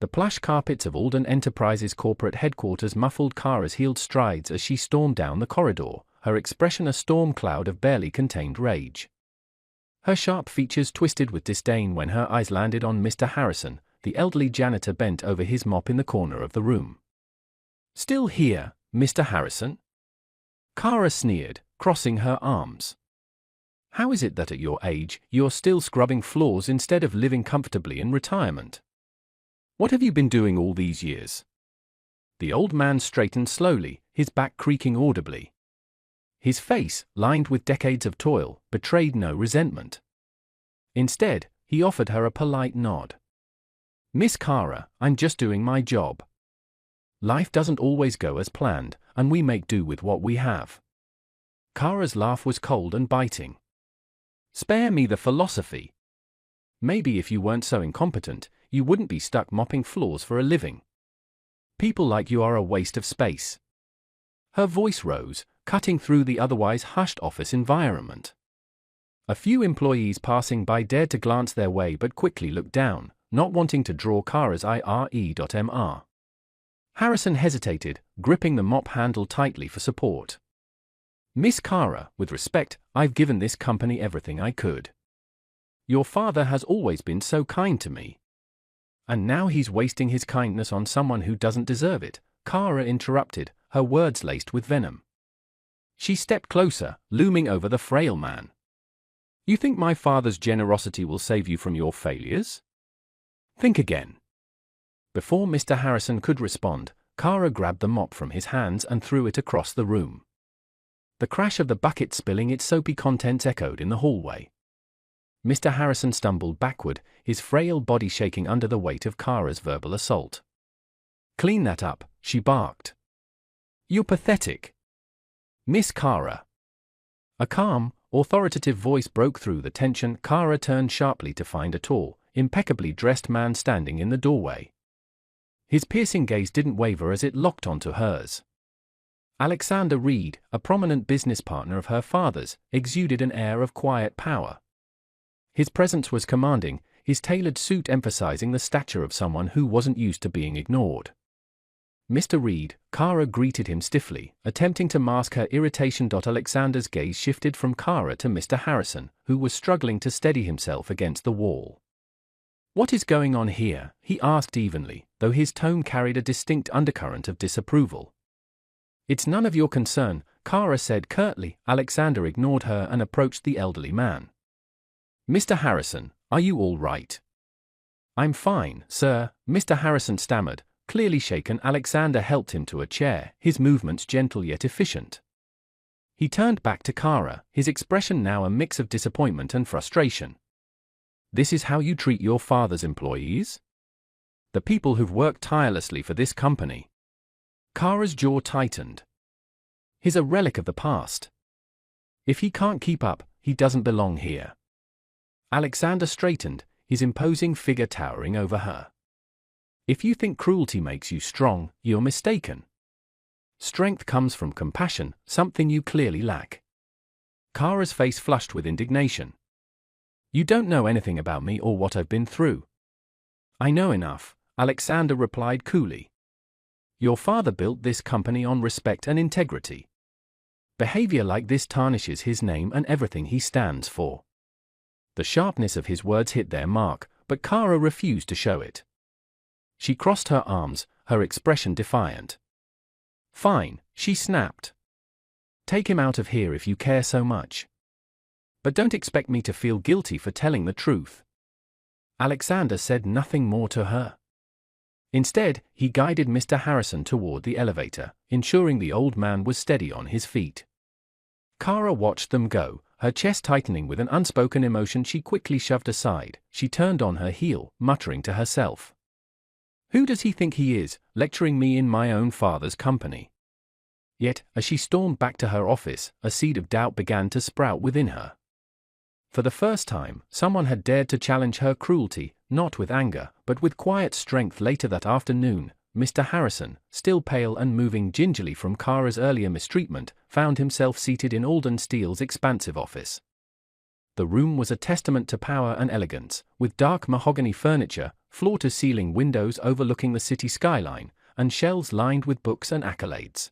The plush carpets of Alden Enterprises corporate headquarters muffled Kara's heeled strides as she stormed down the corridor, her expression a storm cloud of barely contained rage. Her sharp features twisted with disdain when her eyes landed on Mr. Harrison, the elderly janitor bent over his mop in the corner of the room. "Still here, Mr. Harrison?" Kara sneered, crossing her arms. "How is it that at your age, you're still scrubbing floors instead of living comfortably in retirement? What have you been doing all these years?" The old man straightened slowly, his back creaking audibly. His face, lined with decades of toil, betrayed no resentment. Instead, he offered her a polite nod. "Miss Kara, I'm just doing my job. Life doesn't always go as planned, and we make do with what we have." Kara's laugh was cold and biting. "Spare me the philosophy. Maybe if you weren't so incompetent, you wouldn't be stuck mopping floors for a living. People like you are a waste of space." Her voice rose, cutting through the otherwise hushed office environment. A few employees passing by dared to glance their way but quickly looked down, not wanting to draw Kara's ire.mr. Harrison hesitated, gripping the mop handle tightly for support. "Miss Kara, with respect, I've given this company everything I could. Your father has always been so kind to me. And now he's wasting his kindness on someone who doesn't deserve it," Kara interrupted, her words laced with venom. She stepped closer, looming over the frail man. "You think my father's generosity will save you from your failures? Think again." Before Mr. Harrison could respond, Kara grabbed the mop from his hands and threw it across the room. The crash of the bucket spilling its soapy contents echoed in the hallway. Mr. Harrison stumbled backward, his frail body shaking under the weight of Kara's verbal assault. "Clean that up," she barked. "You're pathetic. Miss Kara." A calm, authoritative voice broke through the tension. Kara turned sharply to find a tall, impeccably dressed man standing in the doorway. His piercing gaze didn't waver as it locked onto hers. Alexander Reed, a prominent business partner of her father's, exuded an air of quiet power. His presence was commanding, his tailored suit emphasizing the stature of someone who wasn't used to being ignored. "Mr. Reed," Kara greeted him stiffly, attempting to mask her irritation. Alexander's gaze shifted from Kara to Mr. Harrison, who was struggling to steady himself against the wall. "What is going on here?" he asked evenly, though his tone carried a distinct undercurrent of disapproval. "It's none of your concern," Kara said curtly. Alexander ignored her and approached the elderly man. "Mr. Harrison, are you all right?" "I'm fine, sir," Mr. Harrison stammered, clearly shaken. Alexander helped him to a chair, his movements gentle yet efficient. He turned back to Kara, his expression now a mix of disappointment and frustration. "This is how you treat your father's employees? The people who've worked tirelessly for this company?" Kara's jaw tightened. "He's a relic of the past. If he can't keep up, he doesn't belong here." Alexander straightened, his imposing figure towering over her. "If you think cruelty makes you strong, you're mistaken. Strength comes from compassion, something you clearly lack." Kara's face flushed with indignation. "You don't know anything about me or what I've been through." "I know enough," Alexander replied coolly. "Your father built this company on respect and integrity. Behavior like this tarnishes his name and everything he stands for." The sharpness of his words hit their mark, but Kara refused to show it. She crossed her arms, her expression defiant. "Fine," she snapped. "Take him out of here if you care so much. But don't expect me to feel guilty for telling the truth." Alexander said nothing more to her. Instead, he guided Mr. Harrison toward the elevator, ensuring the old man was steady on his feet. Kara watched them go, her chest tightening with an unspoken emotion she quickly shoved aside. She turned on her heel, muttering to herself. "Who does he think he is, lecturing me in my own father's company?" Yet, as she stormed back to her office, a seed of doubt began to sprout within her. For the first time, someone had dared to challenge her cruelty, not with anger, but with quiet strength. Later that afternoon, Mr. Harrison, still pale and moving gingerly from Kara's earlier mistreatment, found himself seated in Alden Steele's expansive office. The room was a testament to power and elegance, with dark mahogany furniture, floor-to-ceiling windows overlooking the city skyline, and shelves lined with books and accolades.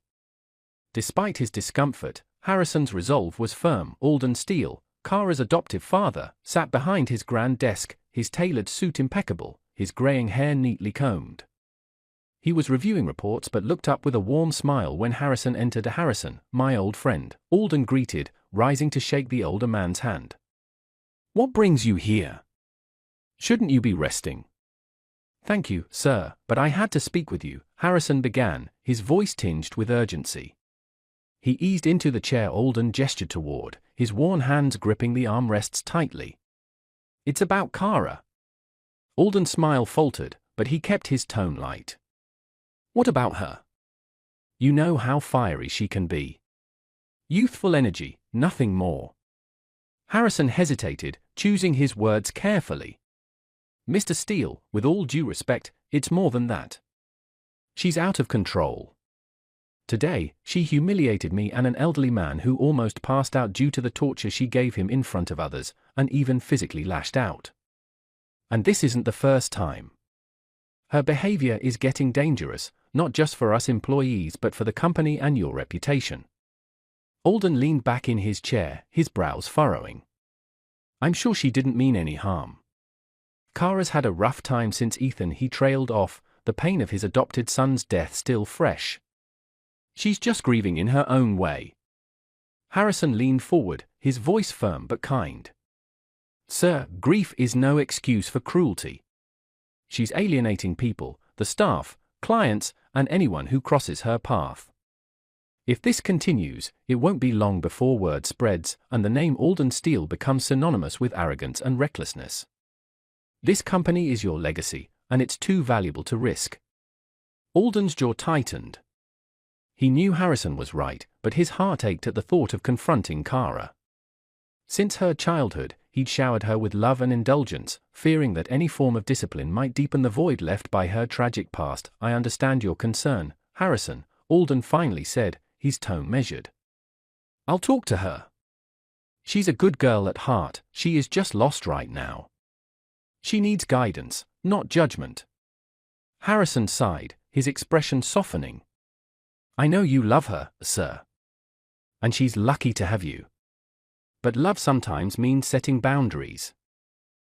Despite his discomfort, Harrison's resolve was firm. Alden Steele, Kara's adoptive father, sat behind his grand desk, his tailored suit impeccable, his graying hair neatly combed. He was reviewing reports but looked up with a warm smile when Harrison entered. "Harrison, my old friend," Alden greeted, rising to shake the older man's hand. "What brings you here? Shouldn't you be resting?" "Thank you, sir, but I had to speak with you," Harrison began, his voice tinged with urgency. He eased into the chair Alden gestured toward, his worn hands gripping the armrests tightly. "It's about Kara." Alden's smile faltered, but he kept his tone light. "What about her? You know how fiery she can be. Youthful energy, nothing more." Harrison hesitated, choosing his words carefully. "Mr. Steele, with all due respect, it's more than that. She's out of control. Today, she humiliated me and an elderly man who almost passed out due to the torture she gave him in front of others, and even physically lashed out. And this isn't the first time. Her behavior is getting dangerous, not just for us employees but for the company and your reputation." Alden leaned back in his chair, his brows furrowing. "I'm sure she didn't mean any harm. Kara's had a rough time since Ethan." He trailed off, the pain of his adopted son's death still fresh. "She's just grieving in her own way." Harrison leaned forward, his voice firm but kind. "Sir, grief is no excuse for cruelty. She's alienating people, the staff, clients, and anyone who crosses her path. If this continues, it won't be long before word spreads, and the name Alden Steele becomes synonymous with arrogance and recklessness. This company is your legacy, and it's too valuable to risk." Alden's jaw tightened. He knew Harrison was right, but his heart ached at the thought of confronting Kara. Since her childhood, he'd showered her with love and indulgence, fearing that any form of discipline might deepen the void left by her tragic past. "I understand your concern, Harrison," Alden finally said, his tone measured. "I'll talk to her. She's a good girl at heart, she is just lost right now. She needs guidance, not judgment." Harrison sighed, his expression softening. "I know you love her, sir. And she's lucky to have you. But love sometimes means setting boundaries.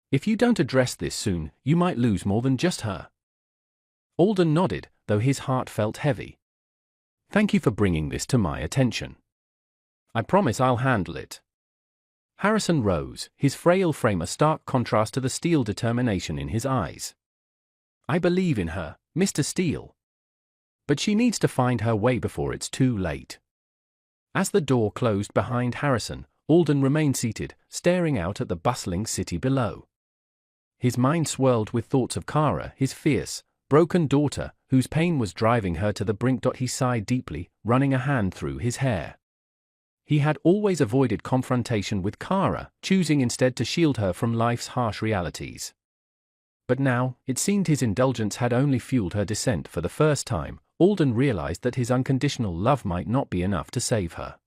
If you don't address this soon, you might lose more than just her." Alden nodded, though his heart felt heavy. "Thank you for bringing this to my attention. I promise I'll handle it." Harrison rose, his frail frame a stark contrast to the steel determination in his eyes. "I believe in her, Mr. Steele. But she needs to find her way before it's too late." As the door closed behind Harrison, Alden remained seated, staring out at the bustling city below. His mind swirled with thoughts of Kara, his fierce, broken daughter, whose pain was driving her to the brink. He sighed deeply, running a hand through his hair. He had always avoided confrontation with Kara, choosing instead to shield her from life's harsh realities. But now, it seemed his indulgence had only fueled her descent. For the first time, Alden realized that his unconditional love might not be enough to save her.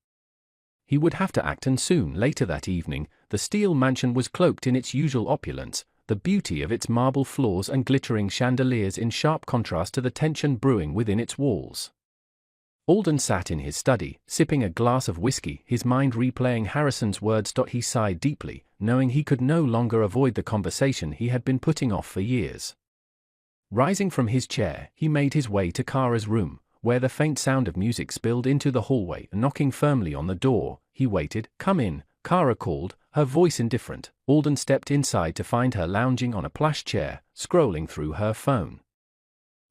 He would have to act, and soon. Later that evening, the Steele mansion was cloaked in its usual opulence, the beauty of its marble floors and glittering chandeliers in sharp contrast to the tension brewing within its walls. Alden sat in his study, sipping a glass of whiskey, his mind replaying Harrison's words. He sighed deeply, knowing he could no longer avoid the conversation he had been putting off for years. Rising from his chair, he made his way to Kara's room, where the faint sound of music spilled into the hallway. Knocking firmly on the door, he waited. "Come in," Kara called, her voice indifferent. Alden stepped inside to find her lounging on a plush chair, scrolling through her phone.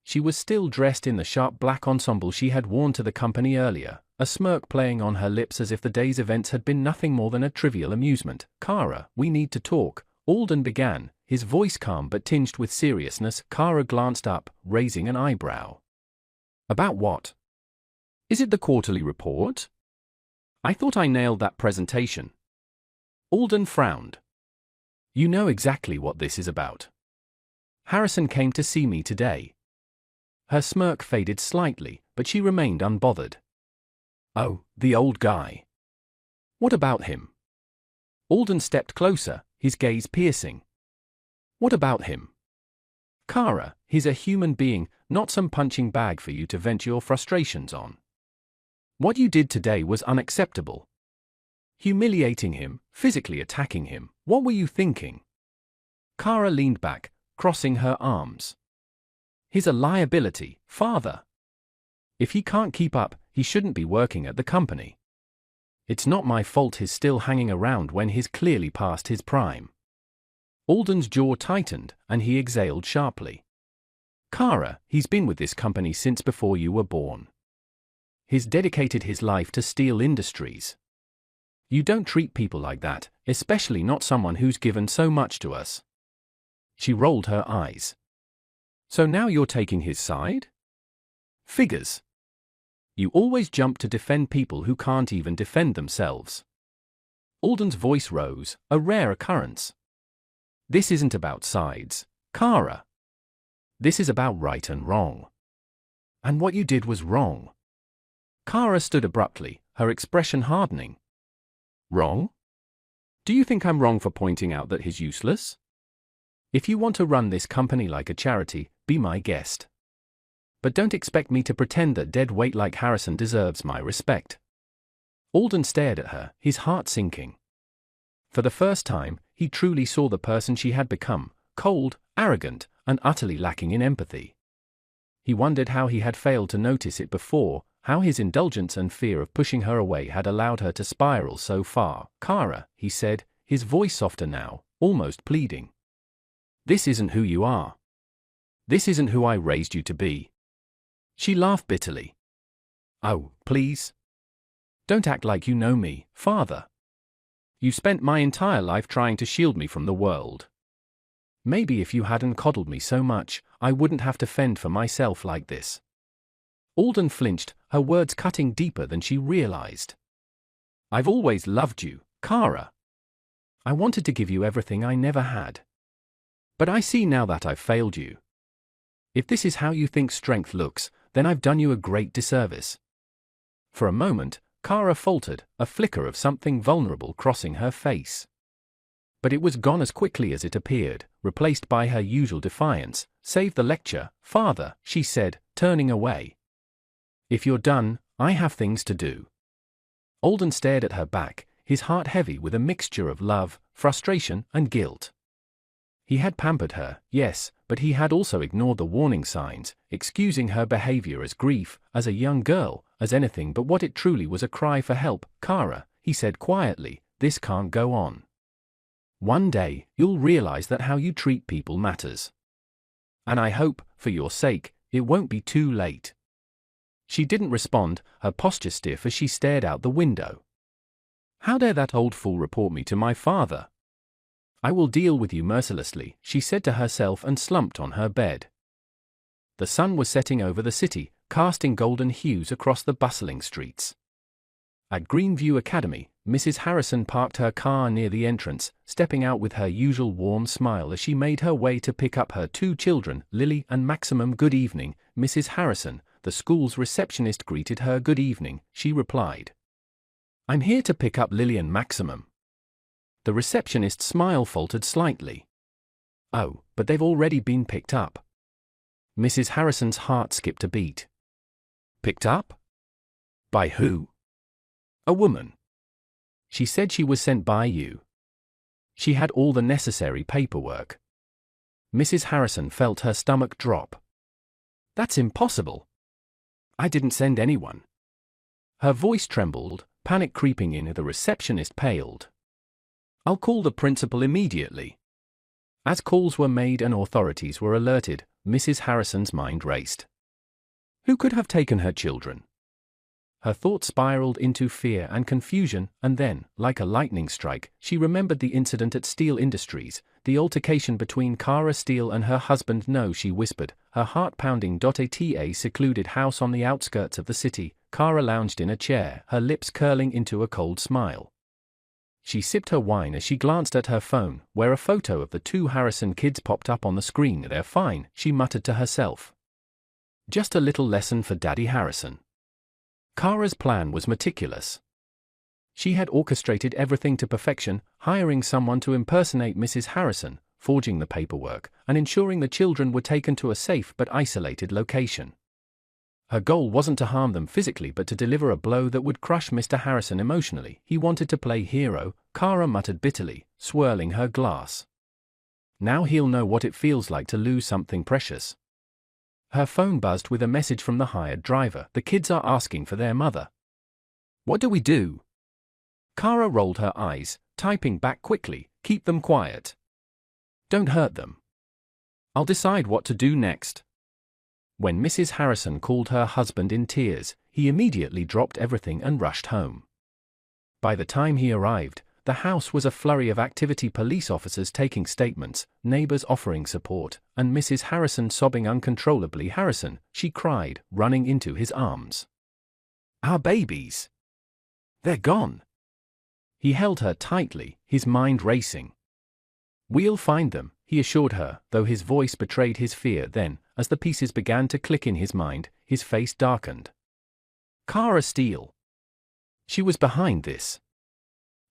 She was still dressed in the sharp black ensemble she had worn to the company earlier, a smirk playing on her lips as if the day's events had been nothing more than a trivial amusement. "Kara, we need to talk," Alden began, his voice calm but tinged with seriousness. Kara glanced up, raising an eyebrow. "About what? Is it the quarterly report? I thought I nailed that presentation." Alden frowned. "You know exactly what this is about. Harrison came to see me today." Her smirk faded slightly, but she remained unbothered. "Oh, the old guy. What about him?" Alden stepped closer, his gaze piercing. "What about him?" Kara, he's a human being, not some punching bag for you to vent your frustrations on. What you did today was unacceptable. Humiliating him, physically attacking him, what were you thinking? Kara leaned back, crossing her arms. He's a liability, father. If he can't keep up, he shouldn't be working at the company. It's not my fault he's still hanging around when he's clearly past his prime. Alden's jaw tightened, and he exhaled sharply. Kara, he's been with this company since before you were born. He's dedicated his life to steel industries. You don't treat people like that, especially not someone who's given so much to us. She rolled her eyes. So now you're taking his side? Figures. You always jump to defend people who can't even defend themselves. Alden's voice rose, a rare occurrence. This isn't about sides, Kara. This is about right and wrong. And what you did was wrong. Kara stood abruptly, her expression hardening. Wrong? Do you think I'm wrong for pointing out that he's useless? If you want to run this company like a charity, be my guest. But don't expect me to pretend that dead weight like Harrison deserves my respect. Alden stared at her, his heart sinking. For the first time, he truly saw the person she had become, cold, arrogant, and utterly lacking in empathy. He wondered how he had failed to notice it before, how his indulgence and fear of pushing her away had allowed her to spiral so far. Kara, he said, his voice softer now, almost pleading. This isn't who you are. This isn't who I raised you to be. She laughed bitterly. Oh, please. Don't act like you know me, father. You spent my entire life trying to shield me from the world. Maybe if you hadn't coddled me so much, I wouldn't have to fend for myself like this. Alden flinched, her words cutting deeper than she realized. I've always loved you, Kara. I wanted to give you everything I never had. But I see now that I've failed you. If this is how you think strength looks, then I've done you a great disservice. For a moment, Kara faltered, a flicker of something vulnerable crossing her face. But it was gone as quickly as it appeared, replaced by her usual defiance. Save the lecture, father, she said, turning away. If you're done, I have things to do. Alden stared at her back, his heart heavy with a mixture of love, frustration, and guilt. He had pampered her, yes, but he had also ignored the warning signs, excusing her behavior as grief, as a young girl, as anything but what it truly was, a cry for help. Kara, he said quietly, this can't go on. One day, you'll realize that how you treat people matters. And I hope, for your sake, it won't be too late. She didn't respond, her posture stiff as she stared out the window. How dare that old fool report me to my father? I will deal with you mercilessly, she said to herself and slumped on her bed. The sun was setting over the city, casting golden hues across the bustling streets. At Greenview Academy, Mrs. Harrison parked her car near the entrance, stepping out with her usual warm smile as she made her way to pick up her two children, Lily and Maximum. Good evening, Mrs. Harrison, the school's receptionist greeted her. Good evening, she replied. I'm here to pick up Lily and Maximum. The receptionist's smile faltered slightly. Oh, but they've already been picked up. Mrs. Harrison's heart skipped a beat. Picked up? By who? A woman. She said she was sent by you. She had all the necessary paperwork. Mrs. Harrison felt her stomach drop. That's impossible. I didn't send anyone. Her voice trembled, panic creeping in. The receptionist paled. I'll call the principal immediately. As calls were made and authorities were alerted, Mrs. Harrison's mind raced. Who could have taken her children? Her thoughts spiraled into fear and confusion, and then, like a lightning strike, she remembered the incident at Steel Industries, the altercation between Kara Steele and her husband. No, she whispered, her heart pounding. At a secluded house on the outskirts of the city, Kara lounged in a chair, her lips curling into a cold smile. She sipped her wine as she glanced at her phone, where a photo of the two Harrison kids popped up on the screen. They're fine, she muttered to herself. Just a little lesson for Daddy Harrison. Kara's plan was meticulous. She had orchestrated everything to perfection, hiring someone to impersonate Mrs. Harrison, forging the paperwork, and ensuring the children were taken to a safe but isolated location. Her goal wasn't to harm them physically but to deliver a blow that would crush Mr. Harrison emotionally. He wanted to play hero, Kara muttered bitterly, swirling her glass. Now he'll know what it feels like to lose something precious. Her phone buzzed with a message from the hired driver. The kids are asking for their mother. What do we do? Kara rolled her eyes, typing back quickly, keep them quiet. Don't hurt them. I'll decide what to do next. When Mrs. Harrison called her husband in tears, he immediately dropped everything and rushed home. By the time he arrived, the house was a flurry of activity, police officers taking statements, neighbors offering support, and Mrs. Harrison sobbing uncontrollably. Harrison, she cried, running into his arms. Our babies. They're gone. He held her tightly, his mind racing. We'll find them, he assured her, though his voice betrayed his fear. Then, as the pieces began to click in his mind, his face darkened. Kara Steele. She was behind this.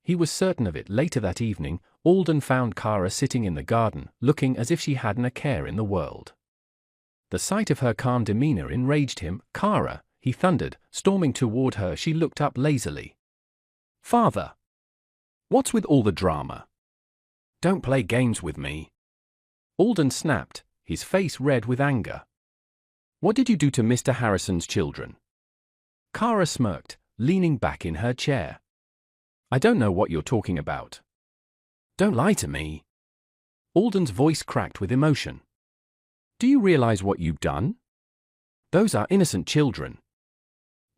He was certain of it. Later that evening, Alden found Kara sitting in the garden, looking as if she hadn't a care in the world. The sight of her calm demeanor enraged him. Kara, he thundered, storming toward her. She looked up lazily. Father. What's with all the drama? Don't play games with me. Alden snapped, his face red with anger. What did you do to Mr. Harrison's children? Kara smirked, leaning back in her chair. I don't know what you're talking about. Don't lie to me. Alden's voice cracked with emotion. Do you realize what you've done? Those are innocent children.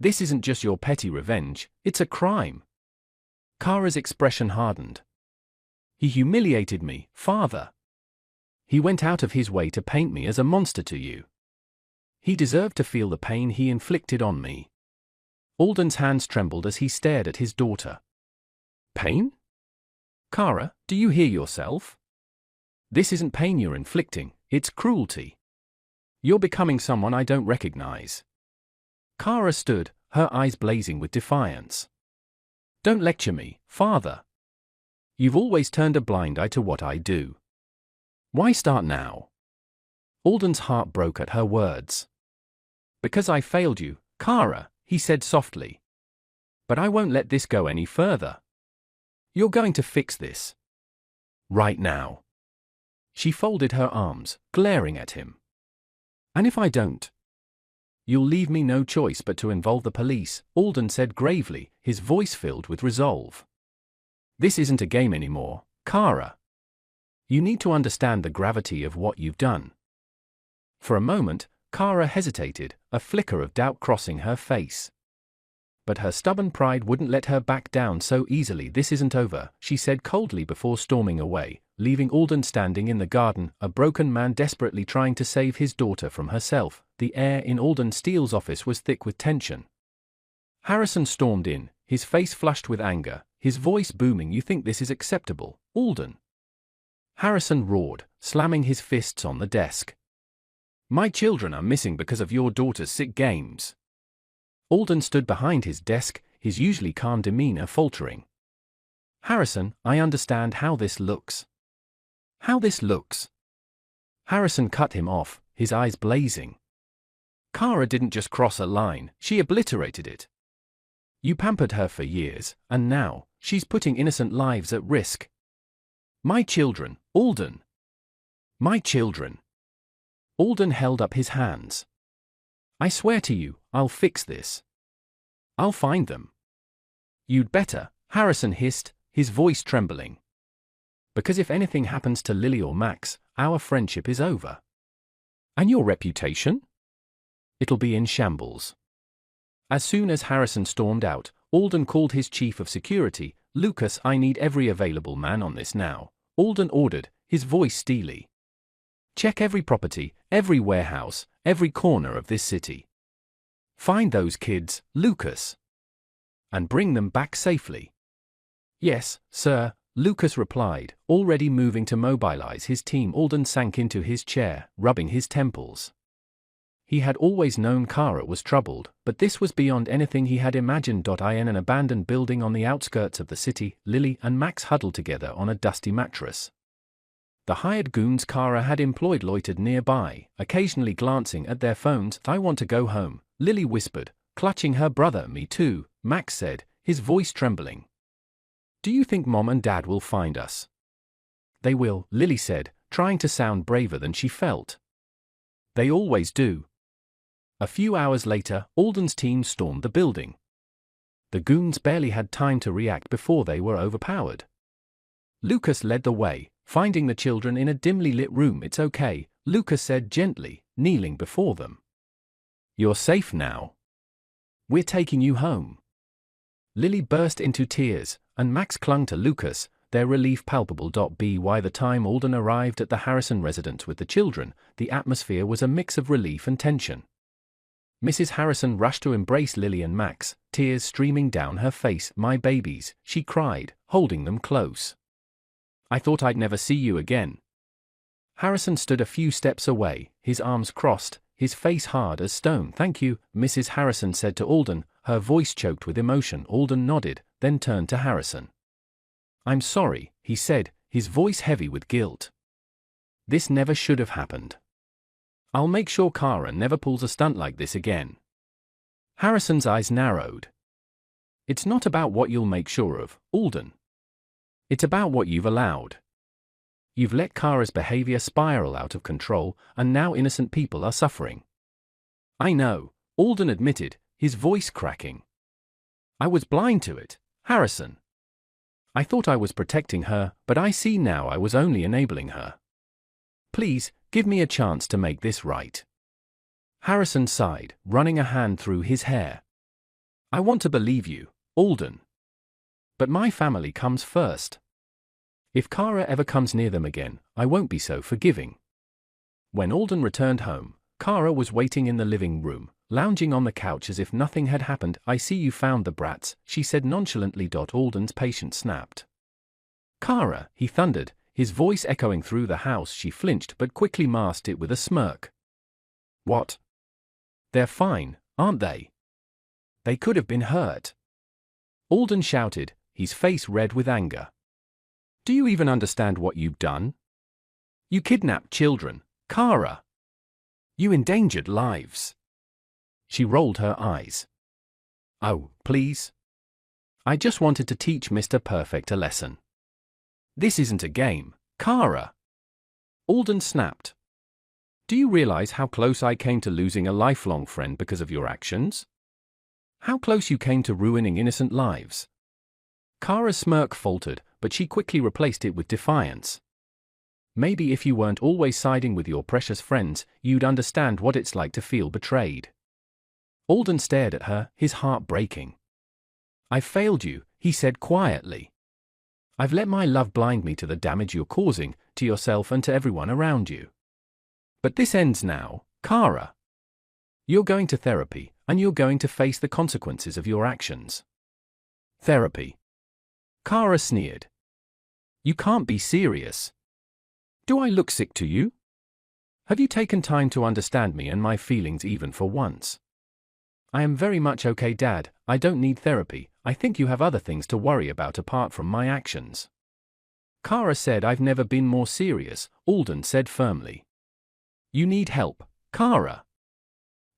This isn't just your petty revenge, it's a crime. Kara's expression hardened. He humiliated me, Father. He went out of his way to paint me as a monster to you. He deserved to feel the pain he inflicted on me. Alden's hands trembled as he stared at his daughter. Pain? Kara, do you hear yourself? This isn't pain you're inflicting, it's cruelty. You're becoming someone I don't recognize. Kara stood, her eyes blazing with defiance. Don't lecture me, Father. You've always turned a blind eye to what I do. Why start now? Alden's heart broke at her words. Because I failed you, Kara, he said softly. But I won't let this go any further. You're going to fix this. Right now. She folded her arms, glaring at him. And if I don't? You'll leave me no choice but to involve the police, Alden said gravely, his voice filled with resolve. This isn't a game anymore, Kara. You need to understand the gravity of what you've done. For a moment, Kara hesitated, a flicker of doubt crossing her face. But her stubborn pride wouldn't let her back down so easily. This isn't over, she said coldly before storming away, leaving Alden standing in the garden, a broken man desperately trying to save his daughter from herself. The air in Alden Steele's office was thick with tension. Harrison stormed in, his face flushed with anger, his voice booming. You think this is acceptable, Alden? Harrison roared, slamming his fists on the desk. My children are missing because of your daughter's sick games. Alden stood behind his desk, his usually calm demeanor faltering. Harrison, I understand how this looks. How this looks? Harrison cut him off, his eyes blazing. Kara didn't just cross a line, she obliterated it. You pampered her for years, and now, she's putting innocent lives at risk. My children, Alden. My children. Alden held up his hands. I swear to you, I'll fix this. I'll find them. You'd better, Harrison hissed, his voice trembling. Because if anything happens to Lily or Max, our friendship is over. And your reputation? It'll be in shambles. As soon as Harrison stormed out, Alden called his chief of security. Lucas, I need every available man on this now, Alden ordered, his voice steely. Check every property, every warehouse, every corner of this city. Find those kids, Lucas. And bring them back safely. Yes, sir, Lucas replied, already moving to mobilize his team. Alden sank into his chair, rubbing his temples. He had always known Kara was troubled, but this was beyond anything he had imagined. In an abandoned building on the outskirts of the city, Lily and Max huddled together on a dusty mattress. The hired goons Kara had employed loitered nearby, occasionally glancing at their phones. "I want to go home," Lily whispered, clutching her brother. "Me too," Max said, his voice trembling. "Do you think Mom and Dad will find us?" "They will," Lily said, trying to sound braver than she felt. "They always do." A few hours later, Alden's team stormed the building. The goons barely had time to react before they were overpowered. Lucas led the way, finding the children in a dimly lit room. "It's okay," Lucas said gently, kneeling before them. "You're safe now. We're taking you home." Lily burst into tears, and Max clung to Lucas, their relief palpable. By the time Alden arrived at the Harrison residence with the children, the atmosphere was a mix of relief and tension. Mrs. Harrison rushed to embrace Lily and Max, tears streaming down her face. "My babies," she cried, holding them close. "I thought I'd never see you again." Harrison stood a few steps away, his arms crossed, his face hard as stone. "Thank you," Mrs. Harrison said to Alden, her voice choked with emotion. Alden nodded, then turned to Harrison. "I'm sorry," he said, his voice heavy with guilt. "This never should have happened. I'll make sure Kara never pulls a stunt like this again." Harrison's eyes narrowed. "It's not about what you'll make sure of, Alden. It's about what you've allowed. You've let Kara's behavior spiral out of control, and now innocent people are suffering." "I know," Alden admitted, his voice cracking. "I was blind to it, Harrison. I thought I was protecting her, but I see now I was only enabling her. Please, give me a chance to make this right." Harrison sighed, running a hand through his hair. "I want to believe you, Alden. But my family comes first. If Kara ever comes near them again, I won't be so forgiving." When Alden returned home, Kara was waiting in the living room, lounging on the couch as if nothing had happened. "I see you found the brats," she said nonchalantly. Alden's patience snapped. "Kara," he thundered, his voice echoing through the house. She flinched but quickly masked it with a smirk. "What? They're fine, aren't they? They could have been hurt." Alden shouted, his face red with anger. "Do you even understand what you've done? You kidnapped children, Kara. You endangered lives." She rolled her eyes. "Oh, please. I just wanted to teach Mr. Perfect a lesson. This isn't a game, Kara." Alden snapped. "Do you realize how close I came to losing a lifelong friend because of your actions? How close you came to ruining innocent lives?" Kara's smirk faltered, but she quickly replaced it with defiance. "Maybe if you weren't always siding with your precious friends, you'd understand what it's like to feel betrayed." Alden stared at her, his heart breaking. "I failed you," he said quietly. "I've let my love blind me to the damage you're causing, to yourself and to everyone around you. But this ends now, Kara. You're going to therapy, and you're going to face the consequences of your actions." "Therapy?" Kara sneered. "You can't be serious. Do I look sick to you? Have you taken time to understand me and my feelings even for once?" "I am very much okay, Dad. I don't need therapy. I think you have other things to worry about apart from my actions." Kara said. "I've never been more serious," Alden said firmly. "You need help, Kara.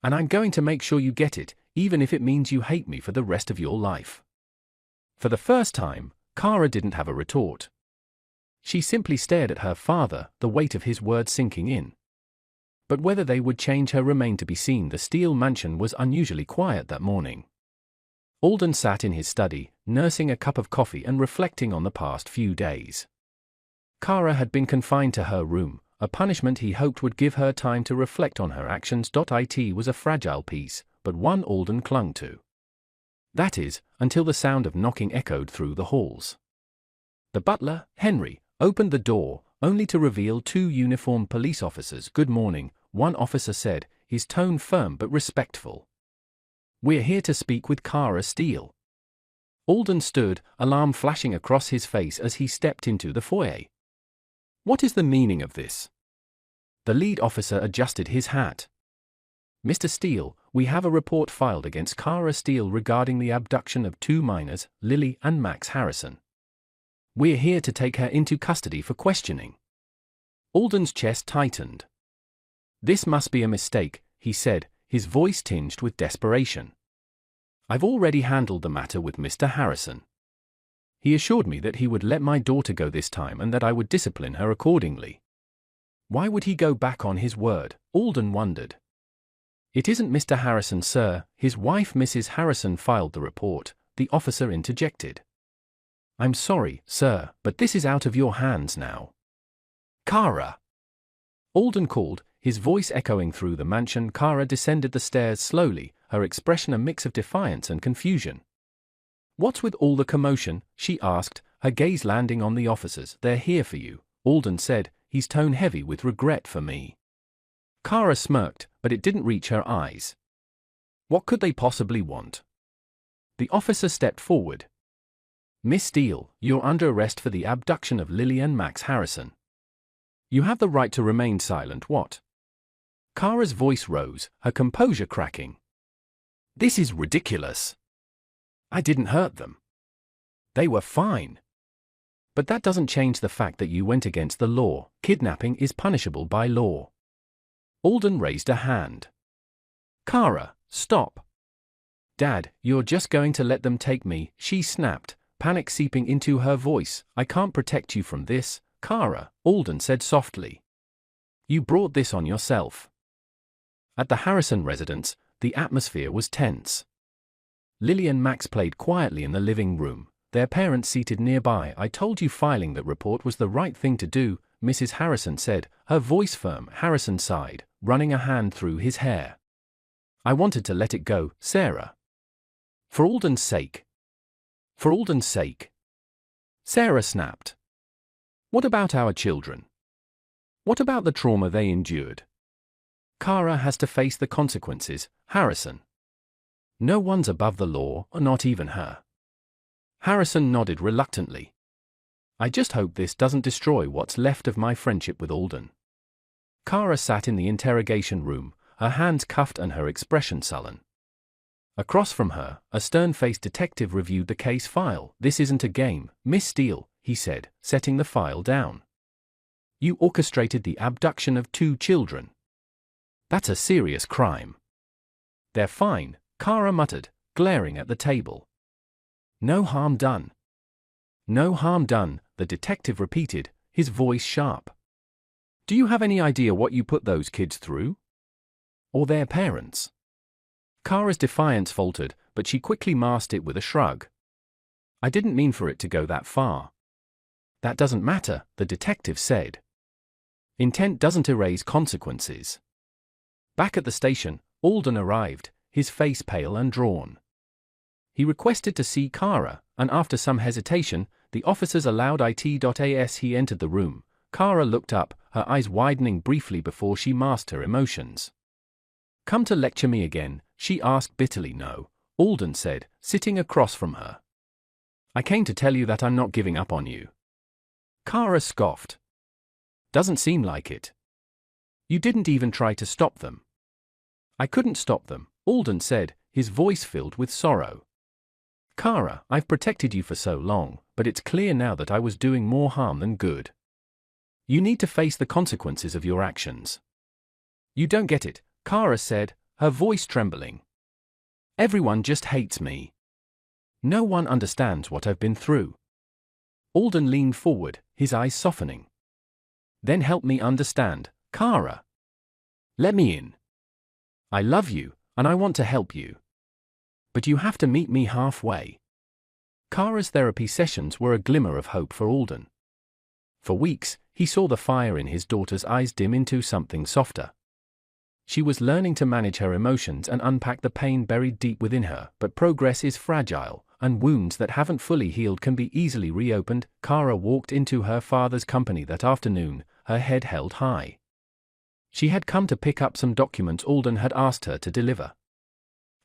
And I'm going to make sure you get it, even if it means you hate me for the rest of your life." For the first time, Kara didn't have a retort. She simply stared at her father, the weight of his words sinking in. But whether they would change her remained to be seen. The Steele mansion was unusually quiet that morning. Alden sat in his study, nursing a cup of coffee and reflecting on the past few days. Kara had been confined to her room, a punishment he hoped would give her time to reflect on her actions. It was a fragile peace, but one Alden clung to. That is, until the sound of knocking echoed through the halls. The butler, Henry, opened the door, only to reveal two uniformed police officers. "Good morning," one officer said, his tone firm but respectful. "We're here to speak with Kara Steele." Alden stood, alarm flashing across his face as he stepped into the foyer. "What is the meaning of this?" The lead officer adjusted his hat. "Mr. Steele, we have a report filed against Kara Steele regarding the abduction of two minors, Lily and Max Harrison. We're here to take her into custody for questioning." Alden's chest tightened. "This must be a mistake," he said, his voice tinged with desperation. "I've already handled the matter with Mr. Harrison. He assured me that he would let my daughter go this time and that I would discipline her accordingly." Why would he go back on his word? Alden wondered. "It isn't Mr. Harrison, sir. His wife, Mrs. Harrison, filed the report," the officer interjected. "I'm sorry, sir, but this is out of your hands now." "Kara!" Alden called, his voice echoing through the mansion. Kara descended the stairs slowly, her expression a mix of defiance and confusion. "What's with all the commotion?" she asked, her gaze landing on the officers. "They're here for you," Alden said, his tone heavy with regret. "For me?" Kara smirked, but it didn't reach her eyes. What could they possibly want? The officer stepped forward. "Miss Steele, you're under arrest for the abduction of Lily and Max Harrison. You have the right to remain silent." "What?" Kara's voice rose, her composure cracking. "This is ridiculous. I didn't hurt them. They were fine. But that doesn't change the fact that you went against the law. Kidnapping is punishable by law." Alden raised a hand. "Kara, stop." "Dad, you're just going to let them take me," she snapped, panic seeping into her voice. "I can't protect you from this, Kara," Alden said softly. "You brought this on yourself." At the Harrison residence, the atmosphere was tense. Lily and Max played quietly in the living room, their parents seated nearby. "I told you filing that report was the right thing to do," Mrs. Harrison said, her voice firm. Harrison sighed, running a hand through his hair. "I wanted to let it go, Sarah. For Alden's sake." "For Alden's sake?" Sarah snapped. "What about our children? What about the trauma they endured? Kara has to face the consequences, Harrison. No one's above the law, not even her." Harrison nodded reluctantly. "I just hope this doesn't destroy what's left of my friendship with Alden." Kara sat in the interrogation room, her hands cuffed and her expression sullen. Across from her, a stern-faced detective reviewed the case file. "This isn't a game, Miss Steele," he said, setting the file down. "You orchestrated the abduction of 2 children. That's a serious crime." "They're fine," Kara muttered, glaring at the table. "No harm done." "No harm done," the detective repeated, his voice sharp. "Do you have any idea what you put those kids through? Or their parents?" Kara's defiance faltered, but she quickly masked it with a shrug. "I didn't mean for it to go that far." "That doesn't matter," the detective said. "Intent doesn't erase consequences." Back at the station, Alden arrived, his face pale and drawn. He requested to see Kara, and after some hesitation, the officers allowed it. He entered the room. Kara looked up, her eyes widening briefly before she masked her emotions. "Come to lecture me again?" she asked bitterly. "No," Alden said, sitting across from her. "I came to tell you that I'm not giving up on you." Kara scoffed. "Doesn't seem like it. You didn't even try to stop them." "I couldn't stop them," Alden said, his voice filled with sorrow. "Kara, I've protected you for so long, but it's clear now that I was doing more harm than good. You need to face the consequences of your actions." "You don't get it," Kara said, her voice trembling. "Everyone just hates me. No one understands what I've been through." Alden leaned forward, his eyes softening. "Then help me understand, Kara. Let me in. I love you, and I want to help you. But you have to meet me halfway." Kara's therapy sessions were a glimmer of hope for Alden. For weeks, he saw the fire in his daughter's eyes dim into something softer. She was learning to manage her emotions and unpack the pain buried deep within her, but progress is fragile, and wounds that haven't fully healed can be easily reopened. Kara walked into her father's company that afternoon, her head held high. She had come to pick up some documents Alden had asked her to deliver.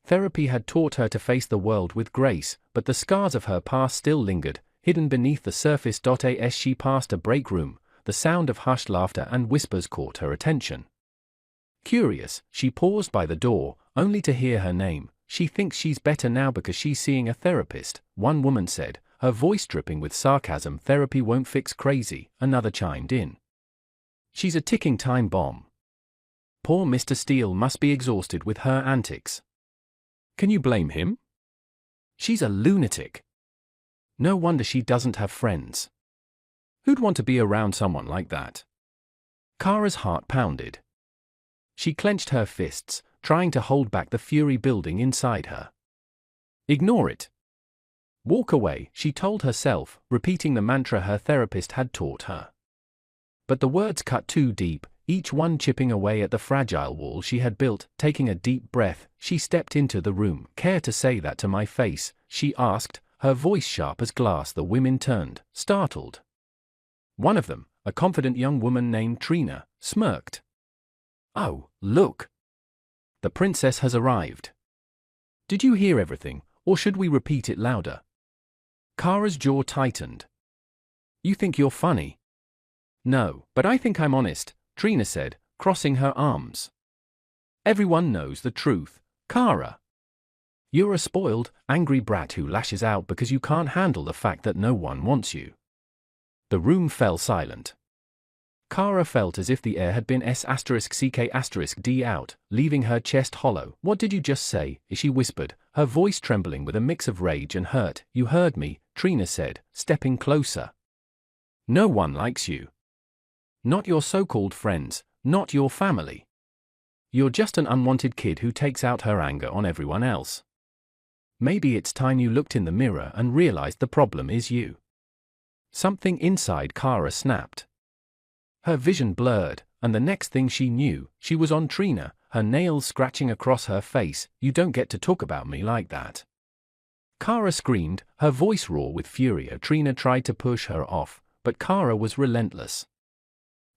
Therapy had taught her to face the world with grace, but the scars of her past still lingered, hidden beneath the surface. As she passed a break room, the sound of hushed laughter and whispers caught her attention. Curious, she paused by the door, only to hear her name. "She thinks she's better now because she's seeing a therapist," one woman said, her voice dripping with sarcasm. "Therapy won't fix crazy," another chimed in. She's a ticking time bomb. Poor Mr. Steele must be exhausted with her antics. Can you blame him? She's a lunatic. No wonder she doesn't have friends. Who'd want to be around someone like that? Kara's heart pounded. She clenched her fists, trying to hold back the fury building inside her. Ignore it. Walk away, she told herself, repeating the mantra her therapist had taught her. But the words cut too deep, each one chipping away at the fragile wall she had built. Taking a deep breath, she stepped into the room. Care to say that to my face? She asked, her voice sharp as glass. The women turned, startled. One of them, a confident young woman named Trina, smirked. Oh, look! The princess has arrived. Did you hear everything, or should we repeat it louder? Kara's jaw tightened. You think you're funny? No, but I think I'm honest, Trina said, crossing her arms. Everyone knows the truth, Kara. You're a spoiled, angry brat who lashes out because you can't handle the fact that no one wants you. The room fell silent. Kara felt as if the air had been S**ck*D out, leaving her chest hollow. What did you just say? She whispered, her voice trembling with a mix of rage and hurt. You heard me, Trina said, stepping closer. No one likes you. Not your so-called friends, not your family. You're just an unwanted kid who takes out her anger on everyone else. Maybe it's time you looked in the mirror and realized the problem is you. Something inside Kara snapped. Her vision blurred, and the next thing she knew, she was on Trina, her nails scratching across her face. You don't get to talk about me like that. Kara screamed, her voice raw with fury. Trina tried to push her off, but Kara was relentless.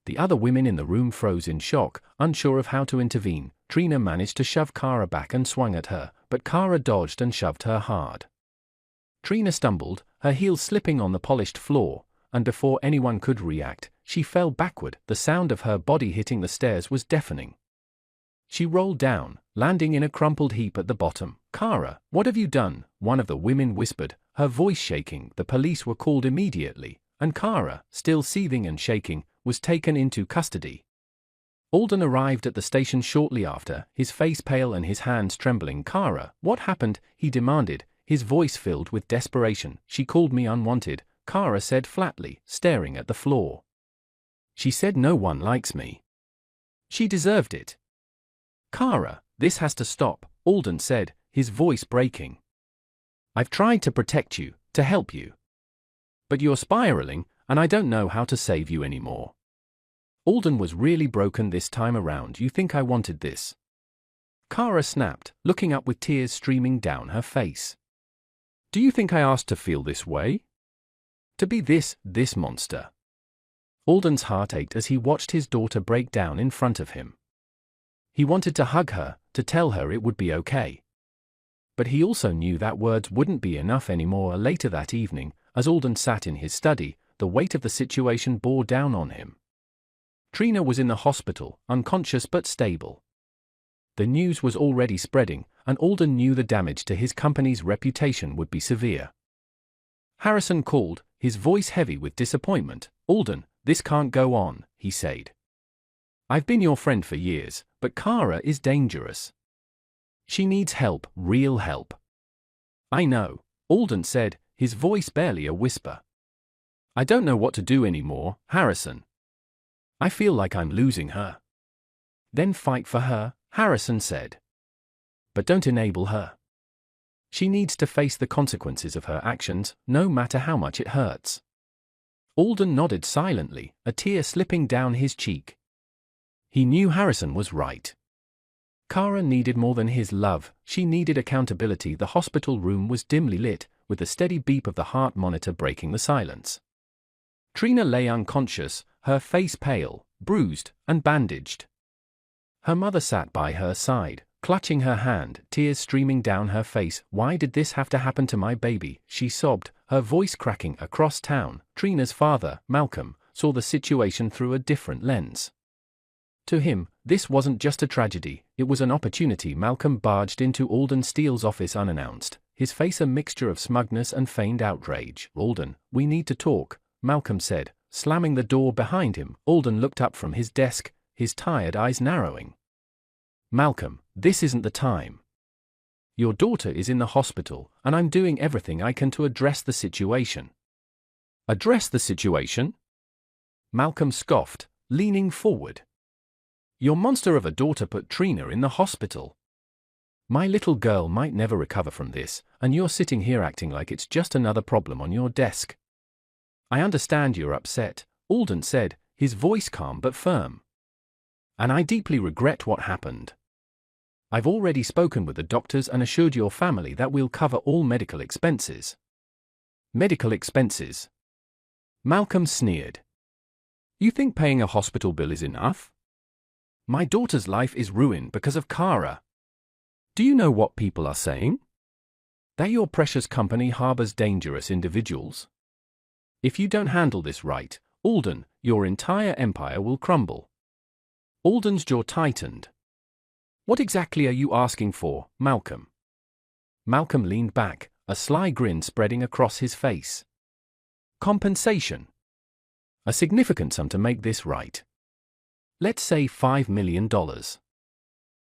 The other women in the room froze in shock, unsure of how to intervene. Trina managed to shove Kara back and swung at her, but Kara dodged and shoved her hard. Trina stumbled, her heels slipping on the polished floor, and before anyone could react, she fell backward. The sound of her body hitting the stairs was deafening. She rolled down, landing in a crumpled heap at the bottom. Kara, what have you done? One of the women whispered, her voice shaking. The police were called immediately, and Kara, still seething and shaking, was taken into custody. Alden arrived at the station shortly after, his face pale and his hands trembling. Kara, what happened? He demanded, his voice filled with desperation. She called me unwanted, Kara said flatly, staring at the floor. She said no one likes me. She deserved it. Kara, this has to stop, Alden said, his voice breaking. I've tried to protect you, to help you. But you're spiraling, and I don't know how to save you anymore. Alden was really broken this time around. You think I wanted this? Kara snapped, looking up with tears streaming down her face. Do you think I asked to feel this way? To be this monster? Alden's heart ached as he watched his daughter break down in front of him. He wanted to hug her, to tell her it would be okay. But he also knew that words wouldn't be enough anymore. Later that evening, as Alden sat in his study, the weight of the situation bore down on him. Trina was in the hospital, unconscious but stable. The news was already spreading, and Alden knew the damage to his company's reputation would be severe. Harrison called, his voice heavy with disappointment. Alden, this can't go on, he said. I've been your friend for years, but Kara is dangerous. She needs help, real help. I know, Alden said, his voice barely a whisper. I don't know what to do anymore, Harrison. I feel like I'm losing her. Then fight for her, Harrison said. But don't enable her. She needs to face the consequences of her actions, no matter how much it hurts. Alden nodded silently, a tear slipping down his cheek. He knew Harrison was right. Kara needed more than his love, she needed accountability. The hospital room was dimly lit, with the steady beep of the heart monitor breaking the silence. Trina lay unconscious, her face pale, bruised, and bandaged. Her mother sat by her side, clutching her hand, tears streaming down her face. Why did this have to happen to my baby? She sobbed, her voice cracking. Across town, Trina's father, Malcolm, saw the situation through a different lens. To him, this wasn't just a tragedy, it was an opportunity. Malcolm barged into Alden Steele's office unannounced, his face a mixture of smugness and feigned outrage. Alden, we need to talk, Malcolm said, Slamming the door behind him, Alden looked up from his desk, his tired eyes narrowing. Malcolm, this isn't the time. Your daughter is in the hospital, and I'm doing everything I can to address the situation. Address the situation? Malcolm scoffed, leaning forward. Your monster of a daughter put Trina in the hospital. My little girl might never recover from this, and you're sitting here acting like it's just another problem on your desk. I understand you're upset, Alden said, his voice calm but firm. And I deeply regret what happened. I've already spoken with the doctors and assured your family that we'll cover all medical expenses. Medical expenses? Malcolm sneered. You think paying a hospital bill is enough? My daughter's life is ruined because of Kara. Do you know what people are saying? That your precious company harbors dangerous individuals. If you don't handle this right, Alden, your entire empire will crumble. Alden's jaw tightened. What exactly are you asking for, Malcolm? Malcolm leaned back, a sly grin spreading across his face. Compensation. A significant sum to make this right. Let's say $5 million.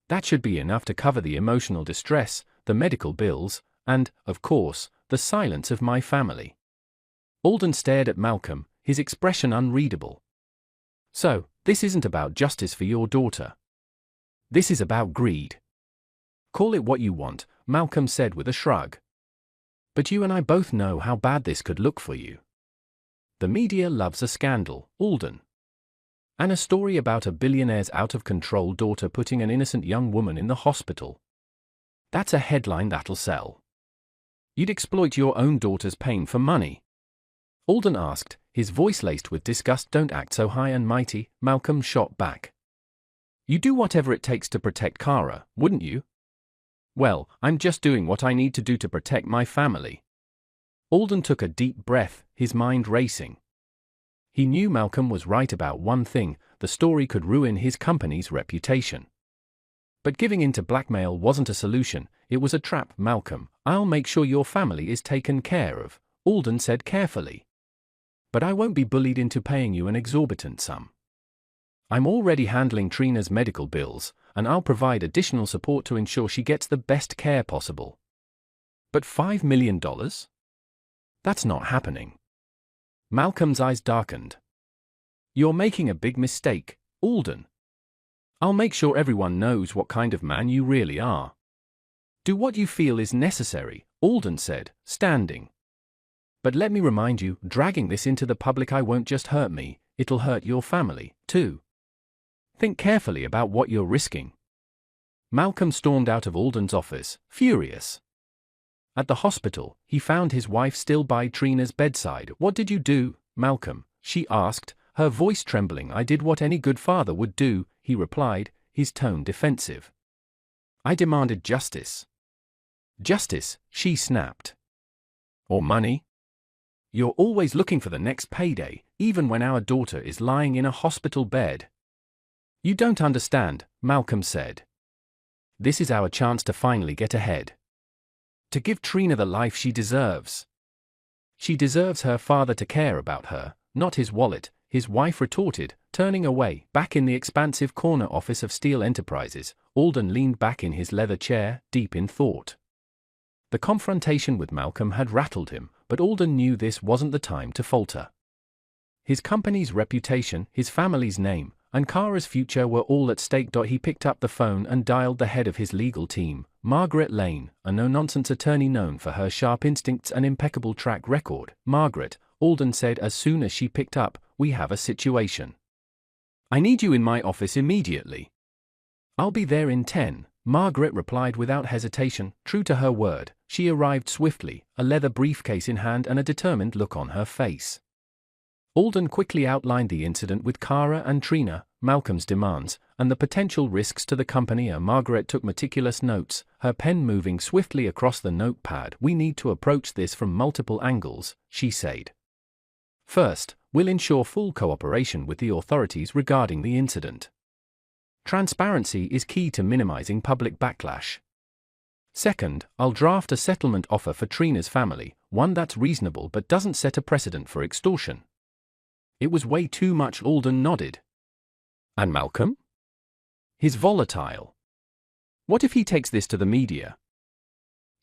That should be enough to cover the emotional distress, the medical bills, and, of course, the silence of my family. Alden stared at Malcolm, his expression unreadable. So, this isn't about justice for your daughter. This is about greed. Call it what you want, Malcolm said with a shrug. But you and I both know how bad this could look for you. The media loves a scandal, Alden. And a story about a billionaire's out-of-control daughter putting an innocent young woman in the hospital. That's a headline that'll sell. You'd exploit your own daughter's pain for money. Alden asked, his voice laced with disgust. Don't act so high and mighty, Malcolm shot back. You'd do whatever it takes to protect Kara, wouldn't you? Well, I'm just doing what I need to do to protect my family. Alden took a deep breath, his mind racing. He knew Malcolm was right about one thing: the story could ruin his company's reputation. But giving in to blackmail wasn't a solution, it was a trap. Malcolm, I'll make sure your family is taken care of, Alden said carefully. But I won't be bullied into paying you an exorbitant sum. I'm already handling Trina's medical bills, and I'll provide additional support to ensure she gets the best care possible. But $5 million? That's not happening. Malcolm's eyes darkened. You're making a big mistake, Alden. I'll make sure everyone knows what kind of man you really are. Do what you feel is necessary, Alden said, standing. But let me remind you, dragging this into the public won't just hurt me, it'll hurt your family, too. Think carefully about what you're risking. Malcolm stormed out of Alden's office, furious. At the hospital, he found his wife still by Trina's bedside. What did you do, Malcolm? She asked, her voice trembling. I did what any good father would do, he replied, his tone defensive. I demanded justice. Justice, she snapped. Or money? You're always looking for the next payday, even when our daughter is lying in a hospital bed. You don't understand, Malcolm said. This is our chance to finally get ahead. To give Trina the life she deserves. She deserves her father to care about her, not his wallet, his wife retorted, turning away. Back in the expansive corner office of Steel Enterprises, Alden leaned back in his leather chair, deep in thought. The confrontation with Malcolm had rattled him, but Alden knew this wasn't the time to falter. His company's reputation, his family's name, and Kara's future were all at stake. He picked up the phone and dialed the head of his legal team, Margaret Lane, a no-nonsense attorney known for her sharp instincts and impeccable track record. Margaret, Alden said as soon as she picked up, we have a situation. I need you in my office immediately. I'll be there in 10, Margaret replied without hesitation. True to her word, she arrived swiftly, a leather briefcase in hand and a determined look on her face. Alden quickly outlined the incident with Kara and Trina, Malcolm's demands, and the potential risks to the company. Margaret took meticulous notes, her pen moving swiftly across the notepad. We need to approach this from multiple angles, she said. First, we'll ensure full cooperation with the authorities regarding the incident. Transparency is key to minimizing public backlash. Second, I'll draft a settlement offer for Trina's family, one that's reasonable but doesn't set a precedent for extortion. It was way too much. Alden nodded. And Malcolm? He's volatile. What if he takes this to the media?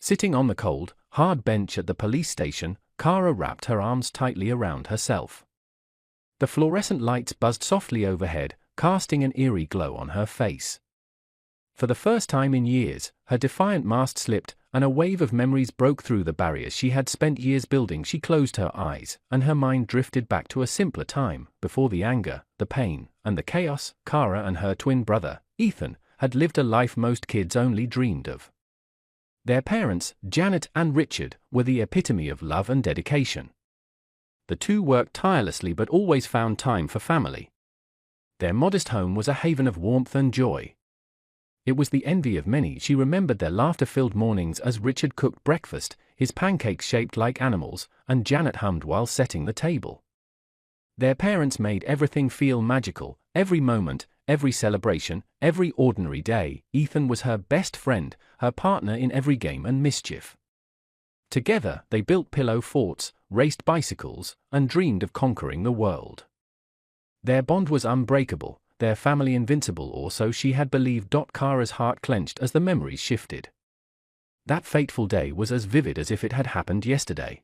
Sitting on the cold, hard bench at the police station, Kara wrapped her arms tightly around herself. The fluorescent lights buzzed softly overhead, casting an eerie glow on her face. For the first time in years, her defiant mask slipped, and a wave of memories broke through the barriers she had spent years building. She closed her eyes, and her mind drifted back to a simpler time, before the anger, the pain, and the chaos. Kara and her twin brother, Ethan, had lived a life most kids only dreamed of. Their parents, Janet and Richard, were the epitome of love and dedication. The two worked tirelessly but always found time for family. Their modest home was a haven of warmth and joy. It was the envy of many. She remembered their laughter-filled mornings as Richard cooked breakfast, his pancakes shaped like animals, and Janet hummed while setting the table. Their parents made everything feel magical, every moment, every celebration, every ordinary day. Ethan was her best friend, her partner in every game and mischief. Together, they built pillow forts, raced bicycles, and dreamed of conquering the world. Their bond was unbreakable, their family invincible, or so she had believed. Kara's heart clenched as the memories shifted. That fateful day was as vivid as if it had happened yesterday.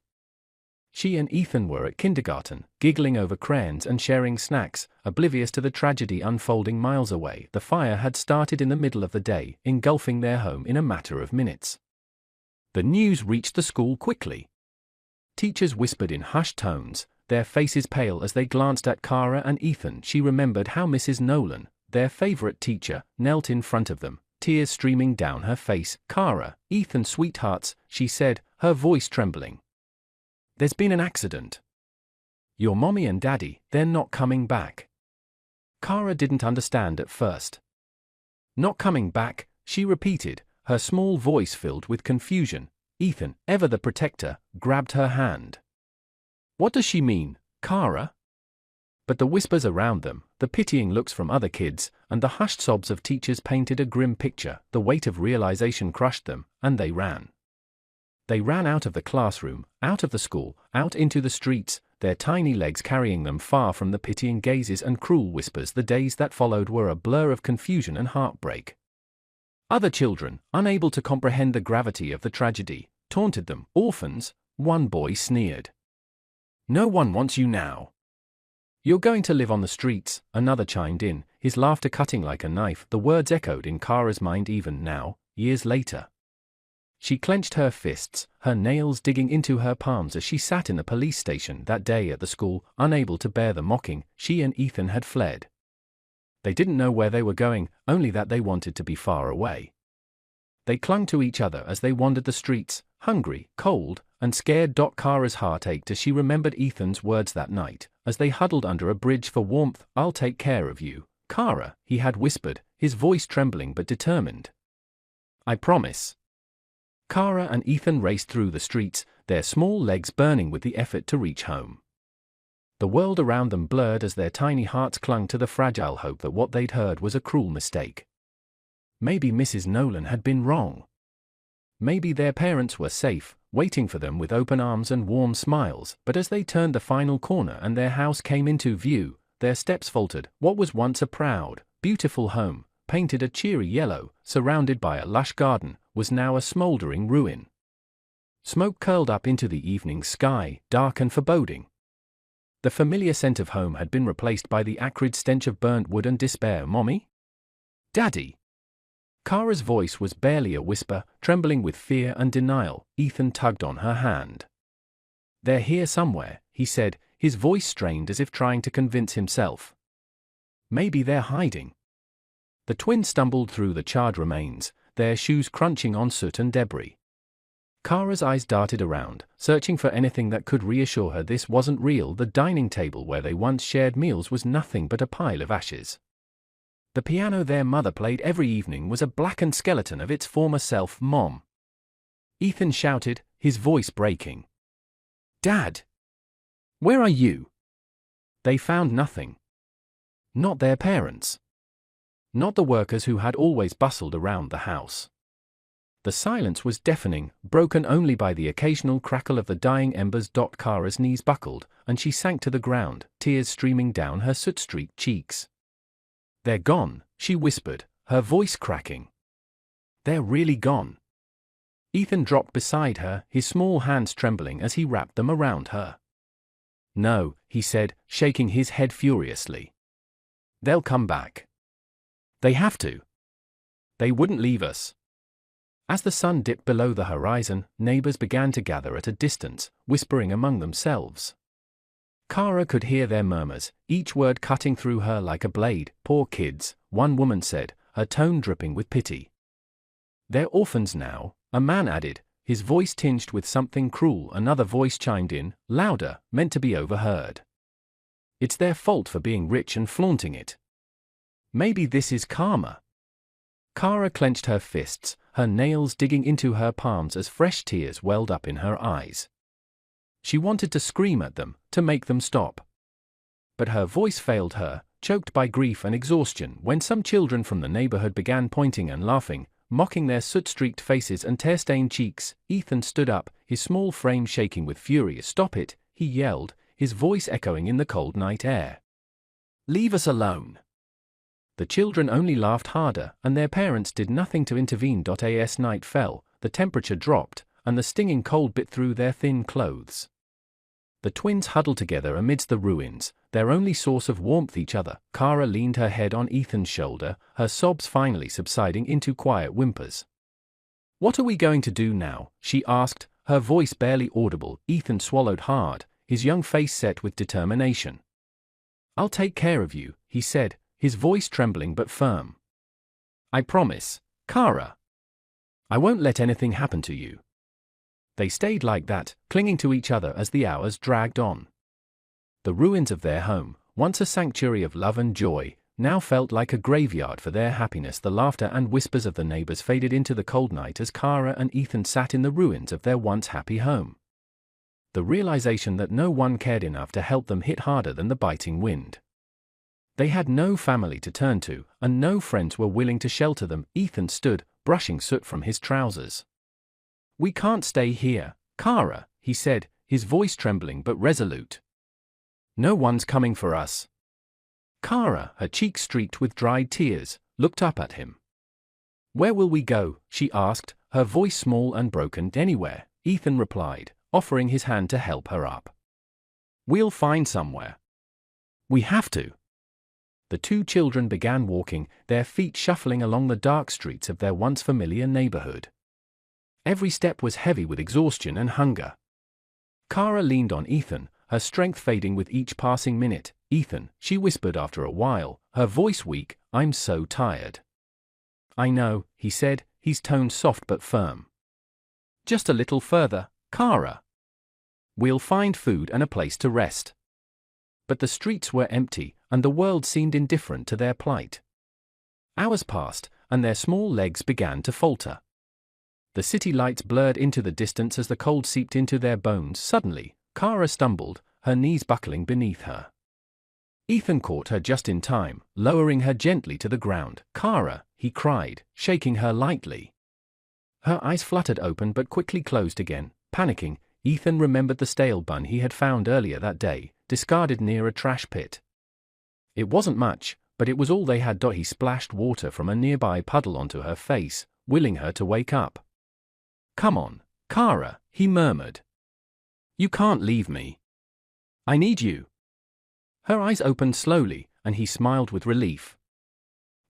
She and Ethan were at kindergarten, giggling over crayons and sharing snacks, oblivious to the tragedy unfolding miles away. The fire had started in the middle of the day, engulfing their home in a matter of minutes. The news reached the school quickly. Teachers whispered in hushed tones, their faces pale as they glanced at Kara and Ethan. She remembered how Mrs. Nolan, their favorite teacher, knelt in front of them, tears streaming down her face. "Kara, Ethan, sweethearts," she said, her voice trembling. "There's been an accident. Your mommy and daddy, they're not coming back." Kara didn't understand at first. "Not coming back," she repeated, her small voice filled with confusion. Ethan, ever the protector, grabbed her hand. "What does she mean, Kara?" But the whispers around them, the pitying looks from other kids, and the hushed sobs of teachers painted a grim picture. The weight of realization crushed them, and they ran. They ran out of the classroom, out of the school, out into the streets, their tiny legs carrying them far from the pitying gazes and cruel whispers. The days that followed were a blur of confusion and heartbreak. Other children, unable to comprehend the gravity of the tragedy, taunted them. "Orphans," one boy sneered. "No one wants you now. You're going to live on the streets," another chimed in, his laughter cutting like a knife. The words echoed in Kara's mind even now, years later. She clenched her fists, her nails digging into her palms as she sat in the police station that day at the school, unable to bear the mocking. She and Ethan had fled. They didn't know where they were going, only that they wanted to be far away. They clung to each other as they wandered the streets, hungry, cold, and scared. Kara's heart ached as she remembered Ethan's words that night, as they huddled under a bridge for warmth. "I'll take care of you, Kara," he had whispered, his voice trembling but determined. "I promise." Kara and Ethan raced through the streets, their small legs burning with the effort to reach home. The world around them blurred as their tiny hearts clung to the fragile hope that what they'd heard was a cruel mistake. Maybe Mrs. Nolan had been wrong. Maybe their parents were safe, waiting for them with open arms and warm smiles. But as they turned the final corner and their house came into view, their steps faltered. What was once a proud, beautiful home, painted a cheery yellow, surrounded by a lush garden, was now a smoldering ruin. Smoke curled up into the evening sky, dark and foreboding. The familiar scent of home had been replaced by the acrid stench of burnt wood and despair. "Mommy? Daddy?" Kara's voice was barely a whisper, trembling with fear and denial. Ethan tugged on her hand. "They're here somewhere," he said, his voice strained as if trying to convince himself. "Maybe they're hiding." The twins stumbled through the charred remains, their shoes crunching on soot and debris. Kara's eyes darted around, searching for anything that could reassure her this wasn't real. The dining table where they once shared meals was nothing but a pile of ashes. The piano their mother played every evening was a blackened skeleton of its former self. "Mom!" Ethan shouted, his voice breaking. "Dad! Where are you?" They found nothing. Not their parents. Not the workers who had always bustled around the house. The silence was deafening, broken only by the occasional crackle of the dying embers. Kara's knees buckled, and she sank to the ground, tears streaming down her soot-streaked cheeks. "They're gone," she whispered, her voice cracking. "They're really gone." Ethan dropped beside her, his small hands trembling as he wrapped them around her. "No," he said, shaking his head furiously. "They'll come back. They have to. They wouldn't leave us." As the sun dipped below the horizon, neighbors began to gather at a distance, whispering among themselves. Kara could hear their murmurs, each word cutting through her like a blade. "Poor kids," one woman said, her tone dripping with pity. "They're orphans now," a man added, his voice tinged with something cruel. Another voice chimed in, louder, meant to be overheard. "It's their fault for being rich and flaunting it. Maybe this is karma." Kara clenched her fists, her nails digging into her palms as fresh tears welled up in her eyes. She wanted to scream at them, to make them stop. But her voice failed her, choked by grief and exhaustion, when some children from the neighborhood began pointing and laughing, mocking their soot-streaked faces and tear-stained cheeks. Ethan stood up, his small frame shaking with fury. "Stop it," he yelled, his voice echoing in the cold night air. "Leave us alone." The children only laughed harder, and their parents did nothing to intervene. As night fell, the temperature dropped, and the stinging cold bit through their thin clothes. The twins huddled together amidst the ruins, their only source of warmth each other. Kara leaned her head on Ethan's shoulder, her sobs finally subsiding into quiet whimpers. "What are we going to do now?" she asked, her voice barely audible. Ethan swallowed hard, his young face set with determination. "I'll take care of you," he said, his voice trembling but firm. "I promise, Kara. I won't let anything happen to you." They stayed like that, clinging to each other as the hours dragged on. The ruins of their home, once a sanctuary of love and joy, now felt like a graveyard for their happiness. The laughter and whispers of the neighbors faded into the cold night as Kara and Ethan sat in the ruins of their once happy home. The realization that no one cared enough to help them hit harder than the biting wind. They had no family to turn to, and no friends were willing to shelter them. Ethan stood, brushing soot from his trousers. "We can't stay here, Kara," he said, his voice trembling but resolute. "No one's coming for us." Kara, her cheeks streaked with dried tears, looked up at him. "Where will we go?" she asked, her voice small and broken. "Anywhere," Ethan replied, offering his hand to help her up. "We'll find somewhere. We have to." The two children began walking, their feet shuffling along the dark streets of their once familiar neighborhood. Every step was heavy with exhaustion and hunger. Kara leaned on Ethan, her strength fading with each passing minute. "Ethan," she whispered after a while, her voice weak, "I'm so tired." "I know," he said, his tone soft but firm. "Just a little further, Kara. We'll find food and a place to rest." But the streets were empty, and the world seemed indifferent to their plight. Hours passed, and their small legs began to falter. The city lights blurred into the distance as the cold seeped into their bones. Suddenly, Kara stumbled, her knees buckling beneath her. Ethan caught her just in time, lowering her gently to the ground. "Kara," he cried, shaking her lightly. Her eyes fluttered open but quickly closed again. Panicking, Ethan remembered the stale bun he had found earlier that day, discarded near a trash pit. It wasn't much, but it was all they had. He splashed water from a nearby puddle onto her face, willing her to wake up. "Come on, Kara," he murmured. "You can't leave me. I need you." Her eyes opened slowly, and he smiled with relief.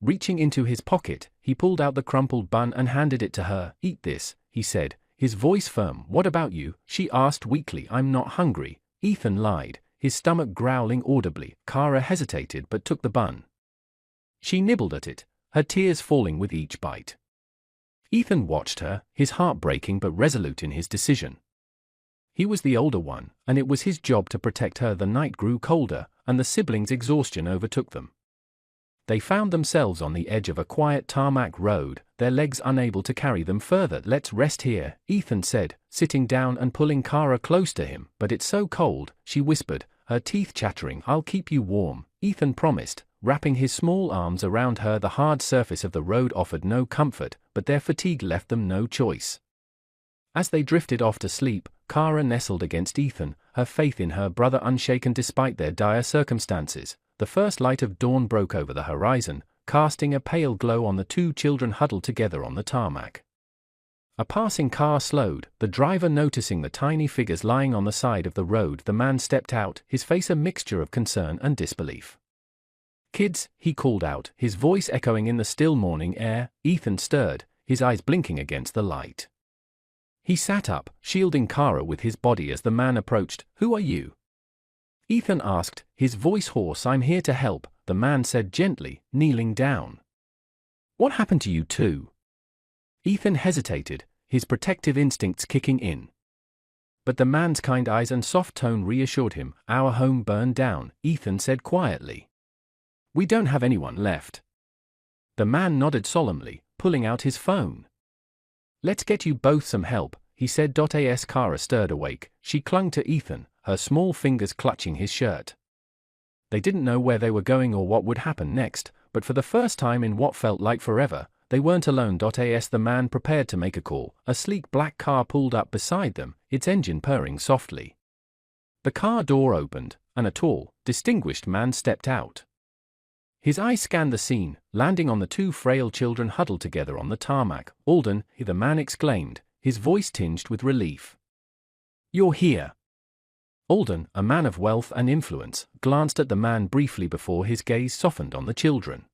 Reaching into his pocket, he pulled out the crumpled bun and handed it to her. "Eat this," he said, his voice firm. "What about you?" she asked weakly. "I'm not hungry," Ethan lied, his stomach growling audibly. Kara hesitated but took the bun. She nibbled at it, her tears falling with each bite. Ethan watched her, his heart breaking but resolute in his decision. He was the older one, and it was his job to protect her. The night grew colder, and the siblings' exhaustion overtook them. They found themselves on the edge of a quiet tarmac road, their legs unable to carry them further. "Let's rest here," Ethan said, sitting down and pulling Kara close to him. "But it's so cold," she whispered, her teeth chattering. "I'll keep you warm," Ethan promised, wrapping his small arms around her. The hard surface of the road offered no comfort, but their fatigue left them no choice. As they drifted off to sleep, Kara nestled against Ethan, her faith in her brother unshaken despite their dire circumstances. The first light of dawn broke over the horizon, casting a pale glow on the two children huddled together on the tarmac. A passing car slowed, the driver noticing the tiny figures lying on the side of the road. The man stepped out, his face a mixture of concern and disbelief. "Kids," he called out, his voice echoing in the still morning air. Ethan stirred, his eyes blinking against the light. He sat up, shielding Kara with his body as the man approached. "Who are you?" Ethan asked, his voice hoarse. "I'm here to help," the man said gently, kneeling down. "What happened to you two?" Ethan hesitated, his protective instincts kicking in. But the man's kind eyes and soft tone reassured him. "Our home burned down," Ethan said quietly. "We don't have anyone left." The man nodded solemnly, pulling out his phone. "Let's get you both some help," he said. As Kara stirred awake, she clung to Ethan, her small fingers clutching his shirt. They didn't know where they were going or what would happen next, but for the first time in what felt like forever, they weren't alone. As the man prepared to make a call, a sleek black car pulled up beside them, its engine purring softly. The car door opened, and a tall, distinguished man stepped out. His eyes scanned the scene, landing on the two frail children huddled together on the tarmac. "Alden," the man exclaimed, his voice tinged with relief. "You're here." Alden, a man of wealth and influence, glanced at the man briefly before his gaze softened on the children.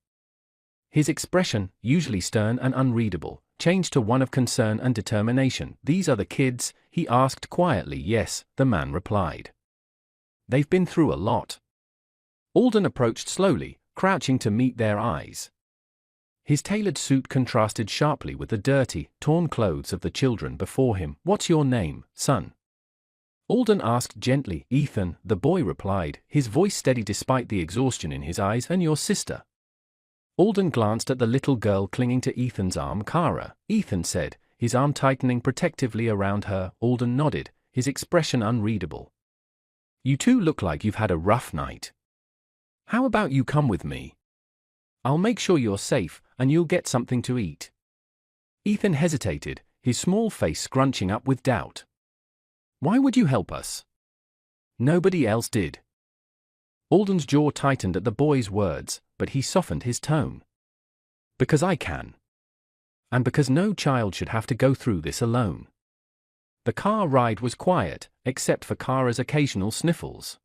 His expression, usually stern and unreadable, changed to one of concern and determination. "These are the kids?" he asked quietly. "Yes," the man replied. "They've been through a lot." Alden approached slowly, crouching to meet their eyes. His tailored suit contrasted sharply with the dirty, torn clothes of the children before him. "What's your name, son?" Alden asked gently. "Ethan," the boy replied, his voice steady despite the exhaustion in his eyes. "And your sister?" Alden glanced at the little girl clinging to Ethan's arm. "Kara," Ethan said, his arm tightening protectively around her. Alden nodded, his expression unreadable. "You two look like you've had a rough night. How about you come with me? I'll make sure you're safe, and you'll get something to eat." Ethan hesitated, his small face scrunching up with doubt. "Why would you help us? Nobody else did." Alden's jaw tightened at the boy's words, but he softened his tone. "Because I can. And because no child should have to go through this alone." The car ride was quiet, except for Kara's occasional sniffles.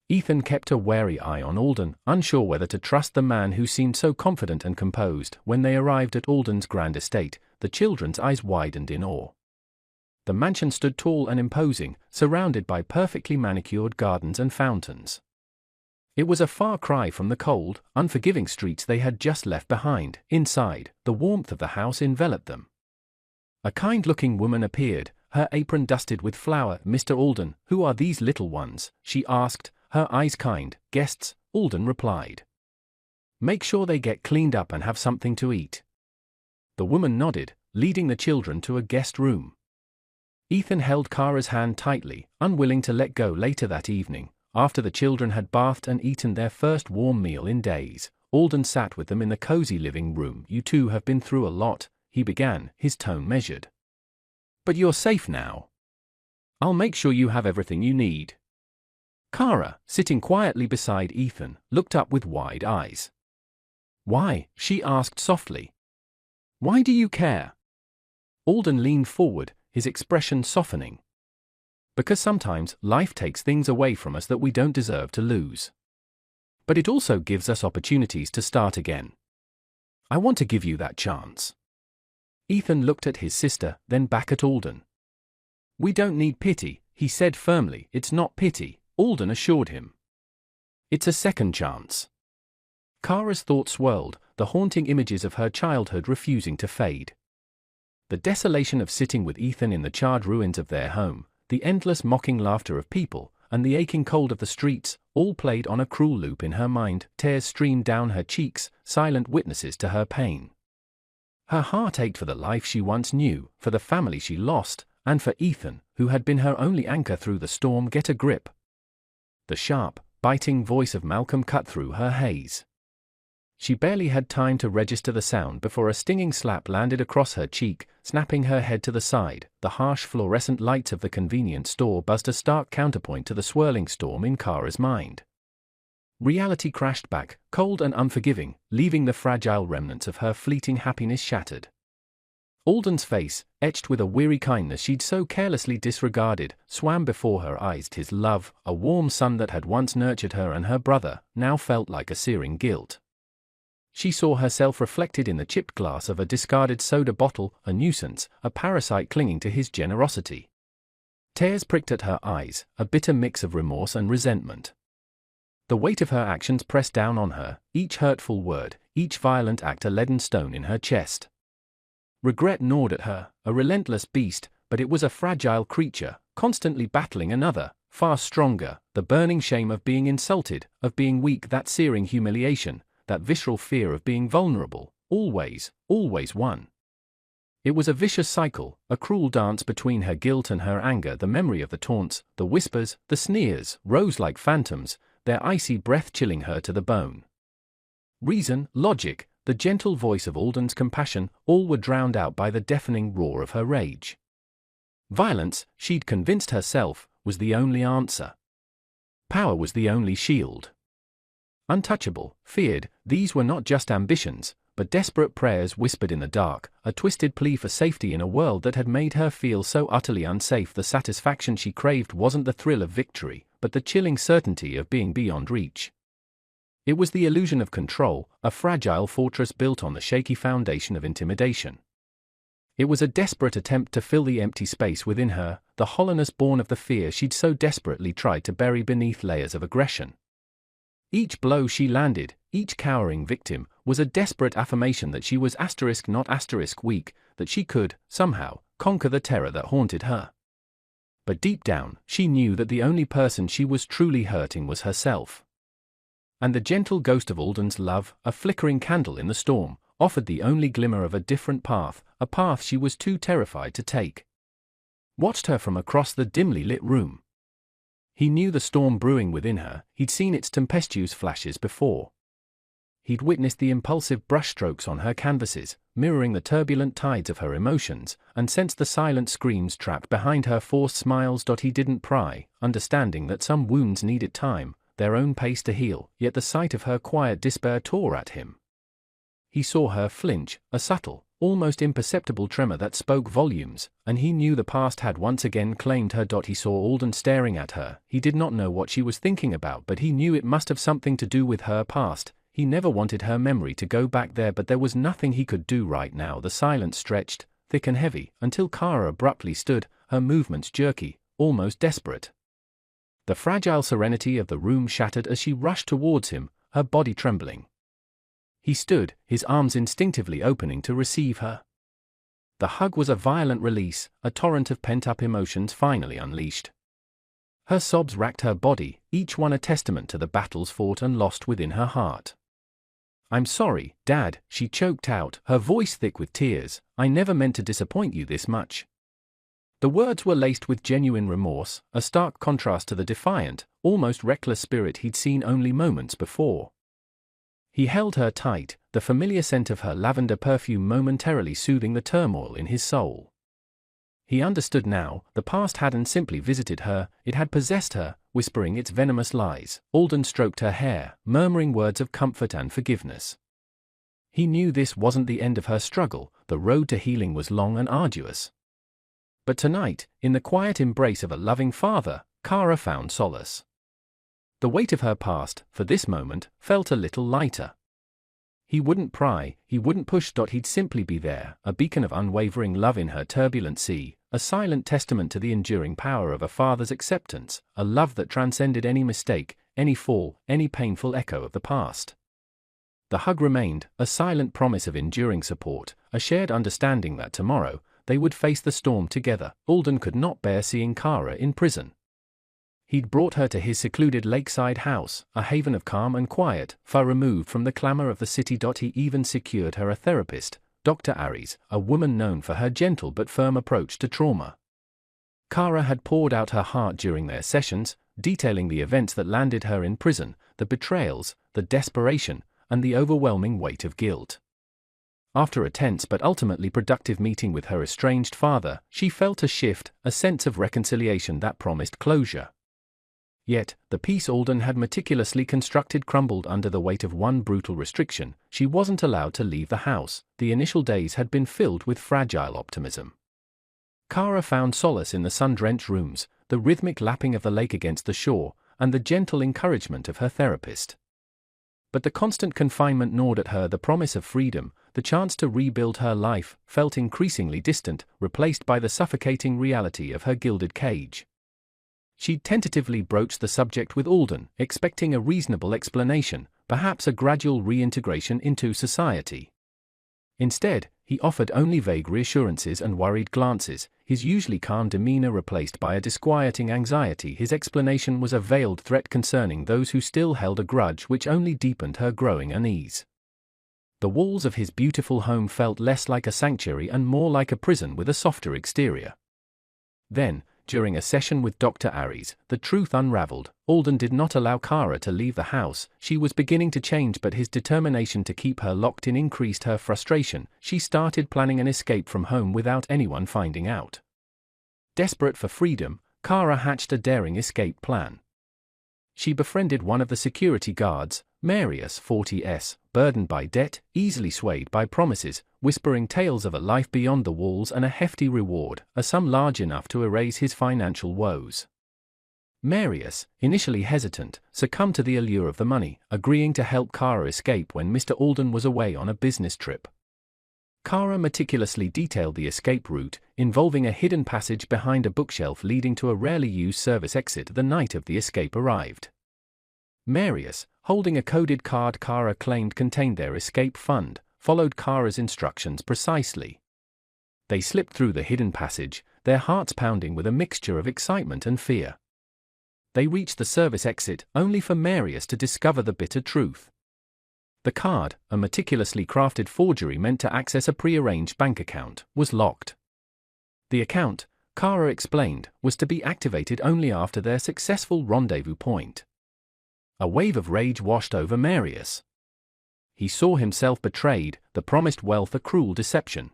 Ethan kept a wary eye on Alden, unsure whether to trust the man who seemed so confident and composed. When they arrived at Alden's grand estate, the children's eyes widened in awe. The mansion stood tall and imposing, surrounded by perfectly manicured gardens and fountains. It was a far cry from the cold, unforgiving streets they had just left behind. Inside, the warmth of the house enveloped them. A kind-looking woman appeared, her apron dusted with flour. "Mr. Alden, who are these little ones?" she asked, her eyes kind. "Guests," Alden replied. "Make sure they get cleaned up and have something to eat." The woman nodded, leading the children to a guest room. Ethan held Kara's hand tightly, unwilling to let go. Later that evening, after the children had bathed and eaten their first warm meal in days, Alden sat with them in the cozy living room. "You two have been through a lot," he began, his tone measured. "But you're safe now. I'll make sure you have everything you need." Kara, sitting quietly beside Ethan, looked up with wide eyes. "Why?" she asked softly. "Why do you care?" Alden leaned forward, his expression softening. "Because sometimes life takes things away from us that we don't deserve to lose. But it also gives us opportunities to start again. I want to give you that chance." Ethan looked at his sister, then back at Alden. "We don't need pity," he said firmly. "It's not pity," Alden assured him. "It's a second chance." Kara's thoughts swirled, the haunting images of her childhood refusing to fade. The desolation of sitting with Ethan in the charred ruins of their home, the endless mocking laughter of people, and the aching cold of the streets, all played on a cruel loop in her mind. Tears streamed down her cheeks, silent witnesses to her pain. Her heart ached for the life she once knew, for the family she lost, and for Ethan, who had been her only anchor through the storm. "Get a grip." The sharp, biting voice of Malcolm cut through her haze. She barely had time to register the sound before a stinging slap landed across her cheek, snapping her head to the side. The harsh fluorescent lights of the convenience store buzzed a stark counterpoint to the swirling storm in Kara's mind. Reality crashed back, cold and unforgiving, leaving the fragile remnants of her fleeting happiness shattered. Alden's face, etched with a weary kindness she'd so carelessly disregarded, swam before her eyes. His love, a warm sun that had once nurtured her and her brother, now felt like a searing guilt. She saw herself reflected in the chipped glass of a discarded soda bottle, a nuisance, a parasite clinging to his generosity. Tears pricked at her eyes, a bitter mix of remorse and resentment. The weight of her actions pressed down on her, each hurtful word, each violent act a leaden stone in her chest. Regret gnawed at her, a relentless beast, but it was a fragile creature, constantly battling another, far stronger, the burning shame of being insulted, of being weak, that searing humiliation, that visceral fear of being vulnerable, always won. It was a vicious cycle, a cruel dance between her guilt and her anger. The memory of the taunts, the whispers, the sneers, rose like phantoms, their icy breath chilling her to the bone. Reason, logic, the gentle voice of Alden's compassion, all were drowned out by the deafening roar of her rage. Violence, she'd convinced herself, was the only answer. Power was the only shield. Untouchable, feared, these were not just ambitions, but desperate prayers whispered in the dark, a twisted plea for safety in a world that had made her feel so utterly unsafe. The satisfaction she craved wasn't the thrill of victory, but the chilling certainty of being beyond reach. It was the illusion of control, a fragile fortress built on the shaky foundation of intimidation. It was a desperate attempt to fill the empty space within her, the hollowness born of the fear she'd so desperately tried to bury beneath layers of aggression. Each blow she landed, each cowering victim, was a desperate affirmation that she was not weak, that she could, somehow, conquer the terror that haunted her. But deep down, she knew that the only person she was truly hurting was herself. And the gentle ghost of Alden's love, a flickering candle in the storm, offered the only glimmer of a different path, a path she was too terrified to take. Watched her from across the dimly lit room. He knew the storm brewing within her, he'd seen its tempestuous flashes before. He'd witnessed the impulsive brushstrokes on her canvases, mirroring the turbulent tides of her emotions, and sensed the silent screams trapped behind her forced smiles. He didn't pry, understanding that some wounds needed time, their own pace to heal, yet the sight of her quiet despair tore at him. He saw her flinch, a subtle, almost imperceptible tremor that spoke volumes, and he knew the past had once again claimed her. He saw Alden staring at her. He did not know what she was thinking about, but he knew it must have something to do with her past. He never wanted her memory to go back there, but there was nothing he could do right now. The silence stretched, thick and heavy, until Kara abruptly stood, her movements jerky, almost desperate. The fragile serenity of the room shattered as she rushed towards him, her body trembling. He stood, his arms instinctively opening to receive her. The hug was a violent release, a torrent of pent-up emotions finally unleashed. Her sobs racked her body, each one a testament to the battles fought and lost within her heart. "I'm sorry, Dad," she choked out, her voice thick with tears. "I never meant to disappoint you this much." The words were laced with genuine remorse, a stark contrast to the defiant, almost reckless spirit he'd seen only moments before. He held her tight, the familiar scent of her lavender perfume momentarily soothing the turmoil in his soul. He understood now, the past hadn't simply visited her, it had possessed her, whispering its venomous lies. Alden stroked her hair, murmuring words of comfort and forgiveness. He knew this wasn't the end of her struggle, the road to healing was long and arduous. But tonight, in the quiet embrace of a loving father, Kara found solace. The weight of her past, for this moment, felt a little lighter. He wouldn't pry, he wouldn't push. He'd simply be there, a beacon of unwavering love in her turbulent sea, a silent testament to the enduring power of a father's acceptance, a love that transcended any mistake, any fall, any painful echo of the past. The hug remained, a silent promise of enduring support, a shared understanding that tomorrow, they would face the storm together. Alden could not bear seeing Kara in prison. He'd brought her to his secluded lakeside house, a haven of calm and quiet, far removed from the clamor of the city. He even secured her a therapist, Dr. Aries, a woman known for her gentle but firm approach to trauma. Kara had poured out her heart during their sessions, detailing the events that landed her in prison, the betrayals, the desperation, and the overwhelming weight of guilt. After a tense but ultimately productive meeting with her estranged father, she felt a shift, a sense of reconciliation that promised closure. Yet, the peace Alden had meticulously constructed crumbled under the weight of one brutal restriction: she wasn't allowed to leave the house. The initial days had been filled with fragile optimism. Kara found solace in the sun-drenched rooms, the rhythmic lapping of the lake against the shore, and the gentle encouragement of her therapist. But the constant confinement gnawed at her. The promise of freedom, the chance to rebuild her life, felt increasingly distant, replaced by the suffocating reality of her gilded cage. She tentatively broached the subject with Alden, expecting a reasonable explanation, perhaps a gradual reintegration into society. Instead, he offered only vague reassurances and worried glances, his usually calm demeanor replaced by a disquieting anxiety. His explanation was a veiled threat concerning those who still held a grudge, which only deepened her growing unease. The walls of his beautiful home felt less like a sanctuary and more like a prison with a softer exterior. Then, during a session with Dr. Aries, the truth unraveled. Alden did not allow Kara to leave the house. She was beginning to change, but his determination to keep her locked in increased her frustration. She started planning an escape from home without anyone finding out. Desperate for freedom, Kara hatched a daring escape plan. She befriended one of the security guards, Marius 40s, burdened by debt, easily swayed by promises, whispering tales of a life beyond the walls and a hefty reward, a sum large enough to erase his financial woes. Marius, initially hesitant, succumbed to the allure of the money, agreeing to help Kara escape when Mr. Alden was away on a business trip. Kara meticulously detailed the escape route, involving a hidden passage behind a bookshelf leading to a rarely used service exit the night of the escape arrived. Marius, holding a coded card Kara claimed contained their escape fund, followed Kara's instructions precisely. They slipped through the hidden passage, their hearts pounding with a mixture of excitement and fear. They reached the service exit, only for Marius to discover the bitter truth. The card, a meticulously crafted forgery meant to access a prearranged bank account, was locked. The account, Kara explained, was to be activated only after their successful rendezvous point. A wave of rage washed over Marius. He saw himself betrayed, the promised wealth a cruel deception.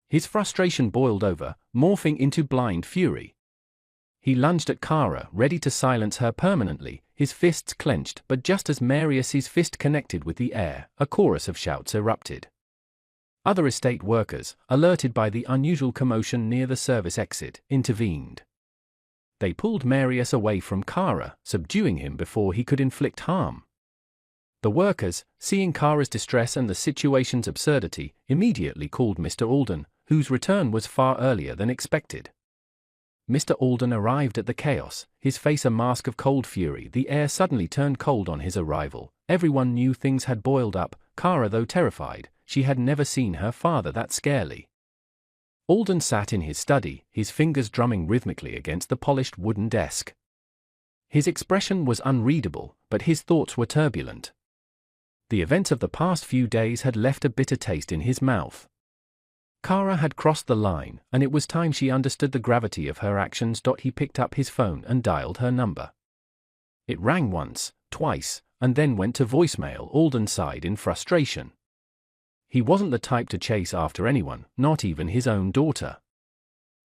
His frustration boiled over, morphing into blind fury. He lunged at Kara, ready to silence her permanently, his fists clenched, but just as Marius's fist connected with the air, a chorus of shouts erupted. Other estate workers, alerted by the unusual commotion near the service exit, intervened. They pulled Marius away from Kara, subduing him before he could inflict harm. The workers, seeing Kara's distress and the situation's absurdity, immediately called Mr. Alden, whose return was far earlier than expected. Mr. Alden arrived at the chaos, his face a mask of cold fury. The air suddenly turned cold on his arrival. Everyone knew things had boiled up. Kara, though terrified, she had never seen her father that scarily. Alden sat in his study, his fingers drumming rhythmically against the polished wooden desk. His expression was unreadable, but his thoughts were turbulent. The events of the past few days had left a bitter taste in his mouth. Kara had crossed the line, and it was time she understood the gravity of her actions. He picked up his phone and dialed her number. It rang once, twice, and then went to voicemail. Alden sighed in frustration. He wasn't the type to chase after anyone, not even his own daughter.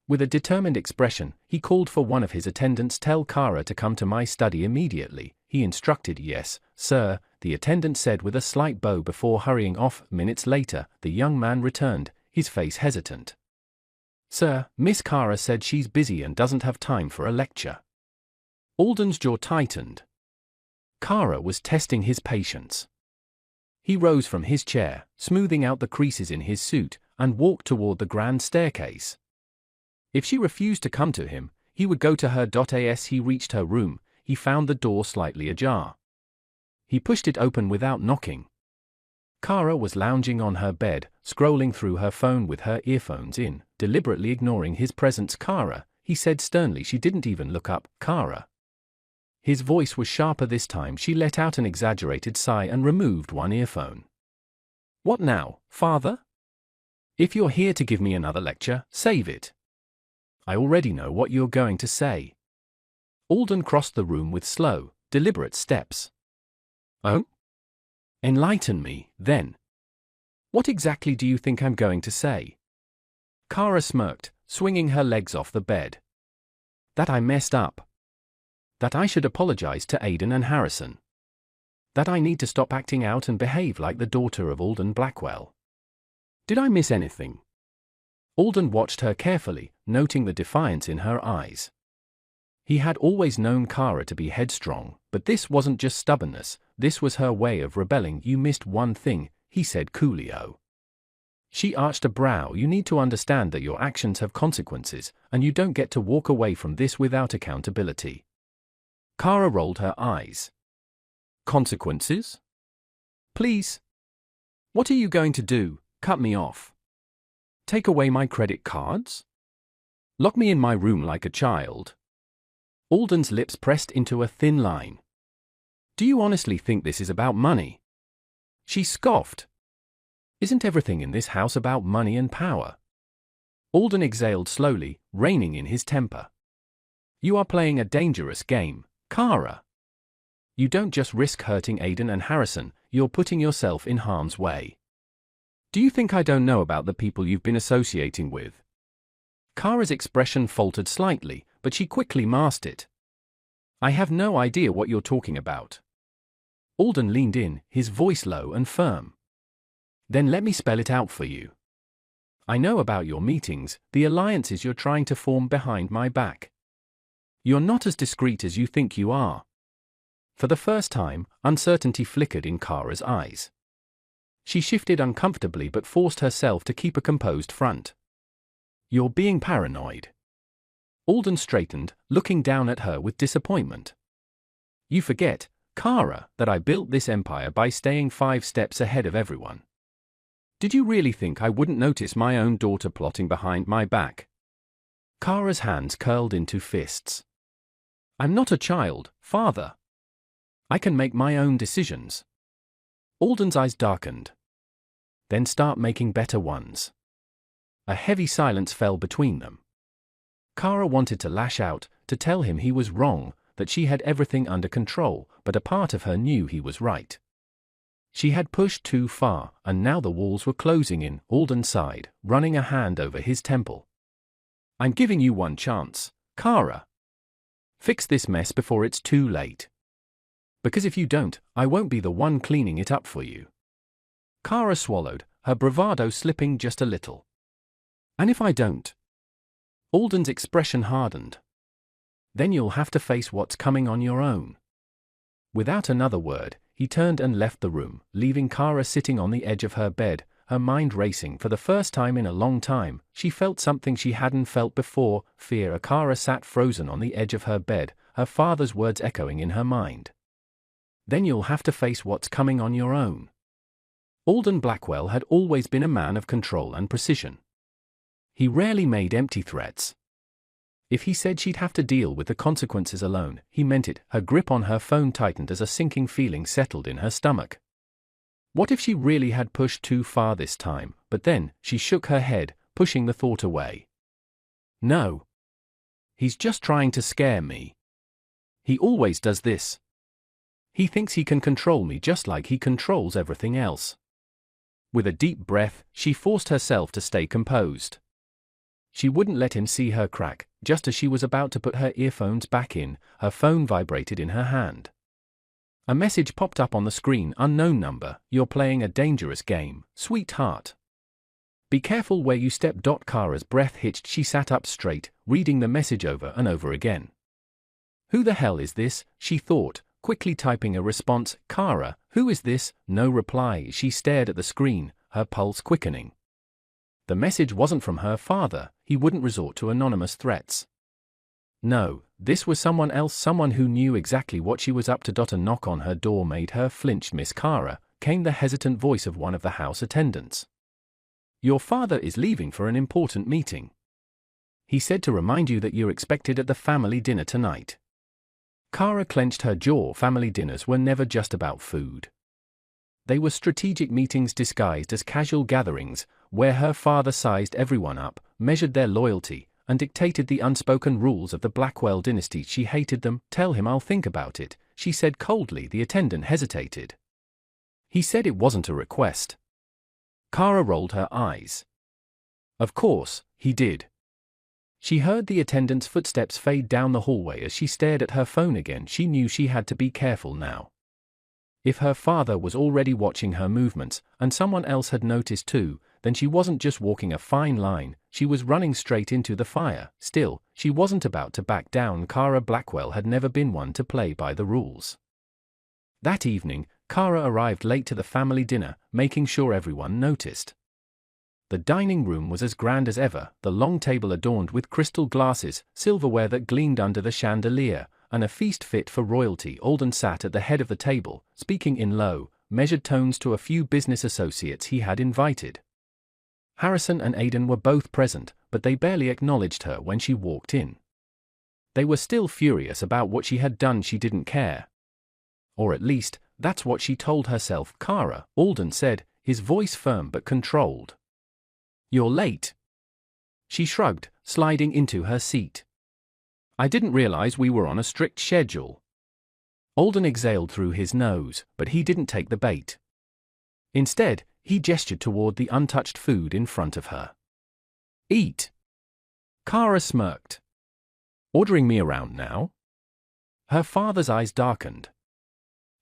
With a determined expression, he called for one of his attendants. "Tell Kara to come to my study immediately," he instructed. "Yes, sir," the attendant said with a slight bow before hurrying off. Minutes later, the young man returned, his face hesitant. "Sir, Miss Kara said she's busy and doesn't have time for a lecture." Alden's jaw tightened. Kara was testing his patience. He rose from his chair, smoothing out the creases in his suit, and walked toward the grand staircase. If she refused to come to him, he would go to her. As he reached her room, he found the door slightly ajar. He pushed it open without knocking. Kara was lounging on her bed, scrolling through her phone with her earphones in, deliberately ignoring his presence. "Kara," he said sternly. She didn't even look up. "Kara." His voice was sharper this time. She let out an exaggerated sigh and removed one earphone. "What now, father? If you're here to give me another lecture, save it. I already know what you're going to say." Alden crossed the room with slow, deliberate steps. "Oh?" Enlighten me, then. What exactly do you think I'm going to say? Kara smirked, swinging her legs off the bed. That I messed up. That I should apologize to Aidan and Harrison. That I need to stop acting out and behave like the daughter of Alden Blackwell. Did I miss anything? Alden watched her carefully, noting the defiance in her eyes. He had always known Kara to be headstrong, but this wasn't just stubbornness, this was her way of rebelling. You missed one thing, he said coolly. Oh. She arched a brow. You need to understand that your actions have consequences, and you don't get to walk away from this without accountability. Kara rolled her eyes. Consequences? Please? What are you going to do? Cut me off? Take away my credit cards? Lock me in my room like a child? Alden's lips pressed into a thin line. Do you honestly think this is about money? She scoffed. Isn't everything in this house about money and power? Alden exhaled slowly, reining in his temper. You are playing a dangerous game, Kara. You don't just risk hurting Aidan and Harrison, you're putting yourself in harm's way. Do you think I don't know about the people you've been associating with? Kara's expression faltered slightly, but she quickly masked it. I have no idea what you're talking about. Alden leaned in, his voice low and firm. Then let me spell it out for you. I know about your meetings, the alliances you're trying to form behind my back. You're not as discreet as you think you are. For the first time, uncertainty flickered in Kara's eyes. She shifted uncomfortably but forced herself to keep a composed front. You're being paranoid. Alden straightened, looking down at her with disappointment. You forget, Kara, that I built this empire by staying 5 steps ahead of everyone. Did you really think I wouldn't notice my own daughter plotting behind my back? Kara's hands curled into fists. I'm not a child, father. I can make my own decisions. Alden's eyes darkened. Then start making better ones. A heavy silence fell between them. Kara wanted to lash out, to tell him he was wrong, that she had everything under control, but a part of her knew he was right. She had pushed too far, and now the walls were closing in. Alden sighed, running a hand over his temple. I'm giving you one chance, Kara. Fix this mess before it's too late. Because if you don't, I won't be the one cleaning it up for you. Kara swallowed, her bravado slipping just a little. And if I don't? Alden's expression hardened. Then you'll have to face what's coming on your own. Without another word, he turned and left the room, leaving Kara sitting on the edge of her bed, her mind racing. For the first time in a long time, she felt something she hadn't felt before, fear. Kara sat frozen on the edge of her bed, her father's words echoing in her mind. Then you'll have to face what's coming on your own. Alden Blackwell had always been a man of control and precision. He rarely made empty threats. If he said she'd have to deal with the consequences alone, he meant it. Her grip on her phone tightened as a sinking feeling settled in her stomach. What if she really had pushed too far this time? But then, she shook her head, pushing the thought away. No. He's just trying to scare me. He always does this. He thinks he can control me just like he controls everything else. With a deep breath, she forced herself to stay composed. She wouldn't let him see her crack. Just as she was about to put her earphones back in, her phone vibrated in her hand. A message popped up on the screen. Unknown number, you're playing a dangerous game, sweetheart. Be careful where you step. Kara's breath hitched. She sat up straight, reading the message over and over again. Who the hell is this? She thought, quickly typing a response. Kara, who is this? No reply. She stared at the screen, her pulse quickening. The message wasn't from her father. He wouldn't resort to anonymous threats. No, this was someone else, someone who knew exactly what she was up to. A knock on her door made her flinch. Miss Kara, came the hesitant voice of one of the house attendants. Your father is leaving for an important meeting. He said to remind you that you're expected at the family dinner tonight. Kara clenched her jaw. Family dinners were never just about food. They were strategic meetings disguised as casual gatherings, where her father sized everyone up, measured their loyalty, and dictated the unspoken rules of the Blackwell dynasty. She hated them. Tell him I'll think about it, she said coldly. The attendant hesitated. He said it wasn't a request. Kara rolled her eyes. Of course, he did. She heard the attendant's footsteps fade down the hallway as she stared at her phone again. She knew she had to be careful now. If her father was already watching her movements, and someone else had noticed too, then she wasn't just walking a fine line, she was running straight into the fire. Still, she wasn't about to back down. Kara Blackwell had never been one to play by the rules. That evening, Kara arrived late to the family dinner, making sure everyone noticed. The dining room was as grand as ever, the long table adorned with crystal glasses, silverware that gleamed under the chandelier, and a feast fit for royalty. Alden sat at the head of the table, speaking in low, measured tones to a few business associates he had invited. Harrison and Aidan were both present, but they barely acknowledged her when she walked in. They were still furious about what she had done. She didn't care. Or at least, that's what she told herself. Kara, Alden said, his voice firm but controlled. You're late. She shrugged, sliding into her seat. I didn't realize we were on a strict schedule. Alden exhaled through his nose, but he didn't take the bait. Instead, he gestured toward the untouched food in front of her. Eat. Kara smirked. Ordering me around now? Her father's eyes darkened.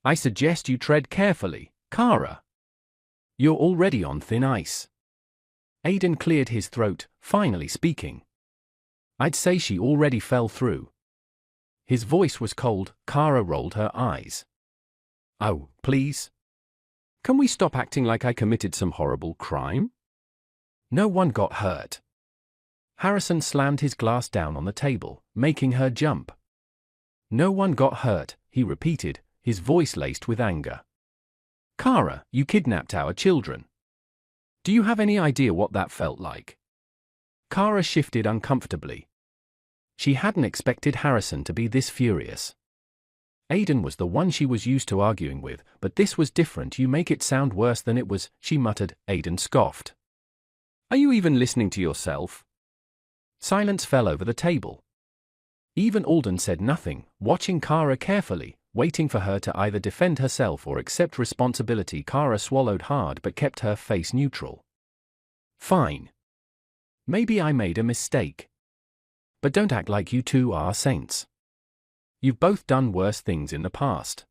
I suggest you tread carefully, Kara. You're already on thin ice. Aidan cleared his throat, finally speaking. I'd say she already fell through. His voice was cold. Kara rolled her eyes. Oh, please. Can we stop acting like I committed some horrible crime? No one got hurt. Harrison slammed his glass down on the table, making her jump. No one got hurt, he repeated, his voice laced with anger. Kara, you kidnapped our children. Do you have any idea what that felt like? Kara shifted uncomfortably. She hadn't expected Harrison to be this furious. Aidan was the one she was used to arguing with, but this was different. You make it sound worse than it was, she muttered. Aidan scoffed. Are you even listening to yourself? Silence fell over the table. Even Alden said nothing, watching Kara carefully, waiting for her to either defend herself or accept responsibility. Kara swallowed hard but kept her face neutral. Fine. Maybe I made a mistake. But don't act like you two are saints. You've both done worse things in the past.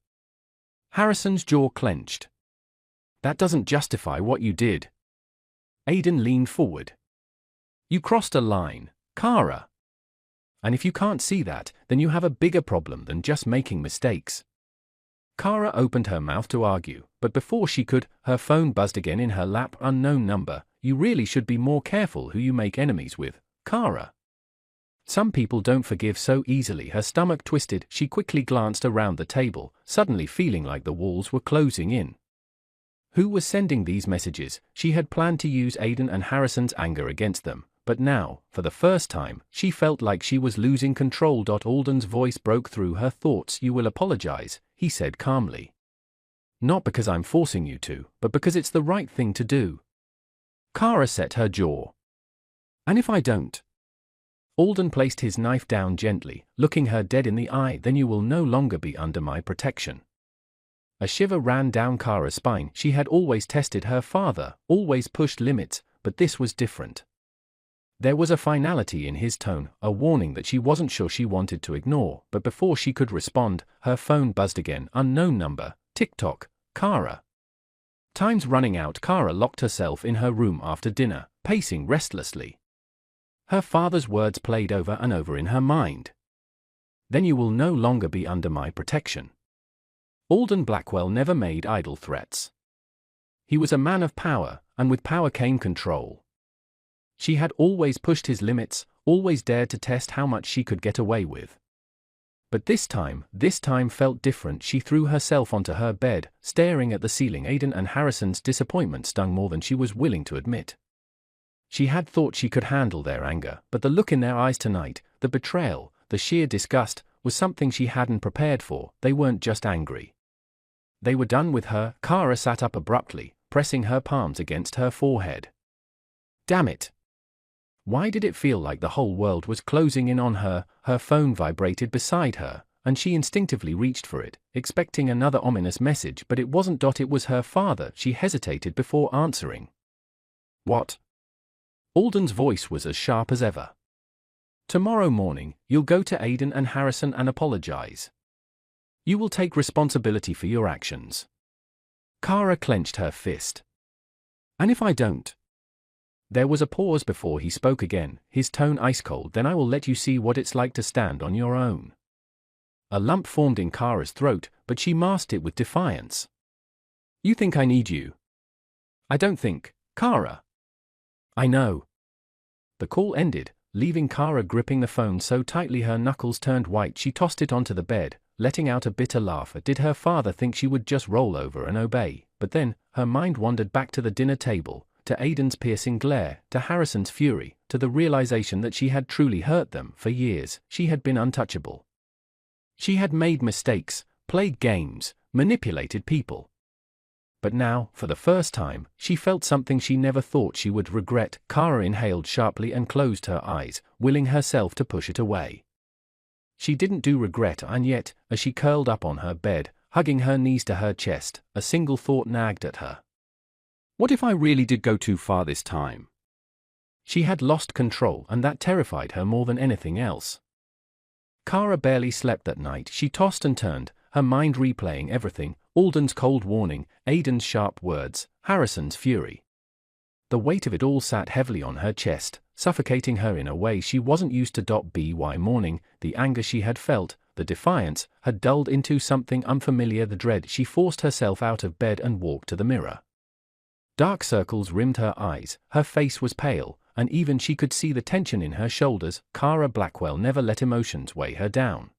Harrison's jaw clenched. That doesn't justify what you did. Aidan leaned forward. You crossed a line, Kara. And if you can't see that, then you have a bigger problem than just making mistakes. Kara opened her mouth to argue, but before she could, her phone buzzed again in her lap. Unknown number. You really should be more careful who you make enemies with, Kara. Some people don't forgive so easily. Her stomach twisted. She quickly glanced around the table, suddenly feeling like the walls were closing in. Who was sending these messages? She had planned to use Aidan and Harrison's anger against them, but now, for the first time, she felt like she was losing control. Alden's voice broke through her thoughts. You will apologize, he said calmly. Not because I'm forcing you to, but because it's the right thing to do. Kara set her jaw. And if I don't? Alden placed his knife down gently, looking her dead in the eye. Then you will no longer be under my protection. A shiver ran down Kara's spine. She had always tested her father, always pushed limits, but this was different. There was a finality in his tone, a warning that she wasn't sure she wanted to ignore, but before she could respond, her phone buzzed again. Unknown number, tick-tock, Kara. Time's running out. Kara locked herself in her room after dinner, pacing restlessly. Her father's words played over and over in her mind. Then you will no longer be under my protection. Alden Blackwell never made idle threats. He was a man of power, and with power came control. She had always pushed his limits, always dared to test how much she could get away with. But this time felt different. She threw herself onto her bed, staring at the ceiling. Aidan and Harrison's disappointment stung more than she was willing to admit. She had thought she could handle their anger, but the look in their eyes tonight, the betrayal, the sheer disgust, was something she hadn't prepared for. They weren't just angry. They were done with her. Kara sat up abruptly, pressing her palms against her forehead. Damn it! Why did it feel like the whole world was closing in on her? Her phone vibrated beside her, and she instinctively reached for it, expecting another ominous message, but it wasn't. It was her father. She hesitated before answering. "What?" Alden's voice was as sharp as ever. "Tomorrow morning, you'll go to Aiden and Harrison and apologize. You will take responsibility for your actions." Kara clenched her fist. "And if I don't?" There was a pause before he spoke again, his tone ice-cold. "Then I will let you see what it's like to stand on your own." A lump formed in Kara's throat, but she masked it with defiance. "You think I need you?" "I don't think, Kara." "I know." The call ended, leaving Kara gripping the phone so tightly her knuckles turned white. She tossed it onto the bed, letting out a bitter laugh. Did her father think she would just roll over and obey? But then, her mind wandered back to the dinner table, to Aiden's piercing glare, to Harrison's fury, to the realization that she had truly hurt them. For years, she had been untouchable. She had made mistakes, played games, manipulated people. But now, for the first time, she felt something she never thought she would regret. Kara inhaled sharply and closed her eyes, willing herself to push it away. She didn't do regret, and yet, as she curled up on her bed, hugging her knees to her chest, a single thought nagged at her. What if I really did go too far this time? She had lost control, and that terrified her more than anything else. Kara barely slept that night. She tossed and turned, her mind replaying everything: Alden's cold warning, Aiden's sharp words, Harrison's fury. The weight of it all sat heavily on her chest, suffocating her in a way she wasn't used to. By morning, the anger she had felt, the defiance, had dulled into something unfamiliar. The dread. She forced herself out of bed and walked to the mirror. Dark circles rimmed her eyes, her face was pale, and even she could see the tension in her shoulders. Kara Blackwell never let emotions weigh her down.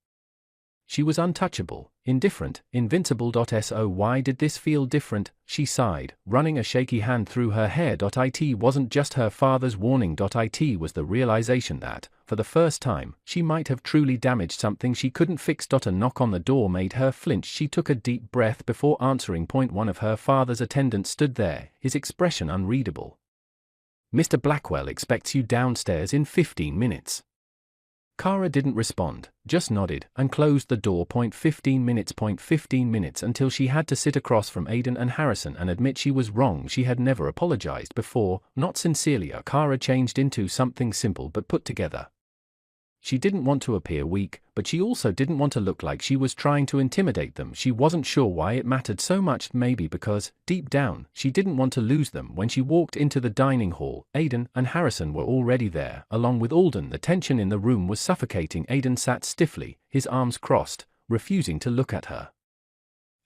She was untouchable, indifferent, invincible. So why did this feel different? She sighed, running a shaky hand through her hair. It wasn't just her father's warning. It was the realization that, for the first time, she might have truly damaged something she couldn't fix. A knock on the door made her flinch. She took a deep breath before answering. One of her father's attendants stood there, his expression unreadable. "Mr. Blackwell expects you downstairs in 15 minutes. Kara didn't respond, just nodded, and closed the door. 15 minutes until she had to sit across from Aiden and Harrison and admit she was wrong. She had never apologized before, not sincerely. Kara changed into something simple but put together. She didn't want to appear weak, but she also didn't want to look like she was trying to intimidate them. She wasn't sure why it mattered so much, maybe because, deep down, she didn't want to lose them. When she walked into the dining hall, Aiden and Harrison were already there, along with Alden. The tension in the room was suffocating. Aiden sat stiffly, his arms crossed, refusing to look at her.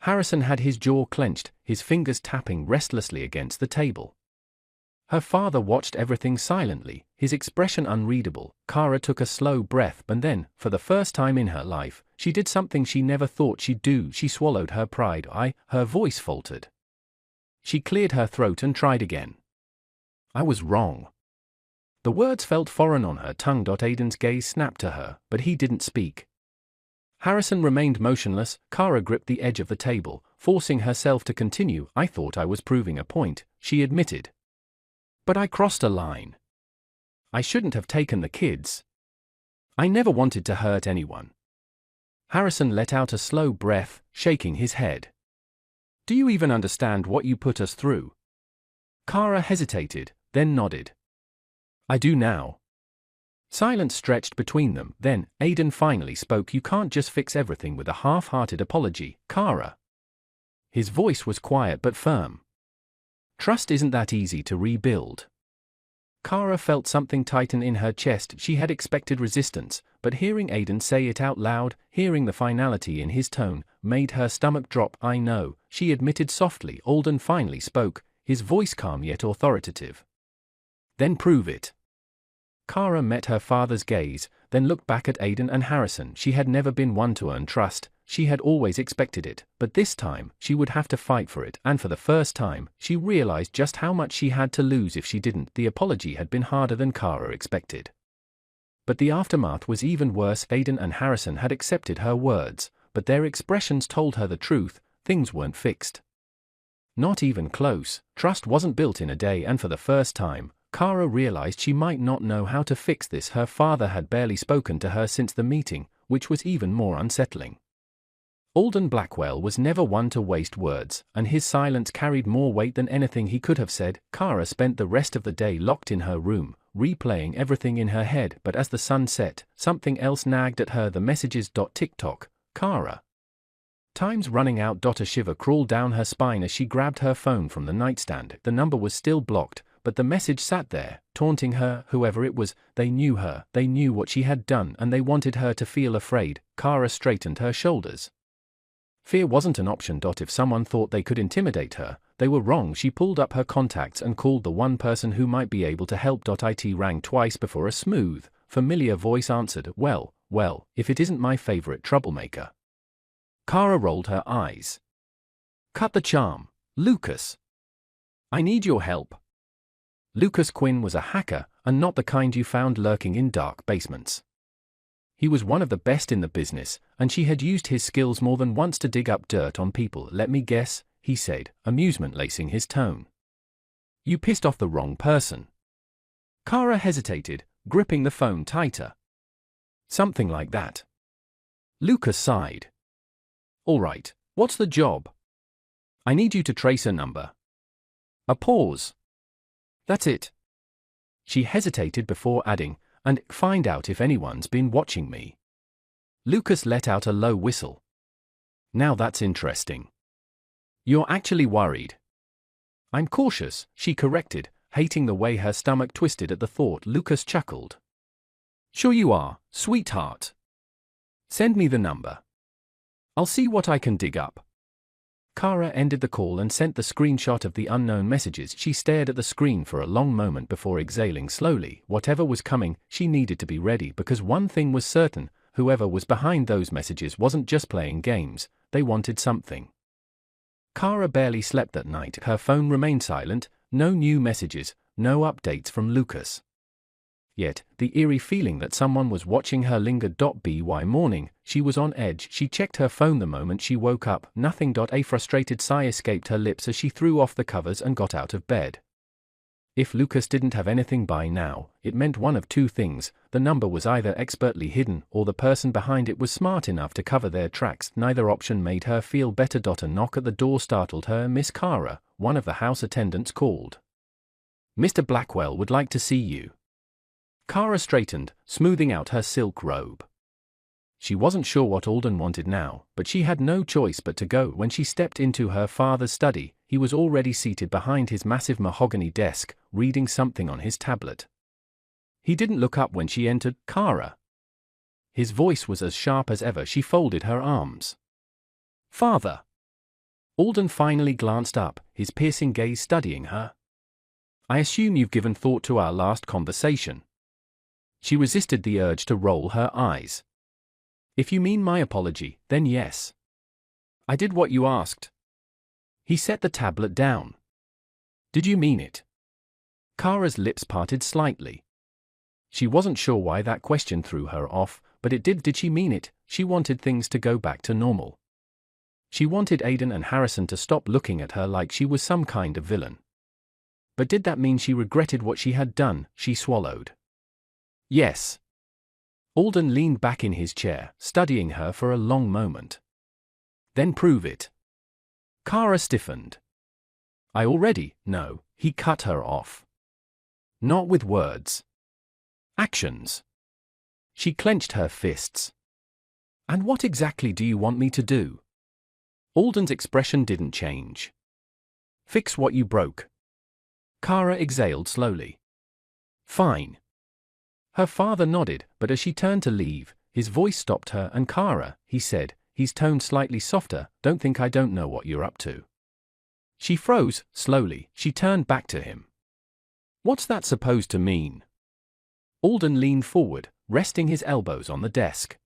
Harrison had his jaw clenched, his fingers tapping restlessly against the table. Her father watched everything silently, his expression unreadable. Kara took a slow breath, and then, for the first time in her life, she did something she never thought she'd do. She swallowed her pride. Her voice faltered. She cleared her throat and tried again. "I was wrong." The words felt foreign on her tongue. Aiden's gaze snapped to her, but he didn't speak. Harrison remained motionless. Kara gripped the edge of the table, forcing herself to continue. "I thought I was proving a point," she admitted. "But I crossed a line. I shouldn't have taken the kids. I never wanted to hurt anyone." Harrison let out a slow breath, shaking his head. "Do you even understand what you put us through?" Kara hesitated, then nodded. "I do now." Silence stretched between them. Then, Aiden finally spoke. "You can't just fix everything with a half-hearted apology, Kara." His voice was quiet but firm. "Trust isn't that easy to rebuild." Kara felt something tighten in her chest. She had expected resistance, but hearing Aiden say it out loud, hearing the finality in his tone, made her stomach drop. "I know," she admitted softly. Alden finally spoke, his voice calm yet authoritative. "Then prove it." Kara met her father's gaze, then looked back at Aiden and Harrison. She had never been one to earn trust. She had always expected it, but this time, she would have to fight for it, and for the first time, she realized just how much she had to lose if she didn't. The apology had been harder than Kara expected. But the aftermath was even worse. Aiden and Harrison had accepted her words, but their expressions told her the truth: things weren't fixed. Not even close. Trust wasn't built in a day, and for the first time, Kara realized she might not know how to fix this. Her father had barely spoken to her since the meeting, which was even more unsettling. Alden Blackwell was never one to waste words, and his silence carried more weight than anything he could have said. Kara spent the rest of the day locked in her room, replaying everything in her head, but as the sun set, something else nagged at her. The messages. Tick-tock, Kara. Time's running out. A shiver crawled down her spine as she grabbed her phone from the nightstand. The number was still blocked, but the message sat there, taunting her. Whoever it was, they knew her, they knew what she had done, and they wanted her to feel afraid. Kara straightened her shoulders. Fear wasn't an option. If someone thought they could intimidate her, they were wrong. She pulled up her contacts and called the one person who might be able to help. It rang twice before a smooth, familiar voice answered. Well, if it isn't my favorite troublemaker. Kara rolled her eyes. Cut the charm, Lucas. I need your help. Lucas Quinn was a hacker, and not the kind you found lurking in dark basements. He was one of the best in the business, and she had used his skills more than once to dig up dirt on people. Let me guess, he said, amusement lacing his tone. You pissed off the wrong person. Kara hesitated, gripping the phone tighter. Something like that. Lucas sighed. All right, what's the job? I need you to trace a number. A pause. That's it. She hesitated before adding, and find out if anyone's been watching me. Lucas let out a low whistle. Now that's interesting. You're actually worried. I'm cautious, she corrected, hating the way her stomach twisted at the thought. Lucas chuckled. Sure you are, sweetheart. Send me the number. I'll see what I can dig up. Kara ended the call and sent the screenshot of the unknown messages. She stared at the screen for a long moment before exhaling slowly. Whatever was coming, she needed to be ready, because one thing was certain, whoever was behind those messages wasn't just playing games, they wanted something. Kara barely slept that night. Her phone remained silent, no new messages, no updates from Lucas. Yet, the eerie feeling that someone was watching her lingered. By morning, she was on edge. She checked her phone the moment she woke up. Nothing. A frustrated sigh escaped her lips as she threw off the covers and got out of bed. If Lucas didn't have anything by now, it meant one of two things: the number was either expertly hidden, or the person behind it was smart enough to cover their tracks. Neither option made her feel better. A knock at the door startled her. Miss Kara, one of the house attendants called. Mr. Blackwell would like to see you. Kara straightened, smoothing out her silk robe. She wasn't sure what Alden wanted now, but she had no choice but to go. When she stepped into her father's study, he was already seated behind his massive mahogany desk, reading something on his tablet. He didn't look up when she entered. Kara. His voice was as sharp as ever. She folded her arms. Father. Alden finally glanced up, his piercing gaze studying her. I assume you've given thought to our last conversation. She resisted the urge to roll her eyes. If you mean my apology, then yes. I did what you asked. He set the tablet down. Did you mean it? Kara's lips parted slightly. She wasn't sure why that question threw her off, but it did. Did she mean it? She wanted things to go back to normal. She wanted Aiden and Harrison to stop looking at her like she was some kind of villain. But did that mean she regretted what she had done? She swallowed. Yes. Alden leaned back in his chair, studying her for a long moment. Then prove it. Kara stiffened. I already know, he cut her off. Not with words. Actions. She clenched her fists. And what exactly do you want me to do? Alden's expression didn't change. Fix what you broke. Kara exhaled slowly. Fine. Her father nodded, but as she turned to leave, his voice stopped her. And Kara, he said, his tone slightly softer, don't think I don't know what you're up to. She froze. Slowly, she turned back to him. What's that supposed to mean? Alden leaned forward, resting his elbows on the desk.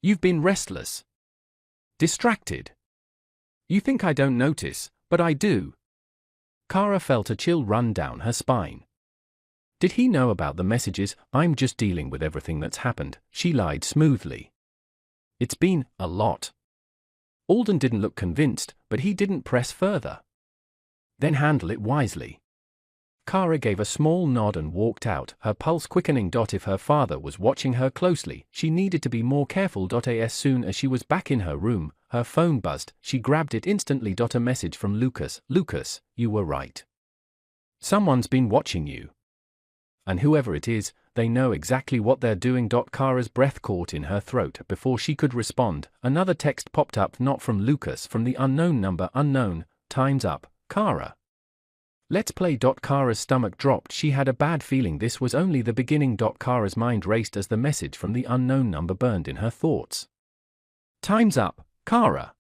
You've been restless. Distracted. You think I don't notice, but I do. Kara felt a chill run down her spine. Did he know about the messages? I'm just dealing with everything that's happened, she lied smoothly. It's been a lot. Alden didn't look convinced, but he didn't press further. Then handle it wisely. Kara gave a small nod and walked out, her pulse quickening. If her father was watching her closely, she needed to be more careful. As soon as she was back in her room, her phone buzzed. She grabbed it instantly. A message from Lucas. Lucas, you were right. Someone's been watching you. And whoever it is, they know exactly what they're doing. Kara's breath caught in her throat. Before she could respond, another text popped up, not from Lucas, from the unknown number. Unknown, time's up, Kara. Let's play. Kara's stomach dropped. She had a bad feeling this was only the beginning. Kara's mind raced as the message from the unknown number burned in her thoughts. Time's up, Kara.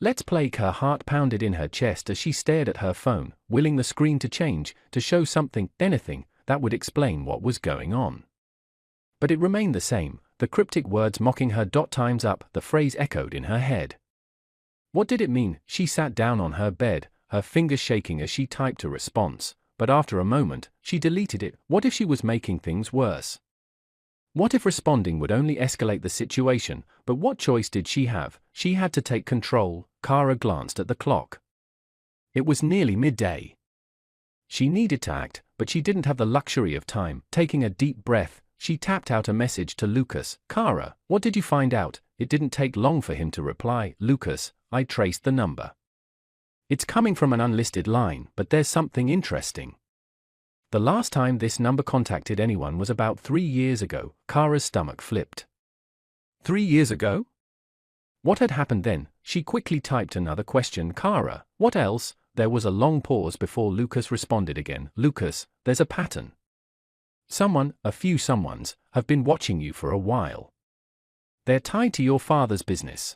Let's play. Her heart pounded in her chest as she stared at her phone, willing the screen to change, to show something, anything, that would explain what was going on. But it remained the same, the cryptic words mocking her. Time's up, the phrase echoed in her head. What did it mean? She sat down on her bed, her fingers shaking as she typed a response, but after a moment, she deleted it. What if she was making things worse? What if responding would only escalate the situation? But what choice did she have? She had to take control. Kara glanced at the clock. It was nearly midday. She needed to act, but she didn't have the luxury of time. Taking a deep breath, she tapped out a message to Lucas. Kara, what did you find out? It didn't take long for him to reply. Lucas, I traced the number. It's coming from an unlisted line, but there's something interesting. The last time this number contacted anyone was about 3 years ago. Kara's stomach flipped. 3 years ago? What had happened then? She quickly typed another question. Kara, what else? There was a long pause before Lucas responded again. Lucas, there's a pattern. Someone, a few someones, have been watching you for a while. They're tied to your father's business.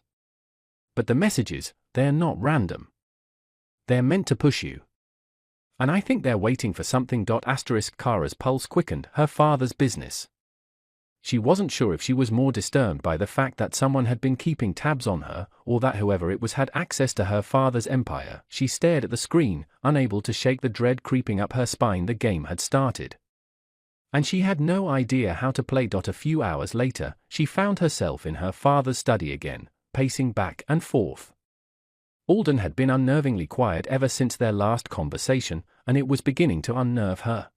But the messages, they're not random. They're meant to push you. And I think they're waiting for something. Kara's pulse quickened. Her father's business. She wasn't sure if she was more disturbed by the fact that someone had been keeping tabs on her, or that whoever it was had access to her father's empire. She stared at the screen, unable to shake the dread creeping up her spine. The game had started. And she had no idea how to play. A few hours later, she found herself in her father's study again, pacing back and forth. Alden had been unnervingly quiet ever since their last conversation, and it was beginning to unnerve her.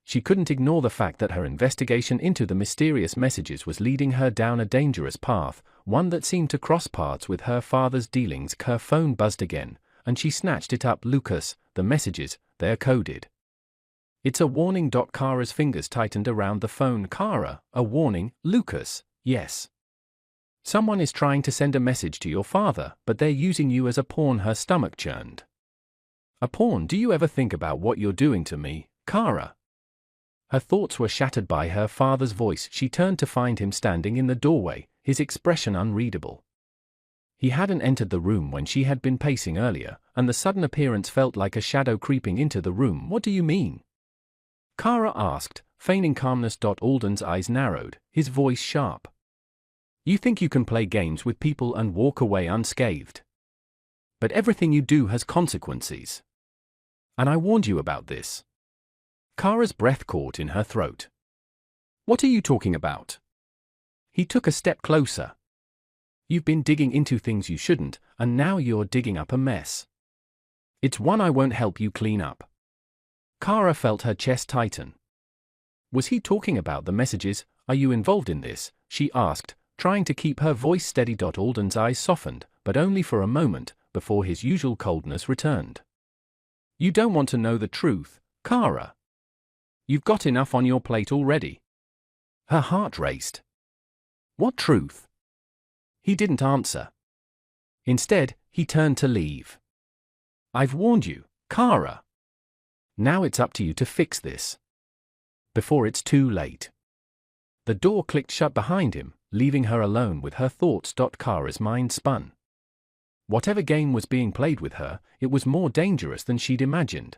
She couldn't ignore the fact that her investigation into the mysterious messages was leading her down a dangerous path, one that seemed to cross paths with her father's dealings. Her phone buzzed again, and she snatched it up. Lucas, the messages, they're coded. It's a warning. Kara's fingers tightened around the phone. Kara, a warning? Lucas, yes. Someone is trying to send a message to your father, but they're using you as a pawn. Her stomach churned. A pawn? Do you ever think about what you're doing to me, Kara? Her thoughts were shattered by her father's voice. She turned to find him standing in the doorway, his expression unreadable. He hadn't entered the room when she had been pacing earlier, and the sudden appearance felt like a shadow creeping into the room. What do you mean? Kara asked, feigning calmness. Alden's eyes narrowed, his voice sharp. You think you can play games with people and walk away unscathed. But everything you do has consequences. And I warned you about this. Kara's breath caught in her throat. What are you talking about? He took a step closer. You've been digging into things you shouldn't, and now you're digging up a mess. It's one I won't help you clean up. Kara felt her chest tighten. Was he talking about the messages? Are you involved in this? She asked, trying to keep her voice steady. Alden's eyes softened, but only for a moment, before his usual coldness returned. You don't want to know the truth, Kara. You've got enough on your plate already. Her heart raced. What truth? He didn't answer. Instead, he turned to leave. I've warned you, Kara. Now it's up to you to fix this. Before it's too late. The door clicked shut behind him, leaving her alone with her thoughts. Kara's mind spun. Whatever game was being played with her, it was more dangerous than she'd imagined.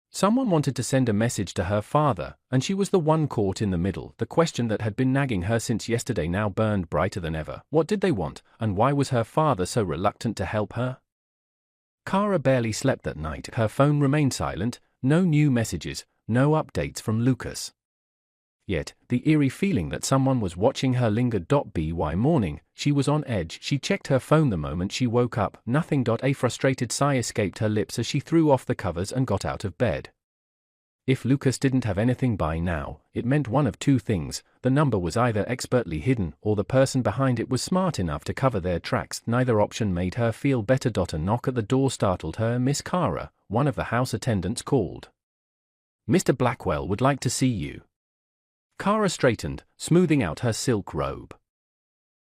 Someone wanted to send a message to her father, and she was the one caught in the middle. The question that had been nagging her since yesterday now burned brighter than ever. What did they want, and why was her father so reluctant to help her? Kara barely slept that night. Her phone remained silent, no new messages, no updates from Lucas. Yet, the eerie feeling that someone was watching her lingered. By morning, she was on edge. She checked her phone the moment she woke up. Nothing. A frustrated sigh escaped her lips as she threw off the covers and got out of bed. If Lucas didn't have anything by now, it meant one of two things: the number was either expertly hidden, or the person behind it was smart enough to cover their tracks. Neither option made her feel better. A knock at the door startled her. "Miss Kara," one of the house attendants called. "Mr. Blackwell would like to see you." Kara straightened, smoothing out her silk robe.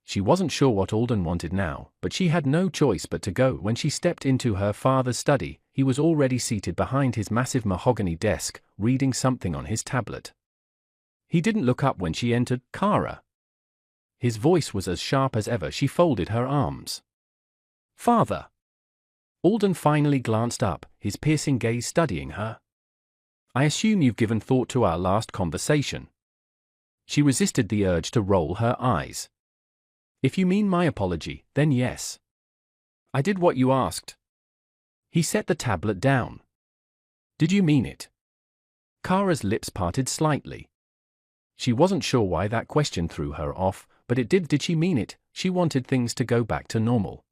She wasn't sure what Alden wanted now, but she had no choice but to go. When she stepped into her father's study, he was already seated behind his massive mahogany desk, reading something on his tablet. He didn't look up when she entered. "Kara." His voice was as sharp as ever. She folded her arms. "Father." Alden finally glanced up, his piercing gaze studying her. "I assume you've given thought to our last conversation." She resisted the urge to roll her eyes. "If you mean my apology, then yes. I did what you asked." He set the tablet down. "Did you mean it?" Kara's lips parted slightly. She wasn't sure why that question threw her off, but it did. Did she mean it? She wanted things to go back to normal.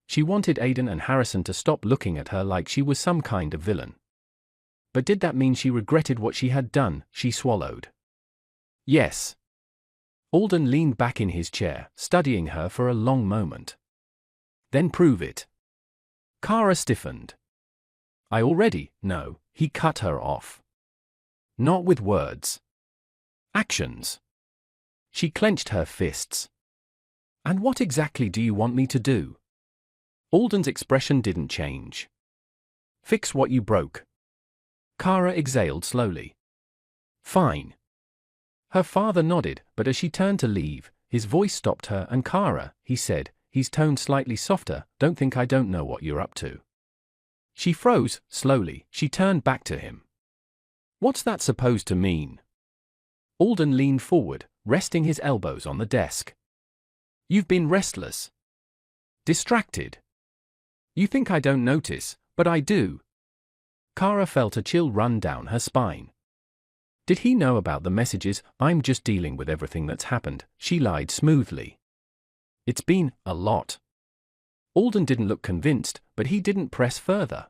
She wanted Aiden and Harrison to stop looking at her like she was some kind of villain. But did that mean she regretted what she had done? She swallowed. "Yes." Alden leaned back in his chair, studying her for a long moment. "Then prove it." Kara stiffened. "I already know," he cut her off. "Not with words. Actions." She clenched her fists. "And what exactly do you want me to do?" Alden's expression didn't change. "Fix what you broke." Kara exhaled slowly. "Fine." Her father nodded, but as she turned to leave, his voice stopped her. "And Kara," he said, his tone slightly softer, "don't think I don't know what you're up to." She froze. Slowly, she turned back to him. "What's that supposed to mean?" Alden leaned forward, resting his elbows on the desk. "You've been restless. Distracted. You think I don't notice, but I do." Kara felt a chill run down her spine. Did he know about the messages? "I'm just dealing with everything that's happened," she lied smoothly. "It's been a lot." Alden didn't look convinced, but he didn't press further.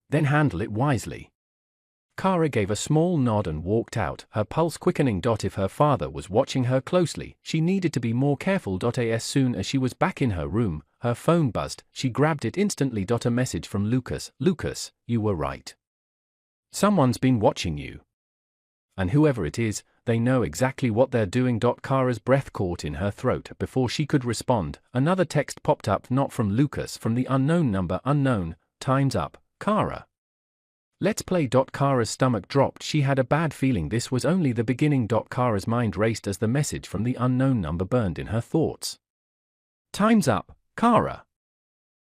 "Then handle it wisely." Kara gave a small nod and walked out, her pulse quickening. If her father was watching her closely, she needed to be more careful. As soon as she was back in her room, her phone buzzed. She grabbed it instantly. A message from Lucas. "Lucas, you were right. Someone's been watching you. And whoever it is, they know exactly what they're doing." Kara's breath caught in her throat. Before she could respond, another text popped up, not from Lucas, from the unknown number. "Unknown, time's up, Kara. Let's play." Kara's stomach dropped. She had a bad feeling this was only the beginning. Kara's mind raced as the message from the unknown number burned in her thoughts. "Time's up, Kara.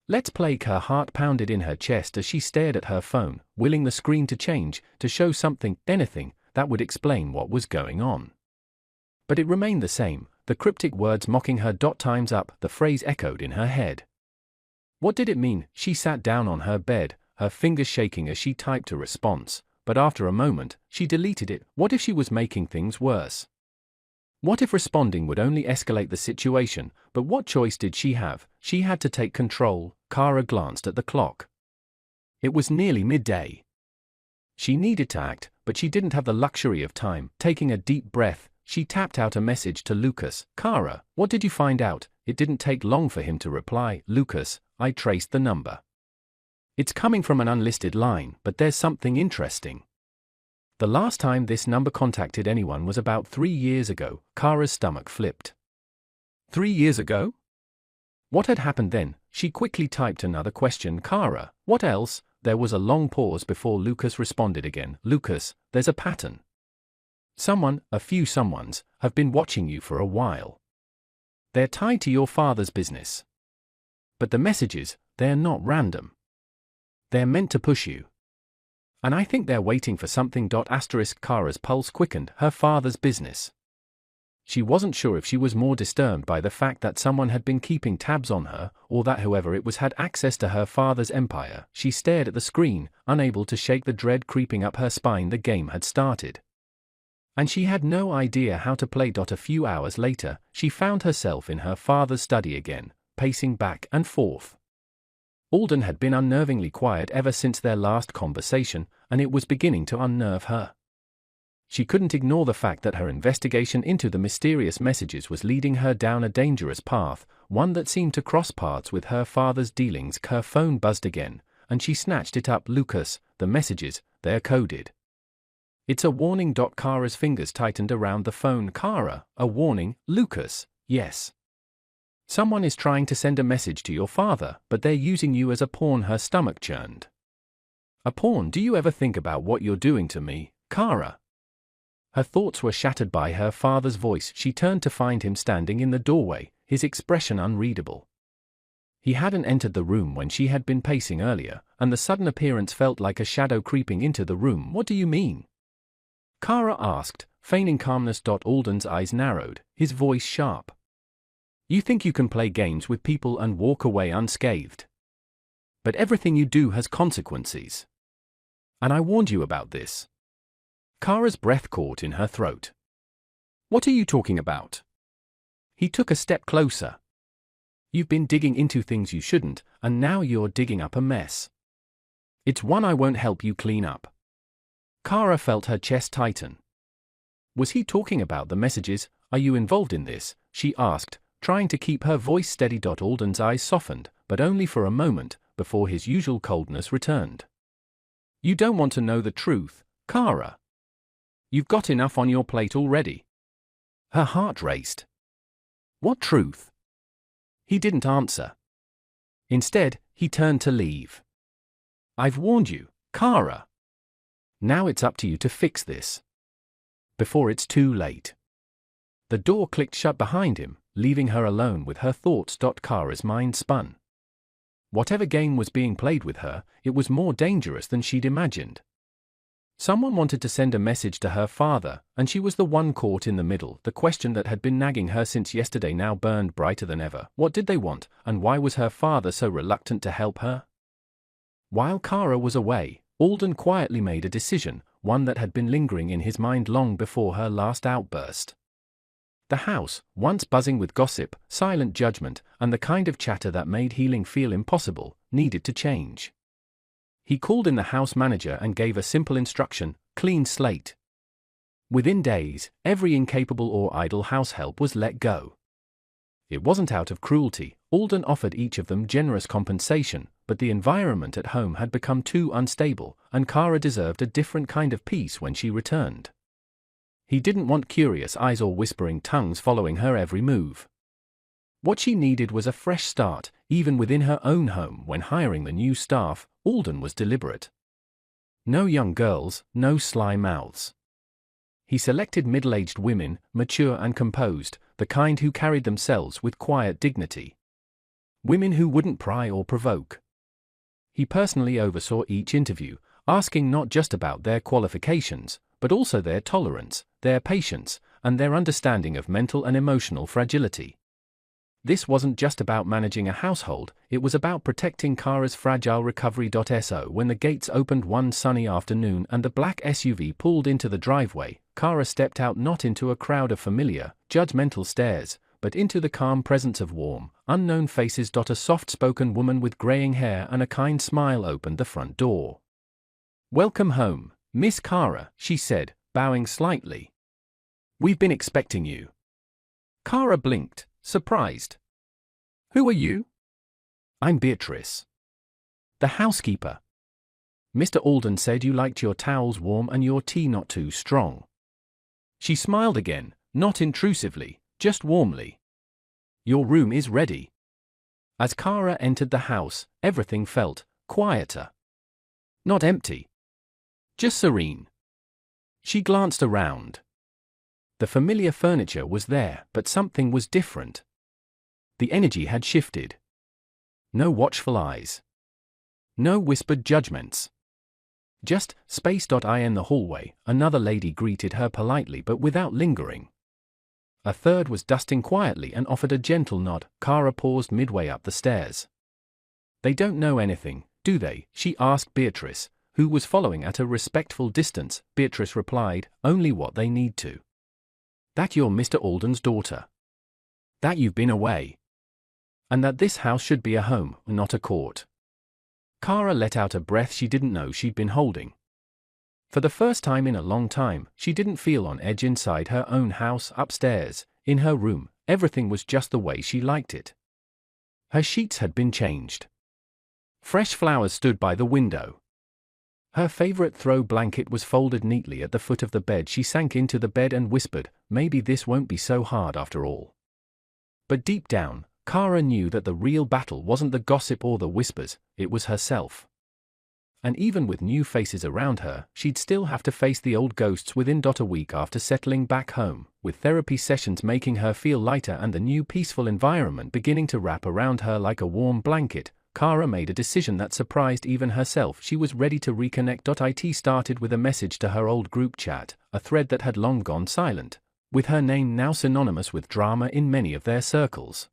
Let's play." Her heart pounded in her chest as she stared at her phone, willing the screen to change, to show something, anything, that would explain what was going on. But it remained the same, the cryptic words mocking her. "Time's up," the phrase echoed in her head. What did it mean? She sat down on her bed, her fingers shaking as she typed a response, but after a moment, she deleted it. What if she was making things worse? What if responding would only escalate the situation? But what choice did she have? She had to take control. Kara glanced at the clock. It was nearly midday. She needed to act, but she didn't have the luxury of time. Taking a deep breath, she tapped out a message to Lucas. "Kara, what did you find out?" It didn't take long for him to reply. "Lucas, I traced the number. It's coming from an unlisted line, but there's something interesting. The last time this number contacted anyone was about 3 years ago." Kara's stomach flipped. 3 years ago? What had happened then? She quickly typed another question. "Kara, what else?" There was a long pause before Lucas responded again. "Lucas, there's a pattern. Someone, a few someones, have been watching you for a while. They're tied to your father's business. But the messages, they're not random. They're meant to push you. And I think they're waiting for something. Kara's pulse quickened. Her father's business. She wasn't sure if she was more disturbed by the fact that someone had been keeping tabs on her, or that whoever it was had access to her father's empire. She stared at the screen, unable to shake the dread creeping up her spine. The game had started. And she had no idea how to play. A few hours later, she found herself in her father's study again, pacing back and forth. Alden had been unnervingly quiet ever since their last conversation, and it was beginning to unnerve her. She couldn't ignore the fact that her investigation into the mysterious messages was leading her down a dangerous path, one that seemed to cross paths with her father's dealings. Her phone buzzed again, and she snatched it up. Lucas, the messages, they're coded. It's a warning. Kara's fingers tightened around the phone. Kara, a warning? Lucas, yes. Someone is trying to send a message to your father, but they're using you as a pawn. Her stomach churned. A pawn? Do you ever think about what you're doing to me, Kara? Her thoughts were shattered by her father's voice. She turned to find him standing in the doorway, his expression unreadable. He hadn't entered the room when she had been pacing earlier, and the sudden appearance felt like a shadow creeping into the room. What do you mean? Kara asked, feigning calmness. Alden's eyes narrowed, his voice sharp. You think you can play games with people and walk away unscathed? But everything you do has consequences. And I warned you about this. Kara's breath caught in her throat. What are you talking about? He took a step closer. You've been digging into things you shouldn't, and now you're digging up a mess. It's one I won't help you clean up. Kara felt her chest tighten. Was he talking about the messages? Are you involved in this? She asked, trying to keep her voice steady. Alden's eyes softened, but only for a moment, before his usual coldness returned. You don't want to know the truth, Kara. You've got enough on your plate already. Her heart raced. What truth? He didn't answer. Instead, he turned to leave. I've warned you, Kara. Now it's up to you to fix this. Before it's too late. The door clicked shut behind him, leaving her alone with her thoughts. Kara's mind spun. Whatever game was being played with her, it was more dangerous than she'd imagined. Someone wanted to send a message to her father, and she was the one caught in the middle. The question that had been nagging her since yesterday now burned brighter than ever. What did they want, and why was her father so reluctant to help her? While Kara was away, Alden quietly made a decision, one that had been lingering in his mind long before her last outburst. The house, once buzzing with gossip, silent judgment, and the kind of chatter that made healing feel impossible, needed to change. He called in the house manager and gave a simple instruction: clean slate. Within days, every incapable or idle house help was let go. It wasn't out of cruelty. Alden offered each of them generous compensation, but the environment at home had become too unstable, and Kara deserved a different kind of peace when she returned. He didn't want curious eyes or whispering tongues following her every move. What she needed was a fresh start, even within her own home. When hiring the new staff, Alden was deliberate. No young girls, no sly mouths. He selected middle-aged women, mature and composed, the kind who carried themselves with quiet dignity. Women who wouldn't pry or provoke. He personally oversaw each interview, asking not just about their qualifications, but also their tolerance, their patience, and their understanding of mental and emotional fragility. This wasn't just about managing a household, it was about protecting Kara's fragile recovery. When the gates opened one sunny afternoon and the black SUV pulled into the driveway, Kara stepped out, not into a crowd of familiar, judgmental stares, but into the calm presence of warm, unknown faces. A soft-spoken woman with graying hair and a kind smile opened the front door. "Welcome home, Miss Kara," she said, bowing slightly. "We've been expecting you." Kara blinked, surprised. "Who are you?" "I'm Beatrice. The housekeeper. Mr. Alden said you liked your towels warm and your tea not too strong." She smiled again, not intrusively, just warmly. "Your room is ready." As Kara entered the house, everything felt quieter. Not empty. Just serene. She glanced around. The familiar furniture was there, but something was different. The energy had shifted. No watchful eyes. No whispered judgments. Just space. In the hallway, another lady greeted her politely but without lingering. A third was dusting quietly and offered a gentle nod. Kara paused midway up the stairs. "They don't know anything, do they?" she asked Beatrice, who was following at a respectful distance. Beatrice replied, "Only what they need to. That you're Mr. Alden's daughter. That you've been away. And that this house should be a home, not a court." Kara let out a breath she didn't know she'd been holding. For the first time in a long time, she didn't feel on edge inside her own house upstairs. In her room, everything was just the way she liked it. Her sheets had been changed. Fresh flowers stood by the window. Her favorite throw blanket was folded neatly at the foot of the bed. She sank into the bed and whispered, "Maybe this won't be so hard after all." But deep down, Kara knew that the real battle wasn't the gossip or the whispers, it was herself. And even with new faces around her, she'd still have to face the old ghosts within a week after settling back home, with therapy sessions making her feel lighter and the new peaceful environment beginning to wrap around her like a warm blanket. Kara made a decision that surprised even herself. She was ready to reconnect. It started with a message to her old group chat, a thread that had long gone silent, with her name now synonymous with drama in many of their circles.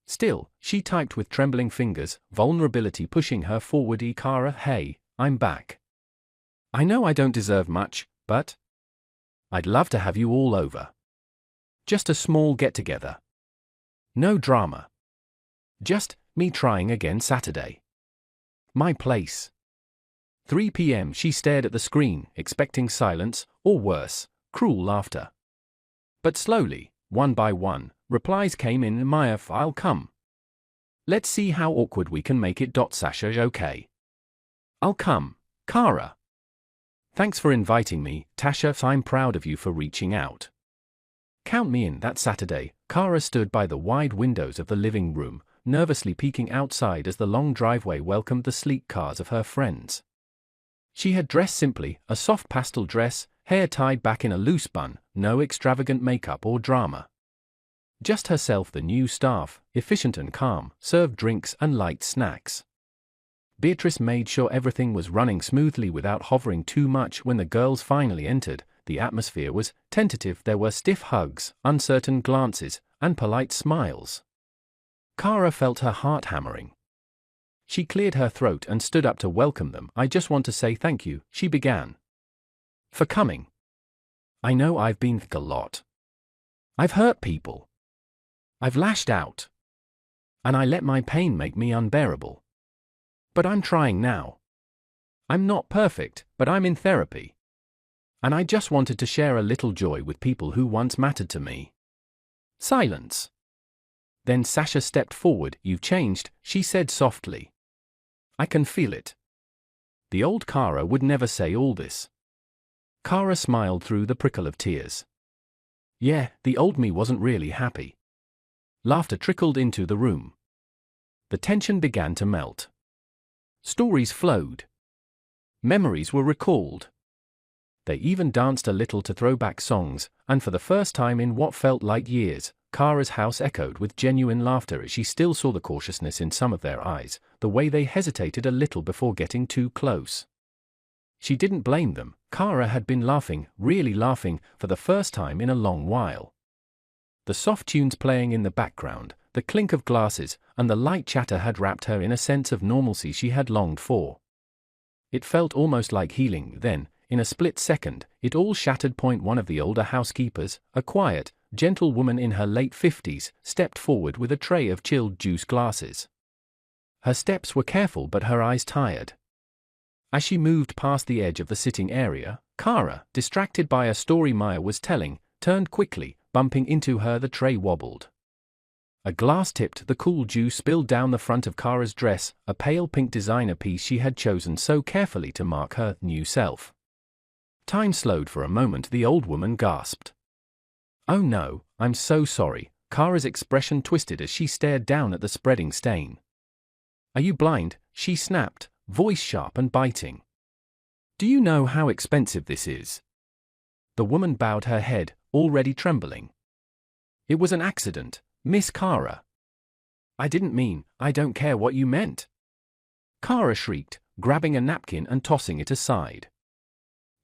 Still, she typed with trembling fingers, vulnerability pushing her forward. Kara, hey, I'm back. I know I don't deserve much, but I'd love to have you all over. Just a small get-together. No drama. Just me trying again Saturday. My place. 3 p.m. She stared at the screen, expecting silence, or worse, cruel laughter. But slowly, one by one, replies came in. Maya, I'll come. Let's see how awkward we can make it. Sasha, okay. I'll come, Kara. Thanks for inviting me, Tasha. I'm proud of you for reaching out. Count me in. That Saturday, Kara stood by the wide windows of the living room, nervously peeking outside as the long driveway welcomed the sleek cars of her friends. She had dressed simply, a soft pastel dress, hair tied back in a loose bun, no extravagant makeup or drama. Just herself. The new staff, efficient and calm, served drinks and light snacks. Beatrice made sure everything was running smoothly without hovering too much. When the girls finally entered, the atmosphere was tentative. There were stiff hugs, uncertain glances, and polite smiles. Kara felt her heart hammering. She cleared her throat and stood up to welcome them. I just want to say thank you, she began. For coming. I know I've been through a lot. I've hurt people. I've lashed out. And I let my pain make me unbearable. But I'm trying now. I'm not perfect, but I'm in therapy. And I just wanted to share a little joy with people who once mattered to me. Silence. Then Sasha stepped forward. You've changed, she said softly. I can feel it. The old Kara would never say all this. Kara smiled through the prickle of tears. Yeah, the old me wasn't really happy. Laughter trickled into the room. The tension began to melt. Stories flowed. Memories were recalled. They even danced a little to throwback songs, and for the first time in what felt like years, Kara's house echoed with genuine laughter as she still saw the cautiousness in some of their eyes, the way they hesitated a little before getting too close. She didn't blame them. Kara had been laughing, really laughing, for the first time in a long while. The soft tunes playing in the background, the clink of glasses, and the light chatter had wrapped her in a sense of normalcy she had longed for. It felt almost like healing. Then, in a split second, it all shattered. One of the older housekeepers, a quiet, gentle woman in her late 50s, stepped forward with a tray of chilled juice glasses. Her steps were careful but her eyes tired. As she moved past the edge of the sitting area, Kara, distracted by a story Maya was telling, turned quickly, bumping into her. The tray wobbled. A glass tipped. The cool juice spilled down the front of Kara's dress, a pale pink designer piece she had chosen so carefully to mark her new self. Time slowed for a moment. The old woman gasped. Oh no, I'm so sorry. Kara's expression twisted as she stared down at the spreading stain. Are you blind? She snapped, voice sharp and biting. Do you know how expensive this is? The woman bowed her head, already trembling. It was an accident, Miss Kara. I didn't mean, I don't care what you meant. Kara shrieked, grabbing a napkin and tossing it aside.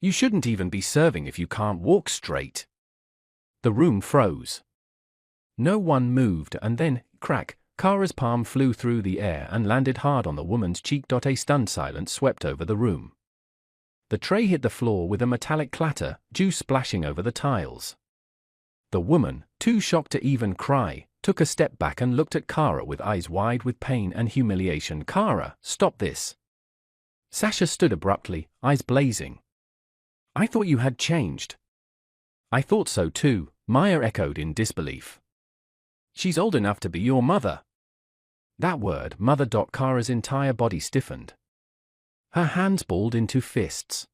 You shouldn't even be serving if you can't walk straight. The room froze. No one moved, and then, crack, Kara's palm flew through the air and landed hard on the woman's cheek. A stunned silence swept over the room. The tray hit the floor with a metallic clatter, juice splashing over the tiles. The woman, too shocked to even cry, took a step back and looked at Kara with eyes wide with pain and humiliation. Kara, stop this. Sasha stood abruptly, eyes blazing. I thought you had changed. I thought so too, Maya echoed in disbelief. She's old enough to be your mother. That word, mother. Kara's entire body stiffened. Her hands balled into fists.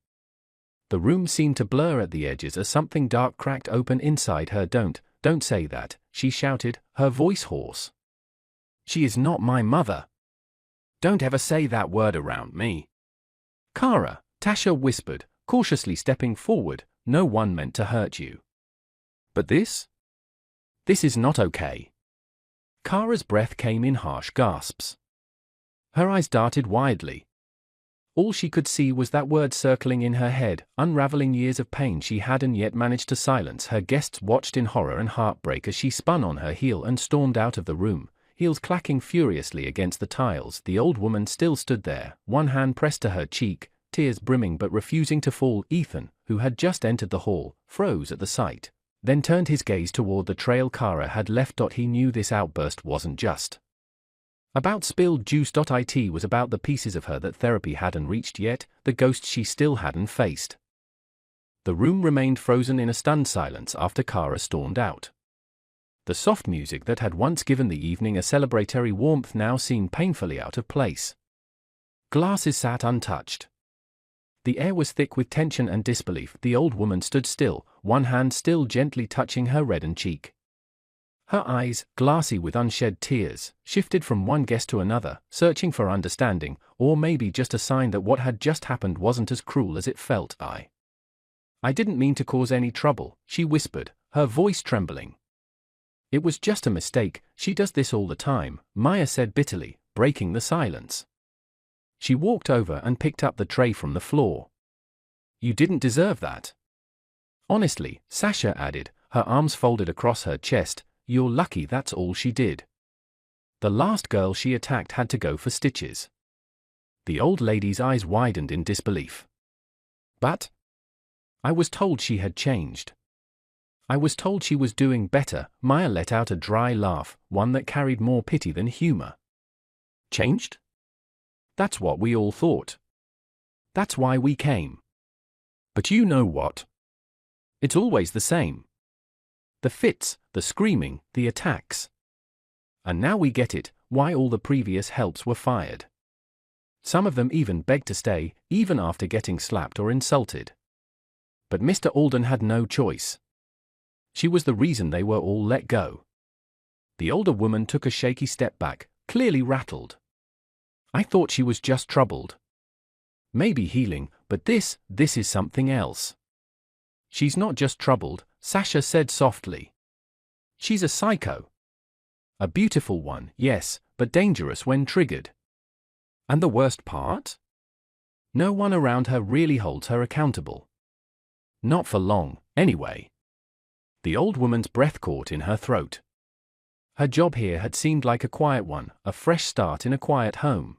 The room seemed to blur at the edges as something dark cracked open inside her. Don't say that, she shouted, her voice hoarse. She is not my mother. Don't ever say that word around me. Kara, Tasha whispered, cautiously stepping forward, no one meant to hurt you. But this? This is not okay. Kara's breath came in harsh gasps. Her eyes darted widely. All she could see was that word circling in her head, unraveling years of pain she hadn't yet managed to silence. Her guests watched in horror and heartbreak as she spun on her heel and stormed out of the room, heels clacking furiously against the tiles. The old woman still stood there, one hand pressed to her cheek, tears brimming but refusing to fall. Ethan, who had just entered the hall, froze at the sight, then turned his gaze toward the trail Kara had left. He knew this outburst wasn't just about spilled juice. It was about the pieces of her that therapy hadn't reached yet, the ghosts she still hadn't faced. The room remained frozen in a stunned silence after Kara stormed out. The soft music that had once given the evening a celebratory warmth now seemed painfully out of place. Glasses sat untouched. The air was thick with tension and disbelief. The old woman stood still, one hand still gently touching her reddened cheek. Her eyes, glassy with unshed tears, shifted from one guest to another, searching for understanding, or maybe just a sign that what had just happened wasn't as cruel as it felt. I didn't mean to cause any trouble, she whispered, her voice trembling. It was just a mistake. She does this all the time, Maya said bitterly, breaking the silence. She walked over and picked up the tray from the floor. You didn't deserve that. Honestly, Sasha added, her arms folded across her chest, you're lucky that's all she did. The last girl she attacked had to go for stitches. The old lady's eyes widened in disbelief. But I was told she had changed. I was told she was doing better. Maya let out a dry laugh, one that carried more pity than humor. Changed? That's what we all thought. That's why we came. But you know what? It's always the same. The fits, the screaming, the attacks. And now we get it, why all the previous helps were fired. Some of them even begged to stay, even after getting slapped or insulted. But Mr. Alden had no choice. She was the reason they were all let go. The older woman took a shaky step back, clearly rattled. I thought she was just troubled. Maybe healing, but this is something else. She's not just troubled, Sasha said softly. She's a psycho. A beautiful one, yes, but dangerous when triggered. And the worst part? No one around her really holds her accountable. Not for long, anyway. The old woman's breath caught in her throat. Her job here had seemed like a quiet one, a fresh start in a quiet home.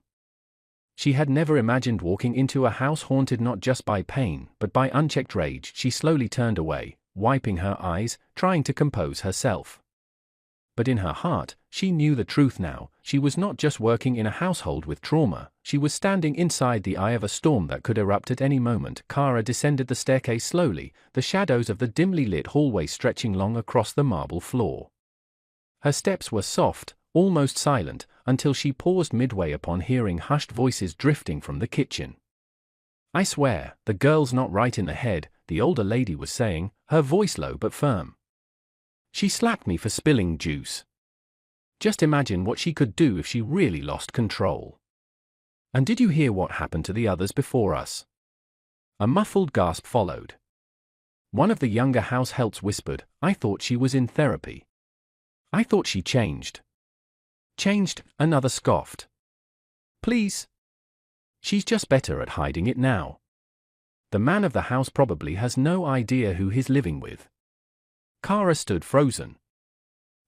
She had never imagined walking into a house haunted not just by pain, but by unchecked rage. She slowly turned away, wiping her eyes, trying to compose herself. But in her heart, she knew the truth now. She was not just working in a household with trauma, she was standing inside the eye of a storm that could erupt at any moment. Kara descended the staircase slowly, the shadows of the dimly lit hallway stretching long across the marble floor. Her steps were soft, almost silent, until she paused midway upon hearing hushed voices drifting from the kitchen. I swear, the girl's not right in the head, the older lady was saying, her voice low but firm. She slapped me for spilling juice. Just imagine what she could do if she really lost control. And did you hear what happened to the others before us? A muffled gasp followed. One of the younger house helps whispered, I thought she was in therapy. I thought she changed. Changed, another scoffed. Please. She's just better at hiding it now. The man of the house probably has no idea who he's living with. Kara stood frozen.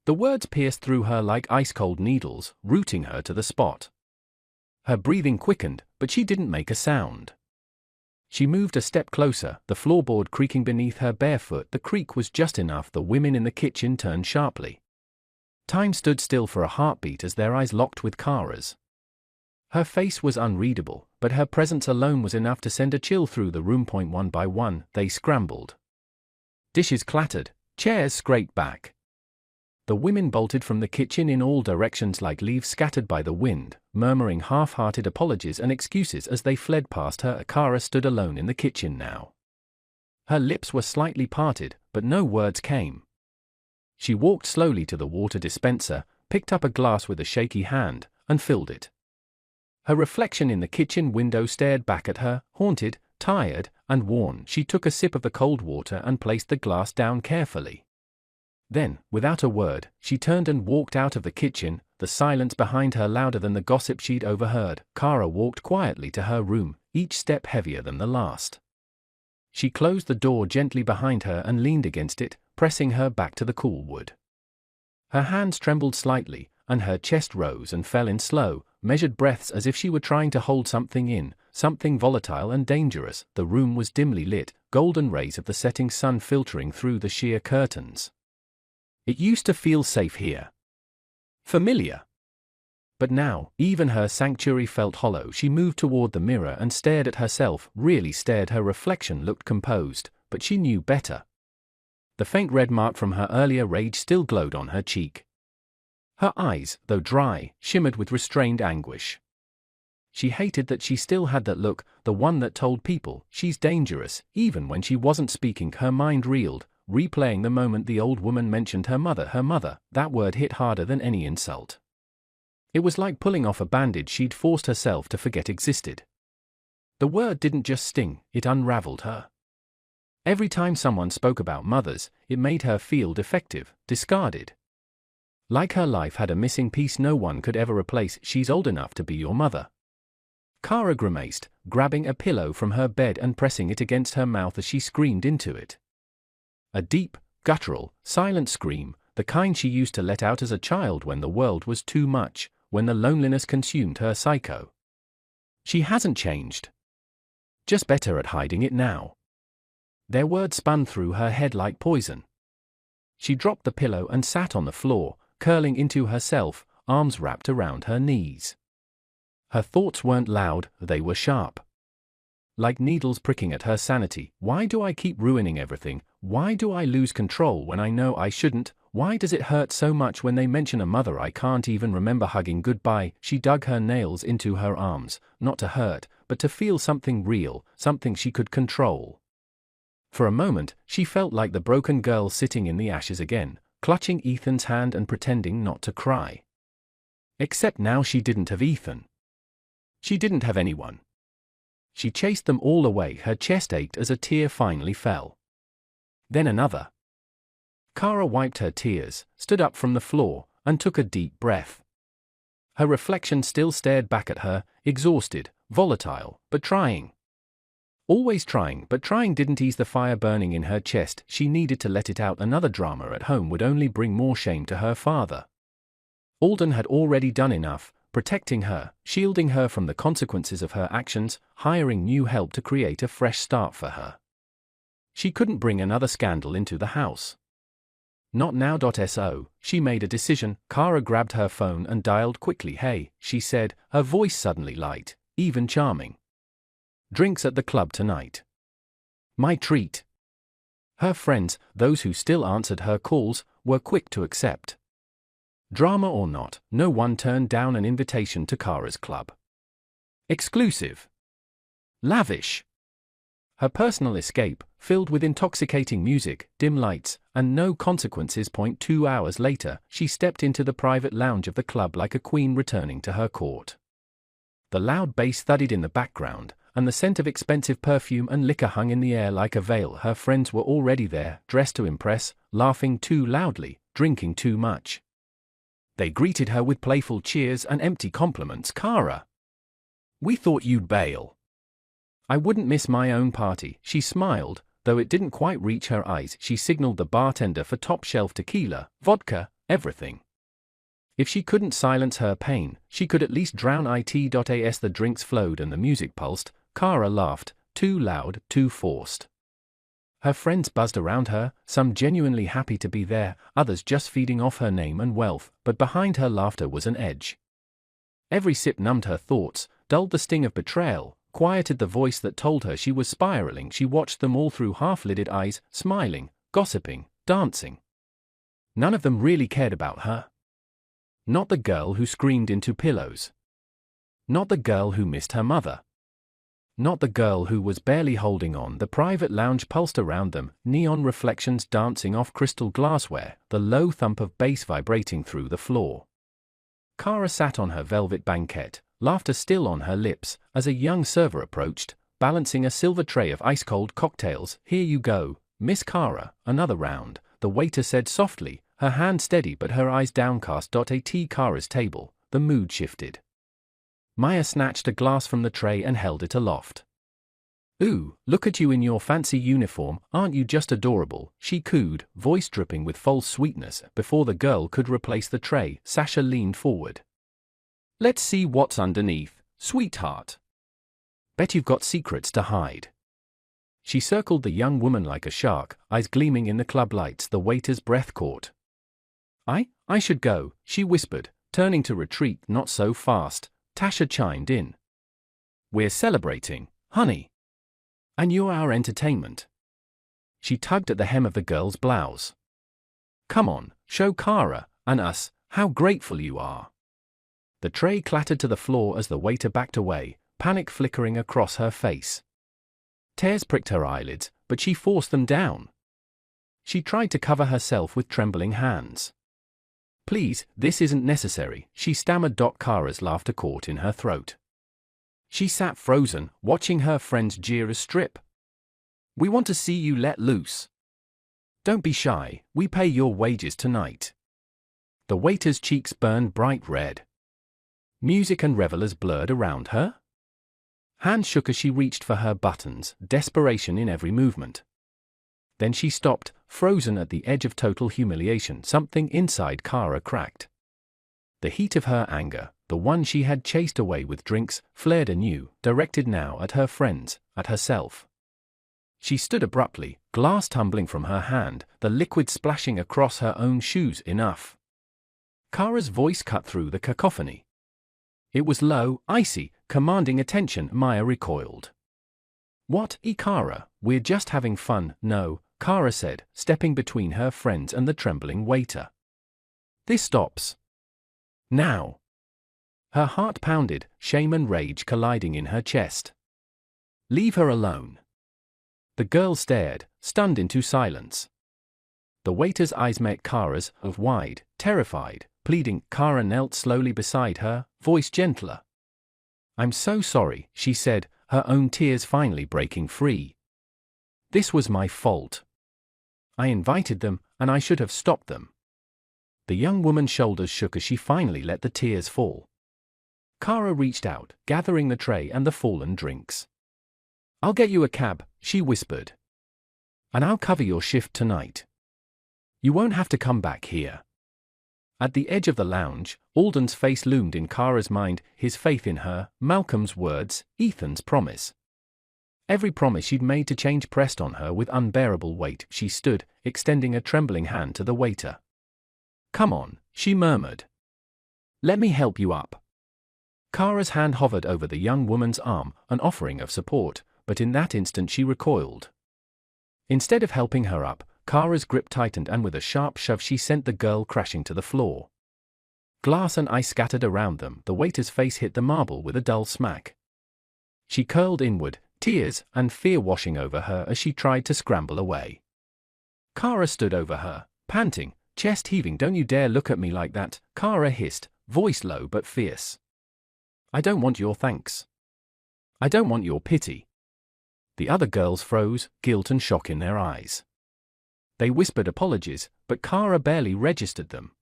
The words pierced through her like ice-cold needles, rooting her to the spot. Her breathing quickened, but she didn't make a sound. She moved a step closer, the floorboard creaking beneath her bare foot. The creak was just enough. The women in the kitchen turned sharply. Time stood still for a heartbeat as their eyes locked with Kara's. Her face was unreadable, but her presence alone was enough to send a chill through the room. One by one, they scrambled. Dishes clattered, chairs scraped back. The women bolted from the kitchen in all directions like leaves scattered by the wind, murmuring half-hearted apologies and excuses as they fled past her. Kara stood alone in the kitchen now. Her lips were slightly parted, but no words came. She walked slowly to the water dispenser, picked up a glass with a shaky hand, and filled it. Her reflection in the kitchen window stared back at her, haunted, tired, and worn. She took a sip of the cold water and placed the glass down carefully. Then, without a word, she turned and walked out of the kitchen, the silence behind her louder than the gossip she'd overheard. Kara walked quietly to her room, each step heavier than the last. She closed the door gently behind her and leaned against it, pressing her back to the cool wood. Her hands trembled slightly, and her chest rose and fell in slow, measured breaths as if she were trying to hold something in, something volatile and dangerous. The room was dimly lit, golden rays of the setting sun filtering through the sheer curtains. It used to feel safe here. Familiar. But now, even her sanctuary felt hollow. She moved toward the mirror and stared at herself, really stared. Her reflection looked composed, but she knew better. The faint red mark from her earlier rage still glowed on her cheek. Her eyes, though dry, shimmered with restrained anguish. She hated that she still had that look, the one that told people, she's dangerous, even when she wasn't speaking. Her mind reeled, replaying the moment the old woman mentioned her mother. Her mother, that word hit harder than any insult. It was like pulling off a bandage she'd forced herself to forget existed. The word didn't just sting, it unraveled her. Every time someone spoke about mothers, it made her feel defective, discarded. Like her life had a missing piece no one could ever replace. She's old enough to be your mother. Kara grimaced, grabbing a pillow from her bed and pressing it against her mouth as she screamed into it. A deep, guttural, silent scream, the kind she used to let out as a child when the world was too much, when the loneliness consumed her psycho. She hasn't changed. Just better at hiding it now. Their words spun through her head like poison. She dropped the pillow and sat on the floor, curling into herself, arms wrapped around her knees. Her thoughts weren't loud, they were sharp. Like needles pricking at her sanity. Why do I keep ruining everything? Why do I lose control when I know I shouldn't? Why does it hurt so much when they mention a mother I can't even remember hugging goodbye? She dug her nails into her arms, not to hurt, but to feel something real, something she could control. For a moment, she felt like the broken girl sitting in the ashes again, clutching Ethan's hand and pretending not to cry. Except now she didn't have Ethan. She didn't have anyone. She chased them all away. Her chest ached as a tear finally fell. Then another. Kara wiped her tears, stood up from the floor, and took a deep breath. Her reflection still stared back at her, exhausted, volatile, but trying. Always trying, but trying didn't ease the fire burning in her chest. She needed to let it out. Another drama at home would only bring more shame to her father. Alden had already done enough, protecting her, shielding her from the consequences of her actions, hiring new help to create a fresh start for her. She couldn't bring another scandal into the house. Not now. So, she made a decision. Kara grabbed her phone and dialed quickly. "Hey," she said, her voice suddenly light, even charming. "Drinks at the club tonight. My treat." Her friends, those who still answered her calls, were quick to accept. Drama or not, no one turned down an invitation to Kara's club. Exclusive. Lavish. Her personal escape, filled with intoxicating music, dim lights, and no consequences. 2 hours later, she stepped into the private lounge of the club like a queen returning to her court. The loud bass thudded in the background, and the scent of expensive perfume and liquor hung in the air like a veil. Her friends were already there, dressed to impress, laughing too loudly, drinking too much. They greeted her with playful cheers and empty compliments. "Kara, we thought you'd bail." "I wouldn't miss my own party," she smiled, though it didn't quite reach her eyes. She signaled the bartender for top-shelf tequila, vodka, everything. If she couldn't silence her pain, she could at least drown it. As the drinks flowed and the music pulsed, Kara laughed, too loud, too forced. Her friends buzzed around her, some genuinely happy to be there, others just feeding off her name and wealth, but behind her laughter was an edge. Every sip numbed her thoughts. dulled the sting of betrayal, quieted the voice that told her she was spiraling. She watched them all through half-lidded eyes, smiling, gossiping, dancing. None of them really cared about her. Not the girl who screamed into pillows. Not the girl who missed her mother. Not the girl who was barely holding on. The private lounge pulsed around them, neon reflections dancing off crystal glassware, the low thump of bass vibrating through the floor. Kara sat on her velvet banquette, laughter still on her lips, as a young server approached, balancing a silver tray of ice-cold cocktails. "Here you go, Miss Kara, another round," the waiter said softly, her hand steady but her eyes downcast. At Kara's table, the mood shifted. Maya snatched a glass from the tray and held it aloft. "Ooh, look at you in your fancy uniform, aren't you just adorable?" she cooed, voice dripping with false sweetness. Before the girl could replace the tray, Sasha leaned forward. "Let's see what's underneath, sweetheart. Bet you've got secrets to hide." She circled the young woman like a shark, eyes gleaming in the club lights. The waiter's breath caught. I should go," she whispered, turning to retreat. "Not so fast," Tasha chimed in. "We're celebrating, honey. And you're our entertainment." She tugged at the hem of the girl's blouse. "Come on, show Kara, and us, how grateful you are." The tray clattered to the floor as the waiter backed away, panic flickering across her face. Tears pricked her eyelids, but she forced them down. She tried to cover herself with trembling hands. "Please, this isn't necessary," she stammered. Kara's laughter caught in her throat. She sat frozen, watching her friends jeer a strip. "We want to see you let loose. Don't be shy, we pay your wages tonight." The waiter's cheeks burned bright red. Music and revelers blurred around her. Hands shook as she reached for her buttons, desperation in every movement. Then she stopped, frozen at the edge of total humiliation. Something inside Kara cracked. The heat of her anger, the one she had chased away with drinks, flared anew, directed now at her friends, at herself. She stood abruptly, glass tumbling from her hand, the liquid splashing across her own shoes. "Enough." Kara's voice cut through the cacophony. It was low, icy, commanding attention. Maya recoiled. "What, Kara, we're just having fun." "No," Kara said, stepping between her friends and the trembling waiter. "This stops now." Her heart pounded, shame and rage colliding in her chest. "Leave her alone." The girl stared, stunned into silence. The waiter's eyes met Kara's, of wide, terrified, pleading. Kara knelt slowly beside her, voice gentler. "I'm so sorry," she said, her own tears finally breaking free. "This was my fault. I invited them, and I should have stopped them." The young woman's shoulders shook as she finally let the tears fall. Kara reached out, gathering the tray and the fallen drinks. "I'll get you a cab," she whispered. "And I'll cover your shift tonight. You won't have to come back here." At the edge of the lounge, Alden's face loomed in Kara's mind, his faith in her, Malcolm's words, Ethan's promise. Every promise she'd made to change pressed on her with unbearable weight. She stood, extending a trembling hand to the waiter. "Come on," she murmured. "Let me help you up." Kara's hand hovered over the young woman's arm, an offering of support, but in that instant she recoiled. Instead of helping her up, Kara's grip tightened and with a sharp shove she sent the girl crashing to the floor. Glass and ice scattered around them. The waiter's face hit the marble with a dull smack. She curled inward, tears and fear washing over her as she tried to scramble away. Kara stood over her, panting, chest heaving. "Don't you dare look at me like that," Kara hissed, voice low but fierce. "I don't want your thanks. I don't want your pity." The other girls froze, guilt and shock in their eyes. They whispered apologies, but Kara barely registered them.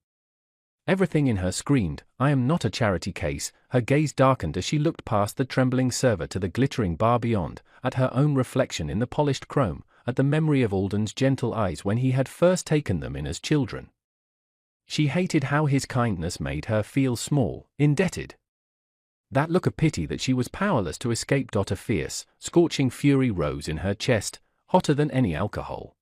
Everything in her screamed, "I am not a charity case." Her gaze darkened as she looked past the trembling server to the glittering bar beyond, at her own reflection in the polished chrome, at the memory of Alden's gentle eyes when he had first taken them in as children. She hated how his kindness made her feel small, indebted. That look of pity that she was powerless to escape. A fierce, scorching fury rose in her chest, hotter than any alcohol.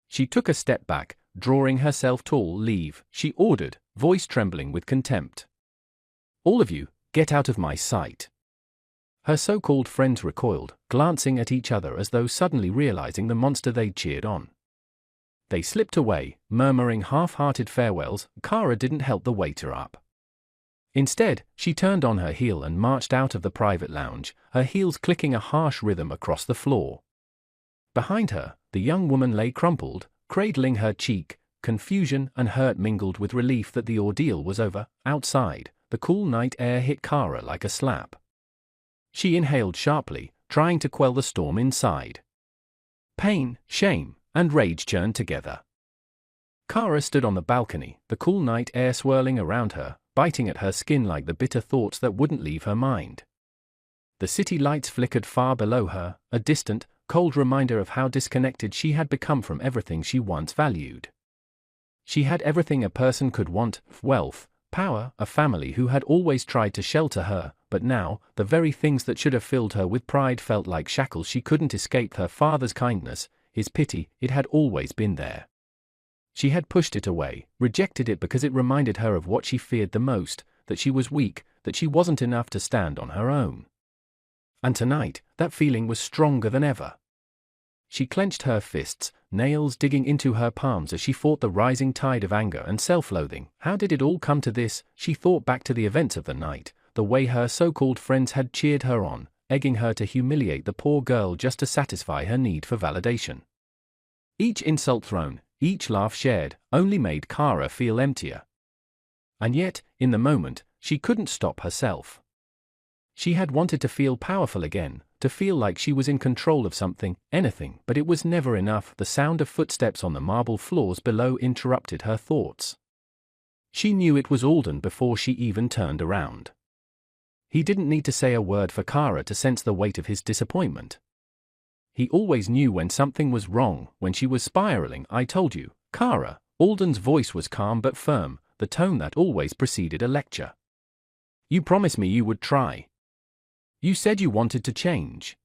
She took a step back, drawing herself tall. "Leave," she ordered, voice trembling with contempt. "All of you, get out of my sight." Her so-called friends recoiled, glancing at each other as though suddenly realizing the monster they'd cheered on. They slipped away, murmuring half-hearted farewells. Kara didn't help the waiter up. Instead, she turned on her heel and marched out of the private lounge, her heels clicking a harsh rhythm across the floor. Behind her, the young woman lay crumpled, cradling her cheek, confusion and hurt mingled with relief that the ordeal was over. Outside, the cool night air hit Kara like a slap. She inhaled sharply, trying to quell the storm inside. Pain, shame, and rage churned together. Kara stood on the balcony, the cool night air swirling around her, biting at her skin like the bitter thoughts that wouldn't leave her mind. The city lights flickered far below her, a distant, cold reminder of how disconnected she had become from everything she once valued. She had everything a person could want: wealth, power, a family who had always tried to shelter her, but now, the very things that should have filled her with pride felt like shackles she couldn't escape. Her father's kindness, his pity, it had always been there. She had pushed it away, rejected it because it reminded her of what she feared the most, that she was weak, that she wasn't enough to stand on her own. And tonight, that feeling was stronger than ever. She clenched her fists, nails digging into her palms as she fought the rising tide of anger and self-loathing. How did it all come to this? She thought back to the events of the night, the way her so-called friends had cheered her on, egging her to humiliate the poor girl just to satisfy her need for validation. Each insult thrown, each laugh shared, only made Kara feel emptier. And yet, in the moment, she couldn't stop herself. She had wanted to feel powerful again, to feel like she was in control of something, anything, but it was never enough. The sound of footsteps on the marble floors below interrupted her thoughts. She knew it was Alden before she even turned around. He didn't need to say a word for Kara to sense the weight of his disappointment. He always knew when something was wrong, when she was spiraling. "I told you, Kara." Alden's voice was calm but firm, the tone that always preceded a lecture. "You promised me you would try. You said you wanted to change."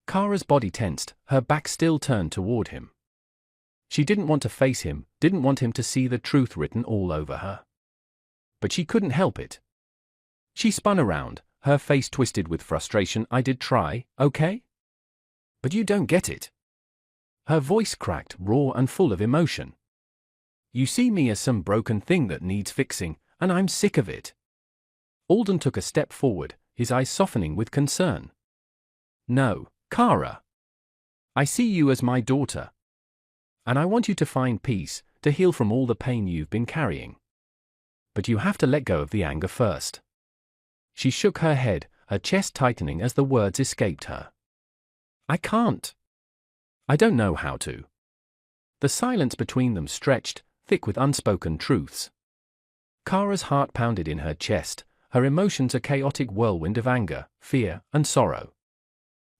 Kara's body tensed, her back still turned toward him. She didn't want to face him, didn't want him to see the truth written all over her. But she couldn't help it. She spun around, her face twisted with frustration. "I did try, okay? But you don't get it." Her voice cracked, raw and full of emotion. "You see me as some broken thing that needs fixing, and I'm sick of it." Alden took a step forward, his eyes softening with concern. "No, Kara. I see you as my daughter. And I want you to find peace, to heal from all the pain you've been carrying. But you have to let go of the anger first." She shook her head, her chest tightening as the words escaped her. "I can't. I don't know how to." The silence between them stretched, thick with unspoken truths. Kara's heart pounded in her chest, her emotions a chaotic whirlwind of anger, fear, and sorrow.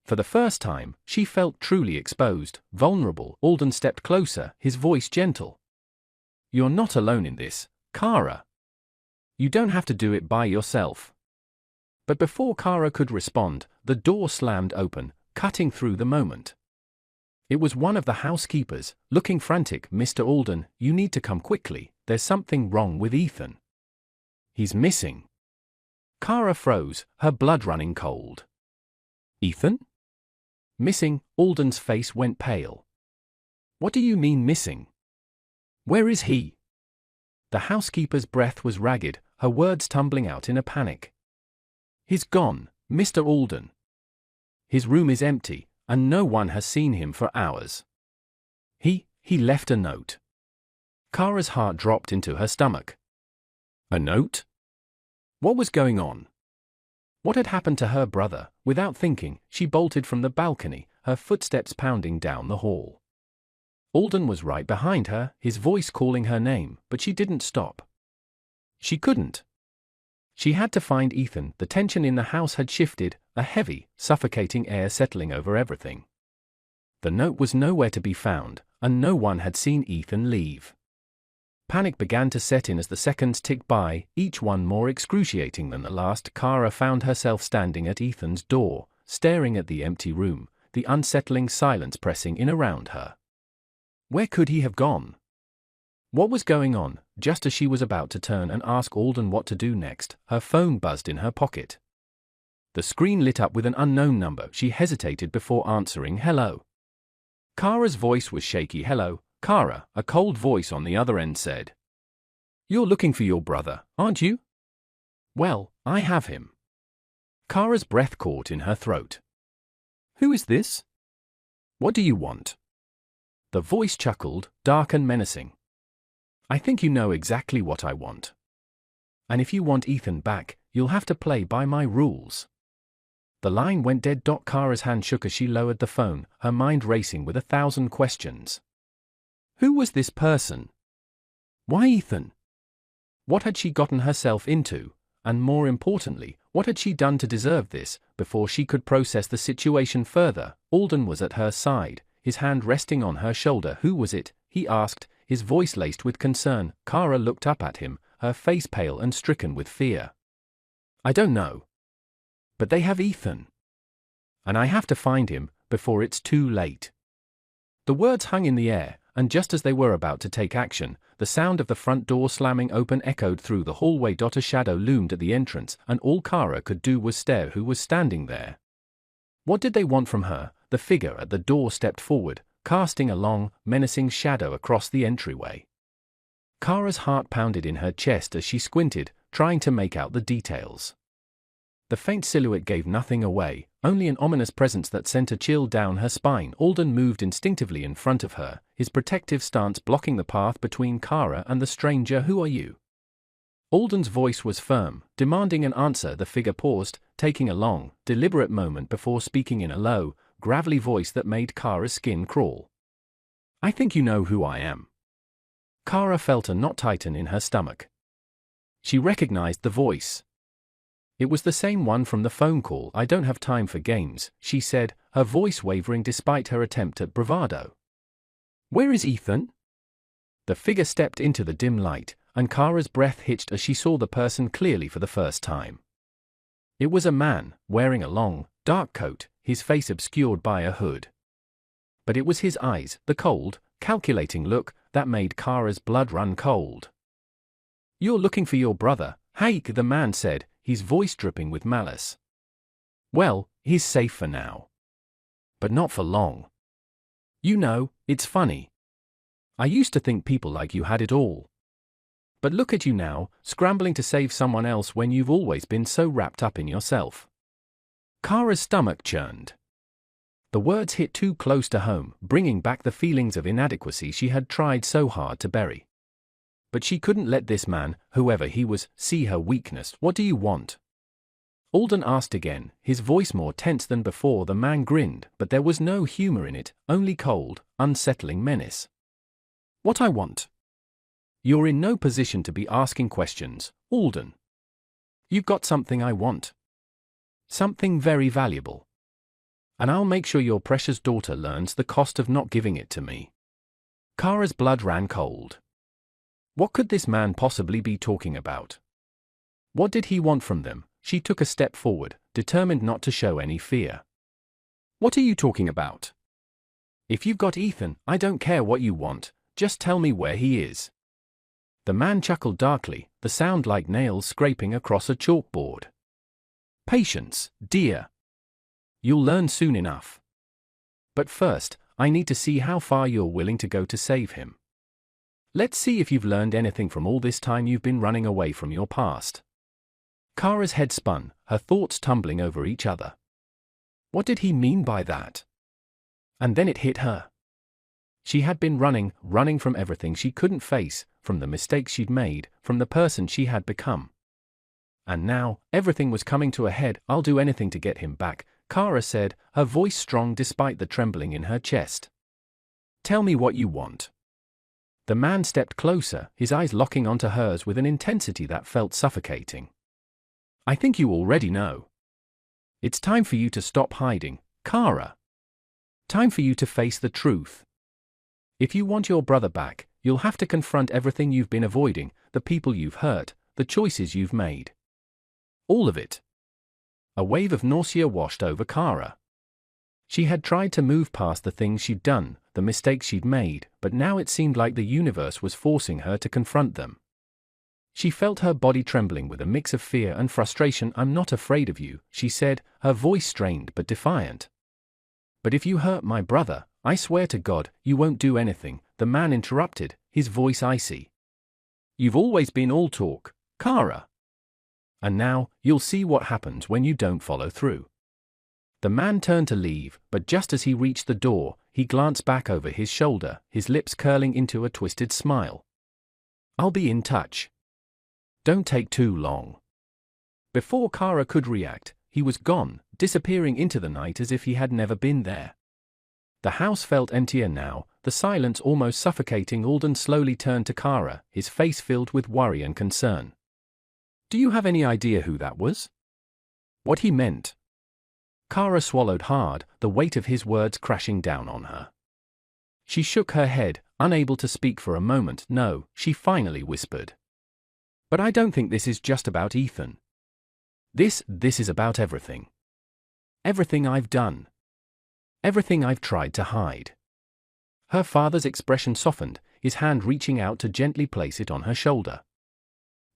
For the first time, she felt truly exposed, vulnerable. Alden stepped closer, his voice gentle. "You're not alone in this, Kara. You don't have to do it by yourself." But before Kara could respond, the door slammed open, cutting through the moment. It was one of the housekeepers, looking frantic. "Mr. Alden, you need to come quickly. There's something wrong with Ethan. He's missing." Kara froze, her blood running cold. "Ethan? Missing?" Alden's face went pale. "What do you mean missing? Where is he?" The housekeeper's breath was ragged, her words tumbling out in a panic. "He's gone, Mr. Alden. His room is empty, and no one has seen him for hours. He left a note." Kara's heart dropped into her stomach. A note? What was going on? What had happened to her brother? Without thinking, she bolted from the balcony, her footsteps pounding down the hall. Alden was right behind her, his voice calling her name, but she didn't stop. She couldn't. She had to find Ethan. The tension in the house had shifted, a heavy, suffocating air settling over everything. The note was nowhere to be found, and no one had seen Ethan leave. Panic began to set in as the seconds ticked by, each one more excruciating than the last. Kara found herself standing at Ethan's door, staring at the empty room, the unsettling silence pressing in around her. Where could he have gone? What was going on? Just as she was about to turn and ask Alden what to do next, her phone buzzed in her pocket. The screen lit up with an unknown number. She hesitated before answering. Hello. Kara's voice was shaky. Hello, Kara, a cold voice on the other end said. You're looking for your brother, aren't you? Well, I have him. Kara's breath caught in her throat. Who is this? What do you want? The voice chuckled, dark and menacing. I think you know exactly what I want. And if you want Ethan back, you'll have to play by my rules. The line went dead. Kara's hand shook as she lowered the phone, her mind racing with 1,000 questions. Who was this person? Why Ethan? What had she gotten herself into? And more importantly, what had she done to deserve this? Before she could process the situation further, Alden was at her side, his hand resting on her shoulder. Who was it? He asked, his voice laced with concern. Kara looked up at him, her face pale and stricken with fear. I don't know. But they have Ethan. And I have to find him, before it's too late. The words hung in the air, and just as they were about to take action, the sound of the front door slamming open echoed through the hallway. A shadow loomed at the entrance, and all Kara could do was stare. Who was standing there? What did they want from her? The figure at the door stepped forward, casting a long, menacing shadow across the entryway. Kara's heart pounded in her chest as she squinted, trying to make out the details. The faint silhouette gave nothing away, only an ominous presence that sent a chill down her spine. Alden moved instinctively in front of her, his protective stance blocking the path between Kara and the stranger. Who are you? Alden's voice was firm, demanding an answer. The figure paused, taking a long, deliberate moment before speaking in a low, gravelly voice that made Kara's skin crawl. I think you know who I am. Kara felt a knot tighten in her stomach. She recognized the voice. It was the same one from the phone call. I don't have time for games, she said, her voice wavering despite her attempt at bravado. Where is Ethan? The figure stepped into the dim light, and Kara's breath hitched as she saw the person clearly for the first time. It was a man, wearing a long, dark coat, his face obscured by a hood. But it was his eyes, the cold, calculating look, that made Kara's blood run cold. You're looking for your brother, Haik, the man said, his voice dripping with malice. Well, he's safe for now. But not for long. You know, it's funny. I used to think people like you had it all. But look at you now, scrambling to save someone else when you've always been so wrapped up in yourself. Kara's stomach churned. The words hit too close to home, bringing back the feelings of inadequacy she had tried so hard to bury. But she couldn't let this man, whoever he was, see her weakness. What do you want? Alden asked again, his voice more tense than before. The man grinned, but there was no humor in it, only cold, unsettling menace. What I want? You're in no position to be asking questions, Alden. You've got something I want. Something very valuable. And I'll make sure your precious daughter learns the cost of not giving it to me. Kara's blood ran cold. What could this man possibly be talking about? What did he want from them? She took a step forward, determined not to show any fear. What are you talking about? If you've got Ethan, I don't care what you want, just tell me where he is. The man chuckled darkly, the sound like nails scraping across a chalkboard. Patience, dear. You'll learn soon enough. But first, I need to see how far you're willing to go to save him. Let's see if you've learned anything from all this time you've been running away from your past. Kara's head spun, her thoughts tumbling over each other. What did he mean by that? And then it hit her. She had been running from everything she couldn't face, from the mistakes she'd made, from the person she had become. And now, everything was coming to a head. I'll do anything to get him back, Kara said, her voice strong despite the trembling in her chest. Tell me what you want. The man stepped closer, his eyes locking onto hers with an intensity that felt suffocating. I think you already know. It's time for you to stop hiding, Kara. Time for you to face the truth. If you want your brother back, you'll have to confront everything you've been avoiding, the people you've hurt, the choices you've made. All of it. A wave of nausea washed over Kara. She had tried to move past the things she'd done, the mistakes she'd made, but now it seemed like the universe was forcing her to confront them. She felt her body trembling with a mix of fear and frustration. "I'm not afraid of you," she said, her voice strained but defiant. "But if you hurt my brother, I swear to God, you won't do anything," the man interrupted, his voice icy. "You've always been all talk, Kara. And now, you'll see what happens when you don't follow through." The man turned to leave, but just as he reached the door, he glanced back over his shoulder, his lips curling into a twisted smile. "I'll be in touch. Don't take too long." Before Kara could react, he was gone, disappearing into the night as if he had never been there. The house felt emptier now, the silence almost suffocating. Alden slowly turned to Kara, his face filled with worry and concern. "Do you have any idea who that was?" What he meant? Kara swallowed hard, the weight of his words crashing down on her. She shook her head, unable to speak for a moment. "No," she finally whispered. "But I don't think this is just about Ethan. This is about everything. Everything I've done. Everything I've tried to hide." Her father's expression softened, his hand reaching out to gently place it on her shoulder.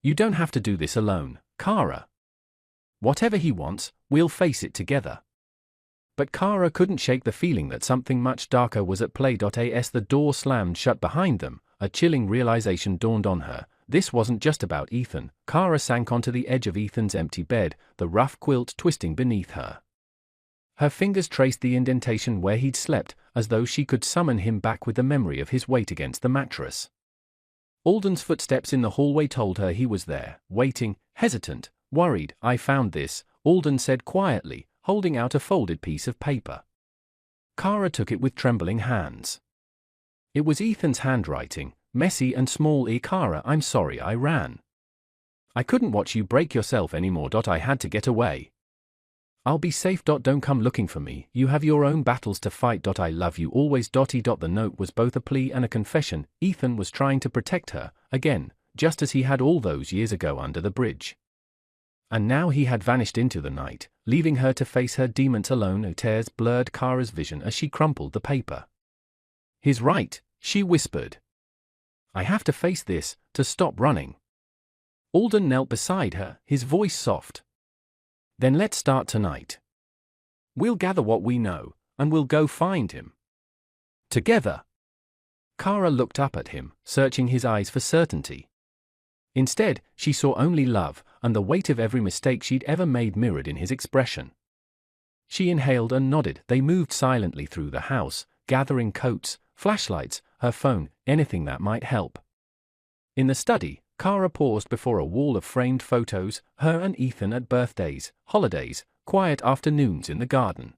"You don't have to do this alone, Kara. Whatever he wants, we'll face it together." But Kara couldn't shake the feeling that something much darker was at play. As the door slammed shut behind them, a chilling realization dawned on her. This wasn't just about Ethan. Kara sank onto the edge of Ethan's empty bed, the rough quilt twisting beneath her. Her fingers traced the indentation where he'd slept, as though she could summon him back with the memory of his weight against the mattress. Alden's footsteps in the hallway told her he was there, waiting, hesitant, worried. "I found this," Alden said quietly, holding out a folded piece of paper. Kara took it with trembling hands. It was Ethan's handwriting, messy and small. "Kara, I'm sorry I ran. I couldn't watch you break yourself anymore. I had to get away. I'll be safe. Don't come looking for me. You have your own battles to fight. I love you always. The note was both a plea and a confession. Ethan was trying to protect her, again, just as he had all those years ago under the bridge. And now he had vanished into the night, leaving her to face her demons alone. Tears blurred Kara's vision as she crumpled the paper. "He's right," she whispered. "I have to face this, to stop running." Alden knelt beside her, his voice soft. "Then let's start tonight. We'll gather what we know, and we'll go find him. Together." Kara looked up at him, searching his eyes for certainty. Instead, she saw only love, and the weight of every mistake she'd ever made mirrored in his expression. She inhaled and nodded. They moved silently through the house, gathering coats, flashlights, her phone, anything that might help. In the study, Kara paused before a wall of framed photos, her and Ethan at birthdays, holidays, quiet afternoons in the garden.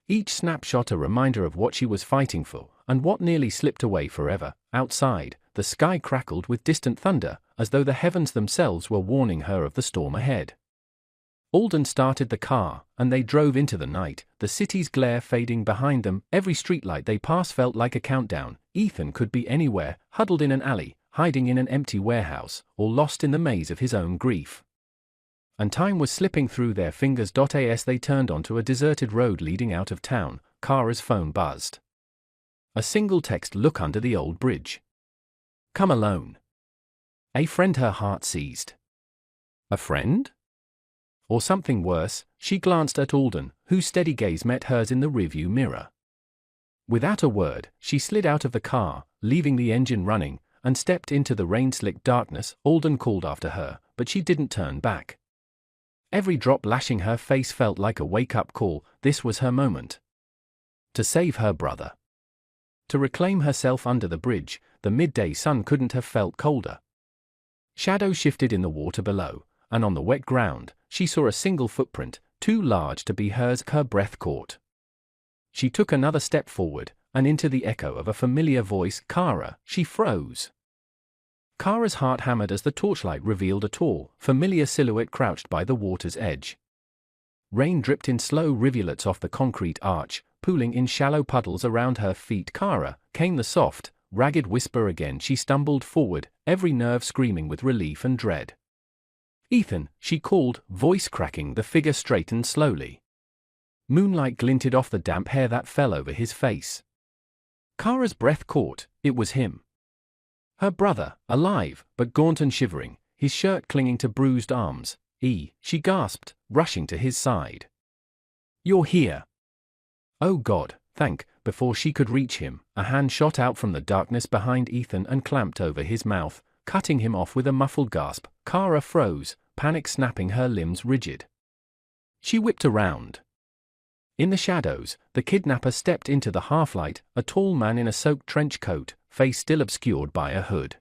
Each snapshot a reminder of what she was fighting for, and what nearly slipped away forever. Outside, the sky crackled with distant thunder, as though the heavens themselves were warning her of the storm ahead. Alden started the car, and they drove into the night, the city's glare fading behind them. Every streetlight they passed felt like a countdown. Ethan could be anywhere, huddled in an alley, hiding in an empty warehouse, or lost in the maze of his own grief. And time was slipping through their fingers. As they turned onto a deserted road leading out of town, Kara's phone buzzed. A single text: "Look under the old bridge. Come alone." A friend. Her heart seized. A friend? Or something worse? She glanced at Alden, whose steady gaze met hers in the rearview mirror. Without a word, she slid out of the car, leaving the engine running, and stepped into the rain-slicked darkness. Alden called after her, but she didn't turn back. Every drop lashing her face felt like a wake-up call. This was her moment. To save her brother. To reclaim herself under the bridge. The midday sun couldn't have felt colder. Shadows shifted in the water below, and on the wet ground, she saw a single footprint, too large to be hers. Her breath caught. She took another step forward, and into the echo of a familiar voice. "Kara." She froze. Kara's heart hammered as the torchlight revealed a tall, familiar silhouette crouched by the water's edge. Rain dripped in slow rivulets off the concrete arch, pooling in shallow puddles around her feet. "Kara," came the soft, ragged whisper again. She stumbled forward, every nerve screaming with relief and dread. "Ethan," she called, voice cracking. The figure straightened slowly. Moonlight glinted off the damp hair that fell over his face. Kara's breath caught. It was him. Her brother, alive, but gaunt and shivering, his shirt clinging to bruised arms. She gasped, rushing to his side. "You're here." "Oh God, thank." Before she could reach him, a hand shot out from the darkness behind Ethan and clamped over his mouth, cutting him off with a muffled gasp. Kara froze, panic snapping her limbs rigid. She whipped around. In the shadows, the kidnapper stepped into the half-light, a tall man in a soaked trench coat, face still obscured by a hood.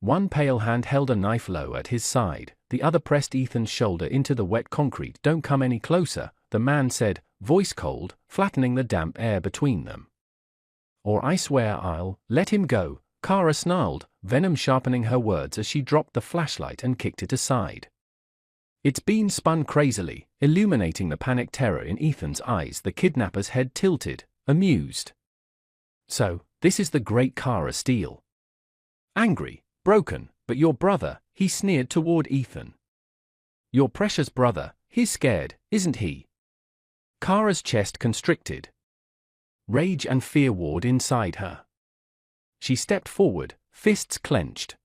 One pale hand held a knife low at his side, the other pressed Ethan's shoulder into the wet concrete. "Don't come any closer," the man said, voice cold, flattening the damp air between them. "Or I swear I'll..." "Let him go," Kara snarled, venom sharpening her words as she dropped the flashlight and kicked it aside. Its beam spun crazily, illuminating the panicked terror in Ethan's eyes. The kidnapper's head tilted, amused. "So, this is the great Kara Steele. Angry, broken, but your brother," he sneered toward Ethan. "Your precious brother, he's scared, isn't he?" Kara's chest constricted. Rage and fear warred inside her. She stepped forward, fists clenched.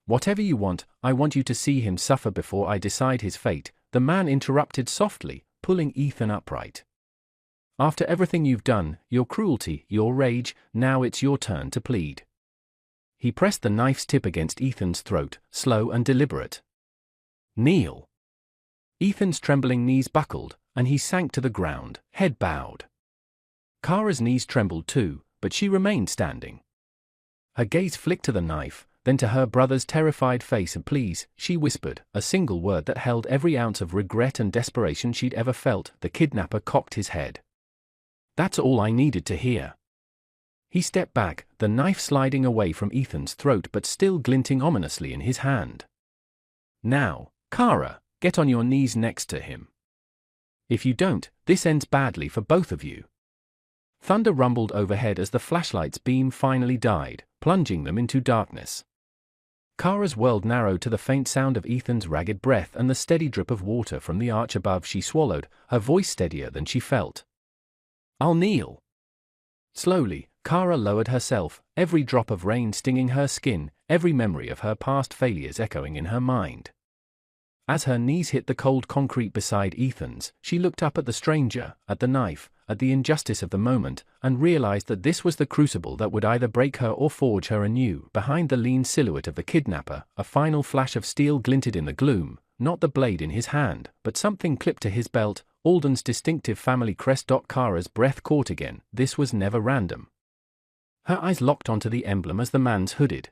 "Whatever you want, I want you to see him suffer before I decide his fate," the man interrupted softly, pulling Ethan upright. "After everything you've done, your cruelty, your rage, now it's your turn to plead." He pressed the knife's tip against Ethan's throat, slow and deliberate. "Kneel." Ethan's trembling knees buckled, and he sank to the ground, head bowed. Kara's knees trembled too, but she remained standing. Her gaze flicked to the knife, then to her brother's terrified face. "Please," she whispered, a single word that held every ounce of regret and desperation she'd ever felt. The kidnapper cocked his head. "That's all I needed to hear." He stepped back, the knife sliding away from Ethan's throat but still glinting ominously in his hand. "Now, Kara, get on your knees next to him. If you don't, this ends badly for both of you." Thunder rumbled overhead as the flashlight's beam finally died, plunging them into darkness. Kara's world narrowed to the faint sound of Ethan's ragged breath and the steady drip of water from the arch above. She swallowed, her voice steadier than she felt. "I'll kneel." Slowly, Kara lowered herself, every drop of rain stinging her skin, every memory of her past failures echoing in her mind. As her knees hit the cold concrete beside Ethan's, she looked up at the stranger, at the knife, at the injustice of the moment, and realized that this was the crucible that would either break her or forge her anew. Behind the lean silhouette of the kidnapper, a final flash of steel glinted in the gloom, not the blade in his hand, but something clipped to his belt, Alden's distinctive family crest. Kara's breath caught again. This was never random. Her eyes locked onto the emblem as the man's hooded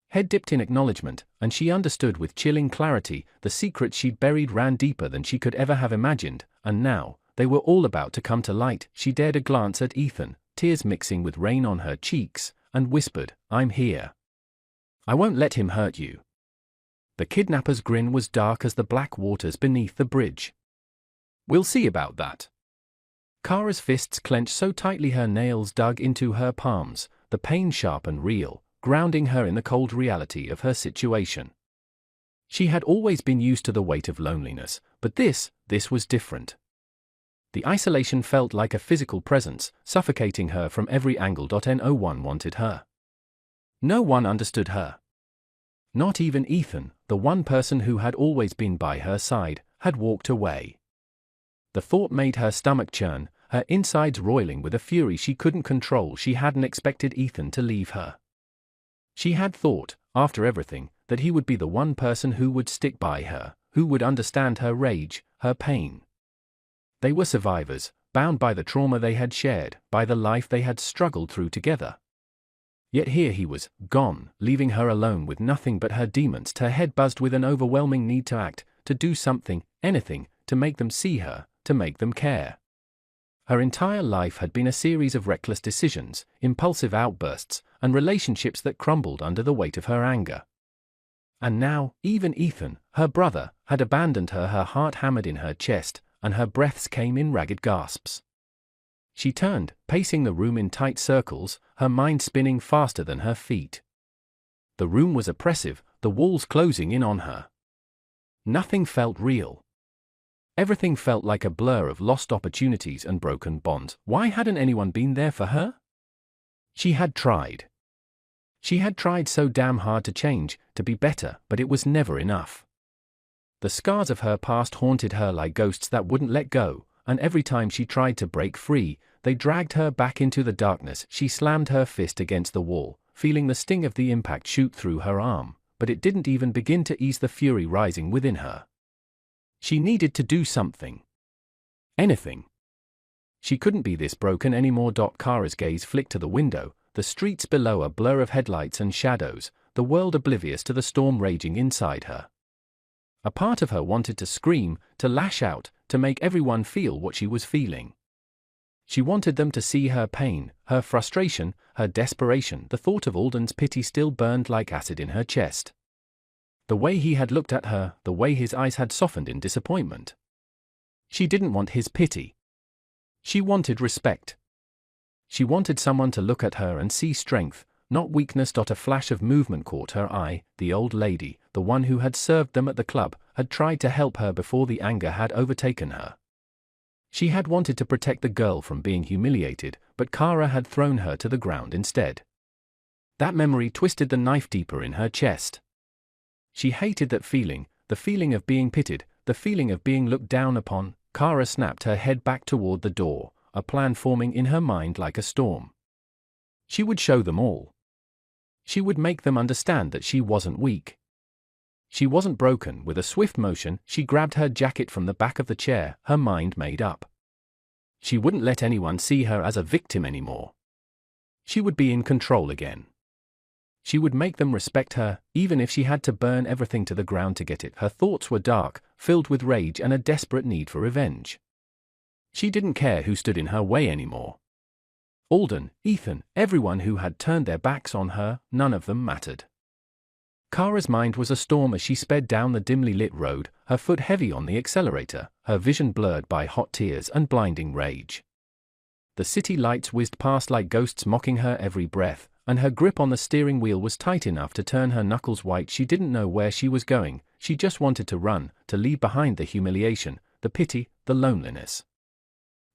head dipped in acknowledgement, and she understood with chilling clarity the secrets she'd buried ran deeper than she could ever have imagined, and now, they were all about to come to light. She dared a glance at Ethan, tears mixing with rain on her cheeks, and whispered, "I'm here. I won't let him hurt you." The kidnapper's grin was dark as the black waters beneath the bridge. "We'll see about that." Kara's fists clenched so tightly her nails dug into her palms, the pain sharp and real, grounding her in the cold reality of her situation. She had always been used to the weight of loneliness, but this was different. The isolation felt like a physical presence, suffocating her from every angle. No one wanted her. No one understood her. Not even Ethan, the one person who had always been by her side, had walked away. The thought made her stomach churn, her insides roiling with a fury she couldn't control. She hadn't expected Ethan to leave her. She had thought, after everything, that he would be the one person who would stick by her, who would understand her rage, her pain. They were survivors, bound by the trauma they had shared, by the life they had struggled through together. Yet here he was, gone, leaving her alone with nothing but her demons. Her head buzzed with an overwhelming need to act, to do something, anything, to make them see her, to make them care. Her entire life had been a series of reckless decisions, impulsive outbursts, and relationships that crumbled under the weight of her anger. And now, even Ethan, her brother, had abandoned her. Her heart hammered in her chest, and her breaths came in ragged gasps. She turned, pacing the room in tight circles, her mind spinning faster than her feet. The room was oppressive, the walls closing in on her. Nothing felt real. Everything felt like a blur of lost opportunities and broken bonds. Why hadn't anyone been there for her? She had tried. She had tried so damn hard to change, to be better, but it was never enough. The scars of her past haunted her like ghosts that wouldn't let go, and every time she tried to break free, they dragged her back into the darkness. She slammed her fist against the wall, feeling the sting of the impact shoot through her arm, but it didn't even begin to ease the fury rising within her. She needed to do something. Anything. She couldn't be this broken anymore. Kara's gaze flicked to the window, the streets below a blur of headlights and shadows, the world oblivious to the storm raging inside her. A part of her wanted to scream, to lash out, to make everyone feel what she was feeling. She wanted them to see her pain, her frustration, her desperation. The thought of Alden's pity still burned like acid in her chest. The way he had looked at her, the way his eyes had softened in disappointment. She didn't want his pity. She wanted respect. She wanted someone to look at her and see strength, not weakness. A flash of movement caught her eye. The old lady, the one who had served them at the club, had tried to help her before the anger had overtaken her. She had wanted to protect the girl from being humiliated, but Kara had thrown her to the ground instead. That memory twisted the knife deeper in her chest. She hated that feeling, the feeling of being pitied, the feeling of being looked down upon. Kara snapped her head back toward the door, a plan forming in her mind like a storm. She would show them all. She would make them understand that she wasn't weak. She wasn't broken. With a swift motion, she grabbed her jacket from the back of the chair, her mind made up. She wouldn't let anyone see her as a victim anymore. She would be in control again. She would make them respect her, even if she had to burn everything to the ground to get it. Her thoughts were dark, filled with rage and a desperate need for revenge. She didn't care who stood in her way anymore. Alden, Ethan, everyone who had turned their backs on her, none of them mattered. Kara's mind was a storm as she sped down the dimly lit road, her foot heavy on the accelerator, her vision blurred by hot tears and blinding rage. The city lights whizzed past like ghosts mocking her every breath, and her grip on the steering wheel was tight enough to turn her knuckles white. She didn't know where she was going. She just wanted to run, to leave behind the humiliation, the pity, the loneliness.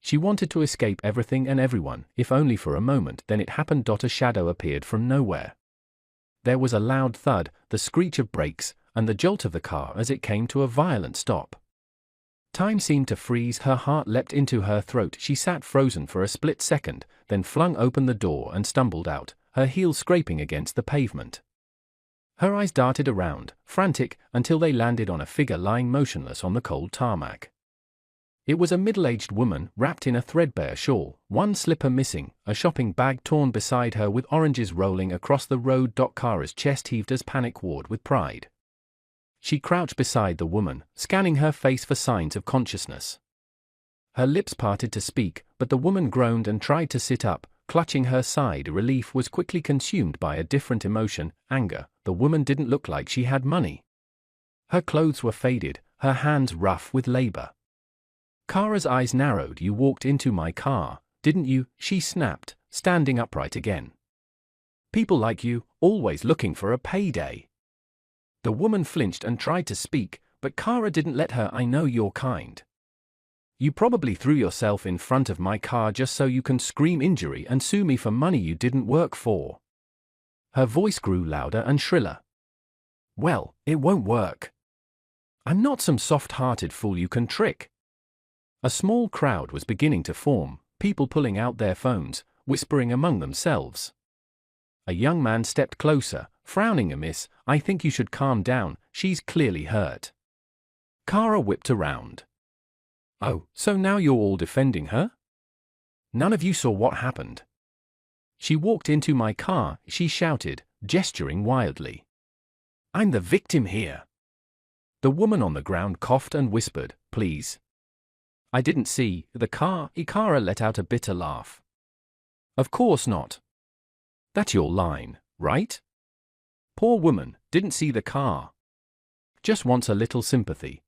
She wanted to escape everything and everyone, if only for a moment. Then it happened. A shadow appeared from nowhere. There was a loud thud, the screech of brakes, and the jolt of the car as it came to a violent stop. Time seemed to freeze. Her heart leapt into her throat. She sat frozen for a split second, then flung open the door and stumbled out, her heels scraping against the pavement. Her eyes darted around, frantic, until they landed on a figure lying motionless on the cold tarmac. It was a middle-aged woman, wrapped in a threadbare shawl, one slipper missing, a shopping bag torn beside her with oranges rolling across the road. Kara's chest heaved as panic warred with pride. She crouched beside the woman, scanning her face for signs of consciousness. Her lips parted to speak, but the woman groaned and tried to sit up, clutching her side. Relief was quickly consumed by a different emotion, anger. The woman didn't look like she had money. Her clothes were faded, her hands rough with labor. Kara's eyes narrowed. "You walked into my car, didn't you?" she snapped, standing upright again. "People like you, always looking for a payday." The woman flinched and tried to speak, but Kara didn't let her. "I know your kind. You probably threw yourself in front of my car just so you can scream injury and sue me for money you didn't work for." Her voice grew louder and shriller. "Well, it won't work. I'm not some soft-hearted fool you can trick." A small crowd was beginning to form, people pulling out their phones, whispering among themselves. A young man stepped closer, frowning. "Miss, I think you should calm down, she's clearly hurt." Kara whipped around. "Oh, so now you're all defending her? None of you saw what happened." "She walked into my car," she shouted, gesturing wildly. "I'm the victim here." The woman on the ground coughed and whispered, "Please. I didn't see the car." Kara let out a bitter laugh. "Of course not. That's your line, right? Poor woman, didn't see the car. Just wants a little sympathy."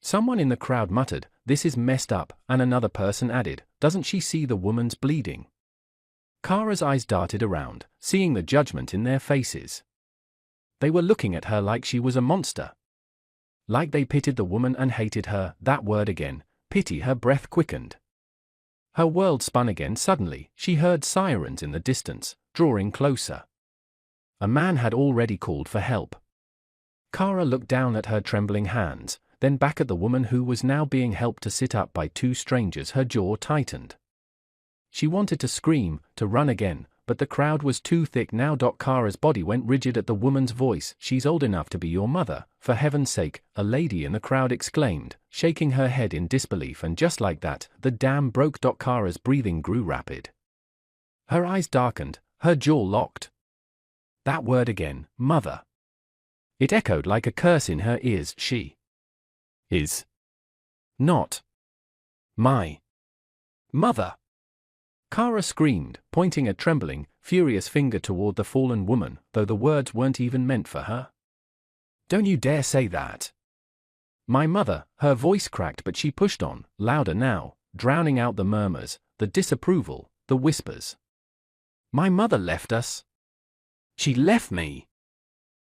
Someone in the crowd muttered, "This is messed up," and another person added, "Doesn't she see the woman's bleeding?" Kara's eyes darted around, seeing the judgment in their faces. They were looking at her like she was a monster. Like they pitied the woman and hated her. That word again, pity. Her breath quickened. Her world spun again. Suddenly, she heard sirens in the distance, drawing closer. A man had already called for help. Kara looked down at her trembling hands, then back at the woman who was now being helped to sit up by two strangers. Her jaw tightened. She wanted to scream, to run again, but the crowd was too thick now. Kara's body went rigid at the woman's voice. "She's old enough to be your mother, for heaven's sake," a lady in the crowd exclaimed, shaking her head in disbelief, and just like that, the dam broke. Kara's breathing grew rapid. Her eyes darkened, her jaw locked. That word again, mother. It echoed like a curse in her ears. She is not my mother. Kara screamed, pointing a trembling, furious finger toward the fallen woman, though the words weren't even meant for her. "Don't you dare say that. My mother." Her voice cracked, but she pushed on, louder now, drowning out the murmurs, the disapproval, the whispers. "My mother left us. She left me.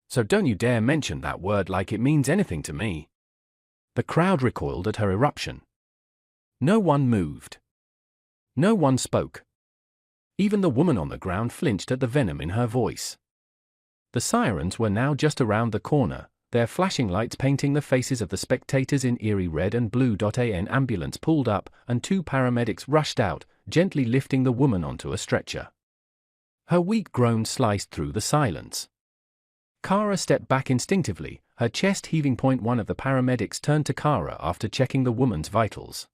So don't you dare mention that word like it means anything to me." The crowd recoiled at her eruption. No one moved. No one spoke. Even the woman on the ground flinched at the venom in her voice. The sirens were now just around the corner, their flashing lights painting the faces of the spectators in eerie red and blue. An ambulance pulled up, and two paramedics rushed out, gently lifting the woman onto a stretcher. Her weak groan sliced through the silence. Kara stepped back instinctively, her chest heaving. One of the paramedics turned to Kara after checking the woman's vitals.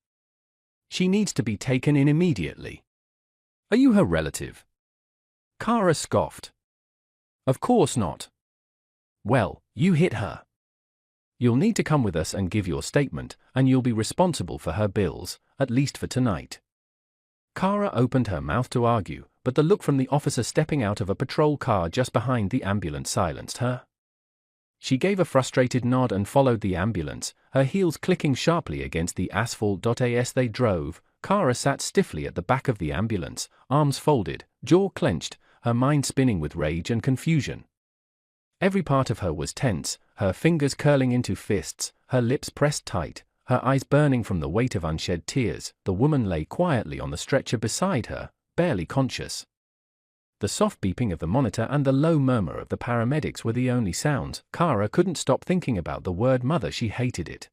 "She needs to be taken in immediately." "Are you her relative?" Kara scoffed. "Of course not." "Well, you hit her. You'll need to come with us and give your statement, and you'll be responsible for her bills, at least for tonight." Kara opened her mouth to argue, but the look from the officer stepping out of a patrol car just behind the ambulance silenced her. She gave a frustrated nod and followed the ambulance, her heels clicking sharply against the asphalt. As they drove, Kara sat stiffly at the back of the ambulance, arms folded, jaw clenched, her mind spinning with rage and confusion. Every part of her was tense, her fingers curling into fists, her lips pressed tight, her eyes burning from the weight of unshed tears. The woman lay quietly on the stretcher beside her, barely conscious. The soft beeping of the monitor and the low murmur of the paramedics were the only sounds. Kara couldn't stop thinking about the word mother. She hated it.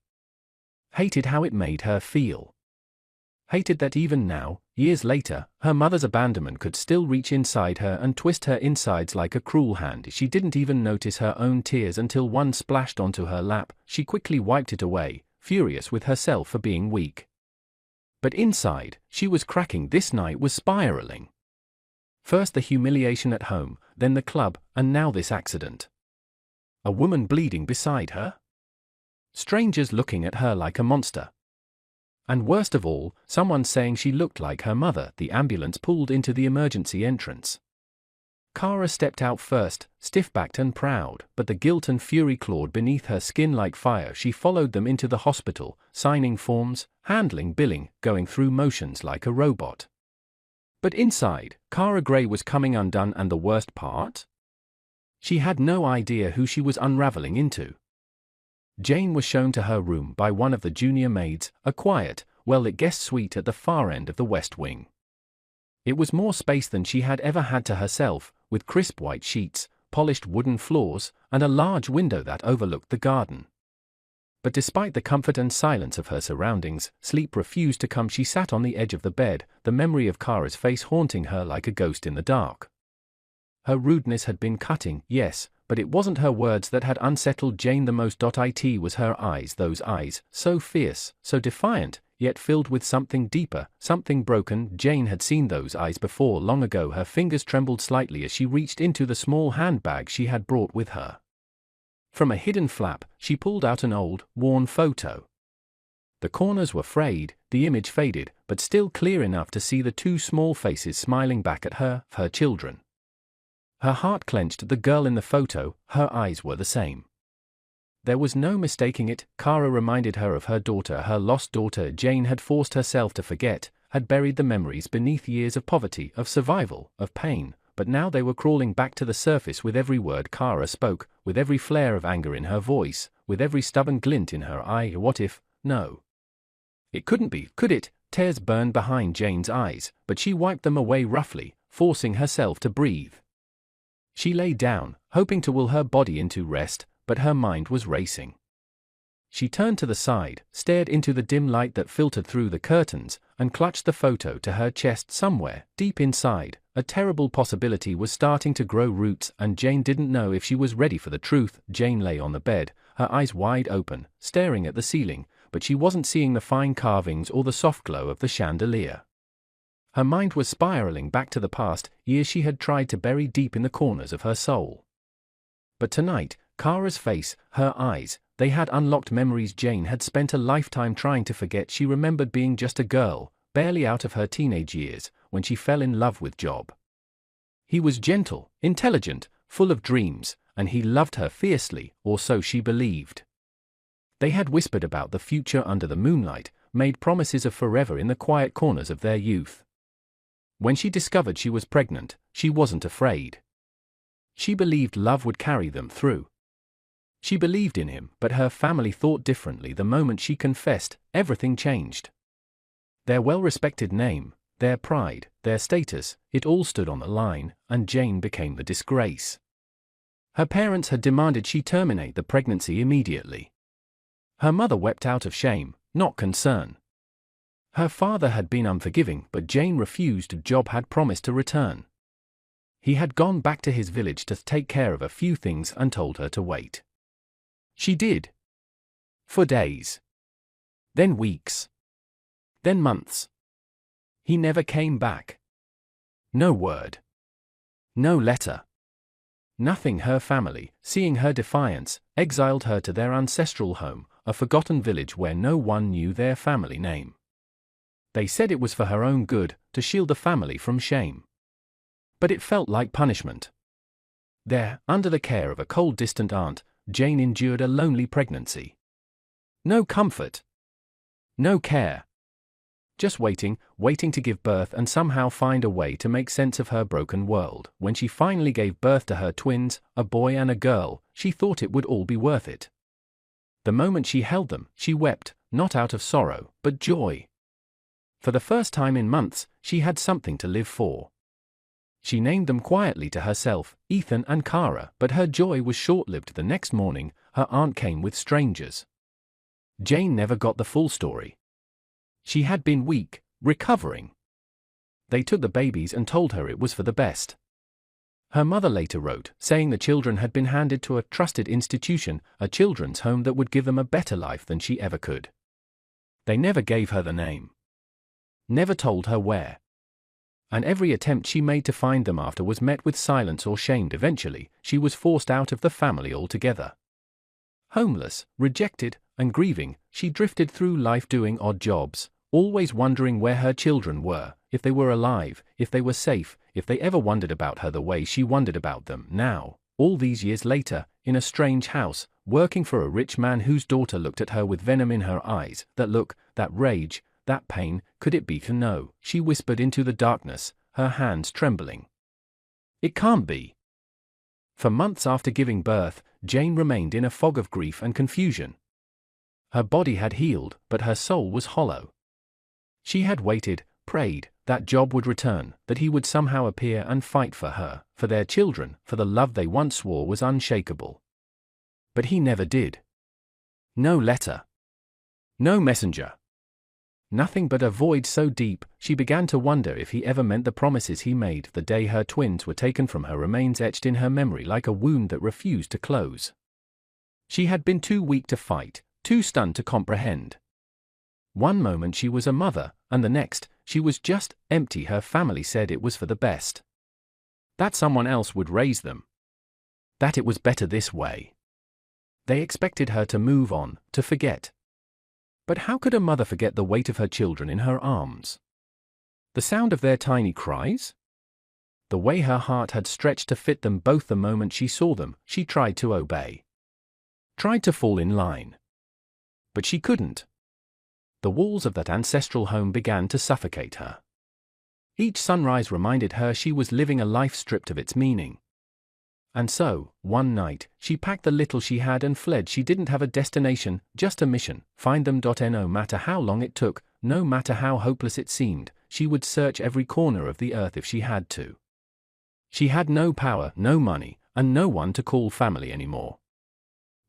Hated how it made her feel. Hated that even now, years later, her mother's abandonment could still reach inside her and twist her insides like a cruel hand. She didn't even notice her own tears until one splashed onto her lap. She quickly wiped it away, furious with herself for being weak. But inside, she was cracking. This night was spiraling. First the humiliation at home, then the club, and now this accident. A woman bleeding beside her? Strangers looking at her like a monster. And worst of all, someone saying she looked like her mother. The ambulance pulled into the emergency entrance. Kara stepped out first, stiff-backed and proud, but the guilt and fury clawed beneath her skin like fire. She followed them into the hospital, signing forms, handling billing, going through motions like a robot. But inside, Kara Gray was coming undone, and the worst part? She had no idea who she was unraveling into. Jane was shown to her room by one of the junior maids, a quiet, well-lit guest suite at the far end of the West Wing. It was more space than she had ever had to herself, with crisp white sheets, polished wooden floors, and a large window that overlooked the garden. But despite the comfort and silence of her surroundings, sleep refused to come. She sat on the edge of the bed, the memory of Kara's face haunting her like a ghost in the dark. Her rudeness had been cutting, yes, but it wasn't her words that had unsettled Jane the most. It was her eyes, those eyes, so fierce, so defiant, yet filled with something deeper, something broken. Jane had seen those eyes before, long ago. Her fingers trembled slightly as she reached into the small handbag she had brought with her. From a hidden flap, she pulled out an old, worn photo. The corners were frayed, the image faded, but still clear enough to see the two small faces smiling back at her, her children. Her heart clenched. The girl in the photo, her eyes were the same. There was no mistaking it. Kara reminded her of her daughter, her lost daughter. Jane had forced herself to forget, had buried the memories beneath years of poverty, of survival, of pain, but now they were crawling back to the surface with every word Kara spoke, with every flare of anger in her voice, with every stubborn glint in her eye. What if? No. It couldn't be, could it? Tears burned behind Jane's eyes, but she wiped them away roughly, forcing herself to breathe. She lay down, hoping to will her body into rest, but her mind was racing. She turned to the side, stared into the dim light that filtered through the curtains, and clutched the photo to her chest. Somewhere, deep inside, a terrible possibility was starting to grow roots, and Jane didn't know if she was ready for the truth. Jane lay on the bed, her eyes wide open, staring at the ceiling, but she wasn't seeing the fine carvings or the soft glow of the chandelier. Her mind was spiraling back to the past, years she had tried to bury deep in the corners of her soul. But tonight, Kara's face, her eyes, they had unlocked memories Jane had spent a lifetime trying to forget. She remembered being just a girl, barely out of her teenage years, when she fell in love with Job. He was gentle, intelligent, full of dreams, and he loved her fiercely, or so she believed. They had whispered about the future under the moonlight, made promises of forever in the quiet corners of their youth. When she discovered she was pregnant, she wasn't afraid. She believed love would carry them through. She believed in him, but her family thought differently. The moment she confessed, everything changed. Their well-respected name, their pride, their status, it all stood on the line, and Jane became the disgrace. Her parents had demanded she terminate the pregnancy immediately. Her mother wept out of shame, not concern. Her father had been unforgiving, but Jane refused. Job had promised to return. He had gone back to his village to take care of a few things and told her to wait. She did. For days. Then weeks. Then months. He never came back. No word. No letter. Nothing. Her family, seeing her defiance, exiled her to their ancestral home, a forgotten village where no one knew their family name. They said it was for her own good, to shield the family from shame. But it felt like punishment. There, under the care of a cold, distant aunt, Jane endured a lonely pregnancy. No comfort. No care. Just waiting to give birth and somehow find a way to make sense of her broken world. When she finally gave birth to her twins, a boy and a girl, she thought it would all be worth it. The moment she held them, she wept, not out of sorrow, but joy. For the first time in months, she had something to live for. She named them quietly to herself, Ethan and Kara, but her joy was short-lived. The next morning, her aunt came with strangers. Jane never got the full story. She had been weak, recovering. They took the babies and told her it was for the best. Her mother later wrote, saying the children had been handed to a trusted institution, a children's home that would give them a better life than she ever could. They never gave her the name. Never told her where. And every attempt she made to find them after was met with silence or shamed. Eventually, she was forced out of the family altogether. Homeless, rejected, and grieving, she drifted through life doing odd jobs, always wondering where her children were, if they were alive, if they were safe, if they ever wondered about her the way she wondered about them. Now, all these years later, in a strange house, working for a rich man whose daughter looked at her with venom in her eyes, that look, that rage, that pain, could it be to know? She whispered into the darkness, her hands trembling. It can't be. For months after giving birth, Jane remained in a fog of grief and confusion. Her body had healed, but her soul was hollow. She had waited, prayed, that Job would return, that he would somehow appear and fight for her, for their children, for the love they once swore was unshakable. But he never did. No letter. No messenger. Nothing but a void so deep, she began to wonder if he ever meant the promises he made the day her twins were taken from her remains etched in her memory like a wound that refused to close. She had been too weak to fight, too stunned to comprehend. One moment she was a mother, and the next, she was just empty. Her family said it was for the best. That someone else would raise them. That it was better this way. They expected her to move on, to forget. But how could a mother forget the weight of her children in her arms? The sound of their tiny cries? The way her heart had stretched to fit them both. The moment she saw them, she tried to obey. Tried to fall in line. But she couldn't. The walls of that ancestral home began to suffocate her. Each sunrise reminded her she was living a life stripped of its meaning. And so, one night, she packed the little she had and fled. She didn't have a destination, just a mission, find them. No matter how long it took, no matter how hopeless it seemed, she would search every corner of the earth if she had to. She had no power, no money, and no one to call family anymore.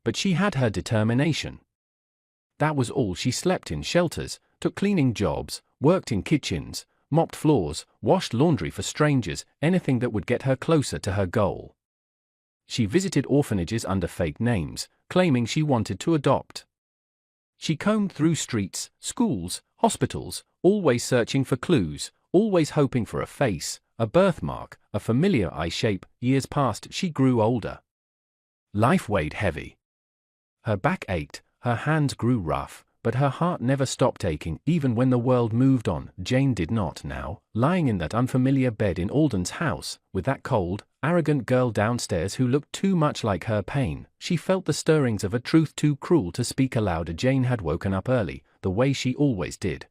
But she had her determination. That was all. She slept in shelters, took cleaning jobs, worked in kitchens, mopped floors, washed laundry for strangers, anything that would get her closer to her goal. She visited orphanages under fake names, claiming she wanted to adopt. She combed through streets, schools, hospitals, always searching for clues, always hoping for a face, a birthmark, a familiar eye shape. Years passed. She grew older. Life weighed heavy. Her back ached, her hands grew rough, but her heart never stopped aching. Even when the world moved on, Jane did not. Now, lying in that unfamiliar bed in Alden's house, with that cold, arrogant girl downstairs who looked too much like her pain, she felt the stirrings of a truth too cruel to speak aloud. Jane had woken up early, the way she always did.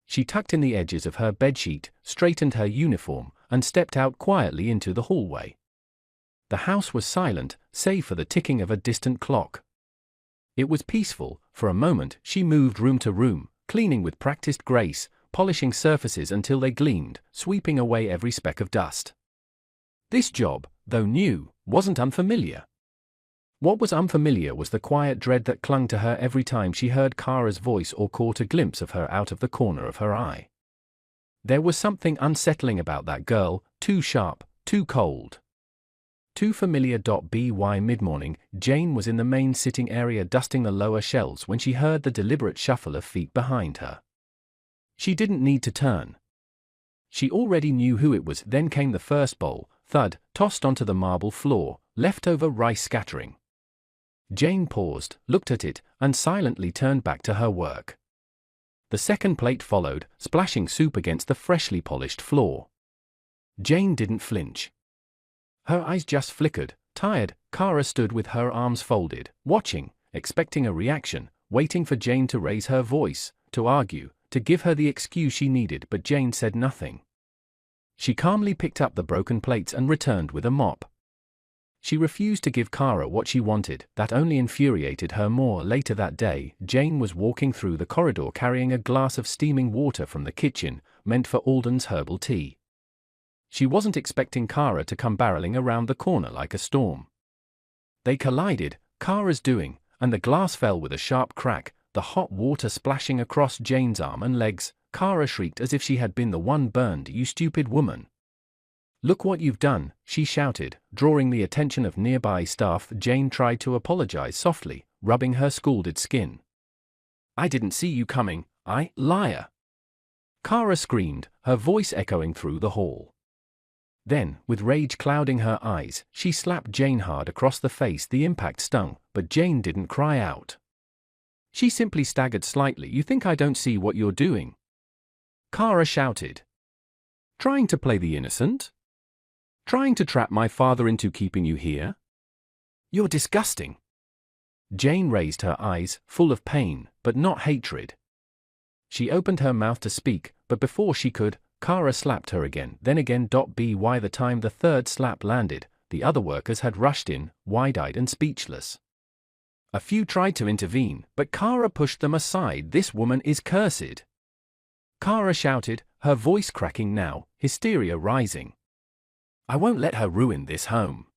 She tucked in the edges of her bedsheet, straightened her uniform, and stepped out quietly into the hallway. The house was silent, save for the ticking of a distant clock. It was peaceful. For a moment she moved room to room, cleaning with practiced grace, polishing surfaces until they gleamed, sweeping away every speck of dust. This job, though new, wasn't unfamiliar. What was unfamiliar was the quiet dread that clung to her every time she heard Kara's voice or caught a glimpse of her out of the corner of her eye. There was something unsettling about that girl, too sharp, too cold. Too familiar. By mid-morning, Jane was in the main sitting area dusting the lower shelves when she heard the deliberate shuffle of feet behind her. She didn't need to turn. She already knew who it was. Then came the first bowl, thud, tossed onto the marble floor, leftover rice scattering. Jane paused, looked at it, and silently turned back to her work. The second plate followed, splashing soup against the freshly polished floor. Jane didn't flinch. Her eyes just flickered. Tired, Kara stood with her arms folded, watching, expecting a reaction, waiting for Jane to raise her voice, to argue, to give her the excuse she needed. But Jane said nothing. She calmly picked up the broken plates and returned with a mop. She refused to give Kara what she wanted. That only infuriated her more. Later that day, Jane was walking through the corridor carrying a glass of steaming water from the kitchen, meant for Alden's herbal tea. She wasn't expecting Kara to come barreling around the corner like a storm. They collided, Kara's doing, and the glass fell with a sharp crack, the hot water splashing across Jane's arm and legs. Kara shrieked as if she had been the one burned. "You stupid woman. Look what you've done," she shouted, drawing the attention of nearby staff. Jane tried to apologize softly, rubbing her scalded skin. "I didn't see you coming, liar!" Kara screamed, her voice echoing through the hall. Then, with rage clouding her eyes, she slapped Jane hard across the face. The impact stung, but Jane didn't cry out. She simply staggered slightly. "You think I don't see what you're doing?" Kara shouted. "Trying to play the innocent? Trying to trap my father into keeping you here? You're disgusting." Jane raised her eyes, full of pain, but not hatred. She opened her mouth to speak, but before she could, Kara slapped her again, then again. By the time the third slap landed, the other workers had rushed in, wide-eyed and speechless. A few tried to intervene, but Kara pushed them aside. "This woman is cursed," Kara shouted, her voice cracking now, hysteria rising. "I won't let her ruin this home."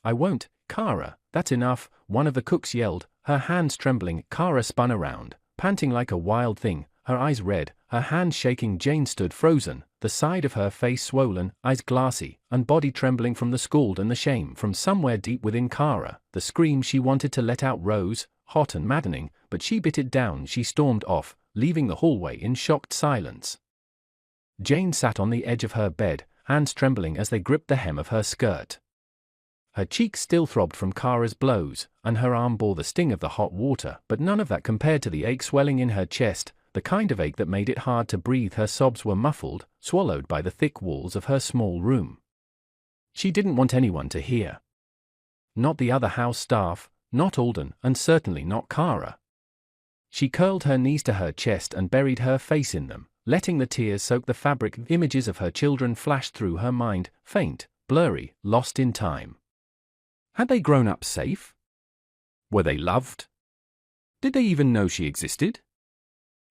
"I won't, Kara, that's enough," one of the cooks yelled, her hands trembling. Kara spun around, panting like a wild thing, her eyes red, her hands shaking. Jane stood frozen, the side of her face swollen, eyes glassy, and body trembling from the scald and the shame. From somewhere deep within Kara, the scream she wanted to let out rose, hot and maddening, but she bit it down. She stormed off, leaving the hallway in shocked silence. Jane sat on the edge of her bed, hands trembling as they gripped the hem of her skirt. Her cheeks still throbbed from Kara's blows, and her arm bore the sting of the hot water, but none of that compared to the ache swelling in her chest, the kind of ache that made it hard to breathe. Her sobs were muffled, swallowed by the thick walls of her small room. She didn't want anyone to hear. Not the other house staff, not Alden, and certainly not Kara. She curled her knees to her chest and buried her face in them, letting the tears soak the fabric. Images of her children flashed through her mind, faint, blurry, lost in time. Had they grown up safe? Were they loved? Did they even know she existed?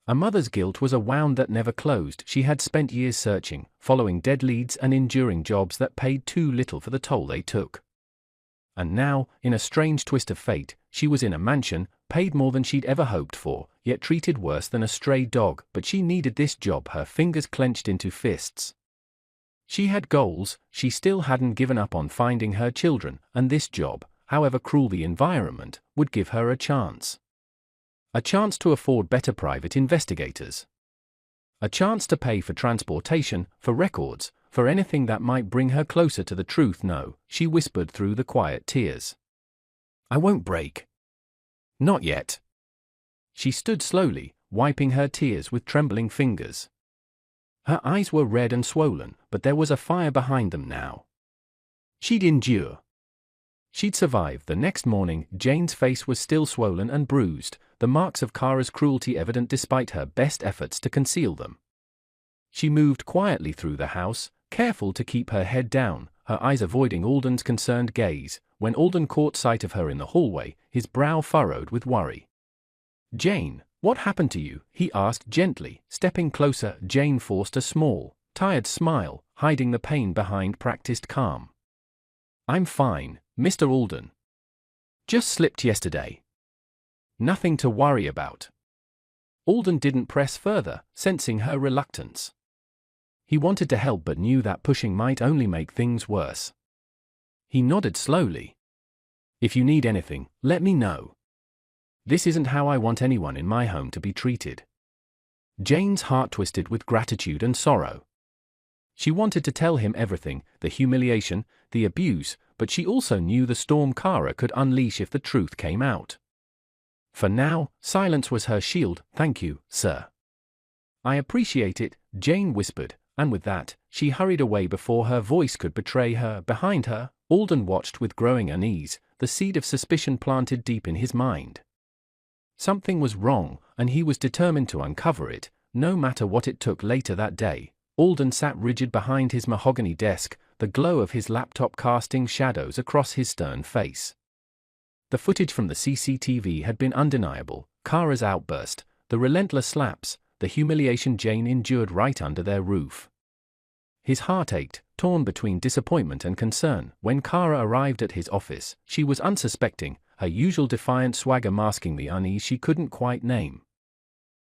A mother's guilt was a wound that never closed. She had spent years searching, following dead leads and enduring jobs that paid too little for the toll they took. and now, in a strange twist of fate, she was in a mansion, paid more than she'd ever hoped for, yet treated worse than a stray dog. But she needed this job. Her fingers clenched into fists. She had goals. She still hadn't given up on finding her children, and this job, however cruel the environment, would give her a chance. A chance to afford better private investigators. A chance to pay for transportation, for records, for anything that might bring her closer to the truth. No, she whispered through the quiet tears. I won't break. Not yet. She stood slowly, wiping her tears with trembling fingers. Her eyes were red and swollen, but there was a fire behind them now. She'd endure. She'd survive. The next morning, Jane's face was still swollen and bruised, the marks of Kara's cruelty evident despite her best efforts to conceal them. She moved quietly through the house, careful to keep her head down, her eyes avoiding Alden's concerned gaze. When Alden caught sight of her in the hallway, his brow furrowed with worry. Jane, what happened to you? He asked gently, stepping closer. Jane forced a small, tired smile, hiding the pain behind practiced calm. I'm fine, Mr. Alden. Just slipped yesterday. Nothing to worry about. Alden didn't press further, sensing her reluctance. He wanted to help but knew that pushing might only make things worse. He nodded slowly. If you need anything, let me know. This isn't how I want anyone in my home to be treated. Jane's heart twisted with gratitude and sorrow. She wanted to tell him everything, the humiliation, the abuse, but she also knew the storm Kara could unleash if the truth came out. For now, silence was her shield. Thank you, sir. I appreciate it, Jane whispered, and with that, she hurried away before her voice could betray her. Behind her, Alden watched with growing unease, the seed of suspicion planted deep in his mind. Something was wrong, and he was determined to uncover it, no matter what it took. Later that day, Alden sat rigid behind his mahogany desk, the glow of his laptop casting shadows across his stern face. The footage from the CCTV had been undeniable: Kara's outburst, the relentless slaps, the humiliation Jane endured right under their roof. His heart ached, torn between disappointment and concern. When Kara arrived at his office, she was unsuspecting, her usual defiant swagger masking the unease she couldn't quite name.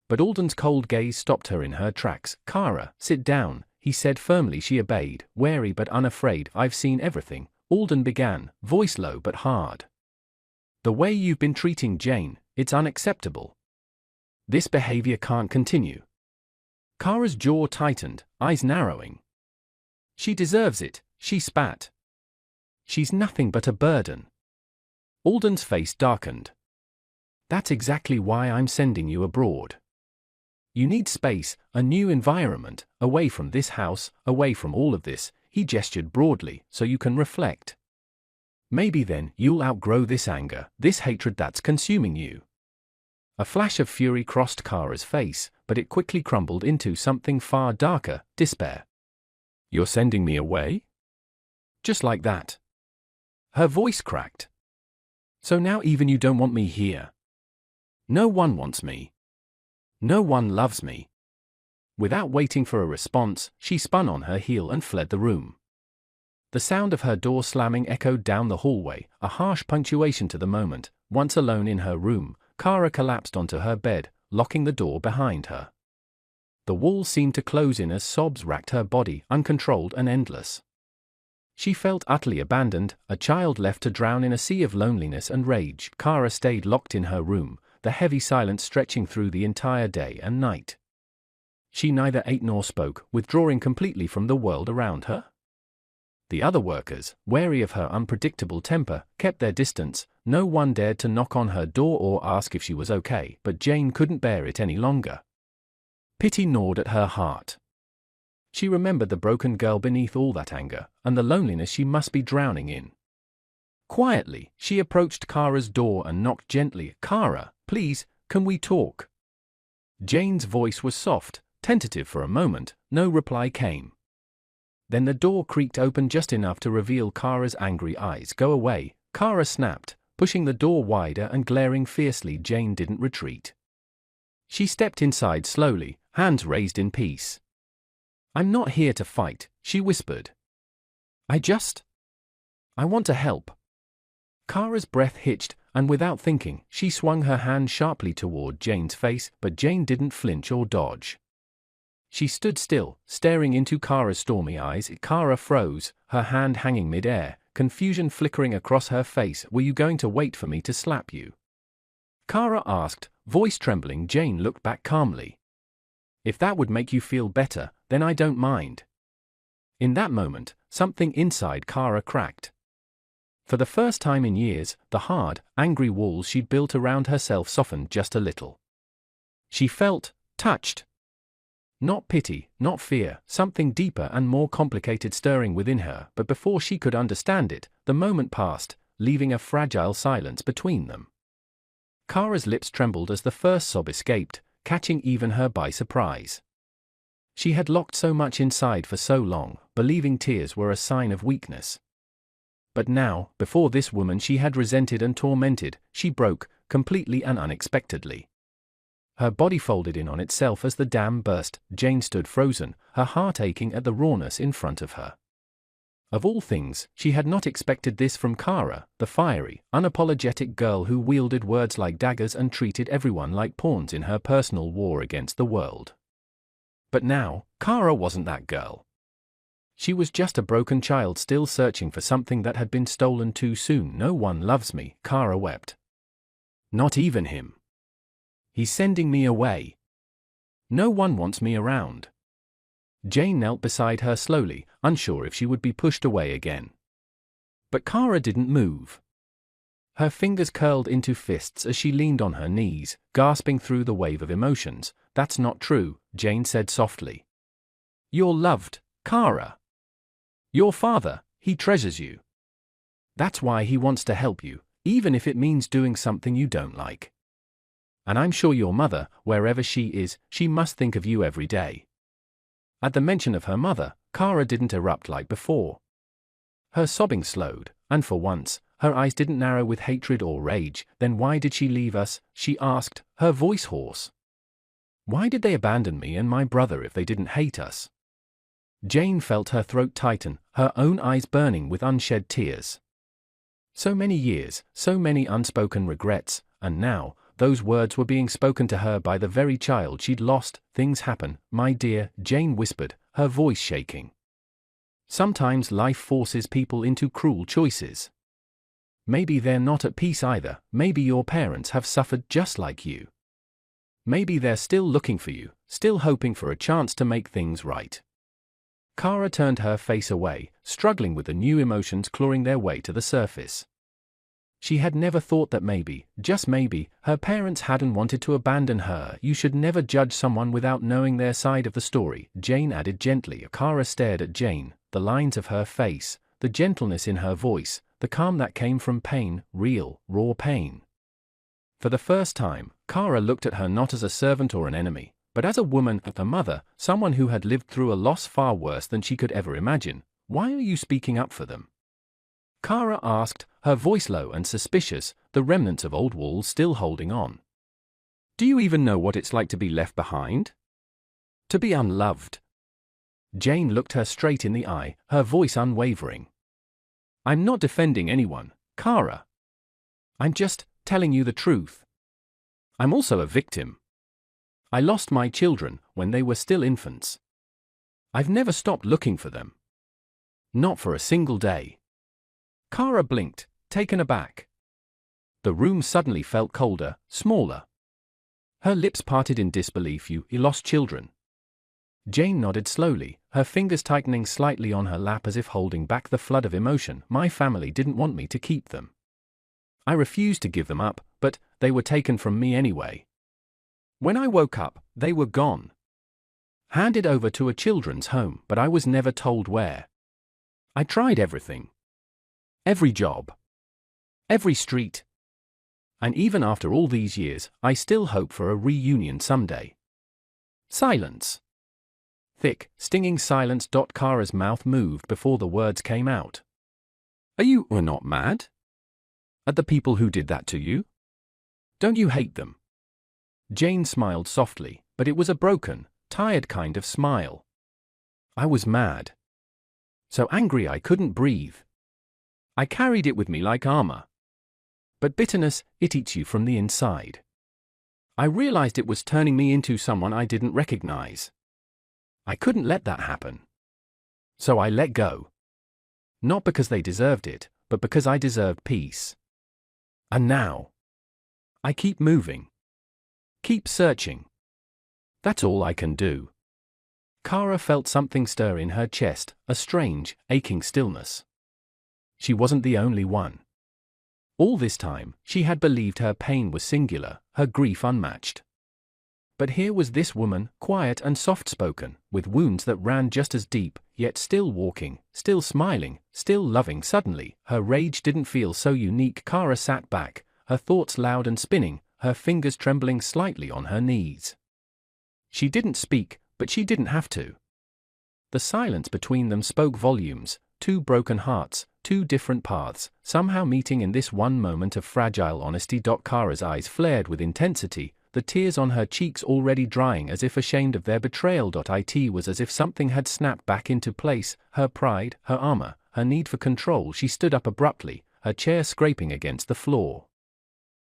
But Alden's cold gaze stopped her in her tracks. Kara, sit down, he said firmly. She obeyed, wary but unafraid. I've seen everything, Alden began, voice low but hard. The way you've been treating Jane, it's unacceptable. This behavior can't continue. Kara's jaw tightened, eyes narrowing. She deserves it, she spat. She's nothing but a burden. Alden's face darkened. That's exactly why I'm sending you abroad. You need space, a new environment, away from this house, away from all of this, he gestured broadly, so you can reflect. Maybe then you'll outgrow this anger, this hatred that's consuming you. A flash of fury crossed Kara's face, but it quickly crumbled into something far darker: despair. You're sending me away? Just like that. Her voice cracked. So now even you don't want me here? No one wants me. No one loves me. Without waiting for a response, she spun on her heel and fled the room. The sound of her door slamming echoed down the hallway, a harsh punctuation to the moment. Once alone in her room, Kara collapsed onto her bed, locking the door behind her. The wall seemed to close in as sobs racked her body, uncontrolled and endless. She felt utterly abandoned, a child left to drown in a sea of loneliness and rage. Kara stayed locked in her room, the heavy silence stretching through the entire day and night. She neither ate nor spoke, withdrawing completely from the world around her. The other workers, wary of her unpredictable temper, kept their distance. No one dared to knock on her door or ask if she was okay, but Jane couldn't bear it any longer. Pity gnawed at her heart. She remembered the broken girl beneath all that anger, and the loneliness she must be drowning in. Quietly, she approached Kara's door and knocked gently. Kara, please, can we talk? Jane's voice was soft, tentative. For a moment, no reply came. Then the door creaked open just enough to reveal Kara's angry eyes. Go away, Kara snapped, pushing the door wider and glaring fiercely. Jane didn't retreat. She stepped inside slowly, hands raised in peace. I'm not here to fight, she whispered. I want to help. Kara's breath hitched, and without thinking, she swung her hand sharply toward Jane's face, but Jane didn't flinch or dodge. She stood still, staring into Kara's stormy eyes. Kara froze, her hand hanging mid-air, confusion flickering across her face. "Were you going to wait for me to slap you?" Kara asked, voice trembling. Jane looked back calmly. "If that would make you feel better, then I don't mind." In that moment, something inside Kara cracked. For the first time in years, the hard, angry walls she'd built around herself softened just a little. She felt touched. Not pity, not fear, something deeper and more complicated stirring within her, but before she could understand it, the moment passed, leaving a fragile silence between them. Kara's lips trembled as the first sob escaped, catching even her by surprise. She had locked so much inside for so long, believing tears were a sign of weakness. But now, before this woman she had resented and tormented, she broke, completely and unexpectedly. Her body folded in on itself as the dam burst. Jane stood frozen, her heart aching at the rawness in front of her. Of all things, she had not expected this from Kara, the fiery, unapologetic girl who wielded words like daggers and treated everyone like pawns in her personal war against the world. But now, Kara wasn't that girl. She was just a broken child still searching for something that had been stolen too soon. "No one loves me," Kara wept. "Not even him. He's sending me away. No one wants me around." Jane knelt beside her slowly, unsure if she would be pushed away again. But Kara didn't move. Her fingers curled into fists as she leaned on her knees, gasping through the wave of emotions. "That's not true," Jane said softly. "You're loved, Kara. Your father, he treasures you. That's why he wants to help you, even if it means doing something you don't like. And I'm sure your mother, wherever she is, she must think of you every day." At the mention of her mother, Kara didn't erupt like before. Her sobbing slowed, and for once, her eyes didn't narrow with hatred or rage. "Then why did she leave us?" she asked, her voice hoarse. "Why did they abandon me and my brother if they didn't hate us?" Jane felt her throat tighten, her own eyes burning with unshed tears. So many years, so many unspoken regrets, and now, those words were being spoken to her by the very child she'd lost. "Things happen, my dear," Jane whispered, her voice shaking. "Sometimes life forces people into cruel choices. Maybe they're not at peace either. Maybe your parents have suffered just like you. Maybe they're still looking for you, still hoping for a chance to make things right." Kara turned her face away, struggling with the new emotions clawing their way to the surface. She had never thought that maybe, just maybe, her parents hadn't wanted to abandon her. "You should never judge someone without knowing their side of the story," Jane added gently. Kara stared at Jane, the lines of her face, the gentleness in her voice, the calm that came from pain, real, raw pain. For the first time, Kara looked at her not as a servant or an enemy, but as a woman, a mother, someone who had lived through a loss far worse than she could ever imagine. "Why are you speaking up for them?" Kara asked, her voice low and suspicious, the remnants of old walls still holding on. "Do you even know what it's like to be left behind? To be unloved?" Jane looked her straight in the eye, her voice unwavering. "I'm not defending anyone, Kara. I'm just telling you the truth. I'm also a victim. I lost my children when they were still infants. I've never stopped looking for them. Not for a single day." Kara blinked, taken aback. The room suddenly felt colder, smaller. Her lips parted in disbelief. "You lost children?" Jane nodded slowly, her fingers tightening slightly on her lap as if holding back the flood of emotion. "My family didn't want me to keep them. I refused to give them up, but they were taken from me anyway. When I woke up, they were gone. Handed over to a children's home, but I was never told where. I tried everything. Every job. Every street. And even after all these years, I still hope for a reunion someday." Silence. Thick, stinging silence. Kara's mouth moved before the words came out. "Are you not mad? At the people who did that to you? Don't you hate them?" Jane smiled softly, but it was a broken, tired kind of smile. "I was mad. So angry I couldn't breathe. I carried it with me like armor. But bitterness, it eats you from the inside. I realized it was turning me into someone I didn't recognize. I couldn't let that happen. So I let go. Not because they deserved it, but because I deserved peace. And now, I keep moving. Keep searching. That's all I can do. Kara felt something stir in her chest, a strange, aching stillness. She wasn't the only one. All this time, she had believed her pain was singular, her grief unmatched. But here was this woman, quiet and soft-spoken, with wounds that ran just as deep, yet still walking, still smiling, still loving. Suddenly, her rage didn't feel so unique. Kara sat back, her thoughts loud and spinning, her fingers trembling slightly on her knees. She didn't speak, but she didn't have to. The silence between them spoke volumes, two broken hearts, two different paths, somehow meeting in this one moment of fragile honesty. Kara's eyes flared with intensity, the tears on her cheeks already drying as if ashamed of their betrayal. It was as if something had snapped back into place, her pride, her armor, her need for control. She stood up abruptly, her chair scraping against the floor.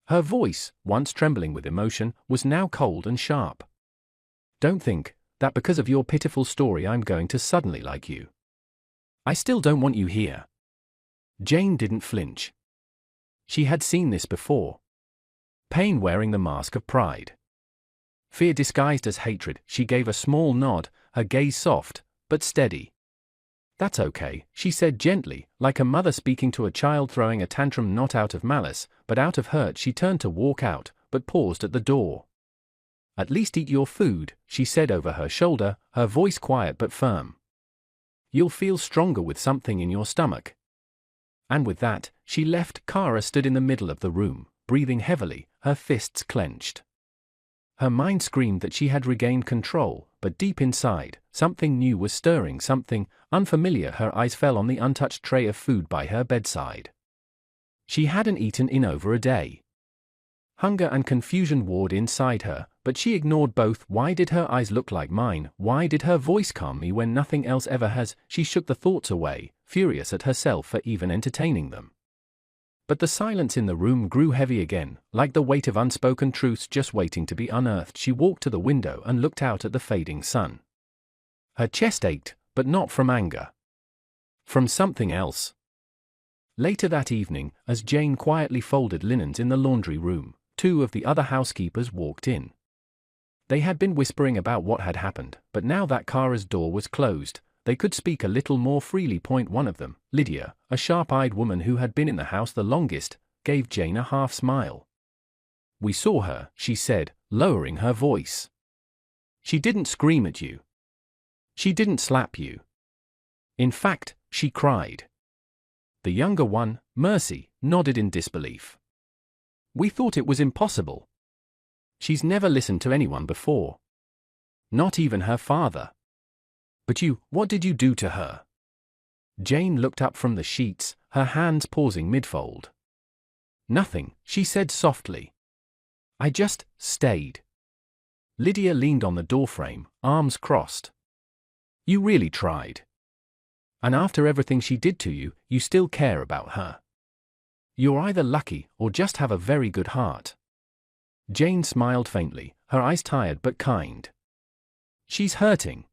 Her voice, once trembling with emotion, was now cold and sharp. Don't think that because of your pitiful story I'm going to suddenly like you. I still don't want you here. Jane didn't flinch. She had seen this before. Pain wearing the mask of pride. Fear disguised as hatred. She gave a small nod, her gaze soft, but steady. That's okay, she said gently, like a mother speaking to a child throwing a tantrum, not out of malice, but out of hurt. She turned to walk out, but paused at the door. At least eat your food, she said over her shoulder, her voice quiet but firm. You'll feel stronger with something in your stomach. And with that, she left. Kara stood in the middle of the room, breathing heavily, her fists clenched. Her mind screamed that she had regained control, but deep inside, something new was stirring, something unfamiliar. Her eyes fell on the untouched tray of food by her bedside. She hadn't eaten in over a day. Hunger and confusion warred inside her, but she ignored both. Why did her eyes look like mine? Why did her voice calm me when nothing else ever has? She shook the thoughts away, furious at herself for even entertaining them. But the silence in the room grew heavy again, like the weight of unspoken truths just waiting to be unearthed. She walked to the window and looked out at the fading sun. Her chest ached, but not from anger. From something else. Later that evening, as Jane quietly folded linens in the laundry room, two of the other housekeepers walked in. They had been whispering about what had happened, but now that Kara's door was closed, they could speak a little more freely. One of them, Lydia, a sharp-eyed woman who had been in the house the longest, gave Jane a half-smile. We saw her, she said, lowering her voice. She didn't scream at you. She didn't slap you. In fact, she cried. The younger one, Mercy, nodded in disbelief. We thought it was impossible. She's never listened to anyone before. Not even her father. But you, what did you do to her? Jane looked up from the sheets, her hands pausing mid-fold. Nothing, she said softly. I just stayed. Lydia leaned on the doorframe, arms crossed. You really tried. And after everything she did to you, you still care about her. You're either lucky or just have a very good heart. Jane smiled faintly, her eyes tired but kind. She's hurting.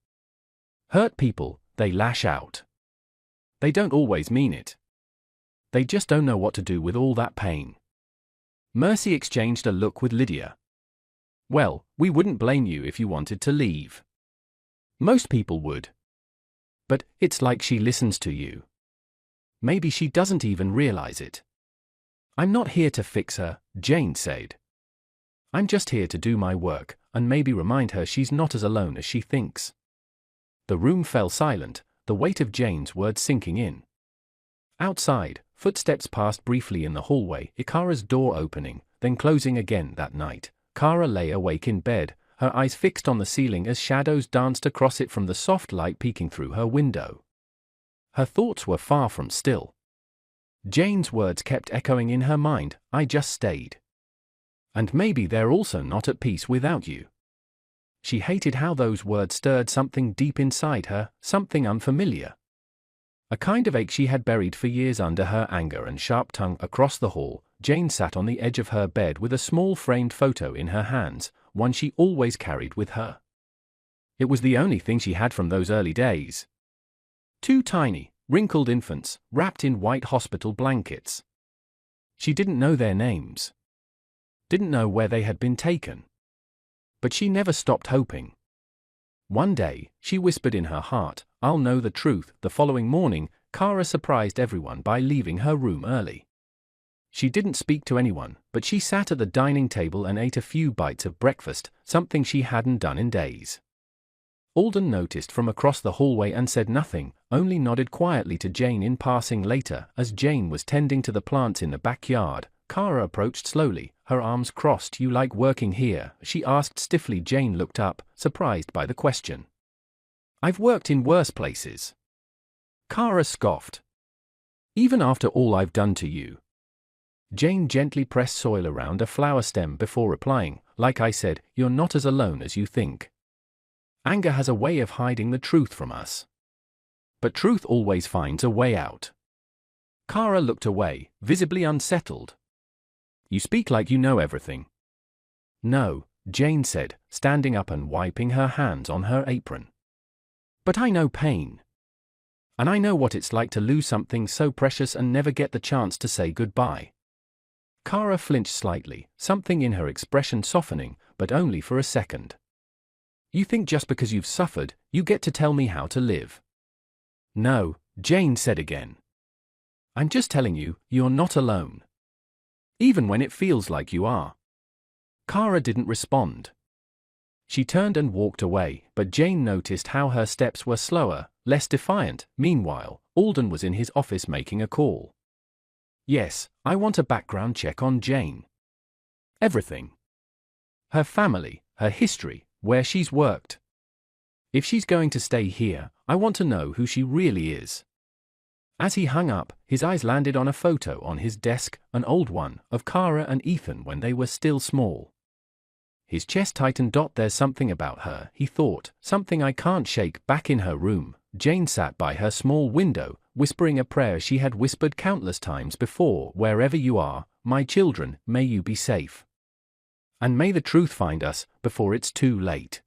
Hurt people, they lash out. They don't always mean it. They just don't know what to do with all that pain. Mercy exchanged a look with Lydia. Well, we wouldn't blame you if you wanted to leave. Most people would. But it's like she listens to you. Maybe she doesn't even realize it. I'm not here to fix her, Jane said. I'm just here to do my work, and maybe remind her she's not as alone as she thinks. The room fell silent, the weight of Jane's words sinking in. Outside, footsteps passed briefly in the hallway, Kara's door opening, then closing again. That night, Kara lay awake in bed, her eyes fixed on the ceiling as shadows danced across it from the soft light peeking through her window. Her thoughts were far from still. Jane's words kept echoing in her mind, I just stayed. And maybe they're also not at peace without you. She hated how those words stirred something deep inside her, something unfamiliar. A kind of ache she had buried for years under her anger and sharp tongue. Across the hall, Jane sat on the edge of her bed with a small framed photo in her hands, one she always carried with her. It was the only thing she had from those early days. Two tiny, wrinkled infants, wrapped in white hospital blankets. She didn't know their names. Didn't know where they had been taken. But she never stopped hoping. One day, she whispered in her heart, "I'll know the truth." The following morning, Kara surprised everyone by leaving her room early. She didn't speak to anyone, but she sat at the dining table and ate a few bites of breakfast, something she hadn't done in days. Alden noticed from across the hallway and said nothing, only nodded quietly to Jane in passing later. As Jane was tending to the plants in the backyard, Kara approached slowly, her arms crossed. "You like working here?" she asked stiffly. Jane looked up, surprised by the question. "I've worked in worse places." Kara scoffed. "Even after all I've done to you?" Jane gently pressed soil around a flower stem before replying, "Like I said, you're not as alone as you think. Anger has a way of hiding the truth from us. But truth always finds a way out." Kara looked away, visibly unsettled. "You speak like you know everything." "No," Jane said, standing up and wiping her hands on her apron. "But I know pain. And I know what it's like to lose something so precious and never get the chance to say goodbye." Kara flinched slightly, something in her expression softening, but only for a second. "You think just because you've suffered, you get to tell me how to live?" "No," Jane said again. "I'm just telling you, you're not alone. Even when it feels like you are." Kara didn't respond. She turned and walked away, but Jane noticed how her steps were slower, less defiant. Meanwhile, Alden was in his office making a call. "Yes, I want a background check on Jane. Everything. Her family, her history, where she's worked. If she's going to stay here, I want to know who she really is." As he hung up, his eyes landed on a photo on his desk, an old one, of Kara and Ethan when they were still small. His chest tightened. "There's something about her," he thought, "something I can't shake." Back in her room, Jane sat by her small window, whispering a prayer she had whispered countless times before. "Wherever you are, my children, may you be safe. And may the truth find us, before it's too late."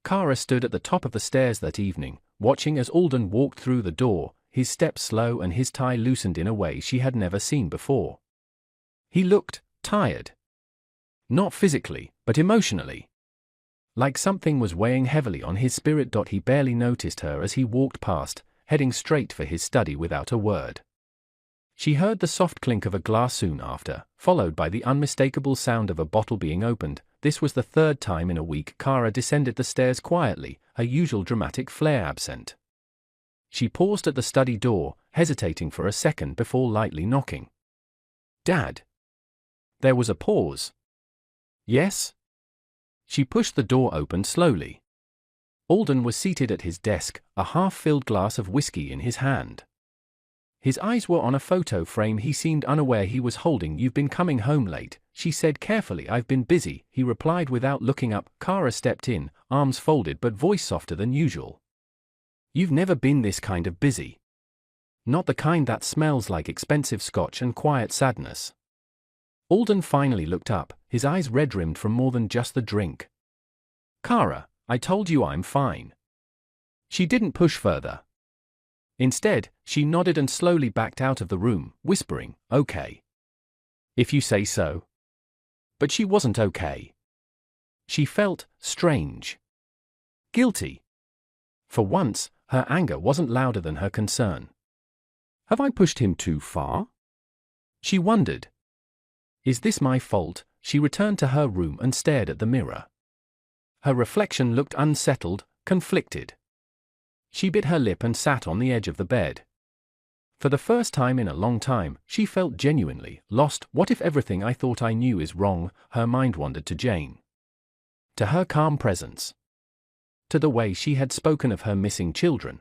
Kara stood at the top of the stairs that evening, watching as Alden walked through the door, his steps slow and his tie loosened in a way she had never seen before. He looked tired. Not physically, but emotionally. Like something was weighing heavily on his spirit. He barely noticed her as he walked past, heading straight for his study without a word. She heard the soft clink of a glass soon after, followed by the unmistakable sound of a bottle being opened. This was the third time in a week Kara descended the stairs quietly, her usual dramatic flair absent. She paused at the study door, hesitating for a second before lightly knocking. "Dad?" There was a pause. "Yes?" She pushed the door open slowly. Alden was seated at his desk, a half-filled glass of whiskey in his hand. His eyes were on a photo frame he seemed unaware he was holding. "You've been coming home late," she said carefully. "I've been busy," he replied without looking up. Kara stepped in, arms folded but voice softer than usual. "You've never been this kind of busy. Not the kind that smells like expensive scotch and quiet sadness." Alden finally looked up, his eyes red-rimmed from more than just the drink. "Kara, I told you I'm fine." She didn't push further. Instead, she nodded and slowly backed out of the room, whispering, "Okay. If you say so." But she wasn't okay. She felt strange. Guilty. For once, her anger wasn't louder than her concern. "Have I pushed him too far?" she wondered. "Is this my fault?" She returned to her room and stared at the mirror. Her reflection looked unsettled, conflicted. She bit her lip and sat on the edge of the bed. For the first time in a long time, she felt genuinely lost. What if everything I thought I knew is wrong? Her mind wandered to Jane. To her calm presence. To the way she had spoken of her missing children.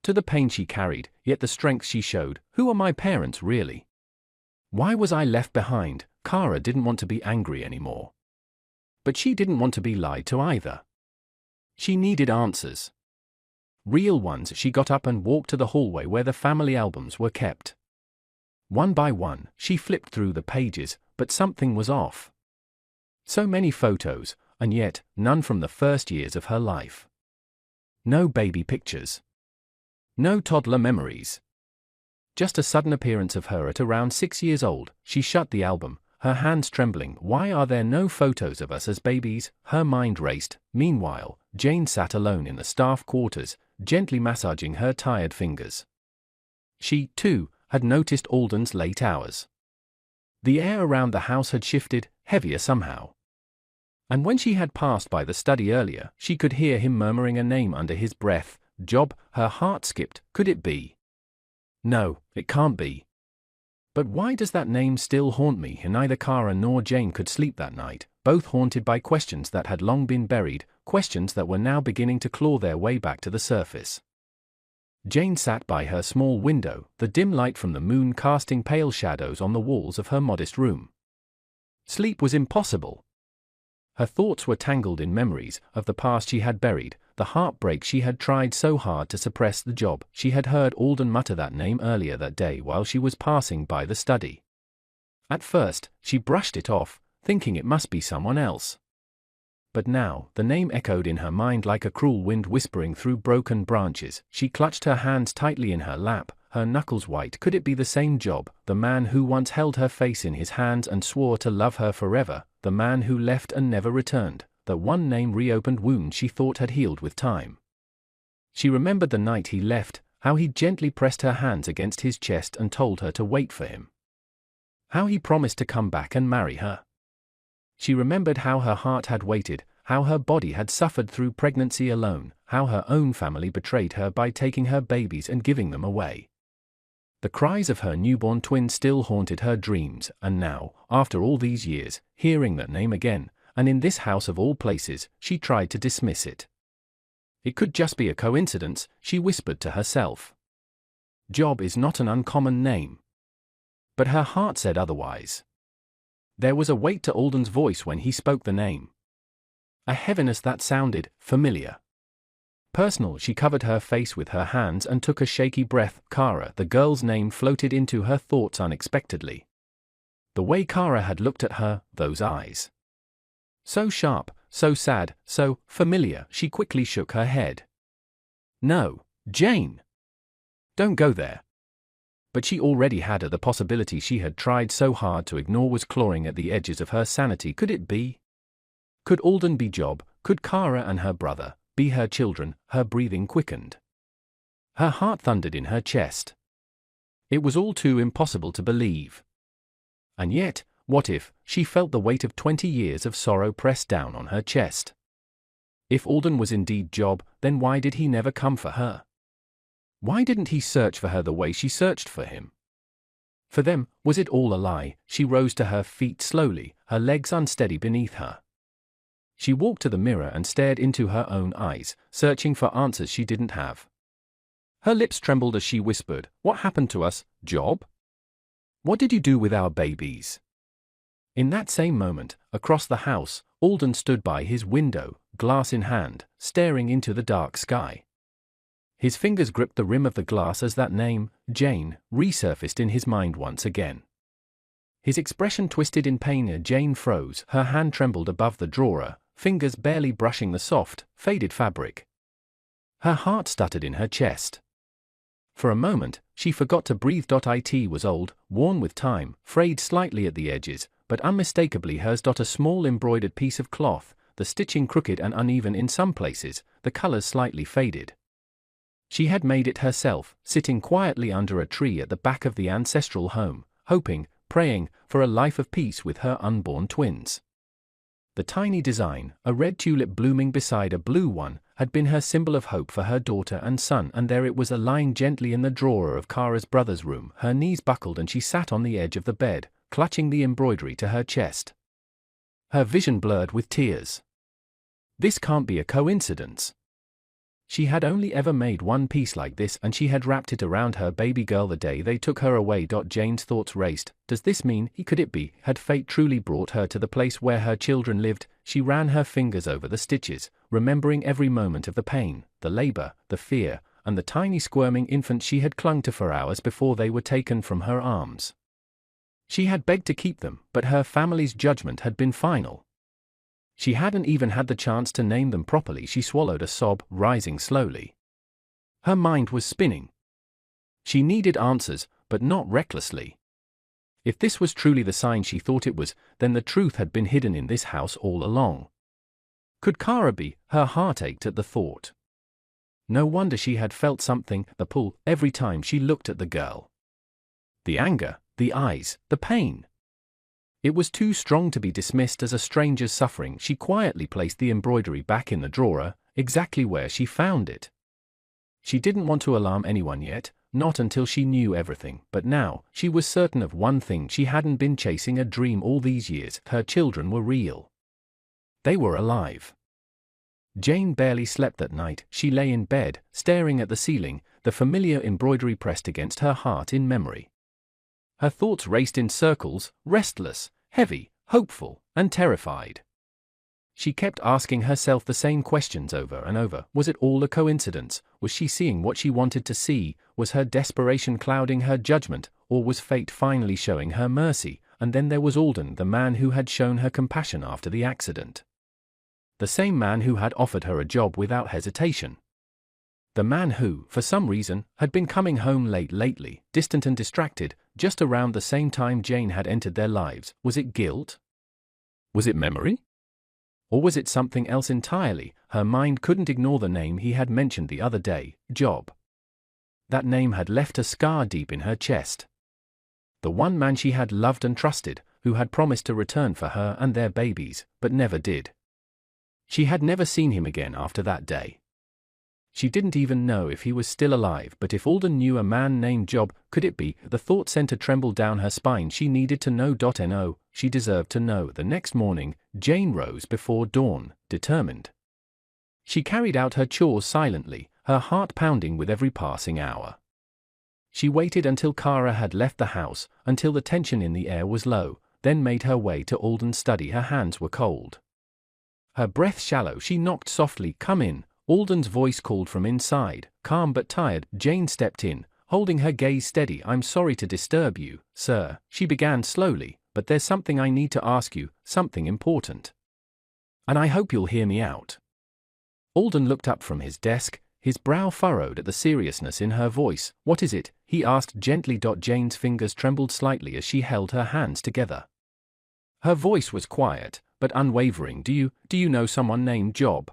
To the pain she carried, yet the strength she showed. Who are my parents really? Why was I left behind? Kara didn't want to be angry anymore. But she didn't want to be lied to either. She needed answers. Real ones. She got up and walked to the hallway where the family albums were kept. One by one, she flipped through the pages, but something was off. So many photos, and yet none from the first years of her life. No baby pictures. No toddler memories. Just a sudden appearance of her at around 6 years old. She shut the album, her hands trembling. Why are there no photos of us as babies? Her mind raced. Meanwhile, Jane sat alone in the staff quarters, gently massaging her tired fingers. She, too, had noticed Alden's late hours. The air around the house had shifted, heavier somehow. And when she had passed by the study earlier, she could hear him murmuring a name under his breath. Job. Her heart skipped. Could it be? No, it can't be. But why does that name still haunt me? And neither Kara nor Jane could sleep that night, both haunted by questions that had long been buried, questions that were now beginning to claw their way back to the surface. Jane sat by her small window, the dim light from the moon casting pale shadows on the walls of her modest room. Sleep was impossible. Her thoughts were tangled in memories of the past she had buried, the heartbreak she had tried so hard to suppress. The job. She had heard Alden mutter that name earlier that day while she was passing by the study. At first, she brushed it off, thinking it must be someone else. But now, the name echoed in her mind like a cruel wind whispering through broken branches. She clutched her hands tightly in her lap, her knuckles white. Could it be the same Job, the man who once held her face in his hands and swore to love her forever, the man who left and never returned, the one name reopened wound she thought had healed with time? She remembered the night he left, how he gently pressed her hands against his chest and told her to wait for him. How he promised to come back and marry her. She remembered how her heart had waited, how her body had suffered through pregnancy alone, how her own family betrayed her by taking her babies and giving them away. The cries of her newborn twin still haunted her dreams, and now, after all these years, hearing that name again, and in this house of all places, she tried to dismiss it. It could just be a coincidence, she whispered to herself. Job is not an uncommon name. But her heart said otherwise. There was a weight to Alden's voice when he spoke the name. A heaviness that sounded familiar. Personal. She covered her face with her hands and took a shaky breath. Kara, the girl's name floated into her thoughts unexpectedly. The way Kara had looked at her, those eyes. So sharp, so sad, so familiar. She quickly shook her head. No, Jane. Don't go there. But she already had the possibility she had tried so hard to ignore was clawing at the edges of her sanity. Could it be? Could Alden be Job? Could Kara and her brother be her children? Her breathing quickened. Her heart thundered in her chest. It was all too impossible to believe. And yet, what if? She felt the weight of 20 years of sorrow pressed down on her chest. If Alden was indeed Job, then why did he never come for her? Why didn't he search for her the way she searched for him? For them, was it all a lie? She rose to her feet slowly, her legs unsteady beneath her. She walked to the mirror and stared into her own eyes, searching for answers she didn't have. Her lips trembled as she whispered, "What happened to us, Job? What did you do with our babies?" In that same moment, across the house, Alden stood by his window, glass in hand, staring into the dark sky. His fingers gripped the rim of the glass as that name, Jane, resurfaced in his mind once again. His expression twisted in pain. Jane froze, her hand trembled above the drawer, fingers barely brushing the soft, faded fabric. Her heart stuttered in her chest. For a moment, she forgot to breathe. It was old, worn with time, frayed slightly at the edges, but unmistakably hers. A small embroidered piece of cloth, the stitching crooked and uneven in some places, the colors slightly faded. She had made it herself, sitting quietly under a tree at the back of the ancestral home, hoping, praying, for a life of peace with her unborn twins. The tiny design, a red tulip blooming beside a blue one, had been her symbol of hope for her daughter and son, and there it was lying gently in the drawer of Kara's brother's room. Her knees buckled and she sat on the edge of the bed, clutching the embroidery to her chest. Her vision blurred with tears. This can't be a coincidence. She had only ever made one piece like this, and she had wrapped it around her baby girl the day they took her away. Jane's thoughts raced. Does this mean, could it be, had fate truly brought her to the place where her children lived? She ran her fingers over the stitches, remembering every moment of the pain, the labor, the fear, and the tiny squirming infant she had clung to for hours before they were taken from her arms. She had begged to keep them, but her family's judgment had been final. She hadn't even had the chance to name them properly. She swallowed a sob, rising slowly. Her mind was spinning. She needed answers, but not recklessly. If this was truly the sign she thought it was, then the truth had been hidden in this house all along. Could Kara be? Her heart ached at the thought. No wonder she had felt something, a pull, every time she looked at the girl. The anger, the eyes, the pain. It was too strong to be dismissed as a stranger's suffering. She quietly placed the embroidery back in the drawer, exactly where she found it. She didn't want to alarm anyone yet, not until she knew everything, but now, she was certain of one thing: she hadn't been chasing a dream all these years. Her children were real. They were alive. Jane barely slept that night. She lay in bed, staring at the ceiling, the familiar embroidery pressed against her heart in memory. Her thoughts raced in circles, restless, heavy, hopeful, and terrified. She kept asking herself the same questions over and over. Was it all a coincidence? Was she seeing what she wanted to see? Was her desperation clouding her judgment, or was fate finally showing her mercy? And then there was Alden, the man who had shown her compassion after the accident. The same man who had offered her a job without hesitation. The man who, for some reason, had been coming home late lately, distant and distracted, just around the same time Jane had entered their lives. Was it guilt? Was it memory? Or was it something else entirely? Her mind couldn't ignore the name he had mentioned the other day, Job. That name had left a scar deep in her chest. The one man she had loved and trusted, who had promised to return for her and their babies, but never did. She had never seen him again after that day. She didn't even know if he was still alive, but if Alden knew a man named Job, could it be? The thought sent a tremble down her spine. She needed to know. No, she deserved to know. The next morning, Jane rose before dawn, determined. She carried out her chores silently, her heart pounding with every passing hour. She waited until Kara had left the house, until the tension in the air was low, then made her way to Alden's study. Her hands were cold. Her breath shallow. She knocked softly. "Come in." Alden's voice called from inside. Calm but tired, Jane stepped in, holding her gaze steady. "I'm sorry to disturb you, sir," she began slowly, "but there's something I need to ask you, something important. And I hope you'll hear me out." Alden looked up from his desk, his brow furrowed at the seriousness in her voice. "What is it?" he asked gently. Jane's fingers trembled slightly as she held her hands together. Her voice was quiet, but unwavering. Do you know someone named Job?"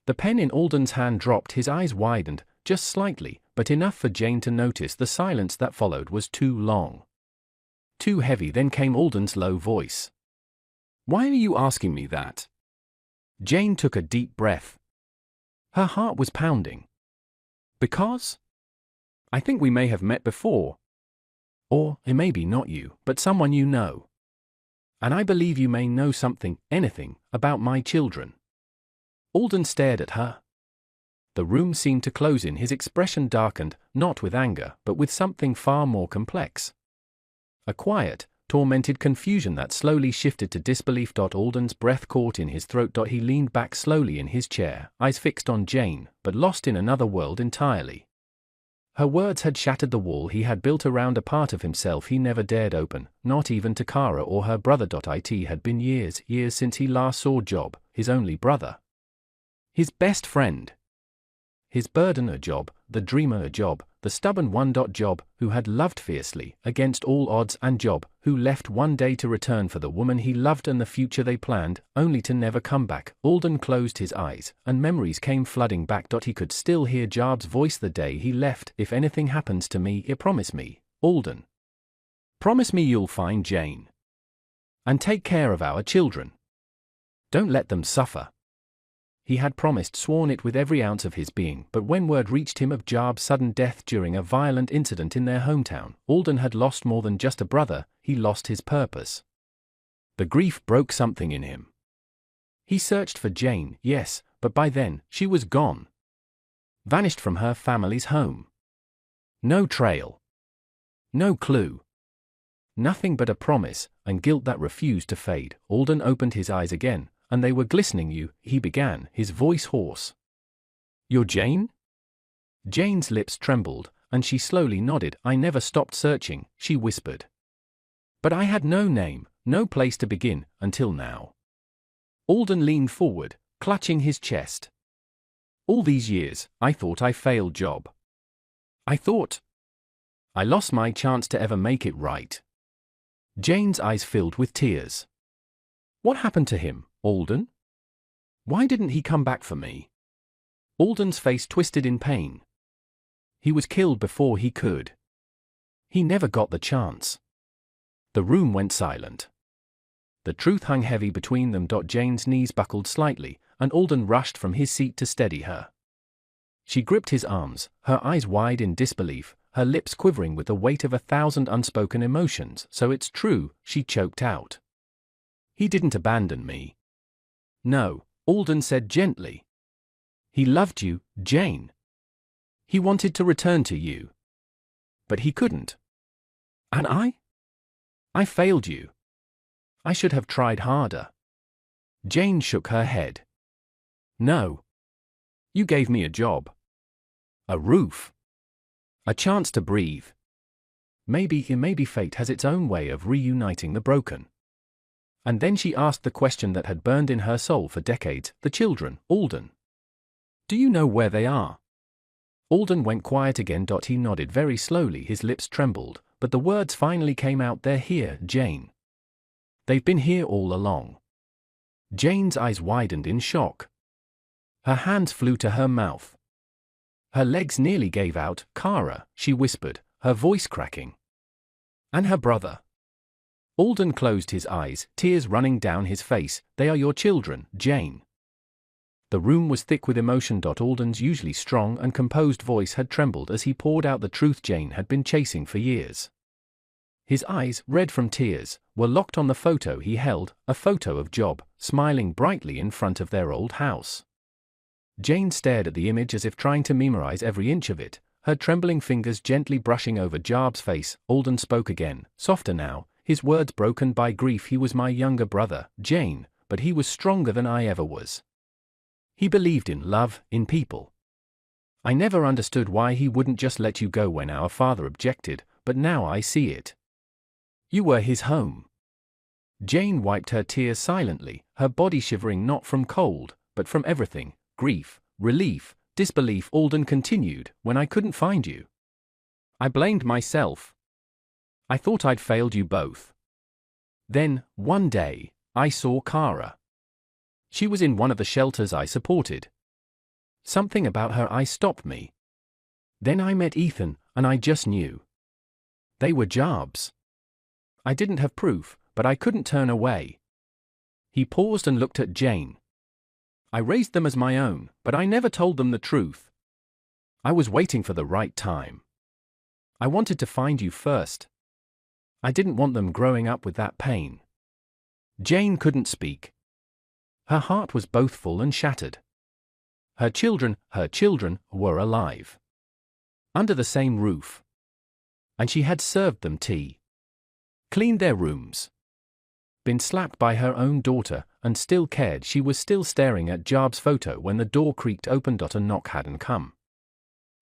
The pen in Alden's hand dropped. His eyes widened, just slightly, but enough for Jane to notice the silence that followed was too long. Too heavy. Then came Alden's low voice. "Why are you asking me that?" Jane took a deep breath. Her heart was pounding. "Because? I think we may have met before. Or, it may be not you, but someone you know. And I believe you may know something, anything, about my children." Alden stared at her. The room seemed to close in. His expression darkened, not with anger, but with something far more complex. A quiet, tormented confusion that slowly shifted to disbelief. Alden's breath caught in his throat. He leaned back slowly in his chair, eyes fixed on Jane, but lost in another world entirely. Her words had shattered the wall he had built around a part of himself he never dared open, not even to Kara or her brother. It had been years since he last saw Job, his only brother. His best friend. His burden. A Job, the dreamer. A Job, the stubborn one. Job, who had loved fiercely, against all odds, and Job, who left one day to return for the woman he loved and the future they planned, only to never come back. Alden closed his eyes, and memories came flooding back. He could still hear Job's voice the day he left. "If anything happens to me, promise me, Alden. Promise me you'll find Jane. And take care of our children. Don't let them suffer." He had promised, sworn it with every ounce of his being, but when word reached him of Job's sudden death during a violent incident in their hometown, Alden had lost more than just a brother. He lost his purpose. The grief broke something in him. He searched for Jane, yes, but by then, she was gone. Vanished from her family's home. No trail. No clue. Nothing but a promise, and guilt that refused to fade. Alden opened his eyes again, and they were glistening. He began, his voice hoarse. "You're Jane?" Jane's lips trembled, and she slowly nodded. "I never stopped searching," she whispered. But I had no name, no place to begin, until now. Alden leaned forward, clutching his chest. All these years, I thought I failed job. I thought I lost my chance to ever make it right. Jane's eyes filled with tears. What happened to him, Alden? Why didn't he come back for me? Alden's face twisted in pain. He was killed before he could. He never got the chance. The room went silent. The truth hung heavy between them. Jane's knees buckled slightly, and Alden rushed from his seat to steady her. She gripped his arms, her eyes wide in disbelief, her lips quivering with the weight of 1,000 unspoken emotions. So it's true, she choked out. He didn't abandon me. No, Alden said gently. He loved you, Jane. He wanted to return to you. But he couldn't. And I failed you. I should have tried harder. Jane shook her head. No. You gave me a job. A roof. A chance to breathe. Maybe fate has its own way of reuniting the broken. And then she asked the question that had burned in her soul for decades, the children, Alden. Do you know where they are? Alden went quiet again. He nodded very slowly, his lips trembled, but the words finally came out. They're here, Jane. They've been here all along. Jane's eyes widened in shock. Her hands flew to her mouth. Her legs nearly gave out. Kara, she whispered, her voice cracking. And her brother. Alden closed his eyes, tears running down his face. They are your children, Jane. The room was thick with emotion. Alden's usually strong and composed voice had trembled as he poured out the truth Jane had been chasing for years. His eyes, red from tears, were locked on the photo he held, a photo of Job, smiling brightly in front of their old house. Jane stared at the image as if trying to memorize every inch of it, her trembling fingers gently brushing over Job's face. Alden spoke again, softer now, his words broken by grief. He was my younger brother, Jane, but he was stronger than I ever was. He believed in love, in people. I never understood why he wouldn't just let you go when our father objected, but now I see it. You were his home. Jane wiped her tears silently, her body shivering not from cold, but from everything, grief, relief, disbelief. Alden continued, when I couldn't find you. I blamed myself. I thought I'd failed you both. Then, one day, I saw Kara. She was in one of the shelters I supported. Something about her eyes stopped me. Then I met Ethan, and I just knew. They were Jobs. I didn't have proof, but I couldn't turn away. He paused and looked at Jane. I raised them as my own, but I never told them the truth. I was waiting for the right time. I wanted to find you first. I didn't want them growing up with that pain. Jane couldn't speak. Her heart was both full and shattered. Her children, were alive. Under the same roof. And she had served them tea. Cleaned their rooms. Been slapped by her own daughter, and still cared. She was still staring at Job's photo when the door creaked open. A knock hadn't come.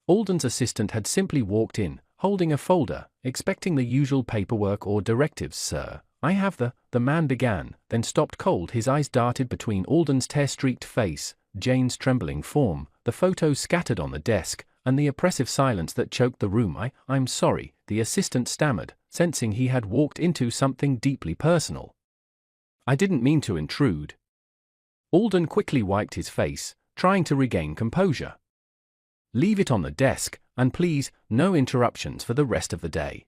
Alden's assistant had simply walked in, holding a folder, expecting the usual paperwork or directives. Sir, I have the man began, then stopped cold. His eyes darted between Alden's tear-streaked face, Jane's trembling form, the photos scattered on the desk, and the oppressive silence that choked the room. I'm sorry, the assistant stammered, sensing he had walked into something deeply personal. I didn't mean to intrude. Alden quickly wiped his face, trying to regain composure. Leave it on the desk, and please, no interruptions for the rest of the day.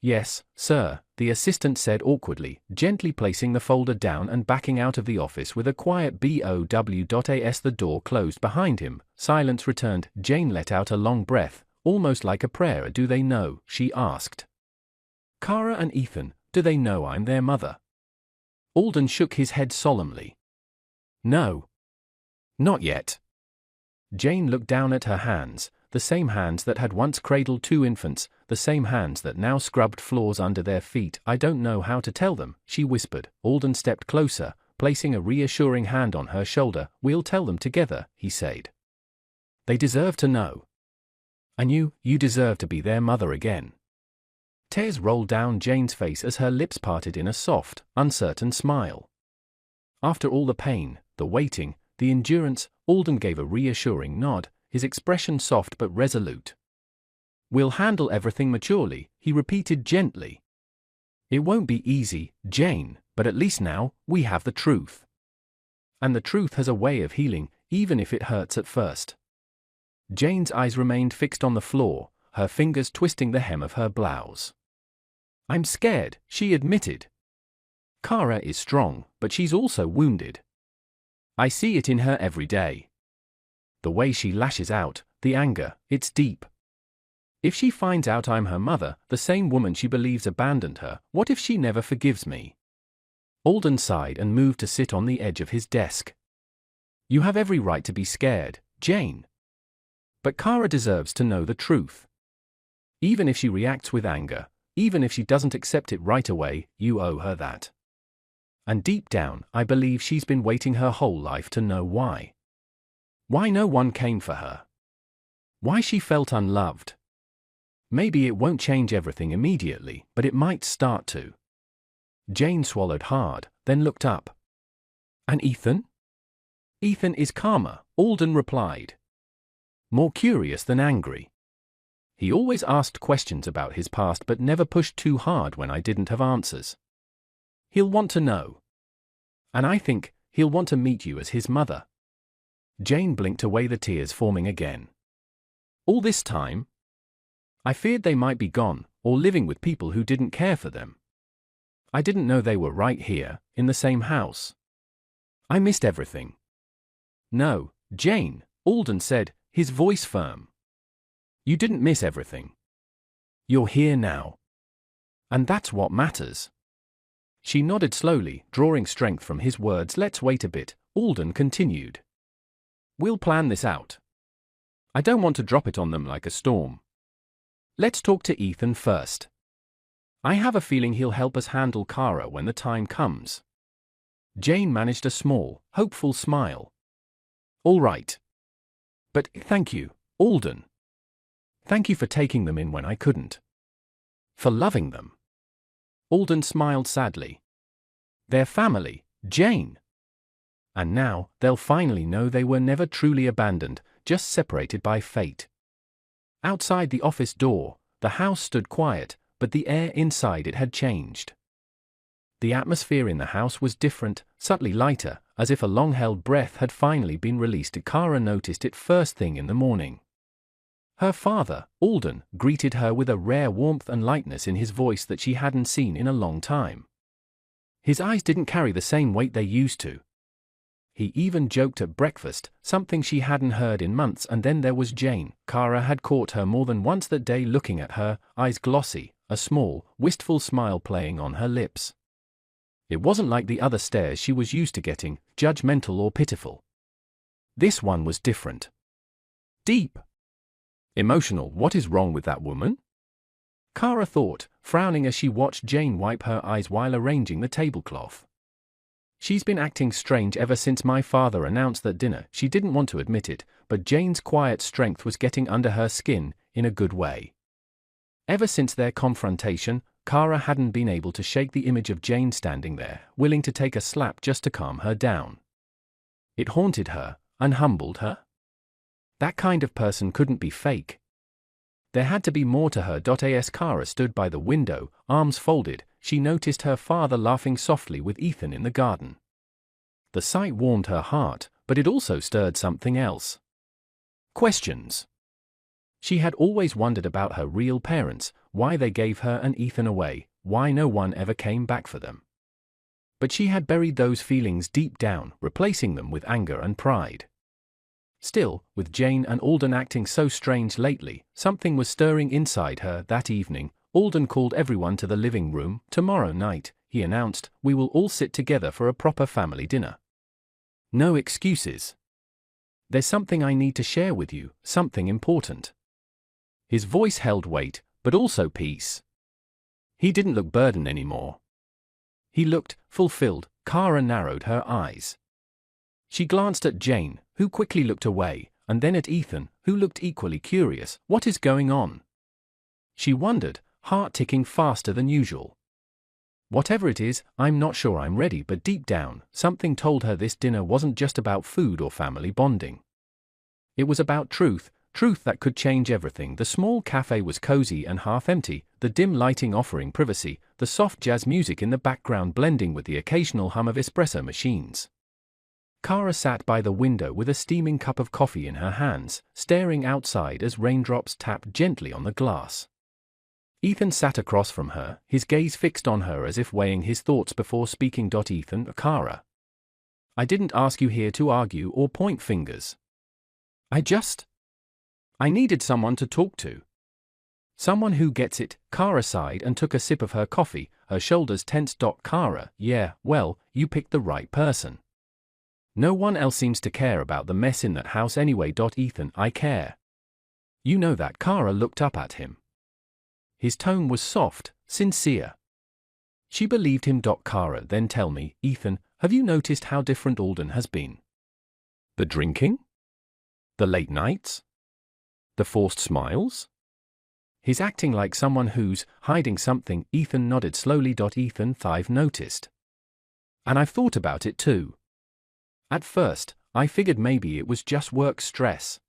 Yes, sir, the assistant said awkwardly, gently placing the folder down and backing out of the office with a quiet BOW. As the door closed behind him, silence returned. Jane let out a long breath, almost like a prayer. Do they know? She asked. Kara and Ethan, do they know I'm their mother? Alden shook his head solemnly. No. Not yet. Jane looked down at her hands, the same hands that had once cradled 2 infants, the same hands that now scrubbed floors under their feet. I don't know how to tell them, she whispered. Alden stepped closer, placing a reassuring hand on her shoulder. We'll tell them together, he said. They deserve to know. And you deserve to be their mother again. Tears rolled down Jane's face as her lips parted in a soft, uncertain smile. After all the pain, the waiting, the endurance, Alden gave a reassuring nod, his expression soft but resolute. "We'll handle everything maturely," he repeated gently. "It won't be easy, Jane, but at least now, we have the truth. And the truth has a way of healing, even if it hurts at first." Jane's eyes remained fixed on the floor, her fingers twisting the hem of her blouse. "I'm scared," she admitted. "Kara is strong, but she's also wounded. I see it in her every day. The way she lashes out, the anger, it's deep. If she finds out I'm her mother, the same woman she believes abandoned her, what if she never forgives me?" Alden sighed and moved to sit on the edge of his desk. "You have every right to be scared, Jane. But Kara deserves to know the truth. Even if she reacts with anger, even if she doesn't accept it right away, you owe her that. And deep down, I believe she's been waiting her whole life to know why. Why no one came for her. Why she felt unloved. Maybe it won't change everything immediately, but it might start to." Jane swallowed hard, then looked up. "And Ethan?" "Ethan is calmer," Alden replied. More curious than angry. "He always asked questions about his past but never pushed too hard when I didn't have answers. He'll want to know. And I think he'll want to meet you as his mother." Jane blinked away, the tears forming again. "All this time? I feared they might be gone, or living with people who didn't care for them. I didn't know they were right here, in the same house. I missed everything." "No, Jane," Alden said, his voice firm. "You didn't miss everything. You're here now. And that's what matters." She nodded slowly, drawing strength from his words. "Let's wait a bit," Alden continued. "We'll plan this out. I don't want to drop it on them like a storm. Let's talk to Ethan first. I have a feeling he'll help us handle Kara when the time comes." Jane managed a small, hopeful smile. "All right. But thank you, Alden. Thank you for taking them in when I couldn't. For loving them." Alden smiled sadly. "They're family, Jane. And now, they'll finally know they were never truly abandoned, just separated by fate." Outside the office door, the house stood quiet, but the air inside it had changed. The atmosphere in the house was different, subtly lighter, as if a long-held breath had finally been released. Kara noticed it first thing in the morning. Her father, Alden, greeted her with a rare warmth and lightness in his voice that she hadn't seen in a long time. His eyes didn't carry the same weight they used to. He even joked at breakfast, something she hadn't heard in months. And then there was Jane. Kara had caught her more than once that day looking at her, eyes glossy, a small, wistful smile playing on her lips. It wasn't like the other stares she was used to getting, judgmental or pitiful. This one was different. Deep. Emotional. What is wrong with that woman? Kara thought, frowning as she watched Jane wipe her eyes while arranging the tablecloth. She's been acting strange ever since my father announced that dinner. She didn't want to admit it, but Jane's quiet strength was getting under her skin, in a good way. Ever since their confrontation, Kara hadn't been able to shake the image of Jane standing there, willing to take a slap just to calm her down. It haunted her, and humbled her. That kind of person couldn't be fake. There had to be more to her. As Kara stood by the window, arms folded, she noticed her father laughing softly with Ethan in the garden. The sight warmed her heart, but it also stirred something else. Questions. She had always wondered about her real parents, why they gave her and Ethan away, why no one ever came back for them. But she had buried those feelings deep down, replacing them with anger and pride. Still, with Jane and Alden acting so strange lately, something was stirring inside her. That evening, Alden called everyone to the living room. "Tomorrow night," he announced, "we will all sit together for a proper family dinner. No excuses. There's something I need to share with you, something important." His voice held weight, but also peace. He didn't look burdened anymore. He looked fulfilled. Kara narrowed her eyes. She glanced at Jane, who quickly looked away, and then at Ethan, who looked equally curious. "What is going on?" She wondered, heart ticking faster than usual. Whatever it is, I'm not sure I'm ready, but deep down, something told her this dinner wasn't just about food or family bonding. It was about truth, truth that could change everything. The small cafe was cozy and half empty, the dim lighting offering privacy, the soft jazz music in the background blending with the occasional hum of espresso machines. Kara sat by the window with a steaming cup of coffee in her hands, staring outside as raindrops tapped gently on the glass. Ethan sat across from her, his gaze fixed on her as if weighing his thoughts before speaking. Ethan, Kara. I didn't ask you here to argue or point fingers. I needed someone to talk to. Someone who gets it. Kara sighed and took a sip of her coffee, her shoulders tense. Kara, yeah, well, you picked the right person. No one else seems to care about the mess in that house anyway. Ethan, I care. You know that. Kara looked up at him. His tone was soft, sincere. She believed him. Kara, then tell me, Ethan, have you noticed how different Alden has been? The drinking? The late nights? The forced smiles? He's acting like someone who's hiding something. Ethan nodded slowly. Ethan, I've noticed. And I've thought about it too. At first, I figured maybe it was just work stress.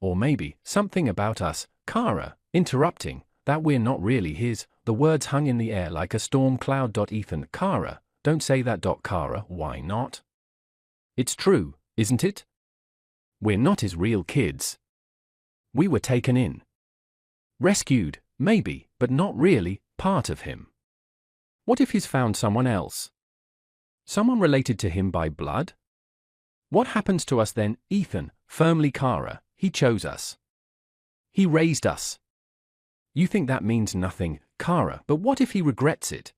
Or maybe something about us. Kara, interrupting, that we're not really his. The words hung in the air like a storm cloud. Ethan, Kara, don't say that. Kara, why not? It's true, isn't it? We're not his real kids. We were taken in. Rescued, maybe, but not really part of him. What if he's found someone else? Someone related to him by blood? What happens to us then? Ethan, firmly. Kara, he chose us. He raised us. You think that means nothing, Kara, but what if he regrets it?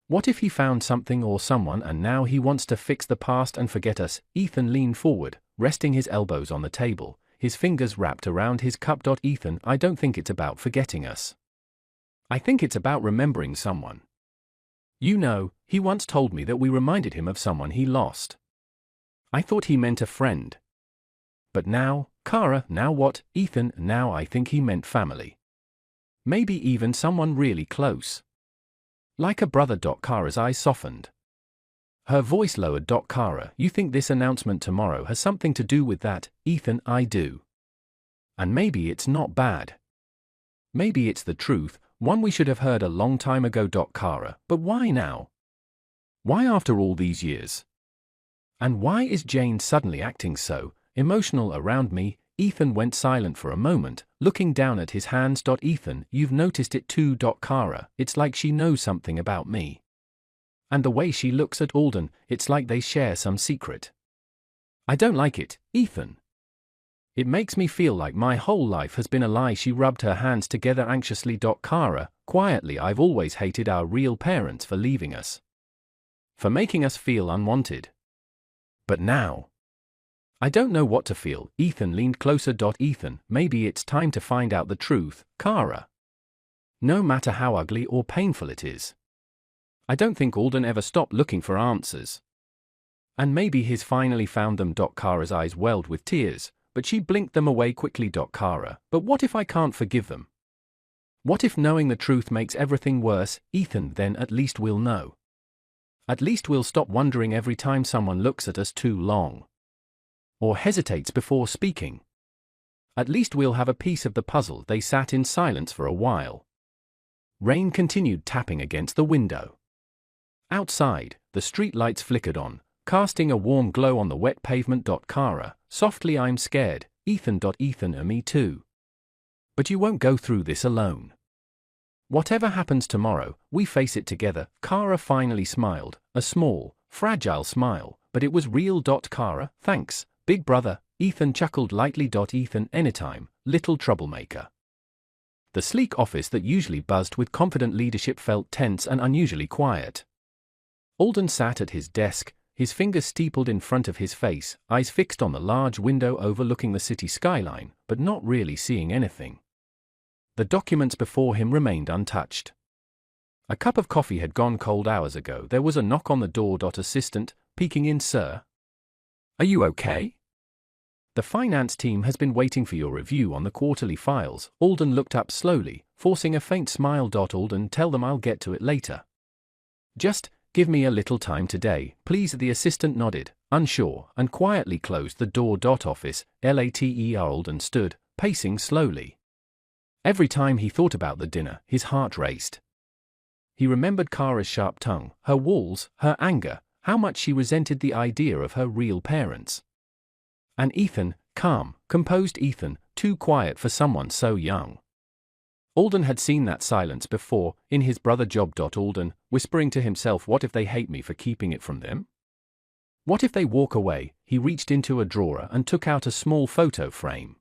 What if he found something or someone and now he wants to fix the past and forget us? Ethan leaned forward, resting his elbows on the table, his fingers wrapped around his cup. Ethan, I don't think it's about forgetting us. I think it's about remembering someone. You know, he once told me that we reminded him of someone he lost. I thought he meant a friend. But now, Kara, now what? Ethan, now I think he meant family. Maybe even someone really close. Like a brother. Kara's eyes softened. Her voice lowered. Kara, you think this announcement tomorrow has something to do with that? Ethan, I do. And maybe it's not bad. Maybe it's the truth, one we should have heard a long time ago. Kara, but why now? Why after all these years? And why is Jane suddenly acting so emotional around me? Ethan went silent for a moment, looking down at his hands. Ethan, you've noticed it too. Kara, it's like she knows something about me. And the way she looks at Alden, it's like they share some secret. I don't like it, Ethan. It makes me feel like my whole life has been a lie. She rubbed her hands together anxiously. Kara, quietly, I've always hated our real parents for leaving us. For making us feel unwanted. But now, I don't know what to feel. Ethan leaned closer. Ethan, maybe it's time to find out the truth, Kara. No matter how ugly or painful it is. I don't think Alden ever stopped looking for answers. And maybe he's finally found them. Kara's eyes welled with tears, but she blinked them away quickly. Kara, but what if I can't forgive them? What if knowing the truth makes everything worse? Ethan, then at least we'll know. At least we'll stop wondering every time someone looks at us too long. Or hesitates before speaking. At least we'll have a piece of the puzzle. They sat in silence for a while. Rain continued tapping against the window. Outside, the street lights flickered on, casting a warm glow on the wet pavement. Kara, softly, I'm scared. Ethan. Ethan, me too. But you won't go through this alone. Whatever happens tomorrow, we face it together. Kara finally smiled, a small, fragile smile, but it was real. Kara, thanks, big brother. Ethan chuckled lightly. Ethan, anytime, little troublemaker. The sleek office that usually buzzed with confident leadership felt tense and unusually quiet. Alden sat at his desk, his fingers steepled in front of his face, eyes fixed on the large window overlooking the city skyline, but not really seeing anything. The documents before him remained untouched. A cup of coffee had gone cold hours ago. There was a knock on the door. Assistant, peeking in. Sir? Are you okay? The finance team has been waiting for your review on the quarterly files. Alden looked up slowly, forcing a faint smile. Alden, tell them I'll get to it later. Just give me a little time today, please. The assistant nodded, unsure, and quietly closed the door. Office, later. Alden stood, pacing slowly. Every time he thought about the dinner, his heart raced. He remembered Kara's sharp tongue, her walls, her anger, how much she resented the idea of her real parents. And Ethan, calm, composed Ethan, too quiet for someone so young. Alden had seen that silence before, in his brother Job. Alden, whispering to himself, what if they hate me for keeping it from them? What if they walk away? He reached into a drawer and took out a small photo frame.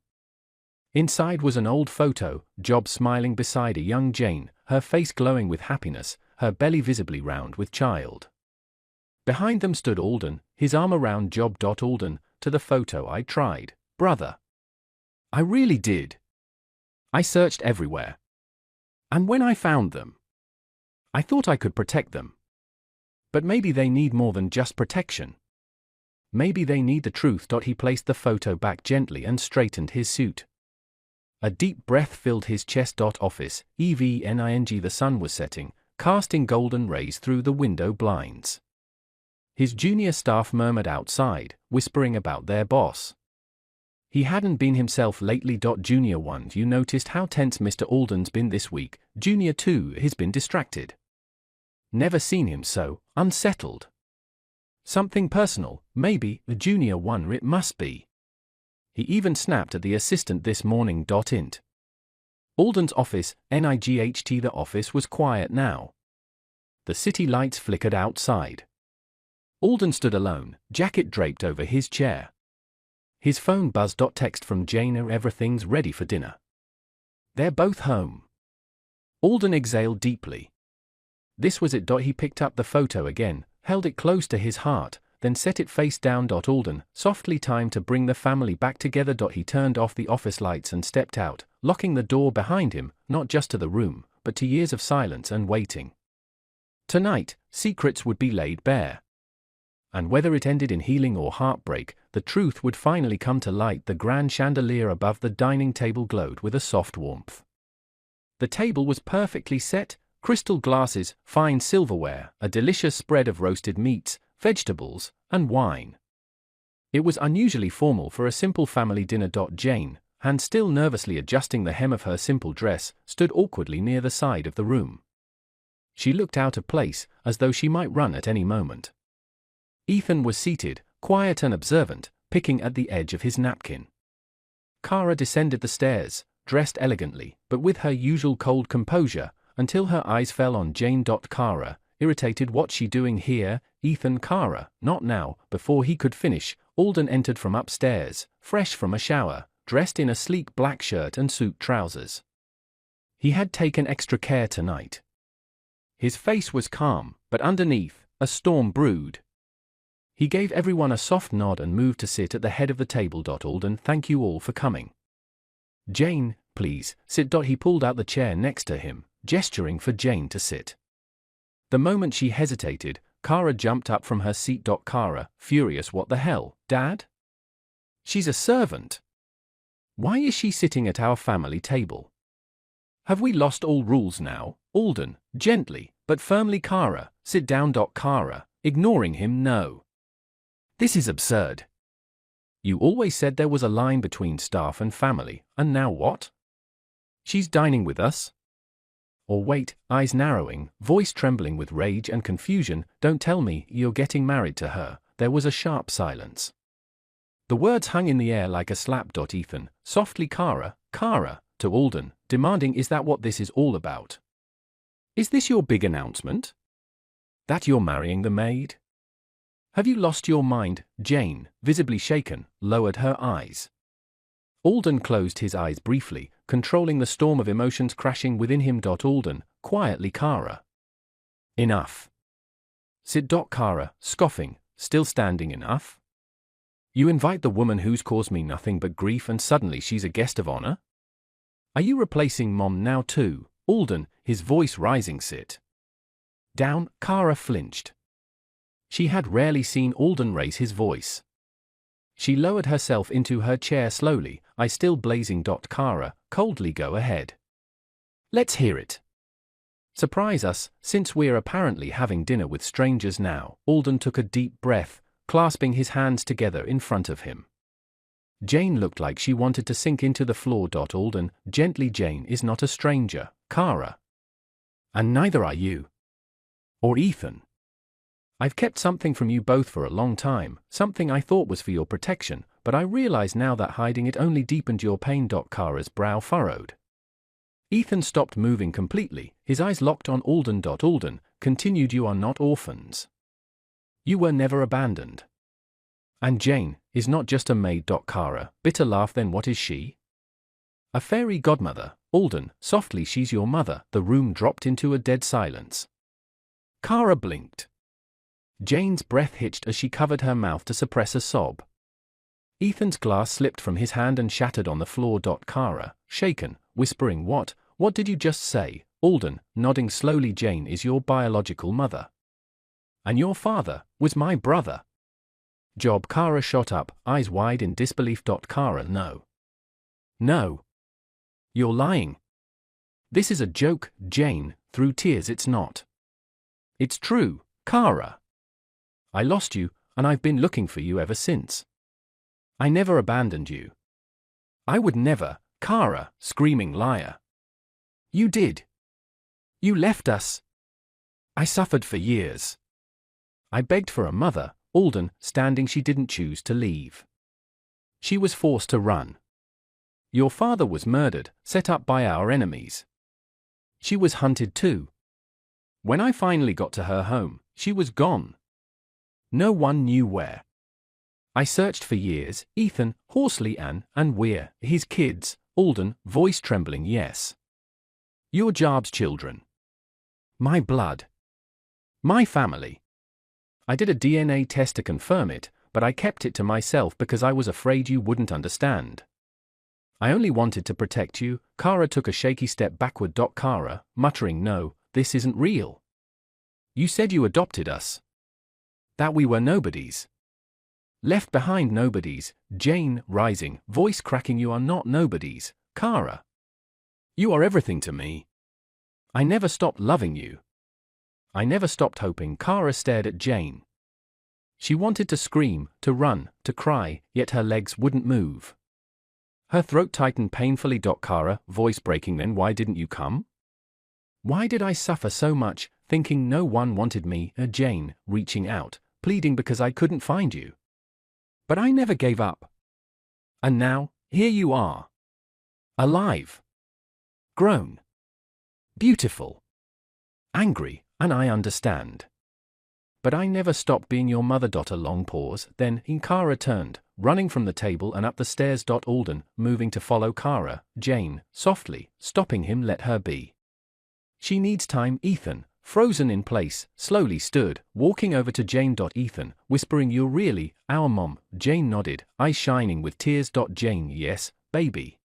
Inside was an old photo, Job smiling beside a young Jane, her face glowing with happiness, her belly visibly round with child. Behind them stood Alden, his arm around Job. Alden, to the photo, I tried, brother. I really did. I searched everywhere. And when I found them, I thought I could protect them. But maybe they need more than just protection. Maybe they need the truth. He placed the photo back gently and straightened his suit. A deep breath filled his chest. Office, evening. The sun was setting, casting golden rays through the window blinds. His junior staff murmured outside, whispering about their boss. He hadn't been himself lately. Junior 1, you noticed how tense Mr. Alden's been this week? Junior 2, he's been distracted. Never seen him so unsettled. Something personal, maybe. Junior 1, it must be. He even snapped at the assistant this morning. Int. Alden's office, night. The office was quiet now. The city lights flickered outside. Alden stood alone, jacket draped over his chair. His phone buzzed. Text from Jane, everything's ready for dinner. They're both home. Alden exhaled deeply. This was it. He picked up the photo again, held it close to his heart, then set it face down. Alden, softly, time to bring the family back together. He turned off the office lights and stepped out, locking the door behind him, not just to the room, but to years of silence and waiting. Tonight, secrets would be laid bare. And whether it ended in healing or heartbreak, the truth would finally come to light. The grand chandelier above the dining table glowed with a soft warmth. The table was perfectly set, crystal glasses, fine silverware, a delicious spread of roasted meats, vegetables, and wine. It was unusually formal for a simple family dinner. Jane, hand still nervously adjusting the hem of her simple dress, stood awkwardly near the side of the room. She looked out of place, as though she might run at any moment. Ethan was seated, quiet and observant, picking at the edge of his napkin. Kara descended the stairs, dressed elegantly, but with her usual cold composure, until her eyes fell on Jane. Kara, irritated, what's she doing here? Ethan, Kara, not now. Before he could finish, Alden entered from upstairs, fresh from a shower, dressed in a sleek black shirt and suit trousers. He had taken extra care tonight. His face was calm, but underneath, a storm brewed. He gave everyone a soft nod and moved to sit at the head of the table. Alden, thank you all for coming. Jane, please, sit. He pulled out the chair next to him, gesturing for Jane to sit. The moment she hesitated, Kara jumped up from her seat. Kara, furious, what the hell, Dad? She's a servant. Why is she sitting at our family table? Have we lost all rules now? Alden, gently, but firmly. Kara, sit down. Kara, ignoring him, no. This is absurd. You always said there was a line between staff and family, and now what? She's dining with us? Or wait, eyes narrowing, voice trembling with rage and confusion, don't tell me you're getting married to her. There was a sharp silence. The words hung in the air like a slap. Ethan, softly. Kara, to Alden, demanding, is that what this is all about? Is this your big announcement? That you're marrying the maid? Have you lost your mind? Jane, visibly shaken, lowered her eyes. Alden closed his eyes briefly, controlling the storm of emotions crashing within him. Alden, quietly. Kara. Enough. Sit. Kara, scoffing, still standing. Enough? You invite the woman who's caused me nothing but grief and suddenly she's a guest of honor? Are you replacing Mom now too? Alden, his voice rising. Sit down. Kara flinched. She had rarely seen Alden raise his voice. She lowered herself into her chair slowly. I still blazing. Kara, coldly go ahead. Let's hear it. Surprise us, since we're apparently having dinner with strangers now. Alden took a deep breath, clasping his hands together in front of him. Jane looked like she wanted to sink into the floor. Alden, gently. Jane is not a stranger, Kara. And neither are you. Or Ethan. I've kept something from you both for a long time, something I thought was for your protection, but I realize now that hiding it only deepened your pain. Kara's brow furrowed. Ethan stopped moving completely, his eyes locked on Alden. Alden continued, you are not orphans. You were never abandoned. And Jane is not just a maid. Kara, bitter laugh. Then what is she? A fairy godmother. Alden, softly, she's your mother. The room dropped into a dead silence. Kara blinked. Jane's breath hitched as she covered her mouth to suppress a sob. Ethan's glass slipped from his hand and shattered on the floor. Kara, shaken, whispering, What did you just say? Alden, nodding slowly, Jane is your biological mother. And your father was my brother. Job. Kara shot up, eyes wide in disbelief. Kara, no. No. You're lying. This is a joke, Jane, through tears. It's not. It's true, Kara. I lost you, and I've been looking for you ever since. I never abandoned you. I would never, Kara, screaming liar. You did. You left us. I suffered for years. I begged for a mother, Alden, standing. She didn't choose to leave. She was forced to run. Your father was murdered, set up by our enemies. She was hunted too. When I finally got to her home, she was gone. No one knew where. I searched for years, Ethan, hoarsely, and we're his kids. Alden, voice trembling, yes. Your Job's children. My blood. My family. I did a DNA test to confirm it, but I kept it to myself because I was afraid you wouldn't understand. I only wanted to protect you. Kara took a shaky step backward. Kara, muttering, no, this isn't real. You said you adopted us. That we were nobodies. Left behind nobodies. Jane, rising, voice cracking, you are not nobodies, Kara. You are everything to me. I never stopped loving you. I never stopped hoping. Kara stared at Jane. She wanted to scream, to run, to cry, yet her legs wouldn't move. Her throat tightened painfully. Kara, voice breaking, then why didn't you come? Why did I suffer so much, thinking no one wanted me? Jane, reaching out, pleading, because I couldn't find you. But I never gave up. And now, here you are. Alive. Grown. Beautiful. Angry, and I understand. But I never stopped being your mother. A long pause, then Kara turned, running from the table and up the stairs. Alden, moving to follow Kara. Jane, softly, stopping him, let her be. She needs time. Ethan, frozen in place, slowly stood, walking over to Jane. Ethan, whispering, you're really our mom. Jane nodded, eyes shining with tears. Jane, yes, baby.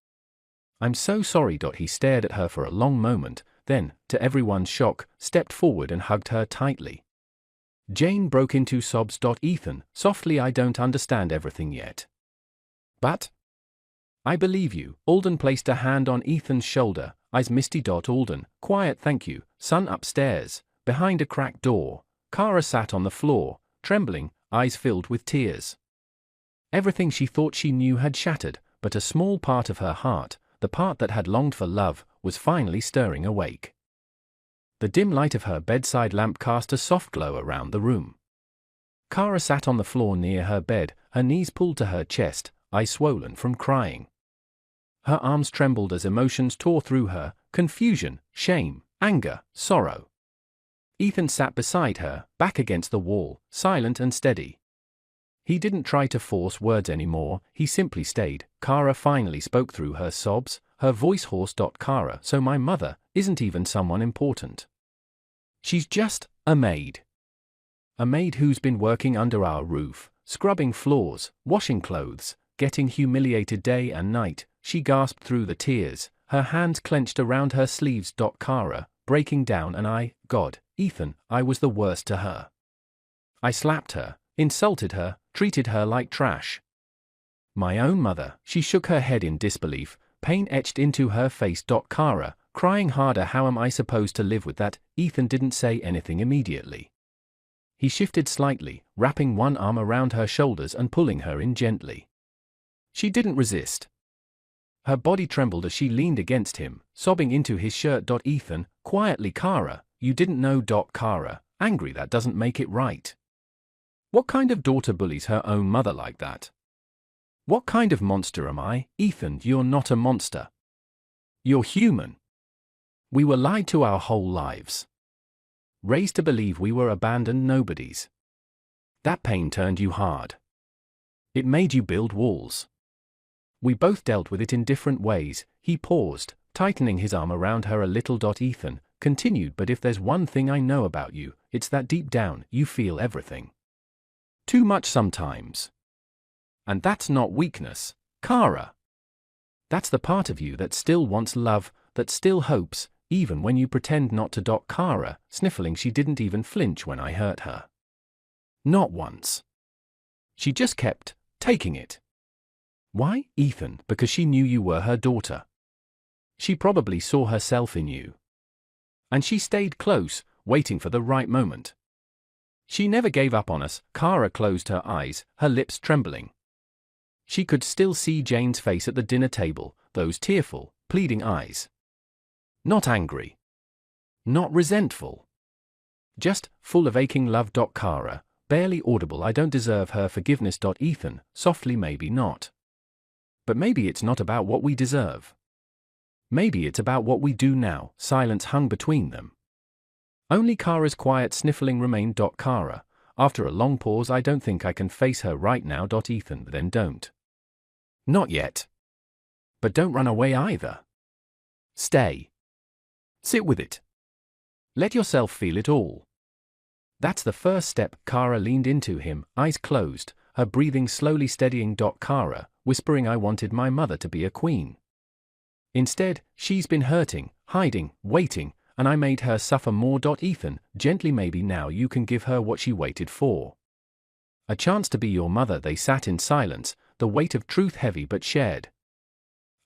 I'm so sorry. He stared at her for a long moment, then, to everyone's shock, stepped forward and hugged her tightly. Jane broke into sobs. Ethan, softly, I don't understand everything yet. But I believe you. Alden placed a hand on Ethan's shoulder, eyes misty. Alden, quiet, thank you, son. Upstairs, behind a cracked door, Kara sat on the floor, trembling, eyes filled with tears. Everything she thought she knew had shattered, but a small part of her heart, the part that had longed for love, was finally stirring awake. The dim light of her bedside lamp cast a soft glow around the room. Kara sat on the floor near her bed, her knees pulled to her chest, eyes swollen from crying. Her arms trembled as emotions tore through her, confusion, shame, anger, sorrow. Ethan sat beside her, back against the wall, silent and steady. He didn't try to force words anymore, he simply stayed. Kara finally spoke through her sobs, her voice hoarse. Kara, so my mother isn't even someone important. She's just a maid. A maid who's been working under our roof, scrubbing floors, washing clothes, getting humiliated day and night. She gasped through the tears, her hands clenched around her sleeves. Kara, breaking down, and God, Ethan, I was the worst to her. I slapped her, insulted her, treated her like trash. My own mother. She shook her head in disbelief, pain etched into her face. Kara, crying harder. How am I supposed to live with that? Ethan didn't say anything immediately. He shifted slightly, wrapping one arm around her shoulders and pulling her in gently. She didn't resist. Her body trembled as she leaned against him, sobbing into his shirt. Ethan, quietly. Kara, you didn't know. Kara, angry. That doesn't make it right. What kind of daughter bullies her own mother like that? What kind of monster am I? Ethan, you're not a monster. You're human. We were lied to our whole lives. Raised to believe we were abandoned nobodies. That pain turned you hard. It made you build walls. We both dealt with it in different ways. He paused, tightening his arm around her a little. Ethan continued, but if there's one thing I know about you, it's that deep down, you feel everything. Too much sometimes. And that's not weakness, Kara. That's the part of you that still wants love, that still hopes, even when you pretend not to. Kara, sniffling. She didn't even flinch when I hurt her. Not once. She just kept taking it. Why, Ethan? Because she knew you were her daughter. She probably saw herself in you. And she stayed close, waiting for the right moment. She never gave up on us. Kara closed her eyes, her lips trembling. She could still see Jane's face at the dinner table, those tearful, pleading eyes. Not angry. Not resentful. Just full of aching love. Kara, barely audible. I don't deserve her forgiveness. Ethan, softly. Maybe not. But maybe it's not about what we deserve. Maybe it's about what we do now. Silence hung between them. Only Kara's quiet sniffling remained. Kara, after a long pause, I don't think I can face her right now. Ethan, then don't. Not yet. But don't run away either. Stay. Sit with it. Let yourself feel it all. That's the first step. Kara leaned into him, eyes closed, her breathing slowly steadying. Kara, whispering, I wanted my mother to be a queen. Instead, she's been hurting, hiding, waiting, and I made her suffer more. Ethan, gently. Maybe now you can give her what she waited for. A chance to be your mother. They sat in silence, the weight of truth heavy but shared.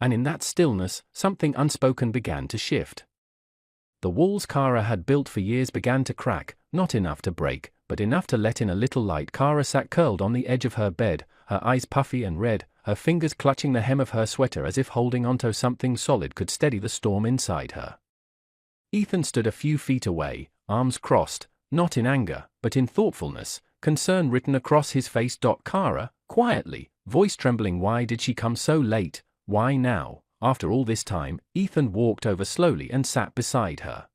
And in that stillness, something unspoken began to shift. The walls Kara had built for years began to crack, not enough to break, but enough to let in a little light. Kara sat curled on the edge of her bed, her eyes puffy and red, her fingers clutching the hem of her sweater as if holding onto something solid could steady the storm inside her. Ethan stood a few feet away, arms crossed, not in anger, but in thoughtfulness, concern written across his face. Kara, quietly, voice trembling, why did she come so late? Why now, after all this time? Ethan walked over slowly and sat beside her.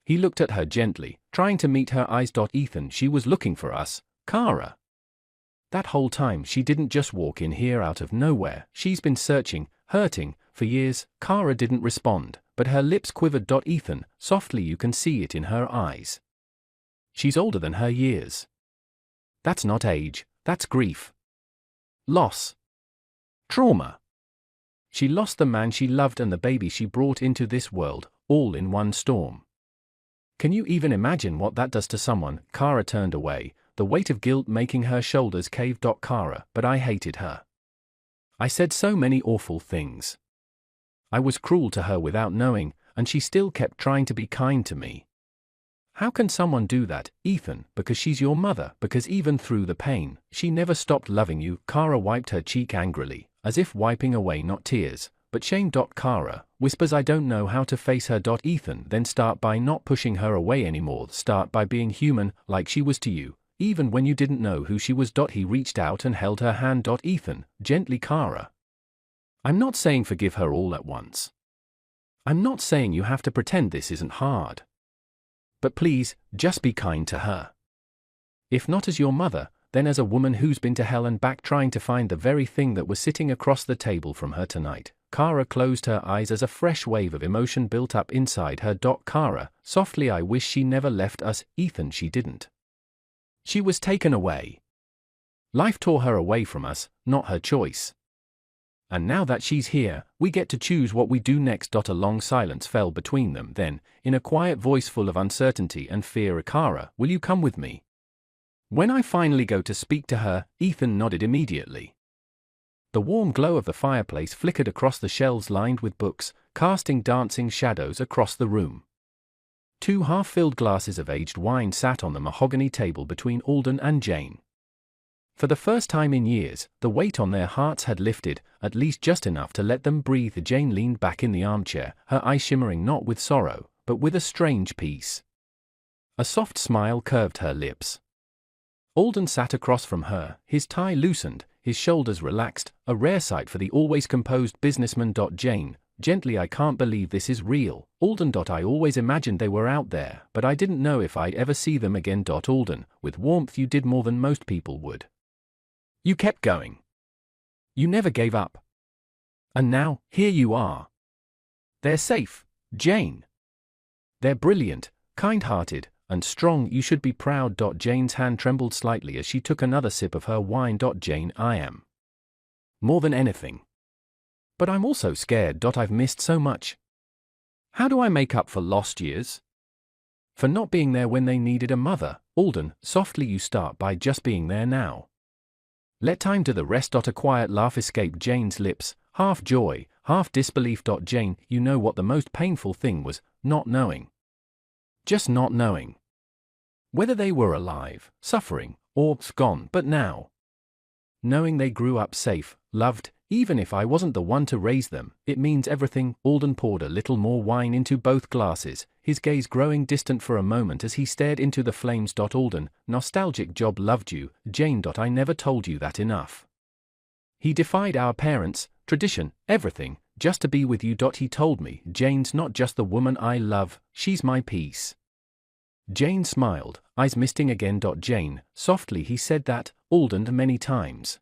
He looked at her gently, trying to meet her eyes. Ethan, she was looking for us, Kara. That whole time she didn't just walk in here out of nowhere. She's been searching, hurting, for years. Kara didn't respond, but her lips quivered. Ethan, softly, you can see it in her eyes. She's older than her years. That's not age, that's grief. Loss. Trauma. She lost the man she loved and the baby she brought into this world, all in one storm. Can you even imagine what that does to someone? Kara turned away, the weight of guilt making her shoulders cave. Kara, but I hated her. I said so many awful things. I was cruel to her without knowing, and she still kept trying to be kind to me. How can someone do that, Ethan? Because she's your mother, because even through the pain, she never stopped loving you. Kara wiped her cheek angrily, as if wiping away not tears, but shame. Kara whispers, I don't know how to face her. Ethan, then start by not pushing her away anymore. Start by being human, like she was to you, even when you didn't know who she was. He reached out and held her hand. Ethan, gently. Kara. I'm not saying forgive her all at once. I'm not saying you have to pretend this isn't hard. But please, just be kind to her. If not as your mother, then as a woman who's been to hell and back trying to find the very thing that was sitting across the table from her tonight. Kara closed her eyes as a fresh wave of emotion built up inside her. Kara, softly, I wish she never left us. Ethan, she didn't. She was taken away. Life tore her away from us, not her choice. And now that she's here, we get to choose what we do next. A long silence fell between them. Then, in a quiet voice full of uncertainty and fear, Kara, will you come with me? When I finally go to speak to her? Ethan nodded immediately. The warm glow of the fireplace flickered across the shelves lined with books, casting dancing shadows across the room. 2 half-filled glasses of aged wine sat on the mahogany table between Alden and Jane. For the first time in years, the weight on their hearts had lifted, at least just enough to let them breathe. Jane leaned back in the armchair, her eyes shimmering not with sorrow, but with a strange peace. A soft smile curved her lips. Alden sat across from her, his tie loosened, his shoulders relaxed, a rare sight for the always composed businessman. Jane, gently, I can't believe this is real, Alden. I always imagined they were out there, but I didn't know if I'd ever see them again. Alden, with warmth, you did more than most people would. You kept going. You never gave up. And now, here you are. They're safe, Jane. They're brilliant, kind-hearted, and strong. You should be proud. Jane's hand trembled slightly as she took another sip of her wine. Jane, I am. More than anything. But I'm also scared. I've missed so much. How do I make up for lost years? For not being there when they needed a mother. Alden, softly, you start by just being there now. Let time do the rest. A quiet laugh escaped Jane's lips, half joy, half disbelief. Jane, you know what the most painful thing was? Not knowing. Just not knowing. Whether they were alive, suffering, or gone. But now, knowing they grew up safe, loved, even if I wasn't the one to raise them, it means everything. Alden poured a little more wine into both glasses, his gaze growing distant for a moment as he stared into the flames. Alden, nostalgic. Job loved you, Jane. I never told you that enough. He defied our parents, tradition, everything, just to be with you. He told me, Jane's not just the woman I love, she's my peace. Jane smiled, eyes misting again. Jane, softly, he said that, Alden, many times.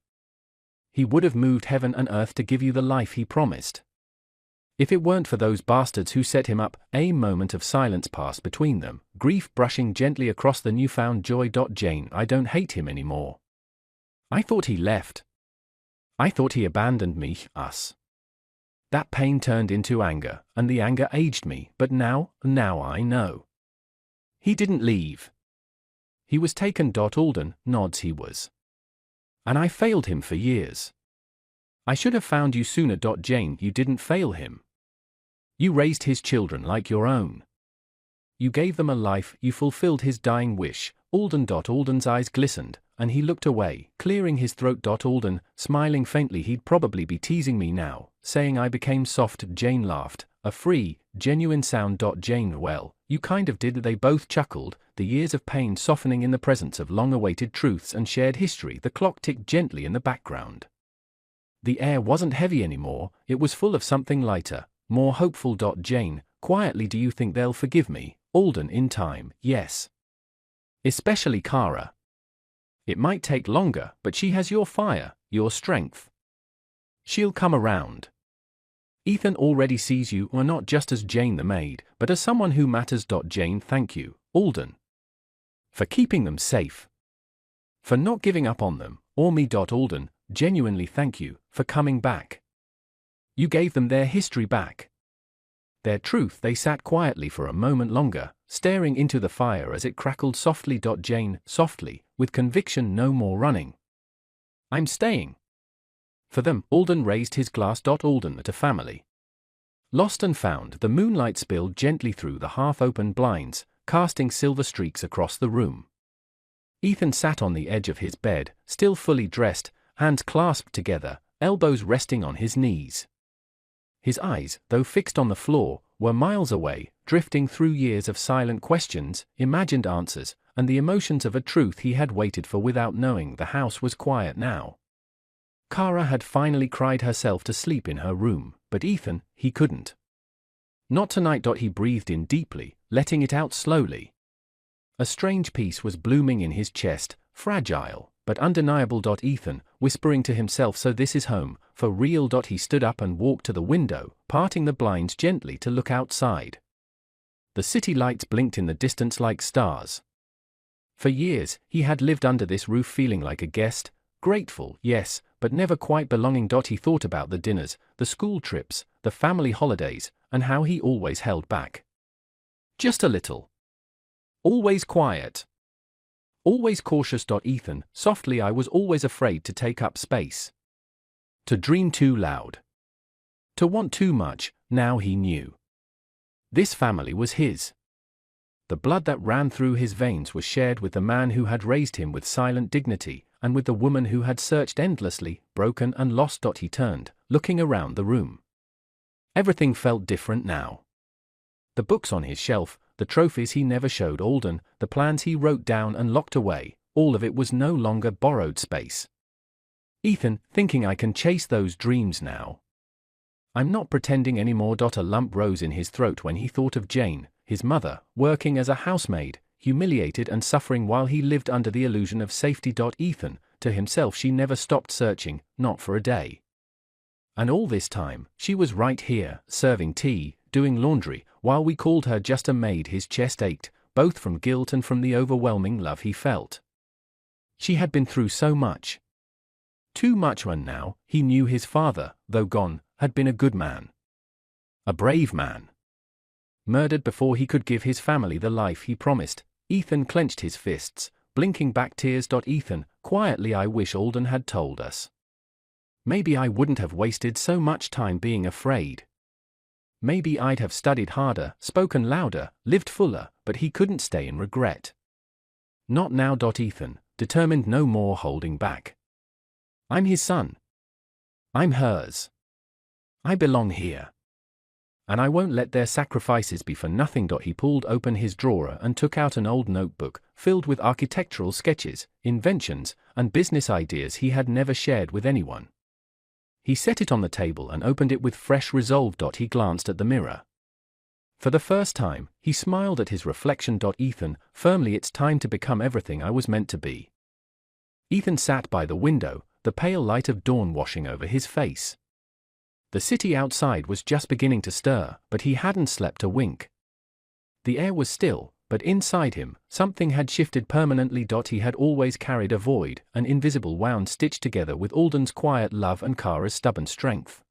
He would have moved heaven and earth to give you the life he promised. If it weren't for those bastards who set him up. A moment of silence passed between them, grief brushing gently across the newfound joy. Jane, I don't hate him anymore. I thought he left. I thought he abandoned me, us. That pain turned into anger, and the anger aged me, but now I know. He didn't leave. He was taken. Alden nods. He was. And I failed him for years. I should have found you sooner. Jane, you didn't fail him. You raised his children like your own. You gave them a life, you fulfilled his dying wish. Alden. Alden's eyes glistened, and he looked away, clearing his throat. Alden, smiling faintly, he'd probably be teasing me now, saying I became soft. Jane laughed, a free, genuine sound. Jane, well, you kind of did. They both chuckled, the years of pain softening in the presence of long-awaited truths and shared history. The clock ticked gently in the background. The air wasn't heavy anymore, it was full of something lighter, more hopeful. Jane, quietly, do you think they'll forgive me? Alden, in time, yes. Especially Kara. It might take longer, but she has your fire, your strength. She'll come around. Ethan already sees you not just as Jane the maid, but as someone who matters. Jane, thank you, Alden. For keeping them safe. For not giving up on them, or me. Alden, genuinely thank you, for coming back. You gave them their history back. Their truth. They sat quietly for a moment longer, staring into the fire as it crackled softly. Jane, softly, with conviction, no more running. I'm staying. For them. Alden raised his glass. Alden, to family. Lost and found. The moonlight spilled gently through the half-open blinds, casting silver streaks across the room. Ethan sat on the edge of his bed, still fully dressed, hands clasped together, elbows resting on his knees. His eyes, though fixed on the floor, were miles away, drifting through years of silent questions, imagined answers, and the emotions of a truth he had waited for without knowing. The house was quiet now. Kara had finally cried herself to sleep in her room, but Ethan, he couldn't. Not tonight. He breathed in deeply, letting it out slowly. A strange peace was blooming in his chest, fragile, but undeniable. Ethan, whispering to himself, so this is home, for real. He stood up and walked to the window, parting the blinds gently to look outside. The city lights blinked in the distance like stars. For years, he had lived under this roof feeling like a guest, grateful, yes, but never quite belonging. He thought about the dinners, the school trips, the family holidays, and how he always held back. Just a little. Always quiet. Always cautious. Ethan, softly, I was always afraid to take up space. To dream too loud. To want too much, now he knew. This family was his. The blood that ran through his veins was shared with the man who had raised him with silent dignity, and with the woman who had searched endlessly, broken and lost. He turned, looking around the room. Everything felt different now. The books on his shelf, the trophies he never showed Alden, the plans he wrote down and locked away, all of it was no longer borrowed space. Ethan, thinking I can chase those dreams now. I'm not pretending anymore. A lump rose in his throat when he thought of Jane, his mother, working as a housemaid, humiliated and suffering while he lived under the illusion of safety. Ethan, to himself she never stopped searching, not for a day. And all this time, she was right here, serving tea, doing laundry, while we called her just a maid. His chest ached, both from guilt and from the overwhelming love he felt. She had been through so much. Too much. When now, he knew his father, though gone, had been a good man. A brave man. Murdered before he could give his family the life he promised. Ethan clenched his fists, blinking back tears. Ethan, quietly, I wish Alden had told us. Maybe I wouldn't have wasted so much time being afraid. Maybe I'd have studied harder, spoken louder, lived fuller, but he couldn't stay in regret. Not now. Ethan, determined, no more holding back. I'm his son. I'm hers. I belong here. And I won't let their sacrifices be for nothing. He pulled open his drawer and took out an old notebook, filled with architectural sketches, inventions, and business ideas he had never shared with anyone. He set it on the table and opened it with fresh resolve. He glanced at the mirror. For the first time, he smiled at his reflection. Ethan, firmly, it's time to become everything I was meant to be. Ethan sat by the window, the pale light of dawn washing over his face. The city outside was just beginning to stir, but he hadn't slept a wink. The air was still, but inside him, something had shifted permanently. He had always carried a void, an invisible wound stitched together with Alden's quiet love and Kara's stubborn strength.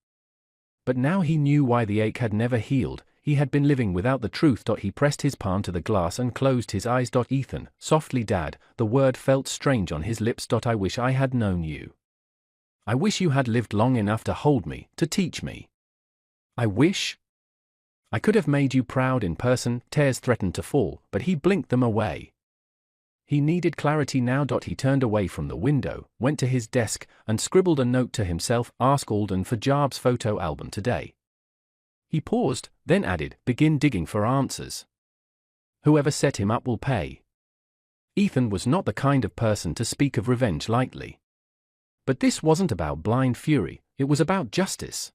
But now he knew why the ache had never healed. He had been living without the truth. He pressed his palm to the glass and closed his eyes. Ethan, softly, Dad, the word felt strange on his lips. I wish I had known you. I wish you had lived long enough to hold me, to teach me. I wish I could have made you proud in person. Tears threatened to fall, but he blinked them away. He needed clarity now. He turned away from the window, went to his desk, and scribbled a note to himself. Ask Alden for Jarb's photo album today. He paused, then added, begin digging for answers. Whoever set him up will pay. Ethan was not the kind of person to speak of revenge lightly. But this wasn't about blind fury, it was about justice.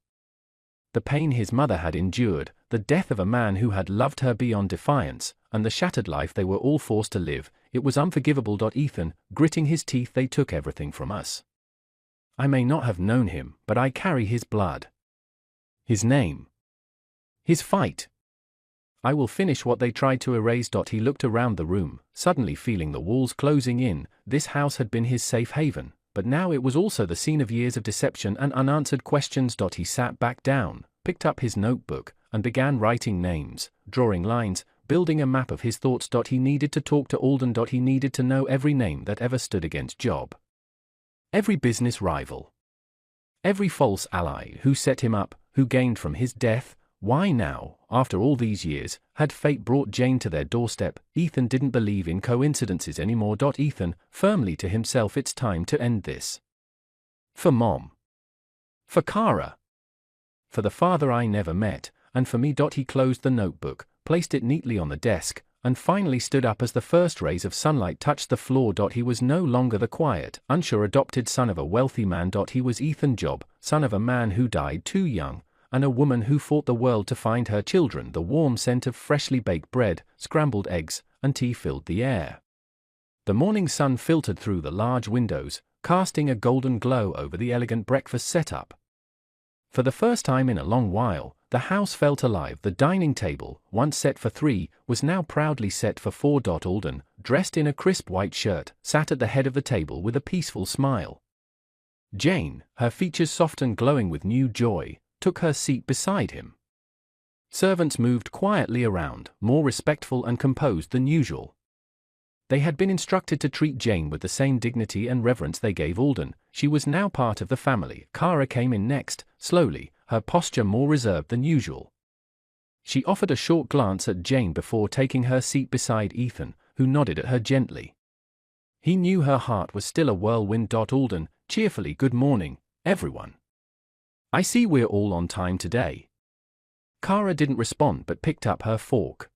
The pain his mother had endured, the death of a man who had loved her beyond defiance, and the shattered life they were all forced to live, it was unforgivable. Ethan, gritting his teeth, they took everything from us. I may not have known him, but I carry his blood. His name. His fight. I will finish what they tried to erase. He looked around the room, suddenly feeling the walls closing in. This house had been his safe haven, but now it was also the scene of years of deception and unanswered questions. He sat back down, picked up his notebook, and began writing names, drawing lines, building a map of his thoughts. He needed to talk to Alden. He needed to know every name that ever stood against Job. Every business rival. Every false ally who set him up, who gained from his death. Why now, after all these years, had fate brought Jane to their doorstep? Ethan didn't believe in coincidences anymore. Ethan, firmly to himself, it's time to end this. For Mom. For Kara. For the father I never met, and for me. He closed the notebook, placed it neatly on the desk, and finally stood up as the first rays of sunlight touched the floor. He was no longer the quiet, unsure adopted son of a wealthy man. He was Ethan Job, son of a man who died too young, and a woman who fought the world to find her children. The warm scent of freshly baked bread, scrambled eggs, and tea filled the air. The morning sun filtered through the large windows, casting a golden glow over the elegant breakfast setup. For the first time in a long while, the house felt alive. The dining table, once set for 3, was now proudly set for 4. Alden, dressed in a crisp white shirt, sat at the head of the table with a peaceful smile. Jane, her features soft and glowing with new joy, took her seat beside him. Servants moved quietly around, more respectful and composed than usual. They had been instructed to treat Jane with the same dignity and reverence they gave Alden. She was now part of the family. Kara came in next, slowly, her posture more reserved than usual. She offered a short glance at Jane before taking her seat beside Ethan, who nodded at her gently. He knew her heart was still a whirlwind. Alden, cheerfully, "Good morning, everyone. I see we're all on time today." Kara didn't respond but picked up her fork.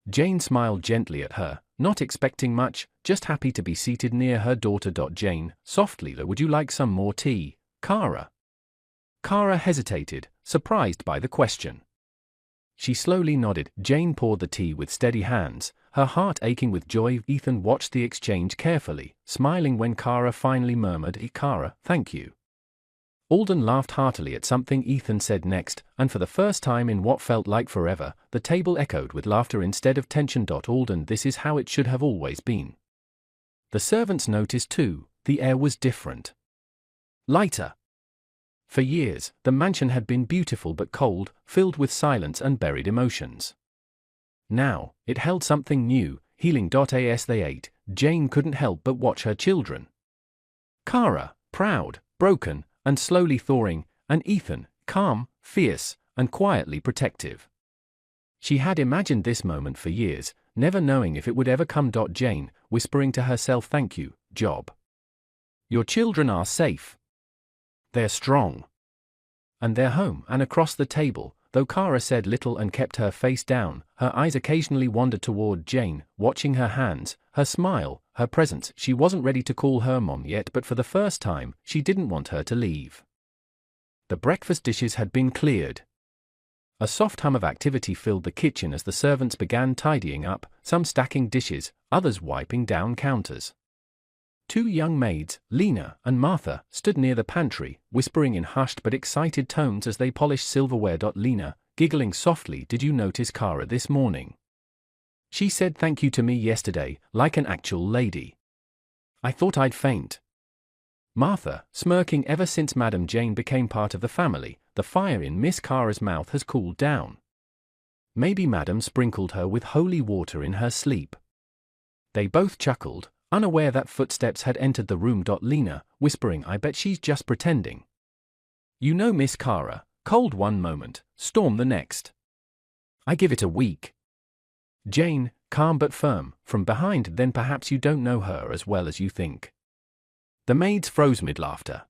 Jane smiled gently at her, not expecting much, just happy to be seated near her daughter. Jane, softly, "Would you like some more tea, Kara?" Kara hesitated, surprised by the question. She slowly nodded. Jane poured the tea with steady hands, her heart aching with joy. Ethan watched the exchange carefully, smiling when Kara finally murmured, "Kara, thank you." Alden laughed heartily at something Ethan said next, and for the first time in what felt like forever, the table echoed with laughter instead of tension. Alden, this is how it should have always been. The servants noticed too, the air was different. Lighter. For years, the mansion had been beautiful but cold, filled with silence and buried emotions. Now, it held something new, healing. As they ate, Jane couldn't help but watch her children. Kara, proud, broken, and slowly thawing, and Ethan, calm, fierce, and quietly protective. She had imagined this moment for years, never knowing if it would ever come. Jane, whispering to herself, "Thank you, Job. Your children are safe. They're strong. And they're home." And across the table, though Kara said little and kept her face down, her eyes occasionally wandered toward Jane, watching her hands, her smile, her presence. She wasn't ready to call her mom yet, but for the first time, she didn't want her to leave. The breakfast dishes had been cleared. A soft hum of activity filled the kitchen as the servants began tidying up, some stacking dishes, others wiping down counters. Two young maids, Lena and Martha, stood near the pantry, whispering in hushed but excited tones as they polished silverware. Lena, giggling softly, "Did you notice Kara this morning? She said thank you to me yesterday, like an actual lady. I thought I'd faint." Martha, smirking, "Ever since Madam Jane became part of the family, the fire in Miss Kara's mouth has cooled down. Maybe Madam sprinkled her with holy water in her sleep." They both chuckled, unaware that footsteps had entered the room. Lena, whispering, "I bet she's just pretending. You know Miss Kara, cold one moment, storm the next. I give it a week." Jane, calm but firm, from behind, "Then perhaps you don't know her as well as you think." The maids froze mid-laughter.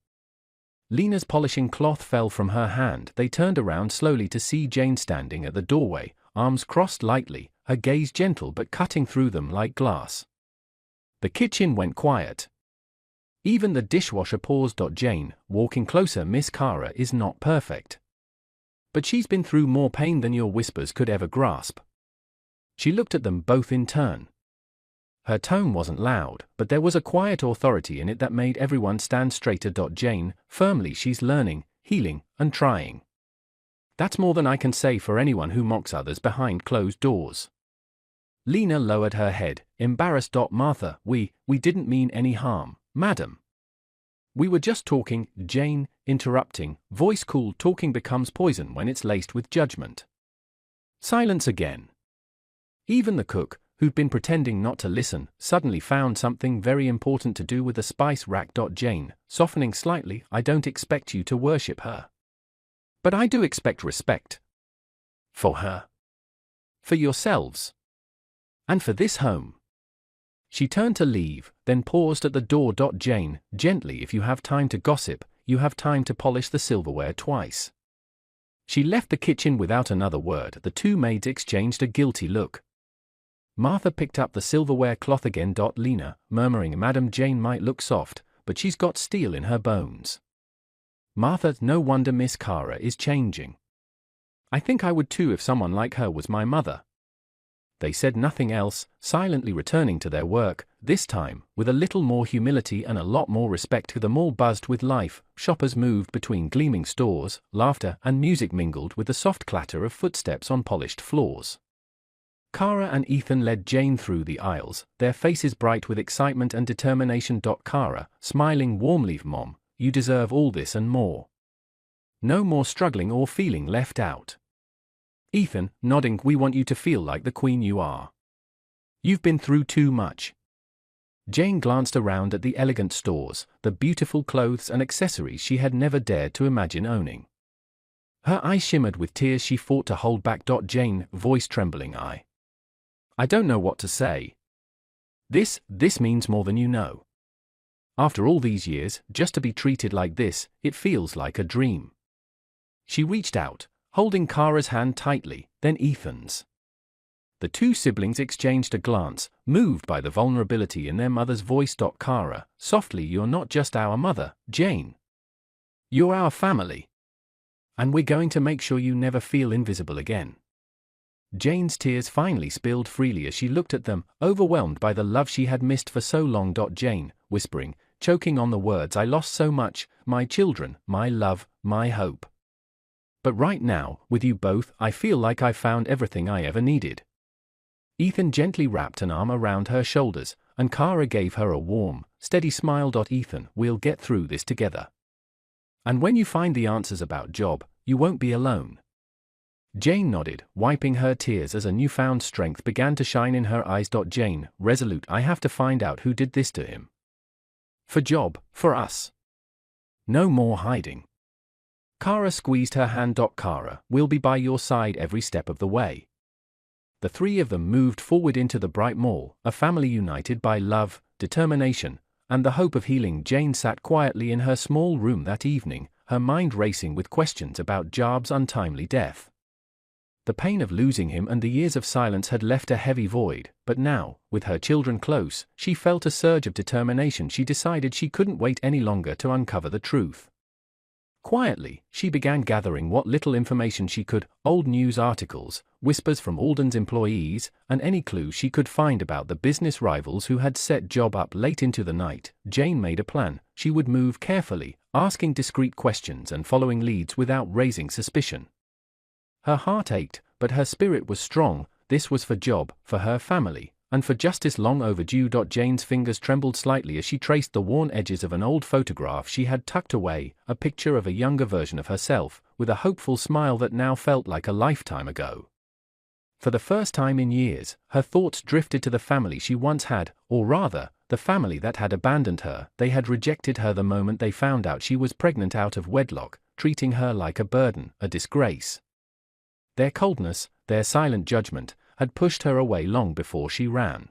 Lena's polishing cloth fell from her hand. They turned around slowly to see Jane standing at the doorway, arms crossed lightly, her gaze gentle but cutting through them like glass. The kitchen went quiet. Even the dishwasher paused. Jane, walking closer, "Miss Kara is not perfect. But she's been through more pain than your whispers could ever grasp." She looked at them both in turn. Her tone wasn't loud, but there was a quiet authority in it that made everyone stand straighter. Jane, firmly, "She's learning, healing, and trying. That's more than I can say for anyone who mocks others behind closed doors." Lena lowered her head, embarrassed. "Martha, we didn't mean any harm, madam. We were just talking." Jane, interrupting, voice cool. "Talking becomes poison when it's laced with judgment." Silence again. Even the cook, who'd been pretending not to listen, suddenly found something very important to do with the spice rack. Jane, softening slightly, "I don't expect you to worship her. But I do expect respect. For her. For yourselves. And for this home." She turned to leave, then paused at the door. "Jane, gently, if you have time to gossip, you have time to polish the silverware twice." She left the kitchen without another word. The two maids exchanged a guilty look. Martha picked up the silverware cloth again. Lena, murmuring, "Madam Jane might look soft, but she's got steel in her bones." Martha, "No wonder Miss Kara is changing. I think I would too if someone like her was my mother." They said nothing else, silently returning to their work, this time, with a little more humility and a lot more respect. The mall buzzed with life, shoppers moved between gleaming stores, laughter and music mingled with the soft clatter of footsteps on polished floors. Kara and Ethan led Jane through the aisles, their faces bright with excitement and determination. Kara, smiling warmly, "Mom, you deserve all this and more. No more struggling or feeling left out." Ethan, nodding, "We want you to feel like the queen you are. You've been through too much." Jane glanced around at the elegant stores, the beautiful clothes and accessories she had never dared to imagine owning. Her eyes shimmered with tears she fought to hold back. Jane, voice trembling, I don't know what to say. This means more than you know. After all these years, just to be treated like this, it feels like a dream." She reached out, holding Kara's hand tightly, then Ethan's. The two siblings exchanged a glance, moved by the vulnerability in their mother's voice. "Kara, softly, you're not just our mother, Jane. You're our family. And we're going to make sure you never feel invisible again." Jane's tears finally spilled freely as she looked at them, overwhelmed by the love she had missed for so long. Jane, whispering, choking on the words, "I lost so much, my children, my love, my hope. But right now, with you both, I feel like I found everything I ever needed." Ethan gently wrapped an arm around her shoulders, and Kara gave her a warm, steady smile. "Ethan, we'll get through this together. And when you find the answers about job, you won't be alone." Jane nodded, wiping her tears as a newfound strength began to shine in her eyes. "Jane, resolute, I have to find out who did this to him. For job, for us. No more hiding." Kara squeezed her hand. "Kara, we'll be by your side every step of the way." The three of them moved forward into the bright mall, a family united by love, determination, and the hope of healing. Jane sat quietly in her small room that evening, her mind racing with questions about Job's untimely death. The pain of losing him and the years of silence had left a heavy void, but now, with her children close, she felt a surge of determination. She decided she couldn't wait any longer to uncover the truth. Quietly, she began gathering what little information she could, old news articles, whispers from Alden's employees, and any clue she could find about the business rivals who had set Job up late into the night. Jane made a plan. She would move carefully, asking discreet questions and following leads without raising suspicion. Her heart ached, but her spirit was strong. This was for Job, for her family, and for justice long overdue. Jane's fingers trembled slightly as she traced the worn edges of an old photograph she had tucked away, a picture of a younger version of herself, with a hopeful smile that now felt like a lifetime ago. For the first time in years, her thoughts drifted to the family she once had, or rather, the family that had abandoned her. They had rejected her the moment they found out she was pregnant out of wedlock, treating her like a burden, a disgrace. Their coldness, their silent judgment, had pushed her away long before she ran.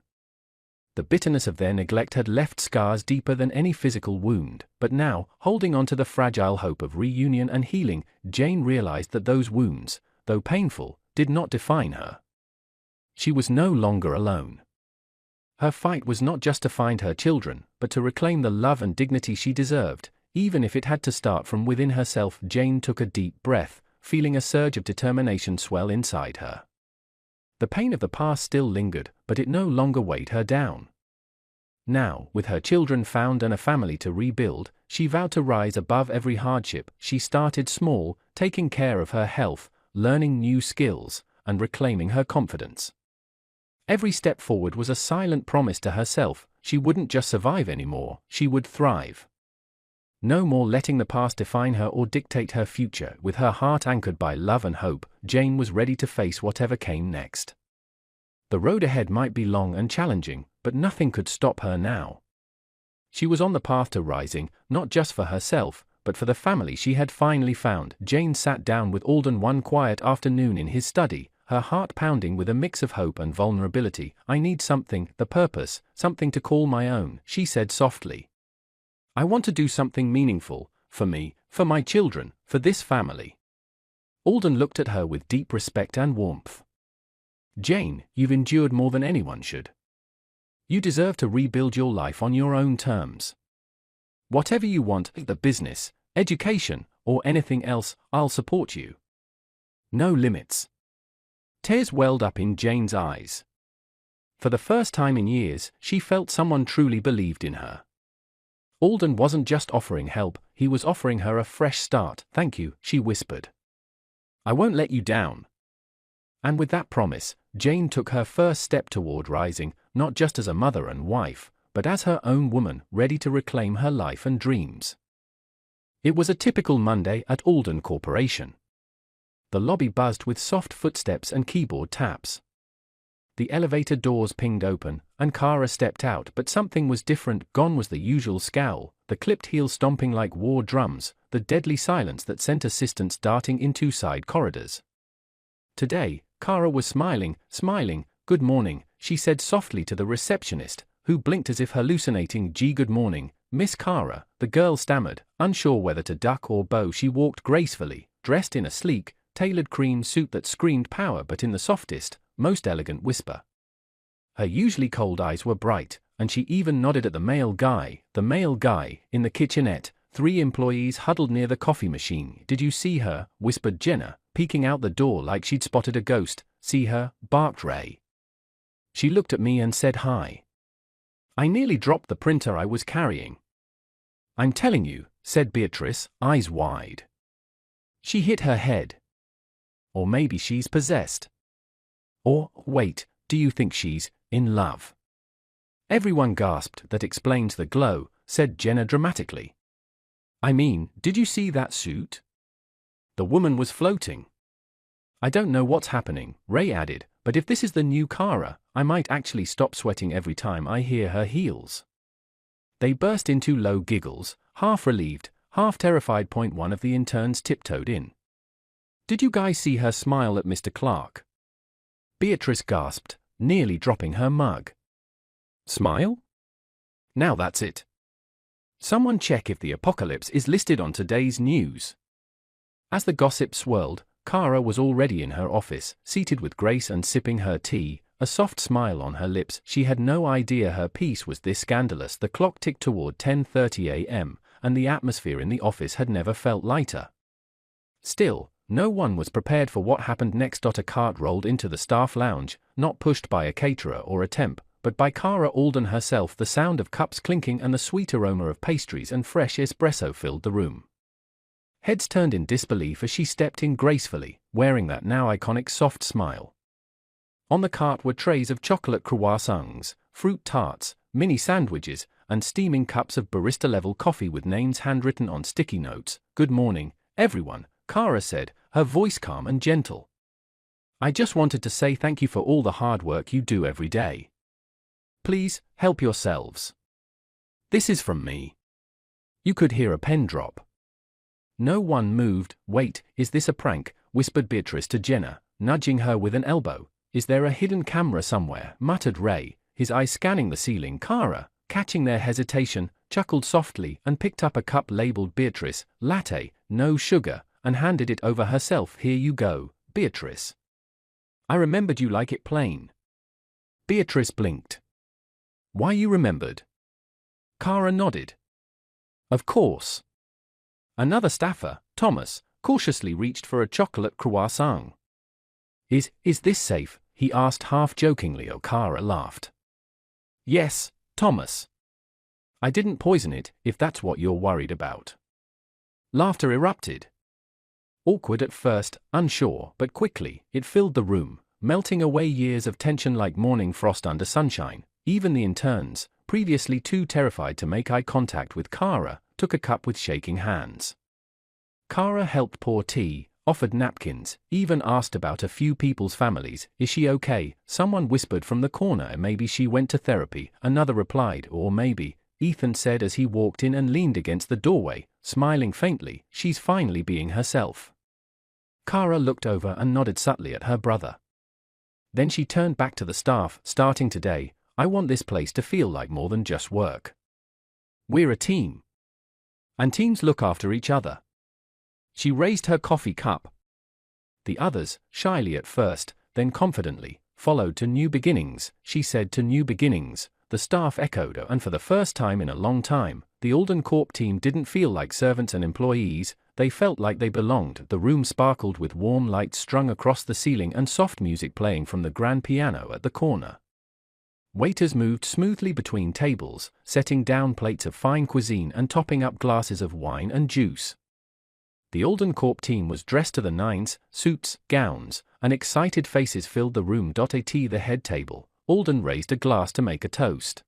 The bitterness of their neglect had left scars deeper than any physical wound, but now, holding on to the fragile hope of reunion and healing, Jane realized that those wounds, though painful, did not define her. She was no longer alone. Her fight was not just to find her children, but to reclaim the love and dignity she deserved, even if it had to start from within herself. Jane took a deep breath, feeling a surge of determination swell inside her. The pain of the past still lingered, but it no longer weighed her down. Now, with her children found and a family to rebuild, she vowed to rise above every hardship. She started small, taking care of her health, learning new skills, and reclaiming her confidence. Every step forward was a silent promise to herself. She wouldn't just survive anymore, she would thrive. No more letting the past define her or dictate her future. With her heart anchored by love and hope, Jane was ready to face whatever came next. The road ahead might be long and challenging, but nothing could stop her now. She was on the path to rising, not just for herself, but for the family she had finally found. Jane sat down with Alden one quiet afternoon in his study, her heart pounding with a mix of hope and vulnerability. "I need something, the purpose, something to call my own," she said softly. "I want to do something meaningful, for me, for my children, for this family." Alden looked at her with deep respect and warmth. "Jane, you've endured more than anyone should. You deserve to rebuild your life on your own terms. Whatever you want, the business, education, or anything else, I'll support you. No limits." Tears welled up in Jane's eyes. For the first time in years, she felt someone truly believed in her. Alden wasn't just offering help, he was offering her a fresh start. "Thank you," she whispered. "I won't let you down." And with that promise, Jane took her first step toward rising, not just as a mother and wife, but as her own woman, ready to reclaim her life and dreams. It was a typical Monday at Alden Corporation. The lobby buzzed with soft footsteps and keyboard taps. The elevator doors pinged open, and Kara stepped out, but something was different. Gone was the usual scowl, the clipped heels stomping like war drums, the deadly silence that sent assistants darting into side corridors. Today, Kara was smiling. "Good morning," she said softly to the receptionist, who blinked as if hallucinating. "Good morning, Miss Kara," the girl stammered, unsure whether to duck or bow. She walked gracefully, dressed in a sleek, tailored cream suit that screamed power but in the softest, most elegant whisper. Her usually cold eyes were bright, and she even nodded at the male guy, in the kitchenette. 3 employees huddled near the coffee machine. "Did you see her?" whispered Jenna, peeking out the door like she'd spotted a ghost. "See her?" barked Ray. "She looked at me and said hi. I nearly dropped the printer I was carrying." "I'm telling you," said Beatrice, eyes wide. "She hit her head. Or maybe she's possessed. Or, wait, do you think she's in love?" Everyone gasped. "That explains the glow," said Jenna dramatically. "I mean, did you see that suit? The woman was floating." "I don't know what's happening," Ray added, "but if this is the new Kara, I might actually stop sweating every time I hear her heels." They burst into low giggles, half relieved, half terrified. One of the interns tiptoed in. "Did you guys see her smile at Mr. Clark?" Beatrice gasped, nearly dropping her mug. "Smile? Now that's it. Someone check if the apocalypse is listed on today's news." As the gossip swirled, Kara was already in her office, seated with grace and sipping her tea, a soft smile on her lips. She had no idea her piece was this scandalous. The clock ticked toward 10:30 a.m., and the atmosphere in the office had never felt lighter. Still, no one was prepared for what happened next. A cart rolled into the staff lounge, not pushed by a caterer or a temp, but by Kara Alden herself. The sound of cups clinking and the sweet aroma of pastries and fresh espresso filled the room. Heads turned in disbelief as she stepped in gracefully, wearing that now iconic soft smile. On the cart were trays of chocolate croissants, fruit tarts, mini sandwiches, and steaming cups of barista-level coffee with names handwritten on sticky notes. "Good morning, everyone," Kara said, her voice calm and gentle. "I just wanted to say thank you for all the hard work you do every day. Please, help yourselves. This is from me." You could hear a pen drop. No one moved. "Wait, is this a prank?" whispered Beatrice to Jenna, nudging her with an elbow. "Is there a hidden camera somewhere?" muttered Ray, his eyes scanning the ceiling. Kara, catching their hesitation, chuckled softly and picked up a cup labeled Beatrice, latte, no sugar, and handed it over herself. "Here you go, Beatrice. I remembered you like it plain." Beatrice blinked. "Why, you remembered?" Kara nodded. "Of course." Another staffer, Thomas, cautiously reached for a chocolate croissant. Is this safe?" he asked half-jokingly. Kara laughed. "Yes, Thomas. I didn't poison it, if that's what you're worried about." Laughter erupted. Awkward at first, unsure, but quickly, it filled the room, melting away years of tension like morning frost under sunshine. Even the interns, previously too terrified to make eye contact with Kara, took a cup with shaking hands. Kara helped pour tea, offered napkins, even asked about a few people's families. "Is she okay?" someone whispered from the corner. "Maybe she went to therapy," another replied. "Or maybe," Ethan said as he walked in and leaned against the doorway, smiling faintly, "she's finally being herself." Kara looked over and nodded subtly at her brother. Then she turned back to the staff. "Starting today, I want this place to feel like more than just work. We're a team. And teams look after each other." She raised her coffee cup. The others, shyly at first, then confidently, followed. "To new beginnings," she said. "To new beginnings," the staff echoed, and for the first time in a long time, the Alden Corp team didn't feel like servants and employees, they felt like they belonged. The room sparkled with warm lights strung across the ceiling and soft music playing from the grand piano at the corner. Waiters moved smoothly between tables, setting down plates of fine cuisine and topping up glasses of wine and juice. The Alden Corp team was dressed to the nines, suits, gowns, and excited faces filled the room. At the head table, Alden raised a glass to make a toast.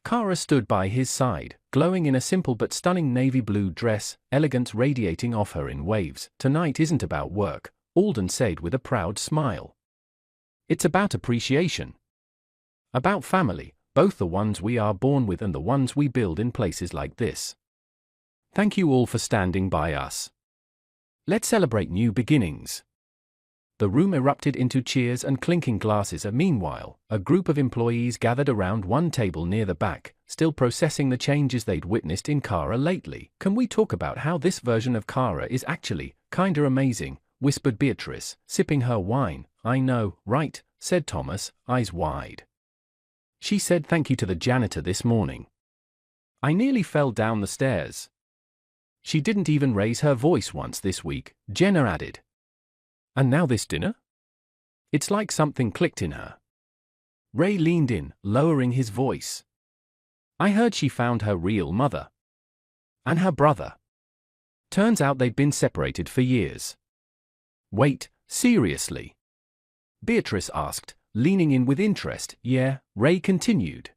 Kara stood by his side, glowing in a simple but stunning navy blue dress, elegance radiating off her in waves. "Tonight isn't about work," Alden said with a proud smile. It's about appreciation. About family, both the ones we are born with and the ones we build in places like this. Thank you all for standing by us. Let's celebrate new beginnings. The room erupted into cheers and clinking glasses. Meanwhile, a group of employees gathered around one table near the back, still processing the changes they'd witnessed in Kara lately. Can we talk about how this version of Kara is actually kinda amazing? Whispered Beatrice, sipping her wine. I know, right? Said Thomas, eyes wide. She said thank you to the janitor this morning. I nearly fell down the stairs. She didn't even raise her voice once this week, Jenna added. And now this dinner? It's like something clicked in her. Ray leaned in, lowering his voice. I heard she found her real mother. And her brother. Turns out they'd been separated for years. Wait, seriously? Beatrice asked, leaning in with interest. Yeah, Ray continued.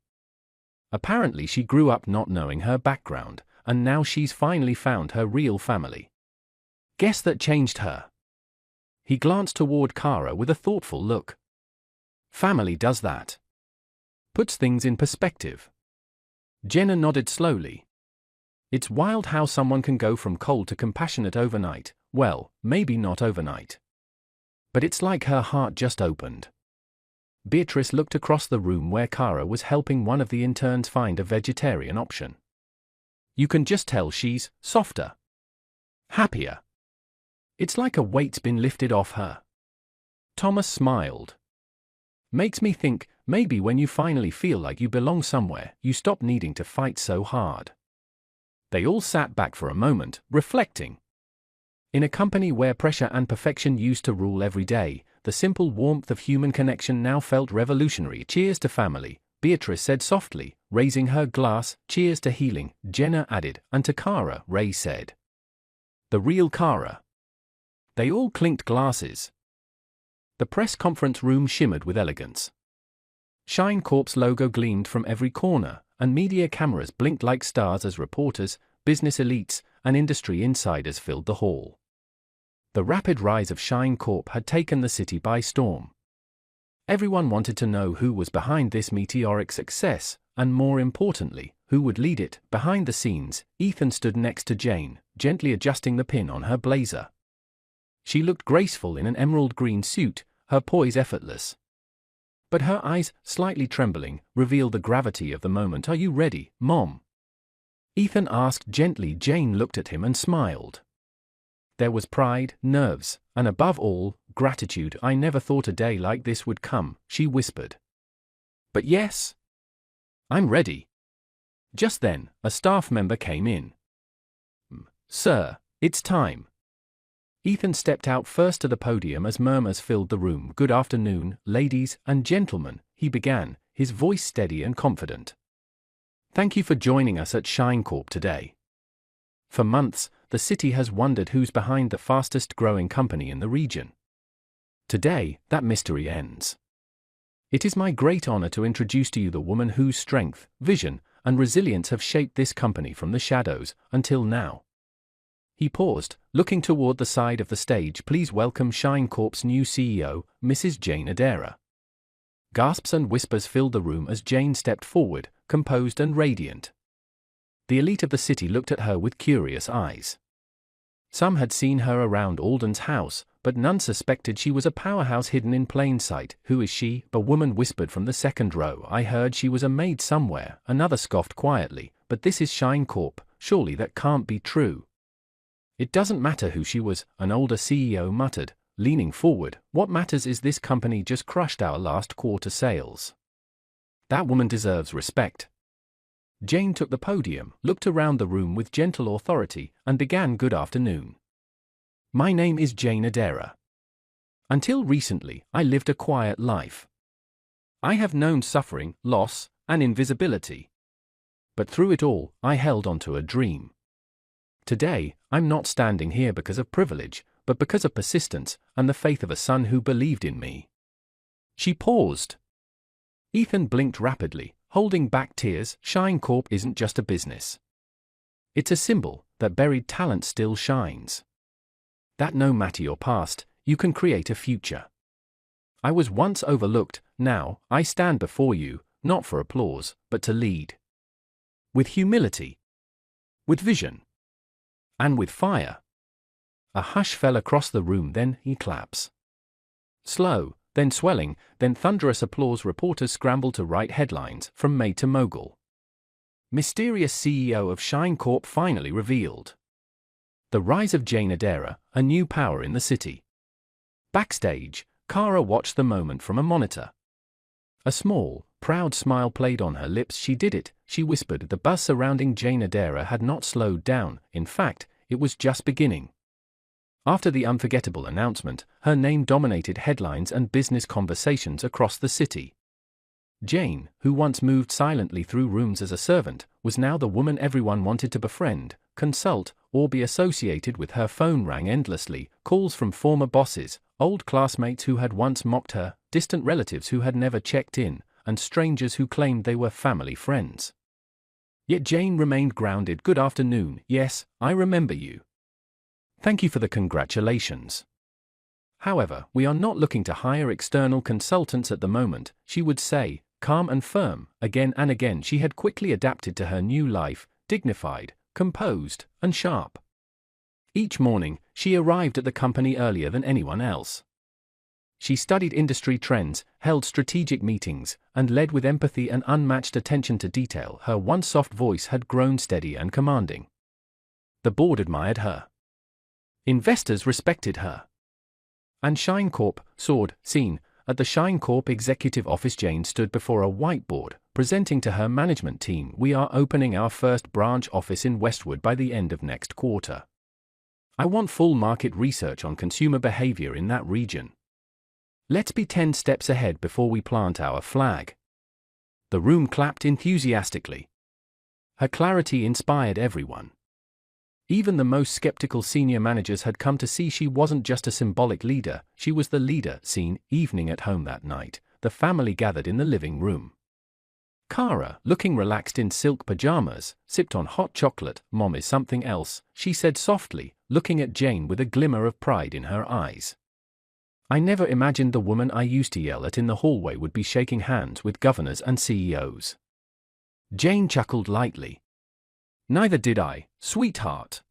Apparently she grew up not knowing her background, and now she's finally found her real family. Guess that changed her. He glanced toward Kara with a thoughtful look. Family does that. Puts things in perspective. Jenna nodded slowly. It's wild how someone can go from cold to compassionate overnight. Well, maybe not overnight. But it's like her heart just opened. Beatrice looked across the room where Kara was helping one of the interns find a vegetarian option. You can just tell she's softer. Happier. It's like a weight's been lifted off her. Thomas smiled. Makes me think, maybe when you finally feel like you belong somewhere, you stop needing to fight so hard. They all sat back for a moment, reflecting. In a company where pressure and perfection used to rule every day, the simple warmth of human connection now felt revolutionary. Cheers to family, Beatrice said softly, raising her glass. Cheers to healing, Jenna added, and to Kara, Ray said. The real Kara. They all clinked glasses. The press conference room shimmered with elegance. Shine Corp's logo gleamed from every corner, and media cameras blinked like stars as reporters, business elites, and industry insiders filled the hall. The rapid rise of Shine Corp had taken the city by storm. Everyone wanted to know who was behind this meteoric success, and more importantly, who would lead it. Behind the scenes, Ethan stood next to Jane, gently adjusting the pin on her blazer. She looked graceful in an emerald green suit, her poise effortless. But her eyes, slightly trembling, revealed the gravity of the moment. Are you ready, Mom? Ethan asked gently. Jane looked at him and smiled. There was pride, nerves, and above all, gratitude. I never thought a day like this would come, she whispered. But yes. I'm ready. Just then, a staff member came in. Sir, it's time. Ethan stepped out first to the podium as murmurs filled the room. Good afternoon, ladies and gentlemen, he began, his voice steady and confident. Thank you for joining us at Shine Corp today. For months, the city has wondered who's behind the fastest growing company in the region. Today, that mystery ends. It is my great honor to introduce to you the woman whose strength, vision, and resilience have shaped this company from the shadows until now. He paused, looking toward the side of the stage. Please welcome Shine Corp's new CEO, Mrs. Jane Adera. Gasps and whispers filled the room as Jane stepped forward, composed and radiant. The elite of the city looked at her with curious eyes. Some had seen her around Alden's house, but none suspected she was a powerhouse hidden in plain sight. Who is she? A woman whispered from the second row. I heard she was a maid somewhere. Another scoffed quietly. But this is Shine Corp, surely that can't be true. It doesn't matter who she was, an older CEO muttered, leaning forward. What matters is this company just crushed our last quarter sales. That woman deserves respect. Jane took the podium, looked around the room with gentle authority, and began. Good afternoon. My name is Jane Adera. Until recently, I lived a quiet life. I have known suffering, loss, and invisibility. But through it all, I held on to a dream. Today, I'm not standing here because of privilege, but because of persistence and the faith of a son who believed in me. She paused. Ethan blinked rapidly, holding back tears. Shine Corp isn't just a business. It's a symbol that buried talent still shines. That no matter your past, you can create a future. I was once overlooked, now I stand before you, not for applause, but to lead. With humility. With vision. And with fire. A hush fell across the room, then he claps. Slow, then swelling, then thunderous applause. Reporters scrambled to write headlines, from maid to mogul. Mysterious CEO of Shine Corp finally revealed. The rise of Jane Adara, a new power in the city. Backstage, Kara watched the moment from a monitor. A small, proud smile played on her lips. She did it, she whispered. The buzz surrounding Jane Adara had not slowed down, in fact, it was just beginning. After the unforgettable announcement, her name dominated headlines and business conversations across the city. Jane, who once moved silently through rooms as a servant, was now the woman everyone wanted to befriend, consult, or be associated with. Her phone rang endlessly, calls from former bosses, old classmates who had once mocked her, distant relatives who had never checked in, and strangers who claimed they were family friends. Yet Jane remained grounded. Good afternoon, yes, I remember you. Thank you for the congratulations. However, we are not looking to hire external consultants at the moment, she would say, calm and firm. Again and again she had quickly adapted to her new life, dignified, composed, and sharp. Each morning, she arrived at the company earlier than anyone else. She studied industry trends, held strategic meetings, and led with empathy and unmatched attention to detail. Her once soft voice had grown steady and commanding. The board admired her. Investors respected her. And Shine Corp soared, seen. At the Shine Corp executive office, Jane stood before a whiteboard, presenting to her management team, "We are opening our first branch office in Westwood by the end of next quarter. I want full market research on consumer behavior in that region. Let's be 10 steps ahead before we plant our flag." The room clapped enthusiastically. Her clarity inspired everyone. Even the most skeptical senior managers had come to see she wasn't just a symbolic leader, she was the leader. Scene, evening at home that night, the family gathered in the living room. Kara, looking relaxed in silk pajamas, sipped on hot chocolate. "Mom is something else," she said softly, looking at Jane with a glimmer of pride in her eyes. "I never imagined the woman I used to yell at in the hallway would be shaking hands with governors and CEOs." Jane chuckled lightly. "Neither did I, sweetheart.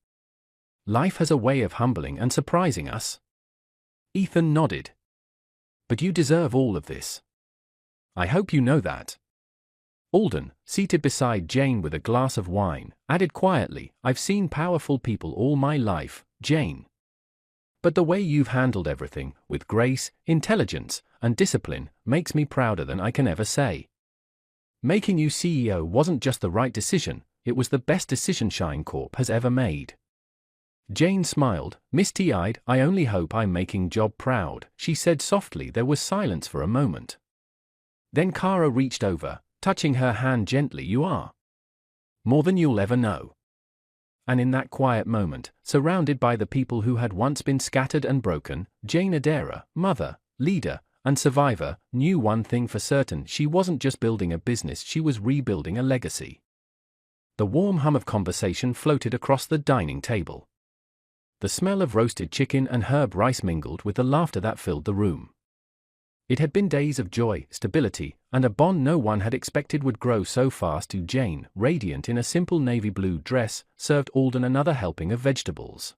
Life has a way of humbling and surprising us." Ethan nodded. "But you deserve all of this. I hope you know that." Alden, seated beside Jane with a glass of wine, added quietly, "I've seen powerful people all my life, Jane. But the way you've handled everything, with grace, intelligence, and discipline, makes me prouder than I can ever say. Making you CEO wasn't just the right decision, it was the best decision Shine Corp has ever made." Jane smiled, misty-eyed. "I only hope I'm making Job proud," she said softly. There was silence for a moment. Then Kara reached over, touching her hand gently. "You are more than you'll ever know." And in that quiet moment, surrounded by the people who had once been scattered and broken, Jane Adara, mother, leader, and survivor, knew one thing for certain: she wasn't just building a business, she was rebuilding a legacy. The warm hum of conversation floated across the dining table. The smell of roasted chicken and herb rice mingled with the laughter that filled the room. It had been days of joy, stability, and a bond no one had expected would grow so fast. To Jane, radiant in a simple navy blue dress, served Alden another helping of vegetables.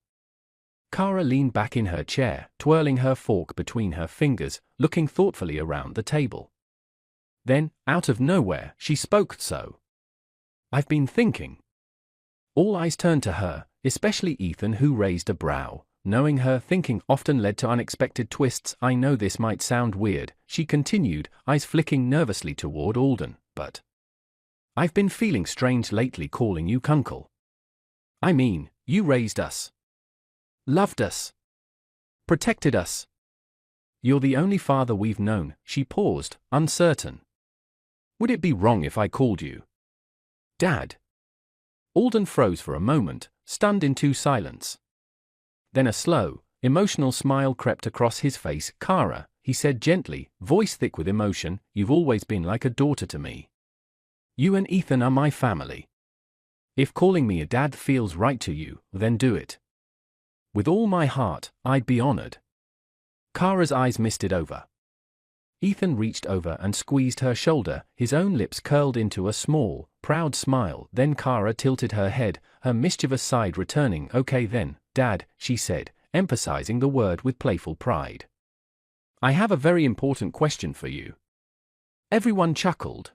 Kara leaned back in her chair, twirling her fork between her fingers, looking thoughtfully around the table. Then, out of nowhere, she spoke. "So, I've been thinking." All eyes turned to her, especially Ethan, who raised a brow. Knowing her thinking often led to unexpected twists. "I know this might sound weird," she continued, eyes flicking nervously toward Alden, "but I've been feeling strange lately calling you Kunkel. I mean, you raised us, loved us, protected us. You're the only father we've known." She paused, uncertain. "Would it be wrong if I called you Dad?" Alden froze for a moment, stunned into silence. Then a slow, emotional smile crept across his face. "Kara," he said gently, voice thick with emotion, "you've always been like a daughter to me. You and Ethan are my family. If calling me a dad feels right to you, then do it. With all my heart, I'd be honored." Kara's eyes misted over. Ethan reached over and squeezed her shoulder, his own lips curled into a small, proud smile. Then Kara tilted her head, her mischievous side returning. "Okay then, Dad," she said, emphasizing the word with playful pride. "I have a very important question for you." Everyone chuckled.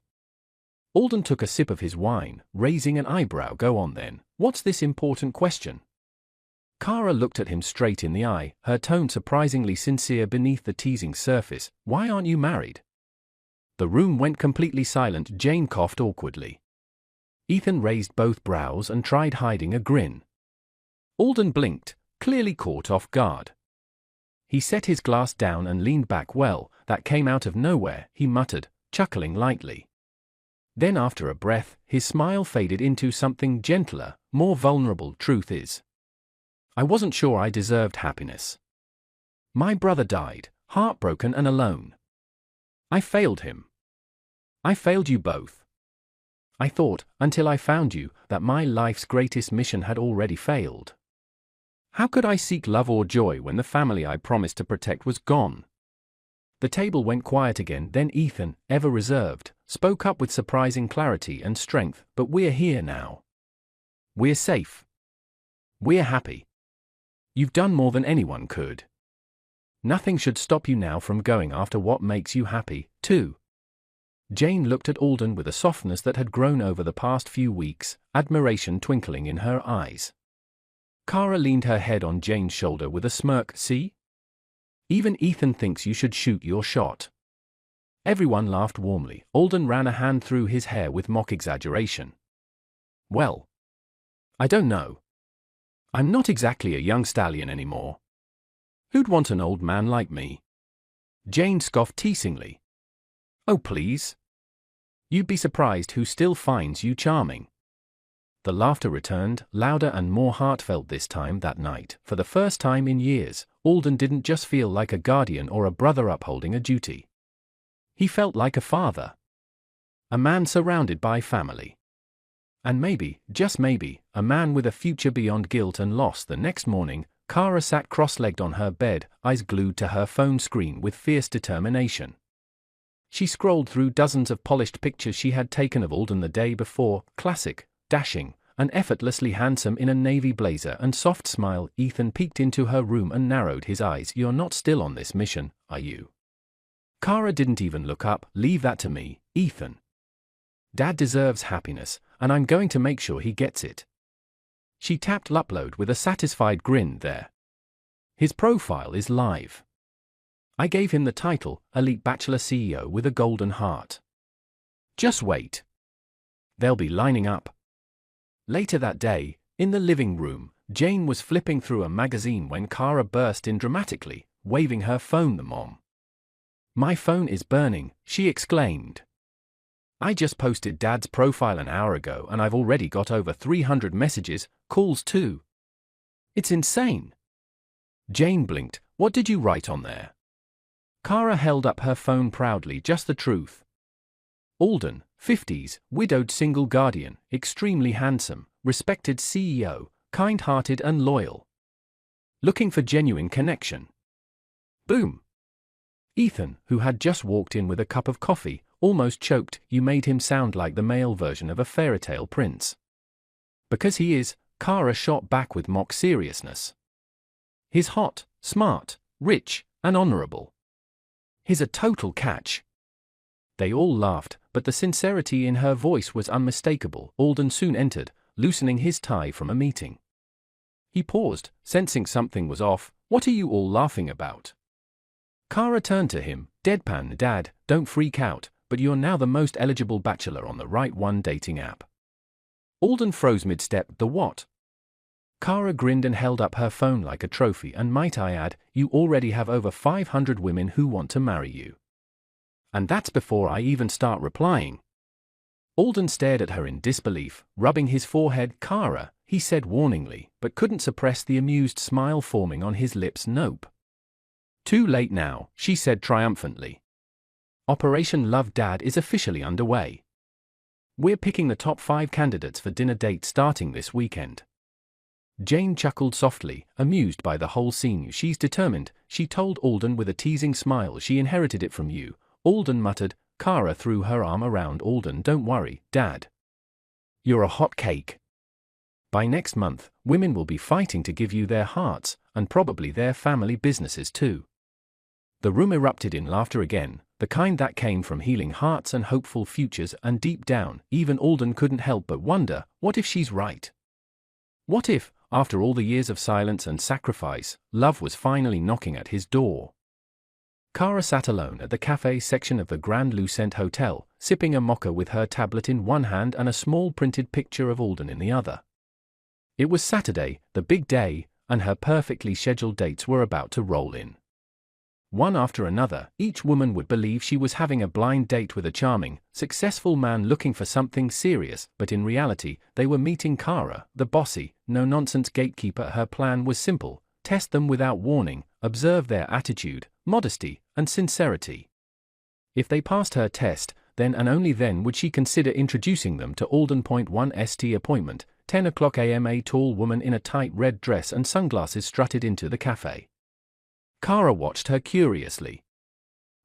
Alden took a sip of his wine, raising an eyebrow. "Go on then, what's this important question?" Kara looked at him straight in the eye, her tone surprisingly sincere beneath the teasing surface. "Why aren't you married?" The room went completely silent. Jane coughed awkwardly. Ethan raised both brows and tried hiding a grin. Alden blinked, clearly caught off guard. He set his glass down and leaned back. "Well, that came out of nowhere," he muttered, chuckling lightly. Then after a breath, his smile faded into something gentler, more vulnerable. "Truth is, I wasn't sure I deserved happiness. My brother died, heartbroken and alone. I failed him. I failed you both. I thought, until I found you, that my life's greatest mission had already failed. How could I seek love or joy when the family I promised to protect was gone?" The table went quiet again. Then Ethan, ever reserved, spoke up with surprising clarity and strength. "But we're here now. We're safe. We're happy. You've done more than anyone could. Nothing should stop you now from going after what makes you happy, too." Jane looked at Alden with a softness that had grown over the past few weeks, admiration twinkling in her eyes. Kara leaned her head on Jane's shoulder with a smirk. "See? Even Ethan thinks you should shoot your shot." Everyone laughed warmly. Alden ran a hand through his hair with mock exaggeration. "Well, I don't know. I'm not exactly a young stallion anymore. Who'd want an old man like me?" Jane scoffed teasingly. "Oh please. You'd be surprised who still finds you charming." The laughter returned, louder and more heartfelt this time. That night, for the first time in years, Alden didn't just feel like a guardian or a brother upholding a duty. He felt like a father. A man surrounded by family. And maybe, just maybe, a man with a future beyond guilt and loss. The next morning, Kara sat cross-legged on her bed, eyes glued to her phone screen with fierce determination. She scrolled through dozens of polished pictures she had taken of Alden the day before, classic, dashing, and effortlessly handsome in a navy blazer and soft smile. Ethan peeked into her room and narrowed his eyes. "You're not still on this mission, are you?" Kara didn't even look up. "Leave that to me, Ethan. Dad deserves happiness, and I'm going to make sure he gets it." She tapped upload with a satisfied grin. "There. His profile is live. I gave him the title, Elite Bachelor CEO with a Golden Heart. Just wait. They'll be lining up." Later that day, in the living room, Jane was flipping through a magazine when Kara burst in dramatically, waving her phone. "The mom. My phone is burning," she exclaimed. "I just posted Dad's profile an hour ago and I've already got over 300 messages, calls too. It's insane." Jane blinked. "What did you write on there?" Kara held up her phone proudly. "Just the truth. Alden, 50s, widowed single guardian, extremely handsome, respected CEO, kind-hearted and loyal. Looking for genuine connection." Boom. Ethan, who had just walked in with a cup of coffee, almost choked. "You made him sound like the male version of a fairytale prince." "Because he is," Kara shot back with mock seriousness. "He's hot, smart, rich, and honorable. He's a total catch." They all laughed, but the sincerity in her voice was unmistakable. Alden soon entered, loosening his tie from a meeting. He paused, sensing something was off. "What are you all laughing about?" Kara turned to him, deadpan. "Dad, don't freak out, but you're now the most eligible bachelor on the right one dating app." Alden froze mid-step. "The what?" Kara grinned and held up her phone like a trophy. "And might I add, you already have over 500 women who want to marry you. And that's before I even start replying." Alden stared at her in disbelief, rubbing his forehead. "Kara," he said warningly, but couldn't suppress the amused smile forming on his lips. "Nope. Too late now," she said triumphantly. "Operation Love Dad is officially underway. We're picking the top 5 candidates for dinner dates starting this weekend." Jane chuckled softly, amused by the whole scene. "She's determined," she told Alden with a teasing smile. "She inherited it from you. Alden muttered. Kara threw her arm around Alden. Don't worry, Dad. You're a hot cake. By next month, women will be fighting to give you their hearts, and probably their family businesses too. The room erupted in laughter again, the kind that came from healing hearts and hopeful futures, and deep down, even Alden couldn't help but wonder, what if she's right? What if, after all the years of silence and sacrifice, love was finally knocking at his door? Kara sat alone at the cafe section of the Grand Lucent Hotel, sipping a mocha with her tablet in one hand and a small printed picture of Alden in the other. It was Saturday, the big day, and her perfectly scheduled dates were about to roll in. One after another, each woman would believe she was having a blind date with a charming, successful man looking for something serious, but in reality, they were meeting Kara, the bossy, no-nonsense gatekeeper. Her plan was simple: test them without warning, observe their attitude, modesty, and sincerity. If they passed her test, then and only then would she consider introducing them to Alden. 1 St. Appointment, 10 o'clock a.m. A tall woman in a tight red dress and sunglasses strutted into the cafe. Kara watched her curiously.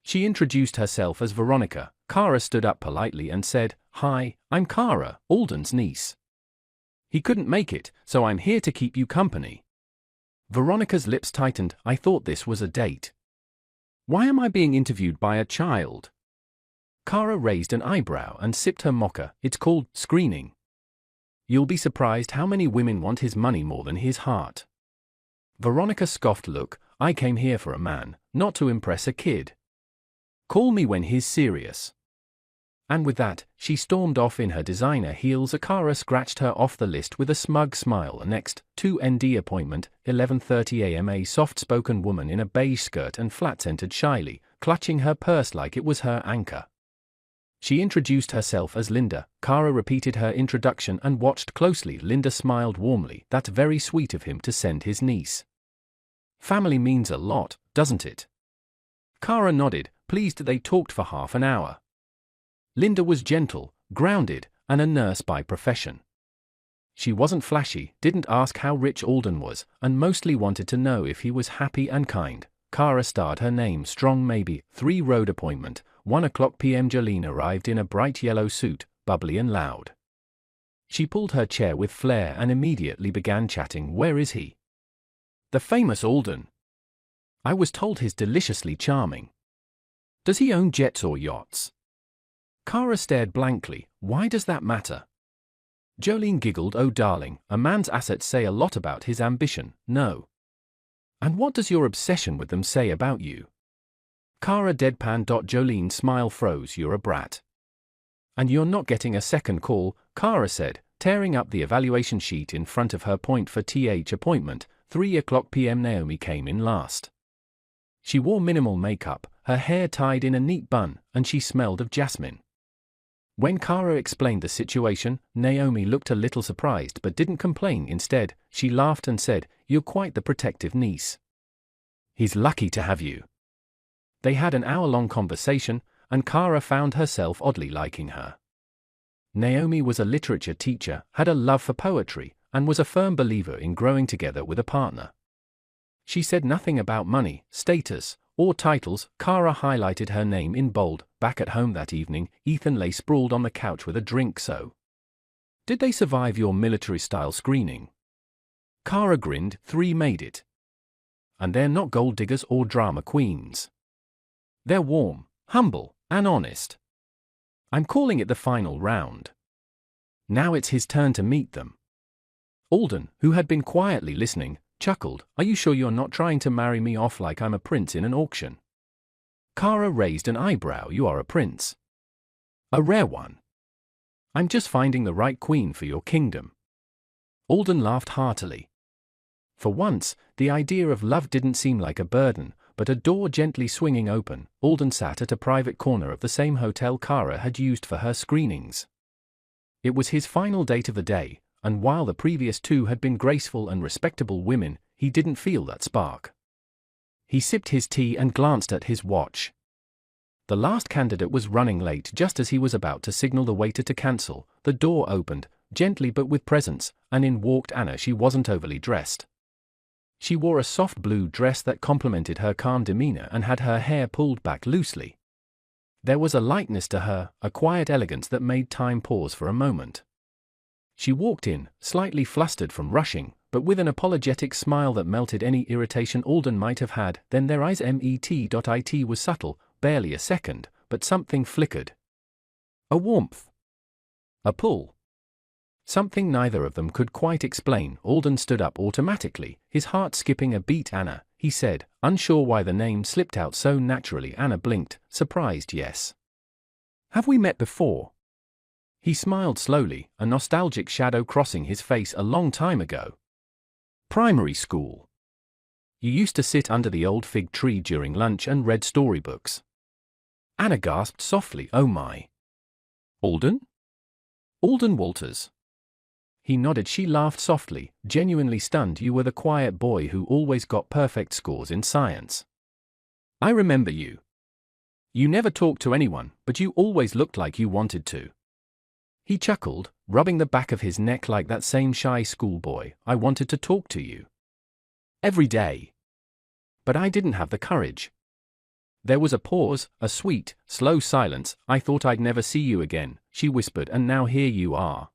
She introduced herself as Veronica. Kara stood up politely and said, "Hi, I'm Kara, Alden's niece. He couldn't make it, so I'm here to keep you company." Veronica's lips tightened. I thought this was a date. Why am I being interviewed by a child? Kara raised an eyebrow and sipped her mocha. It's called screening. You'll be surprised how many women want his money more than his heart. Veronica scoffed. Look, I came here for a man, not to impress a kid. Call me when he's serious. And with that, she stormed off in her designer heels. Kara scratched her off the list with a smug smile. Next, 2 appointment, 11:30 a.m. A soft-spoken woman in a beige skirt and flats entered shyly, clutching her purse like it was her anchor. She introduced herself as Linda. Kara repeated her introduction and watched closely. Linda smiled warmly. That's very sweet of him to send his niece. Family means a lot, doesn't it? Kara nodded, pleased. They talked for half an hour. Linda was gentle, grounded, and a nurse by profession. She wasn't flashy, didn't ask how rich Alden was, and mostly wanted to know if he was happy and kind. Kara starred her name strong. Maybe 3 road appointment, 1 o'clock p.m. Jolene arrived in a bright yellow suit, bubbly and loud. She pulled her chair with flair and immediately began chatting. Where is he? The famous Alden. I was told he's deliciously charming. Does he own jets or yachts? Kara stared blankly. Why does that matter? Jolene giggled. Oh darling, a man's assets say a lot about his ambition, no? And what does your obsession with them say about you? Kara deadpanned. Jolene's smile froze. You're a brat. And you're not getting a second call, Kara said, tearing up the evaluation sheet in front of her. For th appointment, 3 o'clock p.m. Naomi came in last. She wore minimal makeup, her hair tied in a neat bun, and she smelled of jasmine. When Kara explained the situation, Naomi looked a little surprised but didn't complain. Instead, she laughed and said, "You're quite the protective niece. He's lucky to have you." They had an hour-long conversation, and Kara found herself oddly liking her. Naomi was a literature teacher, had a love for poetry, and was a firm believer in growing together with a partner. She said nothing about money, status, or titles. Kara highlighted her name in bold. Back at home that evening, Ethan lay sprawled on the couch with a drink. So, did they survive your military-style screening? Kara grinned. 3 made it. And they're not gold diggers or drama queens. They're warm, humble, and honest. I'm calling it the final round. Now it's his turn to meet them. Alden, who had been quietly listening, chuckled. Are you sure you're not trying to marry me off like I'm a prince in an auction? Kara raised an eyebrow. You are a prince. A rare one. I'm just finding the right queen for your kingdom. Alden laughed heartily. For once, the idea of love didn't seem like a burden, but a door gently swinging open, Alden sat at a private corner of the same hotel Kara had used for her screenings. It was his final date of the day, and while the previous 2 had been graceful and respectable women, he didn't feel that spark. He sipped his tea and glanced at his watch. The last candidate was running late. Just as he was about to signal the waiter to cancel, the door opened, gently but with presence, and in walked Anna. She wasn't overly dressed. She wore a soft blue dress that complemented her calm demeanor and had her hair pulled back loosely. There was a lightness to her, a quiet elegance that made time pause for a moment. She walked in, slightly flustered from rushing, but with an apologetic smile that melted any irritation Alden might have had. Then their eyes met. It was subtle, barely a second, but something flickered. A warmth. A pull. Something neither of them could quite explain. Alden stood up automatically, his heart skipping a beat. Anna, he said, unsure why the name slipped out so naturally. Anna blinked, surprised. Yes. Have we met before? He smiled slowly, a nostalgic shadow crossing his face. A long time ago. Primary school. You used to sit under the old fig tree during lunch and read storybooks. Anna gasped softly. Oh my. Alden? Alden Walters. He nodded. She laughed softly, genuinely stunned. You were the quiet boy who always got perfect scores in science. I remember you. You never talked to anyone, but you always looked like you wanted to. He chuckled, rubbing the back of his neck like that same shy schoolboy. I wanted to talk to you. Every day. But I didn't have the courage. There was a pause, a sweet, slow silence. I thought I'd never see you again, she whispered, and now here you are.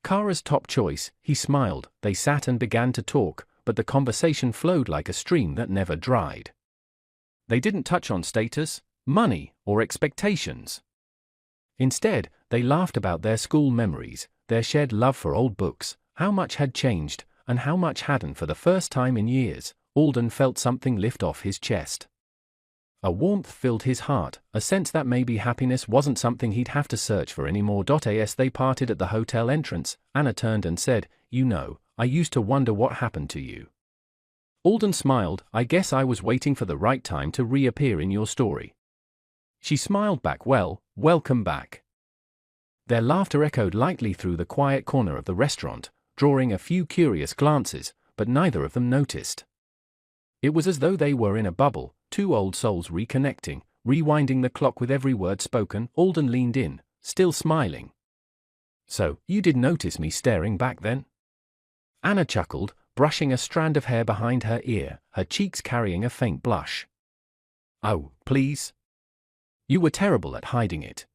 Kara's top choice, he smiled. They sat and began to talk, but the conversation flowed like a stream that never dried. They didn't touch on status, money, or expectations. Instead, they laughed about their school memories, their shared love for old books, how much had changed, and how much hadn't. For the first time in years, Alden felt something lift off his chest. A warmth filled his heart, a sense that maybe happiness wasn't something he'd have to search for anymore. As they parted at the hotel entrance, Anna turned and said, You know, I used to wonder what happened to you. Alden smiled. I guess I was waiting for the right time to reappear in your story. She smiled back. Well, welcome back. Their laughter echoed lightly through the quiet corner of the restaurant, drawing a few curious glances, but neither of them noticed. It was as though they were in a bubble, two old souls reconnecting, rewinding the clock with every word spoken. Alden leaned in, still smiling. So, you did notice me staring back then? Anna chuckled, brushing a strand of hair behind her ear, her cheeks carrying a faint blush. Oh, please. You were terrible at hiding it.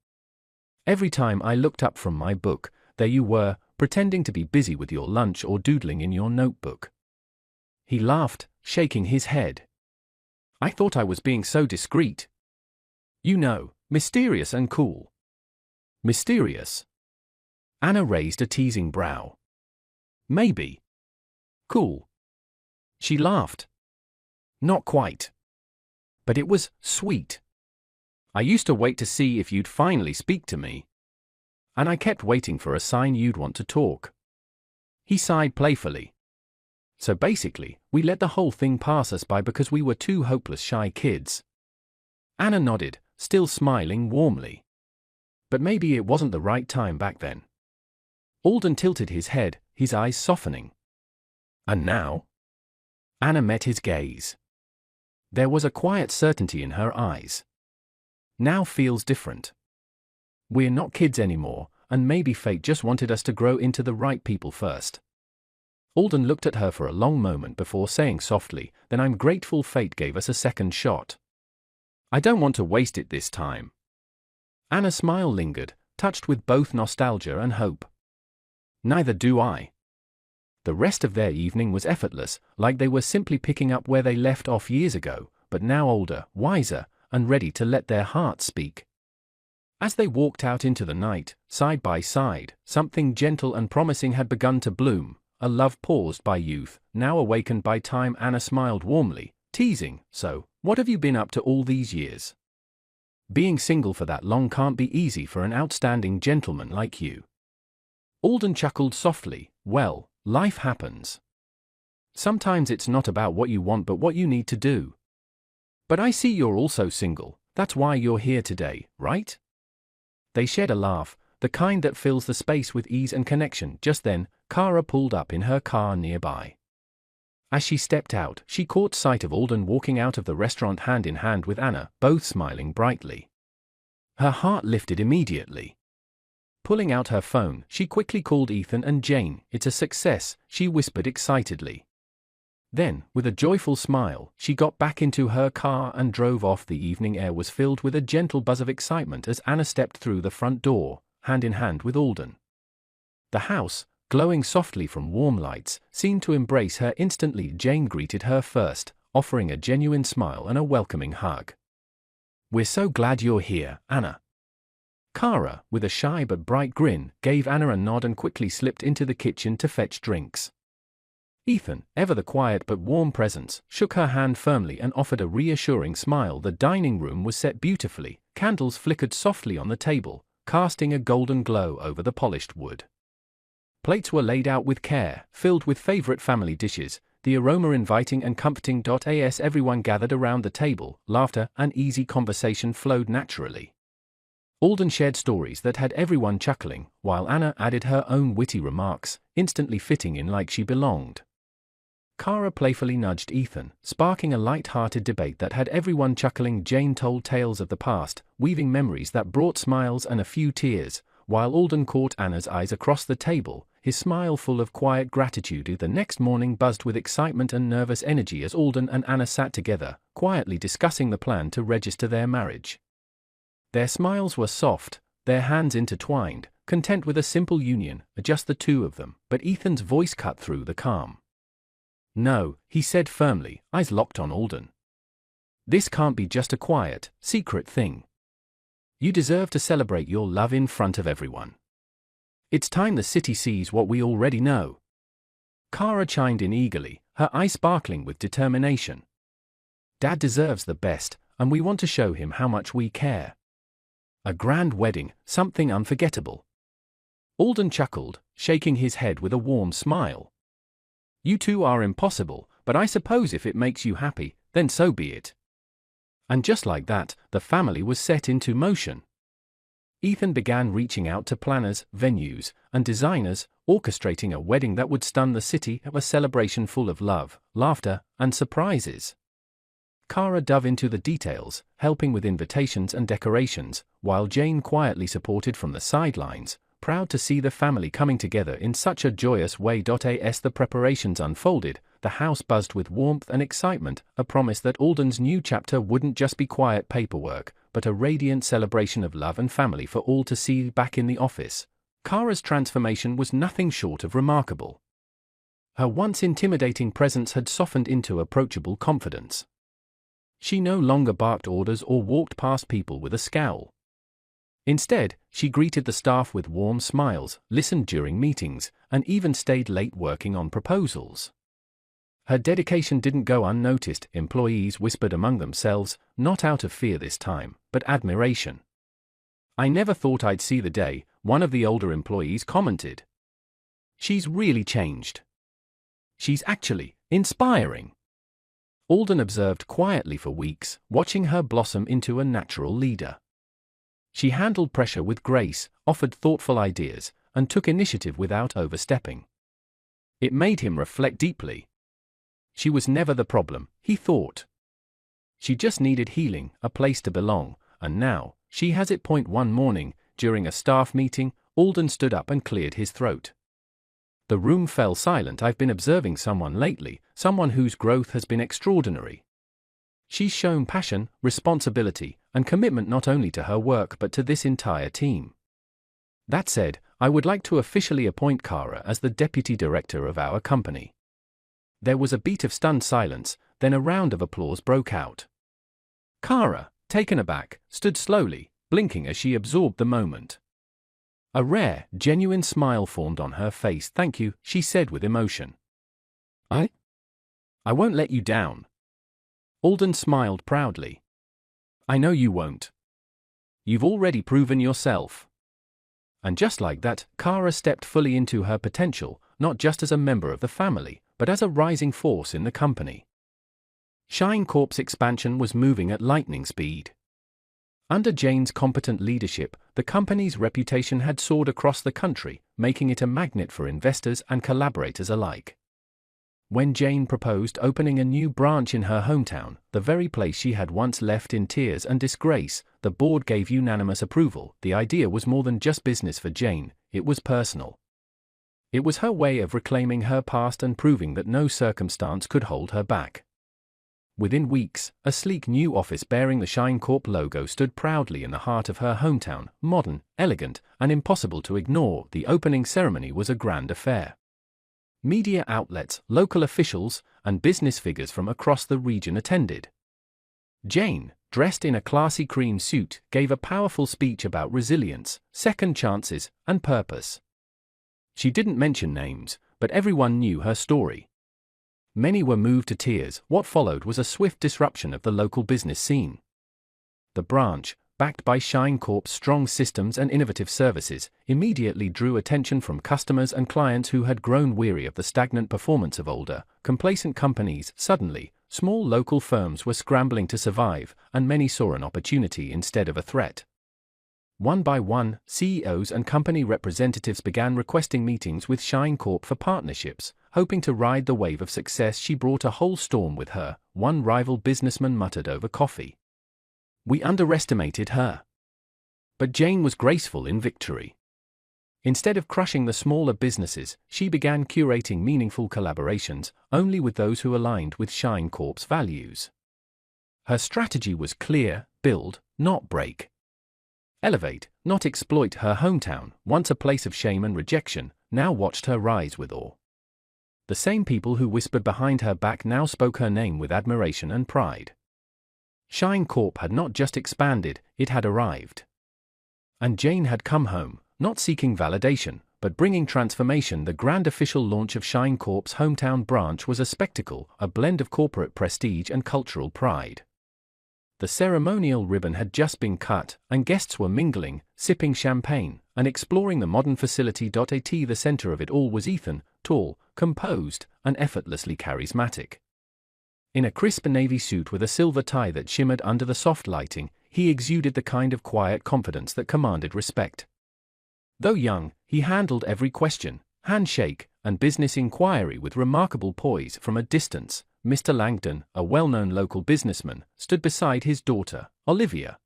Every time I looked up from my book, there you were, pretending to be busy with your lunch or doodling in your notebook. He laughed, shaking his head. I thought I was being so discreet. You know, mysterious and cool. Mysterious? Anna raised a teasing brow. Maybe. Cool. She laughed. Not quite. But it was sweet. I used to wait to see if you'd finally speak to me. And I kept waiting for a sign you'd want to talk. He sighed playfully. So basically, we let the whole thing pass us by because we were two hopeless shy kids. Anna nodded, still smiling warmly. But maybe it wasn't the right time back then. Alden tilted his head, his eyes softening. And now? Anna met his gaze. There was a quiet certainty in her eyes. Now feels different. We're not kids anymore, and maybe fate just wanted us to grow into the right people first. Alden looked at her for a long moment before saying softly, Then I'm grateful fate gave us a second shot. I don't want to waste it this time. Anna's smile lingered, touched with both nostalgia and hope. Neither do I. The rest of their evening was effortless, like they were simply picking up where they left off years ago, but now older, wiser, and ready to let their hearts speak. As they walked out into the night, side by side, something gentle and promising had begun to bloom, a love paused by youth, now awakened by time. Anna smiled warmly, teasing, So, what have you been up to all these years? Being single for that long can't be easy for an outstanding gentleman like you. Alden chuckled softly, Well, life happens. Sometimes it's not about what you want but what you need to do. But I see you're also single, that's why you're here today, right? They shared a laugh, the kind that fills the space with ease and connection. Just then, Kara pulled up in her car nearby. As she stepped out, she caught sight of Alden walking out of the restaurant hand in hand with Anna, both smiling brightly. Her heart lifted immediately. Pulling out her phone, she quickly called Ethan and Jane. It's a success, she whispered excitedly. Then, with a joyful smile, she got back into her car and drove off. The evening air was filled with a gentle buzz of excitement as Anna stepped through the front door, hand in hand with Alden. The house, glowing softly from warm lights, seemed to embrace her instantly. Jane greeted her first, offering a genuine smile and a welcoming hug. "We're so glad you're here, Anna." Kara, with a shy but bright grin, gave Anna a nod and quickly slipped into the kitchen to fetch drinks. Ethan, ever the quiet but warm presence, shook her hand firmly and offered a reassuring smile. The dining room was set beautifully, candles flickered softly on the table, casting a golden glow over the polished wood. Plates were laid out with care, filled with favorite family dishes, the aroma inviting and comforting. As everyone gathered around the table, laughter and easy conversation flowed naturally. Alden shared stories that had everyone chuckling, while Anna added her own witty remarks, instantly fitting in like she belonged. Kara playfully nudged Ethan, sparking a light-hearted debate that had everyone chuckling. Jane told tales of the past, weaving memories that brought smiles and a few tears, while Alden caught Anna's eyes across the table, his smile full of quiet gratitude. The next morning buzzed with excitement and nervous energy as Alden and Anna sat together, quietly discussing the plan to register their marriage. Their smiles were soft, their hands intertwined, content with a simple union, just the two of them, but Ethan's voice cut through the calm. "No," he said firmly, eyes locked on Alden. "This can't be just a quiet, secret thing. You deserve to celebrate your love in front of everyone. It's time the city sees what we already know." Kara chimed in eagerly, her eyes sparkling with determination. "Dad deserves the best, and we want to show him how much we care. A grand wedding, something unforgettable." Alden chuckled, shaking his head with a warm smile. "You two are impossible, but I suppose if it makes you happy, then so be it." And just like that, the family was set into motion. Ethan began reaching out to planners, venues, and designers, orchestrating a wedding that would stun the city, a celebration full of love, laughter, and surprises. Kara dove into the details, helping with invitations and decorations, while Jane quietly supported from the sidelines, proud to see the family coming together in such a joyous way. As the preparations unfolded, the house buzzed with warmth and excitement, a promise that Alden's new chapter wouldn't just be quiet paperwork, but a radiant celebration of love and family for all to see. Back in the office, Kara's transformation was nothing short of remarkable. Her once intimidating presence had softened into approachable confidence. She no longer barked orders or walked past people with a scowl. Instead, she greeted the staff with warm smiles, listened during meetings, and even stayed late working on proposals. Her dedication didn't go unnoticed, employees whispered among themselves, not out of fear this time, but admiration. "I never thought I'd see the day," one of the older employees commented. "She's really changed. She's actually inspiring." Alden observed quietly for weeks, watching her blossom into a natural leader. She handled pressure with grace, offered thoughtful ideas, and took initiative without overstepping. It made him reflect deeply. She was never the problem, he thought. She just needed healing, a place to belong, and now, she has it. One morning, during a staff meeting, Alden stood up and cleared his throat. The room fell silent. "I've been observing someone lately, someone whose growth has been extraordinary. She's shown passion, responsibility, and commitment not only to her work but to this entire team. That said, I would like to officially appoint Kara as the deputy director of our company." There was a beat of stunned silence, then a round of applause broke out. Kara, taken aback, stood slowly, blinking as she absorbed the moment. A rare, genuine smile formed on her face. "Thank you," she said with emotion. I won't let you down." Alden smiled proudly. "I know you won't. You've already proven yourself." And just like that, Kara stepped fully into her potential, not just as a member of the family, but as a rising force in the company. Shine Corp's expansion was moving at lightning speed. Under Jane's competent leadership, the company's reputation had soared across the country, making it a magnet for investors and collaborators alike. When Jane proposed opening a new branch in her hometown, the very place she had once left in tears and disgrace, the board gave unanimous approval. The idea was more than just business for Jane, it was personal. It was her way of reclaiming her past and proving that no circumstance could hold her back. Within weeks, a sleek new office bearing the Shine Corp logo stood proudly in the heart of her hometown, modern, elegant, and impossible to ignore. The opening ceremony was a grand affair. Media outlets, local officials, and business figures from across the region attended. Jane, dressed in a classy cream suit, gave a powerful speech about resilience, second chances, and purpose. She didn't mention names, but everyone knew her story. Many were moved to tears. What followed was a swift disruption of the local business scene. The branch, backed by Shine Corp's strong systems and innovative services, immediately drew attention from customers and clients who had grown weary of the stagnant performance of older, complacent companies. Suddenly, small local firms were scrambling to survive, and many saw an opportunity instead of a threat. One by one, CEOs and company representatives began requesting meetings with Shine Corp for partnerships, hoping to ride the wave of success. She brought a whole storm with her, one rival businessman muttered over coffee. We underestimated her. But Jane was graceful in victory. Instead of crushing the smaller businesses, she began curating meaningful collaborations, only with those who aligned with Shine Corp's values. Her strategy was clear: build, not break. Elevate, not exploit. Her hometown, once a place of shame and rejection, now watched her rise with awe. The same people who whispered behind her back now spoke her name with admiration and pride. Shine Corp had not just expanded, it had arrived. And Jane had come home, not seeking validation, but bringing transformation. The grand official launch of Shine Corp's hometown branch was a spectacle, a blend of corporate prestige and cultural pride. The ceremonial ribbon had just been cut, and guests were mingling, sipping champagne, and exploring the modern facility. At the center of it all was Ethan, tall, composed, and effortlessly charismatic. In a crisp navy suit with a silver tie that shimmered under the soft lighting, he exuded the kind of quiet confidence that commanded respect. Though young, he handled every question, handshake, and business inquiry with remarkable poise. From a distance, Mr. Langdon, a well-known local businessman, stood beside his daughter, Olivia.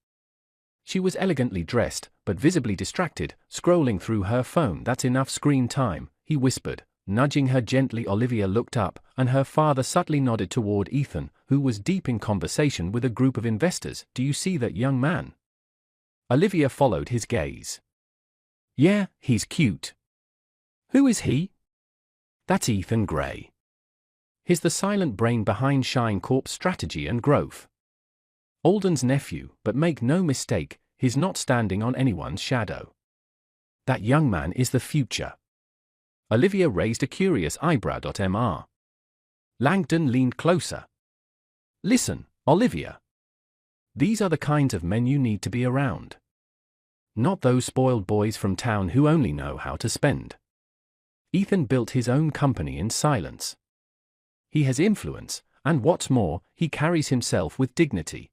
She was elegantly dressed, but visibly distracted, scrolling through her phone. That's enough screen time, he whispered, nudging her gently. Olivia looked up, and her father subtly nodded toward Ethan, who was deep in conversation with a group of investors. Do you see that young man? Olivia followed his gaze. Yeah, he's cute. Who is he? That's Ethan Gray. He's the silent brain behind Shine Corp's strategy and growth. Alden's nephew, but make no mistake, he's not standing on anyone's shadow. That young man is the future. Olivia raised a curious eyebrow. Langdon leaned closer. Listen, Olivia. These are the kinds of men you need to be around. Not those spoiled boys from town who only know how to spend. Ethan built his own company in silence. He has influence, and what's more, he carries himself with dignity.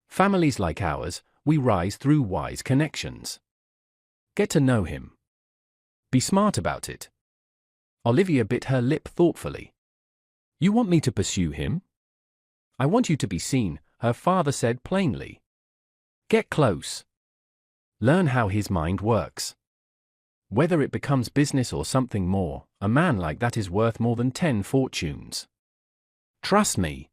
Families like ours, we rise through wise connections. Get to know him. Be smart about it. Olivia bit her lip thoughtfully. You want me to pursue him? I want you to be seen, her father said plainly. Get close. Learn how his mind works. Whether it becomes business or something more, a man like that is worth more than 10 fortunes. Trust me.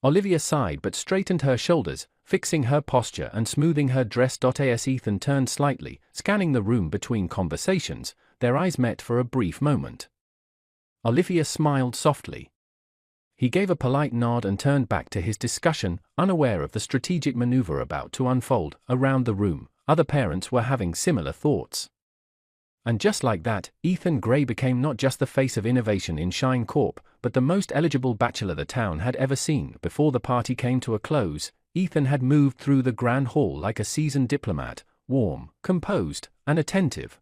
Olivia sighed but straightened her shoulders, fixing her posture and smoothing her dress. As Ethan turned slightly, scanning the room between conversations, their eyes met for a brief moment. Olivia smiled softly. He gave a polite nod and turned back to his discussion, unaware of the strategic maneuver about to unfold. Around the room, other parents were having similar thoughts. And just like that, Ethan Gray became not just the face of innovation in Shine Corp, but the most eligible bachelor the town had ever seen. Before the party came to a close, Ethan had moved through the grand hall like a seasoned diplomat, warm, composed, and attentive.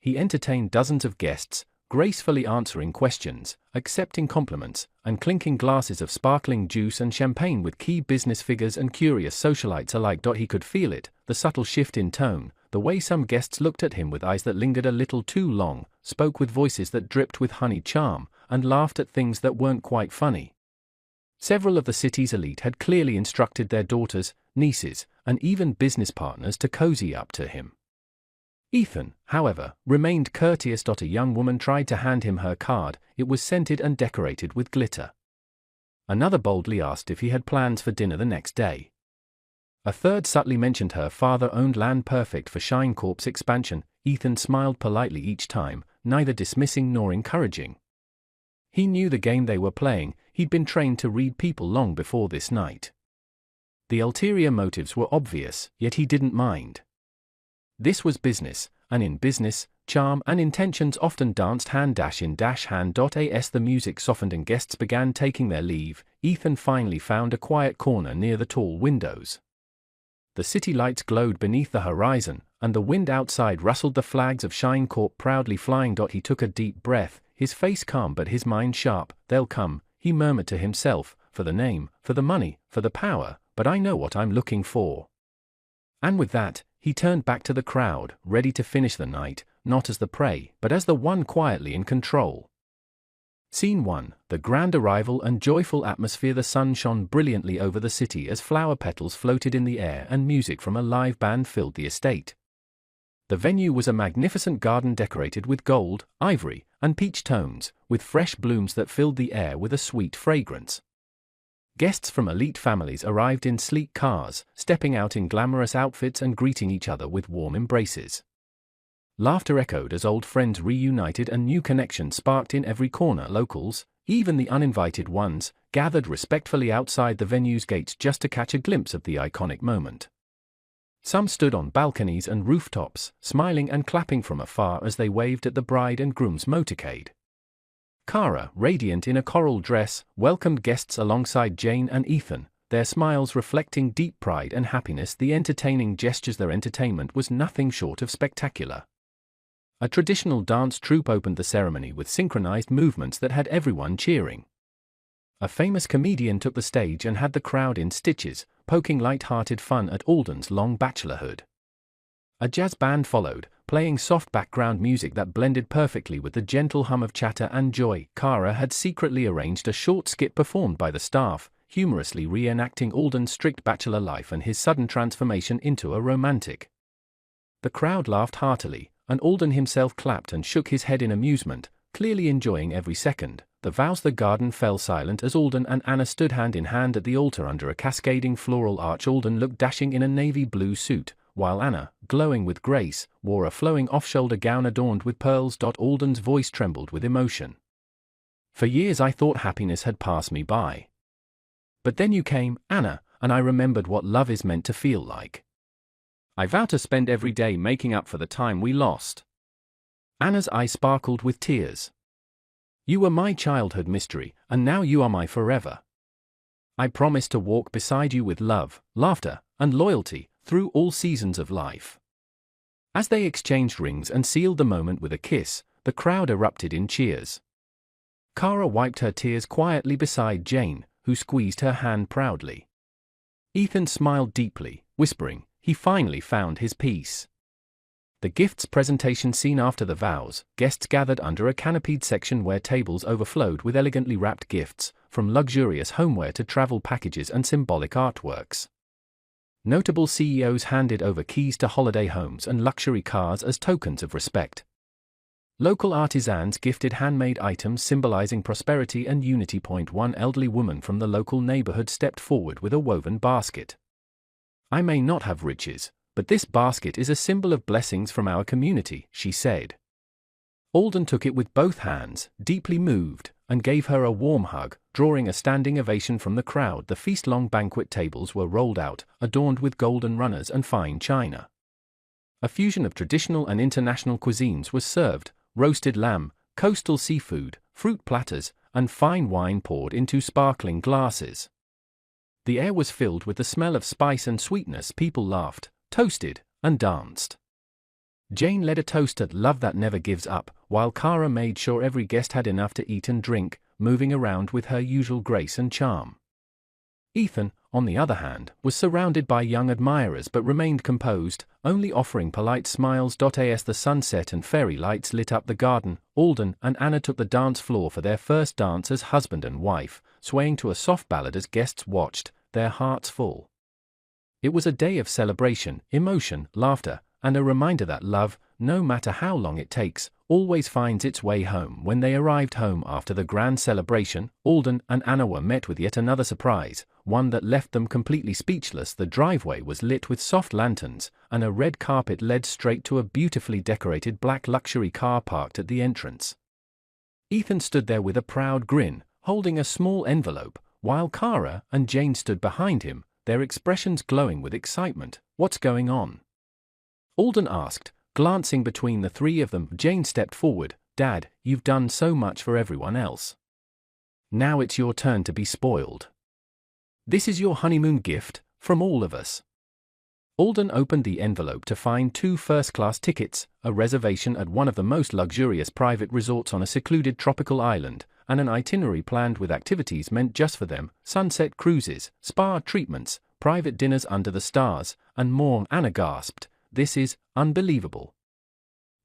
He entertained dozens of guests, gracefully answering questions, accepting compliments, and clinking glasses of sparkling juice and champagne with key business figures and curious socialites alike. He could feel it, the subtle shift in tone, the way some guests looked at him with eyes that lingered a little too long, spoke with voices that dripped with honeyed charm, and laughed at things that weren't quite funny. Several of the city's elite had clearly instructed their daughters, nieces, and even business partners to cozy up to him. Ethan, however, remained courteous. A young woman tried to hand him her card. It was scented and decorated with glitter. Another boldly asked if he had plans for dinner the next day. A third subtly mentioned her father owned land perfect for Shine Corp's expansion. Ethan smiled politely each time, neither dismissing nor encouraging. He knew the game they were playing. He'd been trained to read people long before this night. The ulterior motives were obvious, yet he didn't mind. This was business, and in business, charm and intentions often danced hand in hand. As the music softened and guests began taking their leave, Ethan finally found a quiet corner near the tall windows. The city lights glowed beneath the horizon, and the wind outside rustled the flags of Shine Corp proudly flying. He took a deep breath, his face calm but his mind sharp. They'll come, he murmured to himself, for the name, for the money, for the power, but I know what I'm looking for. And with that, he turned back to the crowd, ready to finish the night, not as the prey, but as the one quietly in control. Scene 1, the grand arrival and joyful atmosphere. The sun shone brilliantly over the city as flower petals floated in the air and music from a live band filled the estate. The venue was a magnificent garden decorated with gold, ivory, and peach tones, with fresh blooms that filled the air with a sweet fragrance. Guests from elite families arrived in sleek cars, stepping out in glamorous outfits and greeting each other with warm embraces. Laughter echoed as old friends reunited and new connections sparked in every corner. Locals, even the uninvited ones, gathered respectfully outside the venue's gates just to catch a glimpse of the iconic moment. Some stood on balconies and rooftops, smiling and clapping from afar as they waved at the bride and groom's motorcade. Kara, radiant in a coral dress, welcomed guests alongside Jane and Ethan, their smiles reflecting deep pride and happiness. The entertaining gestures. Their entertainment was nothing short of spectacular. A traditional dance troupe opened the ceremony with synchronized movements that had everyone cheering. A famous comedian took the stage and had the crowd in stitches, poking light-hearted fun at Alden's long bachelorhood. A jazz band followed, playing soft background music that blended perfectly with the gentle hum of chatter and joy. Kara had secretly arranged a short skit performed by the staff, humorously reenacting Alden's strict bachelor life and his sudden transformation into a romantic. The crowd laughed heartily, and Alden himself clapped and shook his head in amusement, clearly enjoying every second. The vows. The garden fell silent as Alden and Anna stood hand in hand at the altar under a cascading floral arch. Alden looked dashing in a navy blue suit, while Anna, glowing with grace, wore a flowing off-shoulder gown adorned with pearls. Alden's voice trembled with emotion. For years I thought happiness had passed me by. But then you came, Anna, and I remembered what love is meant to feel like. I vow to spend every day making up for the time we lost. Anna's eyes sparkled with tears. You were my childhood mystery, and now you are my forever. I promise to walk beside you with love, laughter, and loyalty, through all seasons of life. As they exchanged rings and sealed the moment with a kiss, the crowd erupted in cheers. Kara wiped her tears quietly beside Jane, who squeezed her hand proudly. Ethan smiled deeply, whispering, he finally found his peace. The gifts presentation scene. After the vows, guests gathered under a canopied section where tables overflowed with elegantly wrapped gifts, from luxurious homeware to travel packages and symbolic artworks. Notable CEOs handed over keys to holiday homes and luxury cars as tokens of respect. Local artisans gifted handmade items symbolizing prosperity and unity. One elderly woman from the local neighborhood stepped forward with a woven basket. I may not have riches, but this basket is a symbol of blessings from our community, she said. Alden took it with both hands, deeply moved, and gave her a warm hug, drawing a standing ovation from the crowd. The feast-long banquet tables were rolled out, adorned with golden runners and fine china. A fusion of traditional and international cuisines was served: roasted lamb, coastal seafood, fruit platters, and fine wine poured into sparkling glasses. The air was filled with the smell of spice and sweetness. People laughed, toasted, and danced. Jane led a toast at love that never gives up, while Kara made sure every guest had enough to eat and drink, moving around with her usual grace and charm. Ethan, on the other hand, was surrounded by young admirers but remained composed, only offering polite smiles. As the sunset and fairy lights lit up the garden, Alden and Anna took the dance floor for their first dance as husband and wife, swaying to a soft ballad as guests watched, their hearts full. It was a day of celebration, emotion, laughter, and a reminder that love, no matter how long it takes, always finds its way home. When they arrived home after the grand celebration, Alden and Anna were met with yet another surprise, one that left them completely speechless. The driveway was lit with soft lanterns, and a red carpet led straight to a beautifully decorated black luxury car parked at the entrance. Ethan stood there with a proud grin, holding a small envelope, while Kara and Jane stood behind him, their expressions glowing with excitement. "What's going on?" Alden asked, glancing between the three of them. Jane stepped forward. "Dad, you've done so much for everyone else. Now it's your turn to be spoiled. This is your honeymoon gift, from all of us." Alden opened the envelope to find 2 first-class tickets, a reservation at one of the most luxurious private resorts on a secluded tropical island, and an itinerary planned with activities meant just for them: sunset cruises, spa treatments, private dinners under the stars, and more. Anna gasped, "This is unbelievable."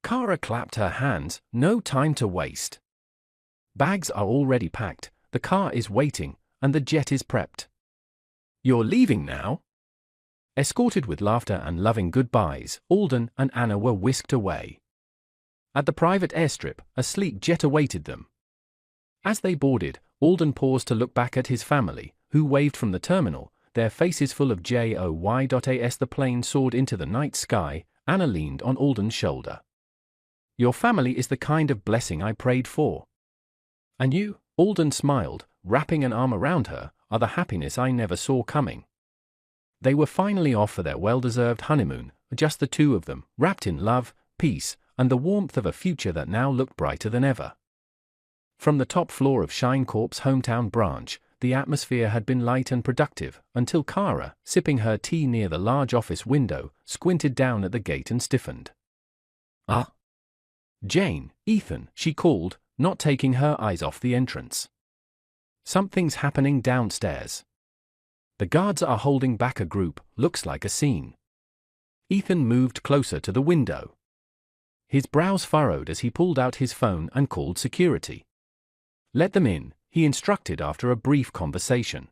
Kara clapped her hands. "No time to waste. Bags are already packed, the car is waiting, and the jet is prepped. You're leaving now?" Escorted with laughter and loving goodbyes, Alden and Anna were whisked away. At the private airstrip, a sleek jet awaited them. As they boarded, Alden paused to look back at his family, who waved from the terminal, their faces full of joy. As the plane soared into the night sky, Anna leaned on Alden's shoulder. "Your family is the kind of blessing I prayed for. And you," Alden smiled, wrapping an arm around her, "are the happiness I never saw coming." They were finally off for their well-deserved honeymoon, just the two of them, wrapped in love, peace, and the warmth of a future that now looked brighter than ever. From the top floor of Shine Corp's hometown branch, the atmosphere had been light and productive, until Kara, sipping her tea near the large office window, squinted down at the gate and stiffened. "Ah? Jane, Ethan," she called, not taking her eyes off the entrance. "Something's happening downstairs. The guards are holding back a group, looks like a scene." Ethan moved closer to the window. His brows furrowed as he pulled out his phone and called security. "Let them in," he instructed after a brief conversation.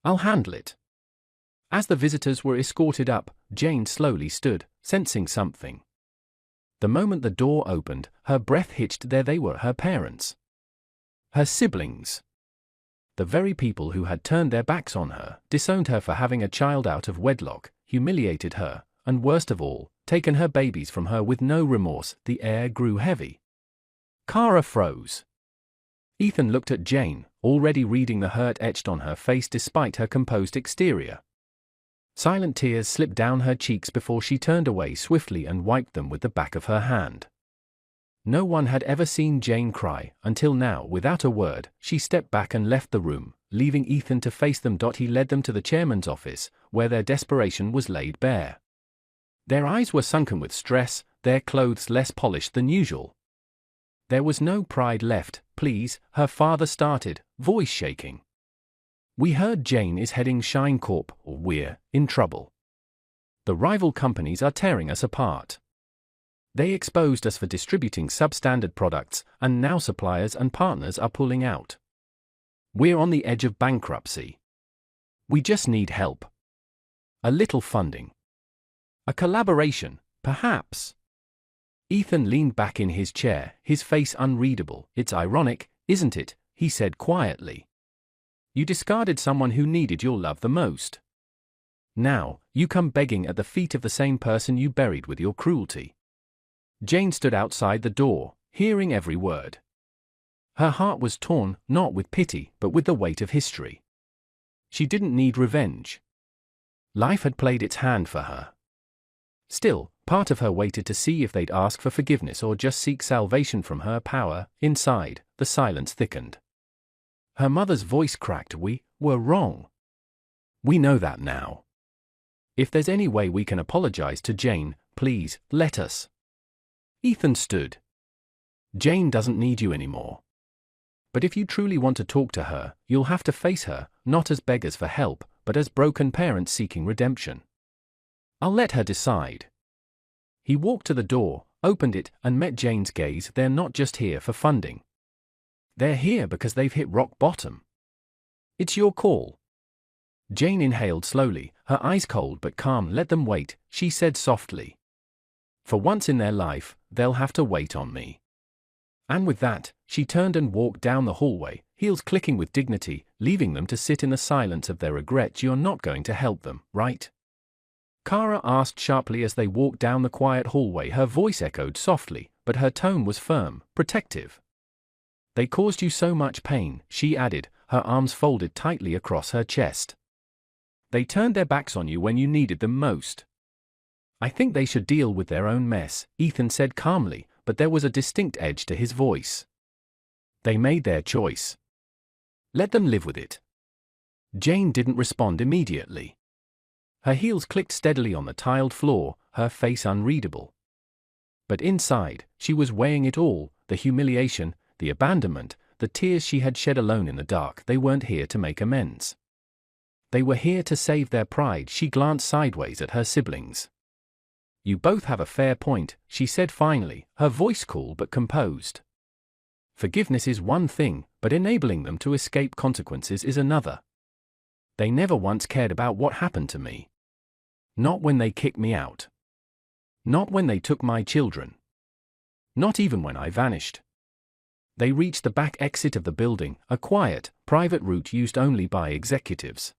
"I'll handle it." As the visitors were escorted up, Jane slowly stood, sensing something. The moment the door opened, her breath hitched. There they were, her parents. Her siblings. The very people who had turned their backs on her, disowned her for having a child out of wedlock, humiliated her, and worst of all, taken her babies from her with no remorse. The air grew heavy. Kara froze. Ethan looked at Jane, already reading the hurt etched on her face despite her composed exterior. Silent tears slipped down her cheeks before she turned away swiftly and wiped them with the back of her hand. No one had ever seen Jane cry, until now. Without a word, she stepped back and left the room, leaving Ethan to face them. He led them to the chairman's office, where their desperation was laid bare. Their eyes were sunken with stress, their clothes less polished than usual. There was no pride left. "Please," her father started, voice shaking. "We heard Jane is heading Shine Corp. We're in trouble. The rival companies are tearing us apart. They exposed us for distributing substandard products, and now suppliers and partners are pulling out. We're on the edge of bankruptcy. We just need help. A little funding. A collaboration, perhaps." Ethan leaned back in his chair, his face unreadable. "It's ironic, isn't it?" he said quietly. "You discarded someone who needed your love the most. Now, you come begging at the feet of the same person you buried with your cruelty." Jane stood outside the door, hearing every word. Her heart was torn, not with pity, but with the weight of history. She didn't need revenge. Life had played its hand for her. Still, part of her waited to see if they'd ask for forgiveness or just seek salvation from her power. Inside, the silence thickened. Her mother's voice cracked. "We were wrong. We know that now. If there's any way we can apologize to Jane, please, let us." Ethan stood. "Jane doesn't need you anymore. But if you truly want to talk to her, you'll have to face her, not as beggars for help, but as broken parents seeking redemption. I'll let her decide." He walked to the door, opened it, and met Jane's gaze. "They're not just here for funding. They're here because they've hit rock bottom. It's your call." Jane inhaled slowly, her eyes cold but calm. "Let them wait," she said softly. For once in their life, they'll have to wait on me. And with that, she turned and walked down the hallway, heels clicking with dignity, leaving them to sit in the silence of their regret. You're not going to help them, right? Kara asked sharply as they walked down the quiet hallway. Her voice echoed softly, but her tone was firm, protective. They caused you so much pain, she added, her arms folded tightly across her chest. They turned their backs on you when you needed them most. I think they should deal with their own mess, Ethan said calmly, but there was a distinct edge to his voice. They made their choice. Let them live with it. Jane didn't respond immediately. Her heels clicked steadily on the tiled floor, her face unreadable. But inside, she was weighing it all, the humiliation, the abandonment, the tears she had shed alone in the dark. They weren't here to make amends. They were here to save their pride. She glanced sideways at her siblings. You both have a fair point, she said finally, her voice cool but composed. Forgiveness is one thing, but enabling them to escape consequences is another. They never once cared about what happened to me. Not when they kicked me out. Not when they took my children. Not even when I vanished. They reached the back exit of the building, a quiet, private route used only by executives.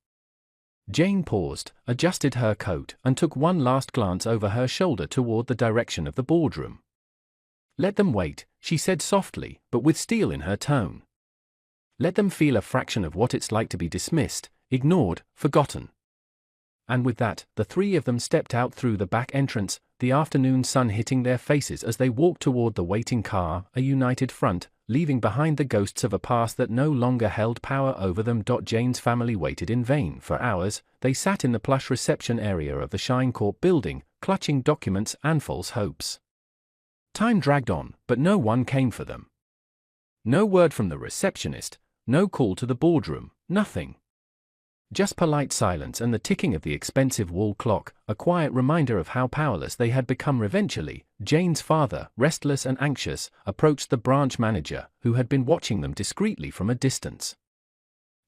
Jane paused, adjusted her coat, and took one last glance over her shoulder toward the direction of the boardroom. Let them wait, she said softly, but with steel in her tone. Let them feel a fraction of what it's like to be dismissed, ignored, forgotten. And with that, the three of them stepped out through the back entrance, the afternoon sun hitting their faces as they walked toward the waiting car, a united front, leaving behind the ghosts of a past that no longer held power over them. Jane's family waited in vain. For hours, they sat in the plush reception area of the Shine Corp building, clutching documents and false hopes. Time dragged on, but no one came for them. No word from the receptionist, no call to the boardroom, nothing. Just polite silence and the ticking of the expensive wall clock, a quiet reminder of how powerless they had become. Eventually, Jane's father, restless and anxious, approached the branch manager, who had been watching them discreetly from a distance.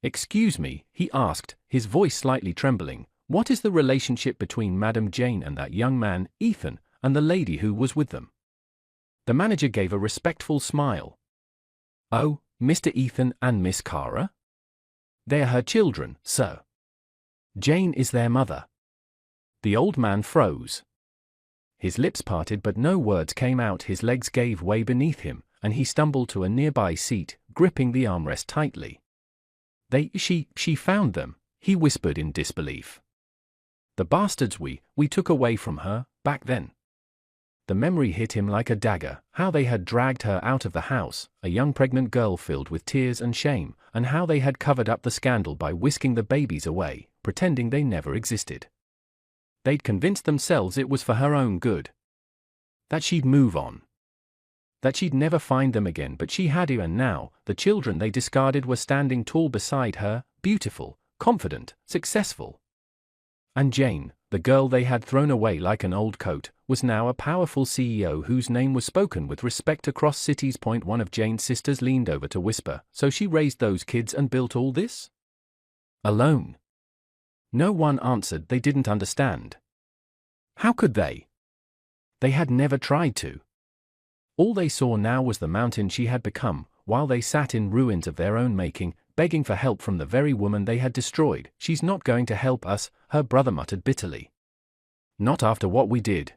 "Excuse me," he asked, his voice slightly trembling, "what is the relationship between Madam Jane and that young man, Ethan, and the lady who was with them?" The manager gave a respectful smile. "Oh, Mr. Ethan and Miss Kara? They're her children, sir. Jane is their mother." The old man froze. His lips parted but no words came out. His legs gave way beneath him, and he stumbled to a nearby seat, gripping the armrest tightly. She found them," he whispered in disbelief. "The bastards we took away from her, back then." The memory hit him like a dagger, how they had dragged her out of the house, a young pregnant girl filled with tears and shame, and how they had covered up the scandal by whisking the babies away, pretending they never existed. They'd convinced themselves it was for her own good. That she'd move on. That she'd never find them again, but she had, and now, the children they discarded were standing tall beside her, beautiful, confident, successful. And Jane, the girl they had thrown away like an old coat, was now a powerful CEO whose name was spoken with respect across cities. One of Jane's sisters leaned over to whisper, "So she raised those kids and built all this? Alone?" No one answered. They didn't understand. How could they? They had never tried to. All they saw now was the mountain she had become, while they sat in ruins of their own making, begging for help from the very woman they had destroyed. "She's not going to help us," her brother muttered bitterly. "Not after what we did."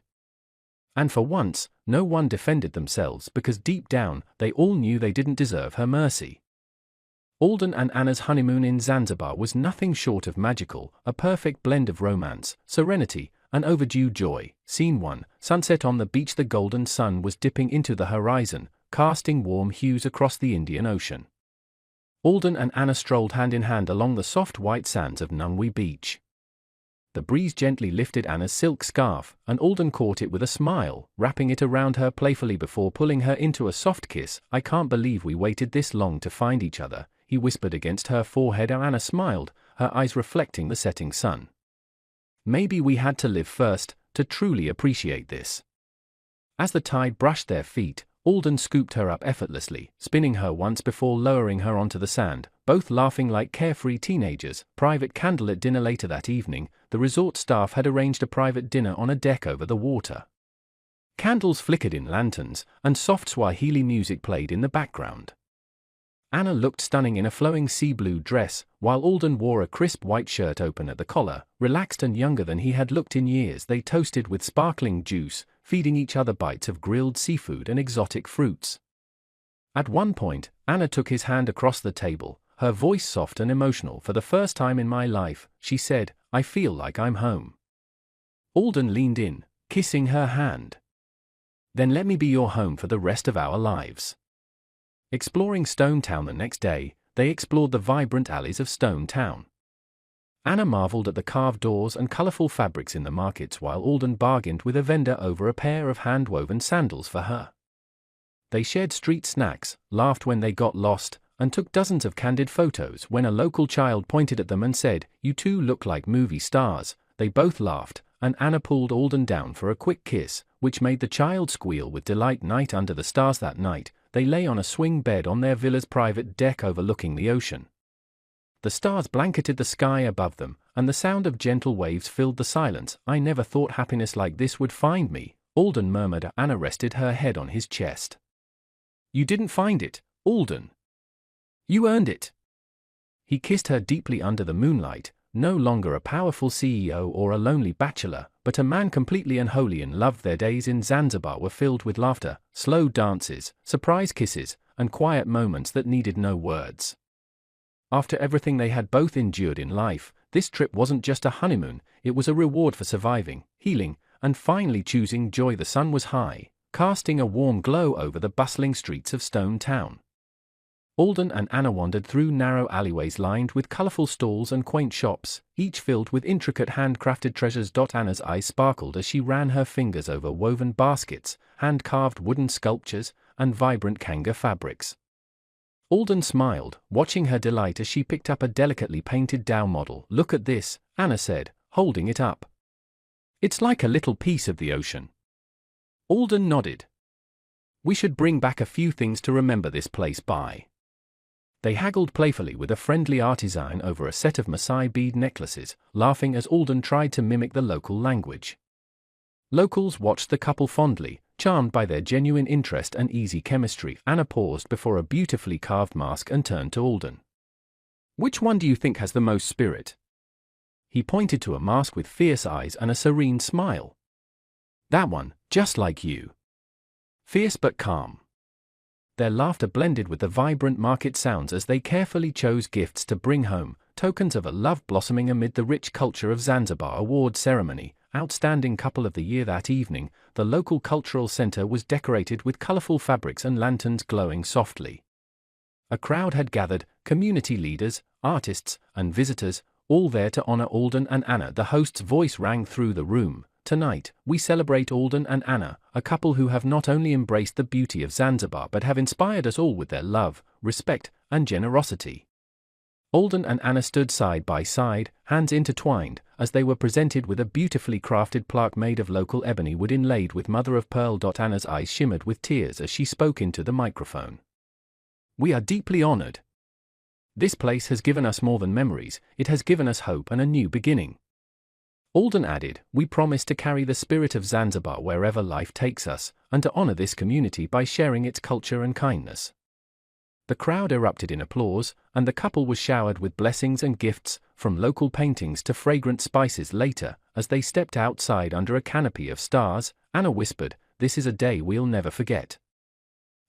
And for once, no one defended themselves because deep down, they all knew they didn't deserve her mercy. Alden and Anna's honeymoon in Zanzibar was nothing short of magical, a perfect blend of romance, serenity, and overdue joy. Scene 1, sunset on the beach. The golden sun was dipping into the horizon, casting warm hues across the Indian Ocean. Alden and Anna strolled hand in hand along the soft white sands of Nungwi Beach. The breeze gently lifted Anna's silk scarf, and Alden caught it with a smile, wrapping it around her playfully before pulling her into a soft kiss. "I can't believe we waited this long to find each other," he whispered against her forehead. Anna smiled, her eyes reflecting the setting sun. "Maybe we had to live first, to truly appreciate this." As the tide brushed their feet, Alden scooped her up effortlessly, spinning her once before lowering her onto the sand, both laughing like carefree teenagers. Private candlelit dinner. Later that evening, the resort staff had arranged a private dinner on a deck over the water. Candles flickered in lanterns, and soft Swahili music played in the background. Anna looked stunning in a flowing sea blue dress, while Alden wore a crisp white shirt open at the collar, relaxed and younger than he had looked in years. They toasted with sparkling juice, feeding each other bites of grilled seafood and exotic fruits. At one point, Anna took his hand across the table, her voice soft and emotional. "For the first time in my life," she said, "I feel like I'm home." Alden leaned in, kissing her hand. "Then let me be your home for the rest of our lives." Exploring Stone Town the next day, they explored the vibrant alleys of Stone Town. Anna marveled at the carved doors and colorful fabrics in the markets, while Alden bargained with a vendor over a pair of hand-woven sandals for her. They shared street snacks, laughed when they got lost, and took dozens of candid photos. When a local child pointed at them and said, "You two look like movie stars," they both laughed, and Anna pulled Alden down for a quick kiss, which made the child squeal with delight. Night under the stars that night, they lay on a swing bed on their villa's private deck overlooking the ocean. The stars blanketed the sky above them, and the sound of gentle waves filled the silence. "I never thought happiness like this would find me," Alden murmured. Anna rested her head on his chest. "You didn't find it, Alden. You earned it." He kissed her deeply under the moonlight, no longer a powerful CEO or a lonely bachelor, but a man completely and wholly in love. Their days in Zanzibar were filled with laughter, slow dances, surprise kisses, and quiet moments that needed no words. After everything they had both endured in life, this trip wasn't just a honeymoon, it was a reward for surviving, healing, and finally choosing joy. The sun was high, casting a warm glow over the bustling streets of Stone Town. Alden and Anna wandered through narrow alleyways lined with colorful stalls and quaint shops, each filled with intricate handcrafted treasures. Anna's eyes sparkled as she ran her fingers over woven baskets, hand-carved wooden sculptures, and vibrant kanga fabrics. Alden smiled, watching her delight as she picked up a delicately painted dhow model. "Look at this," Anna said, holding it up. "It's like a little piece of the ocean." Alden nodded. "We should bring back a few things to remember this place by." They haggled playfully with a friendly artisan over a set of Maasai bead necklaces, laughing as Alden tried to mimic the local language. Locals watched the couple fondly, charmed by their genuine interest and easy chemistry. Anna paused before a beautifully carved mask and turned to Alden. "Which one do you think has the most spirit?" He pointed to a mask with fierce eyes and a serene smile. "That one, just like you. Fierce but calm." Their laughter blended with the vibrant market sounds as they carefully chose gifts to bring home, tokens of a love blossoming amid the rich culture of Zanzibar. Award ceremony, Outstanding Couple of the Year. That evening, the local cultural center was decorated with colorful fabrics and lanterns glowing softly. A crowd had gathered, community leaders, artists, and visitors, all there to honor Alden and Anna. The host's voice rang through the room. "Tonight, we celebrate Alden and Anna, a couple who have not only embraced the beauty of Zanzibar but have inspired us all with their love, respect, and generosity." Alden and Anna stood side by side, hands intertwined, as they were presented with a beautifully crafted plaque made of local ebony wood inlaid with mother-of-pearl. Anna's eyes shimmered with tears as she spoke into the microphone. "We are deeply honored. This place has given us more than memories, it has given us hope and a new beginning." Alden added, "We promise to carry the spirit of Zanzibar wherever life takes us, and to honor this community by sharing its culture and kindness." The crowd erupted in applause, and the couple was showered with blessings and gifts, from local paintings to fragrant spices. Later, as they stepped outside under a canopy of stars, Anna whispered, "This is a day we'll never forget."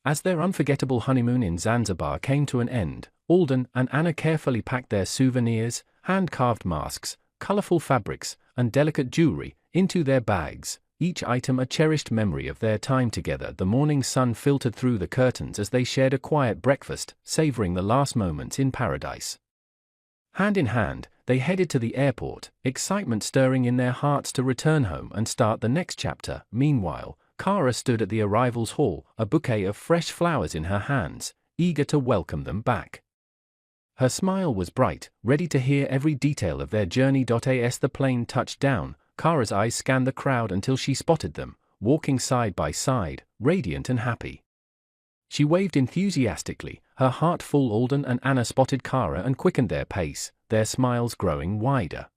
As their unforgettable honeymoon in Zanzibar came to an end, Alden and Anna carefully packed their souvenirs, hand-carved masks, colorful fabrics, and delicate jewelry, into their bags, each item a cherished memory of their time together. The morning sun filtered through the curtains as they shared a quiet breakfast, savoring the last moments in paradise. Hand in hand, they headed to the airport, excitement stirring in their hearts to return home and start the next chapter. Meanwhile, Kara stood at the arrivals hall, a bouquet of fresh flowers in her hands, eager to welcome them back. Her smile was bright, ready to hear every detail of their journey. As the plane touched down, Kara's eyes scanned the crowd until she spotted them, walking side by side, radiant and happy. She waved enthusiastically, her heart full. Alden and Anna spotted Kara and quickened their pace, their smiles growing wider.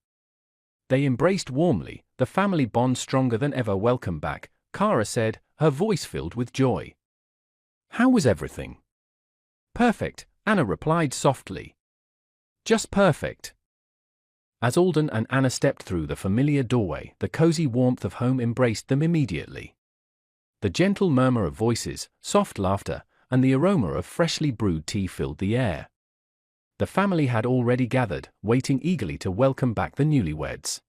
They embraced warmly, the family bond stronger than ever. "Welcome back, Kara said, her voice filled with joy. How was everything? Perfect, Anna replied softly. Just perfect. As Alden and Anna stepped through the familiar doorway, the cozy warmth of home embraced them immediately. The gentle murmur of voices, soft laughter, and the aroma of freshly brewed tea filled the air. The family had already gathered, waiting eagerly to welcome back the newlyweds.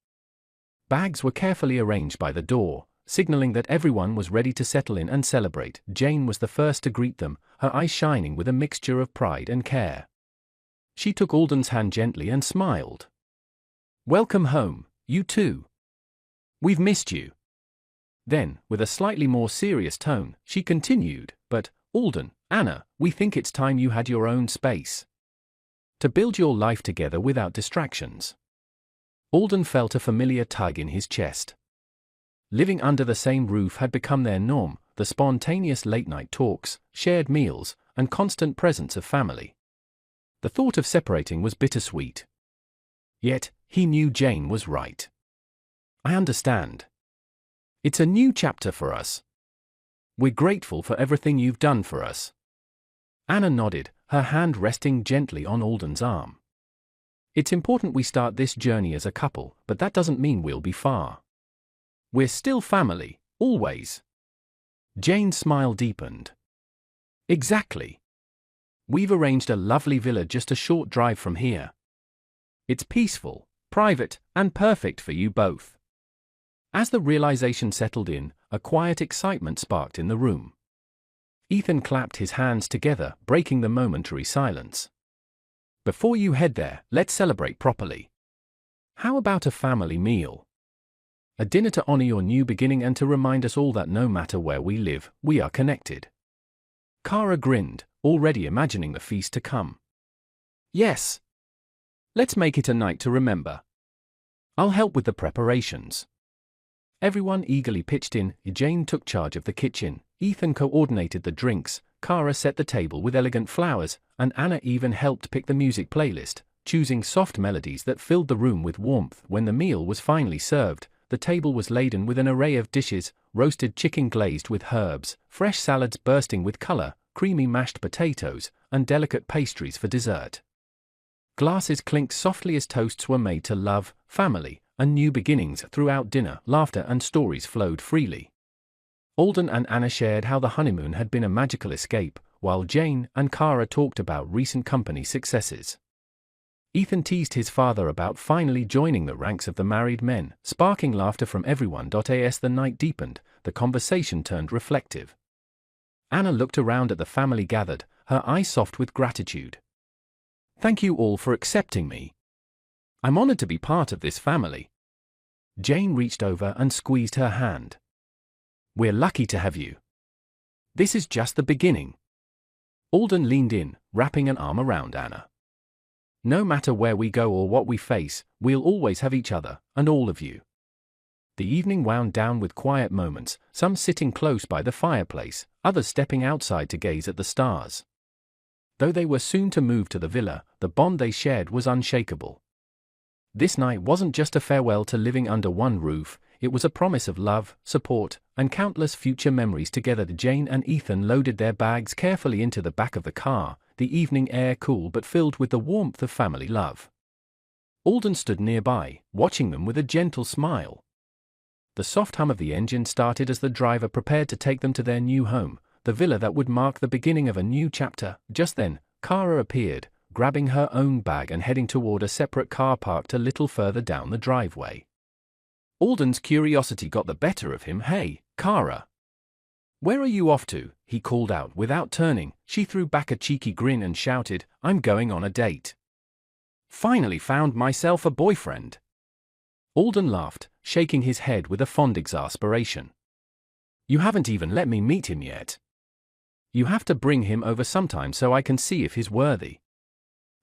Bags were carefully arranged by the door, signaling that everyone was ready to settle in and celebrate. Jane was the first to greet them, her eyes shining with a mixture of pride and care. She took Alden's hand gently and smiled. Welcome home, you two. We've missed you. Then, with a slightly more serious tone, she continued, but, Alden, Anna, we think it's time you had your own space. To build your life together without distractions. Alden felt a familiar tug in his chest. Living under the same roof had become their norm, the spontaneous late-night talks, shared meals, and constant presence of family. The thought of separating was bittersweet. Yet, he knew Jane was right. I understand. It's a new chapter for us. We're grateful for everything you've done for us. Anna nodded, her hand resting gently on Alden's arm. It's important we start this journey as a couple, but that doesn't mean we'll be far. We're still family, always. Jane's smile deepened. Exactly. We've arranged a lovely villa just a short drive from here. It's peaceful, private, and perfect for you both. As the realization settled in, a quiet excitement sparked in the room. Ethan clapped his hands together, breaking the momentary silence. Before you head there, let's celebrate properly. How about a family meal? A dinner to honor your new beginning and to remind us all that no matter where we live, we are connected. Kara grinned, already imagining the feast to come. Yes. Let's make it a night to remember. I'll help with the preparations. Everyone eagerly pitched in. Jane took charge of the kitchen, Ethan coordinated the drinks, Kara set the table with elegant flowers, and Anna even helped pick the music playlist, choosing soft melodies that filled the room with warmth. When the meal was finally served, the table was laden with an array of dishes, roasted chicken glazed with herbs, fresh salads bursting with color, creamy mashed potatoes, and delicate pastries for dessert. Glasses clinked softly as toasts were made to love, family, and new beginnings. Throughout dinner, laughter and stories flowed freely. Alden and Anna shared how the honeymoon had been a magical escape, while Jane and Kara talked about recent company successes. Ethan teased his father about finally joining the ranks of the married men, sparking laughter from everyone. As the night deepened, the conversation turned reflective. Anna looked around at the family gathered, her eyes soft with gratitude. Thank you all for accepting me. I'm honored to be part of this family. Jane reached over and squeezed her hand. We're lucky to have you. This is just the beginning. Alden leaned in, wrapping an arm around Anna. No matter where we go or what we face, we'll always have each other, and all of you. The evening wound down with quiet moments, some sitting close by the fireplace, others stepping outside to gaze at the stars. Though they were soon to move to the villa, the bond they shared was unshakable. This night wasn't just a farewell to living under one roof, it was a promise of love, support, and countless future memories together. Jane and Ethan loaded their bags carefully into the back of the car, the evening air cool but filled with the warmth of family love. Alden stood nearby, watching them with a gentle smile. The soft hum of the engine started as the driver prepared to take them to their new home, the villa that would mark the beginning of a new chapter. Just then, Kara appeared, grabbing her own bag and heading toward a separate car parked a little further down the driveway. Alden's curiosity got the better of him. Hey, Kara. Where are you off to? He called out. Without turning, she threw back a cheeky grin and shouted, I'm going on a date. Finally found myself a boyfriend. Alden laughed, shaking his head with a fond exasperation. You haven't even let me meet him yet. You have to bring him over sometime so I can see if he's worthy.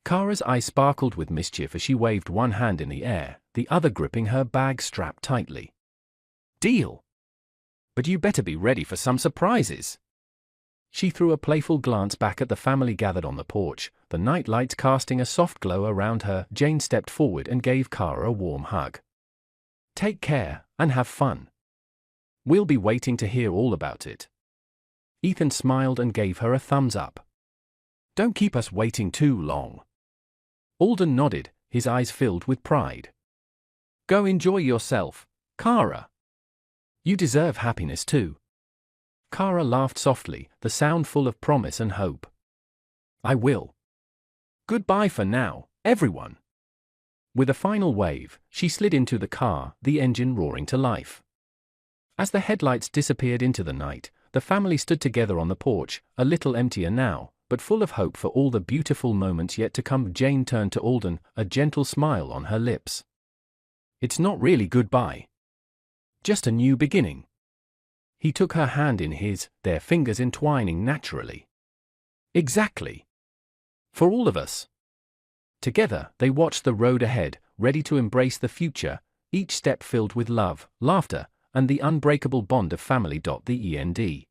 Kara's eyes sparkled with mischief as she waved one hand in the air, the other gripping her bag strapped tightly. Deal. But you better be ready for some surprises. She threw a playful glance back at the family gathered on the porch, the night lights casting a soft glow around her. Jane stepped forward and gave Kara a warm hug. Take care, and have fun. We'll be waiting to hear all about it. Ethan smiled and gave her a thumbs up. Don't keep us waiting too long. Alden nodded, his eyes filled with pride. Go enjoy yourself, Kara. You deserve happiness too. Kara laughed softly, the sound full of promise and hope. I will. Goodbye for now, everyone. With a final wave, she slid into the car, the engine roaring to life. As the headlights disappeared into the night, the family stood together on the porch, a little emptier now, but full of hope for all the beautiful moments yet to come. Jane turned to Alden, a gentle smile on her lips. It's not really goodbye. Just a new beginning. He took her hand in his, their fingers entwining naturally. Exactly. For all of us. Together, they watched the road ahead, ready to embrace the future, each step filled with love, laughter, and the unbreakable bond of family. The end.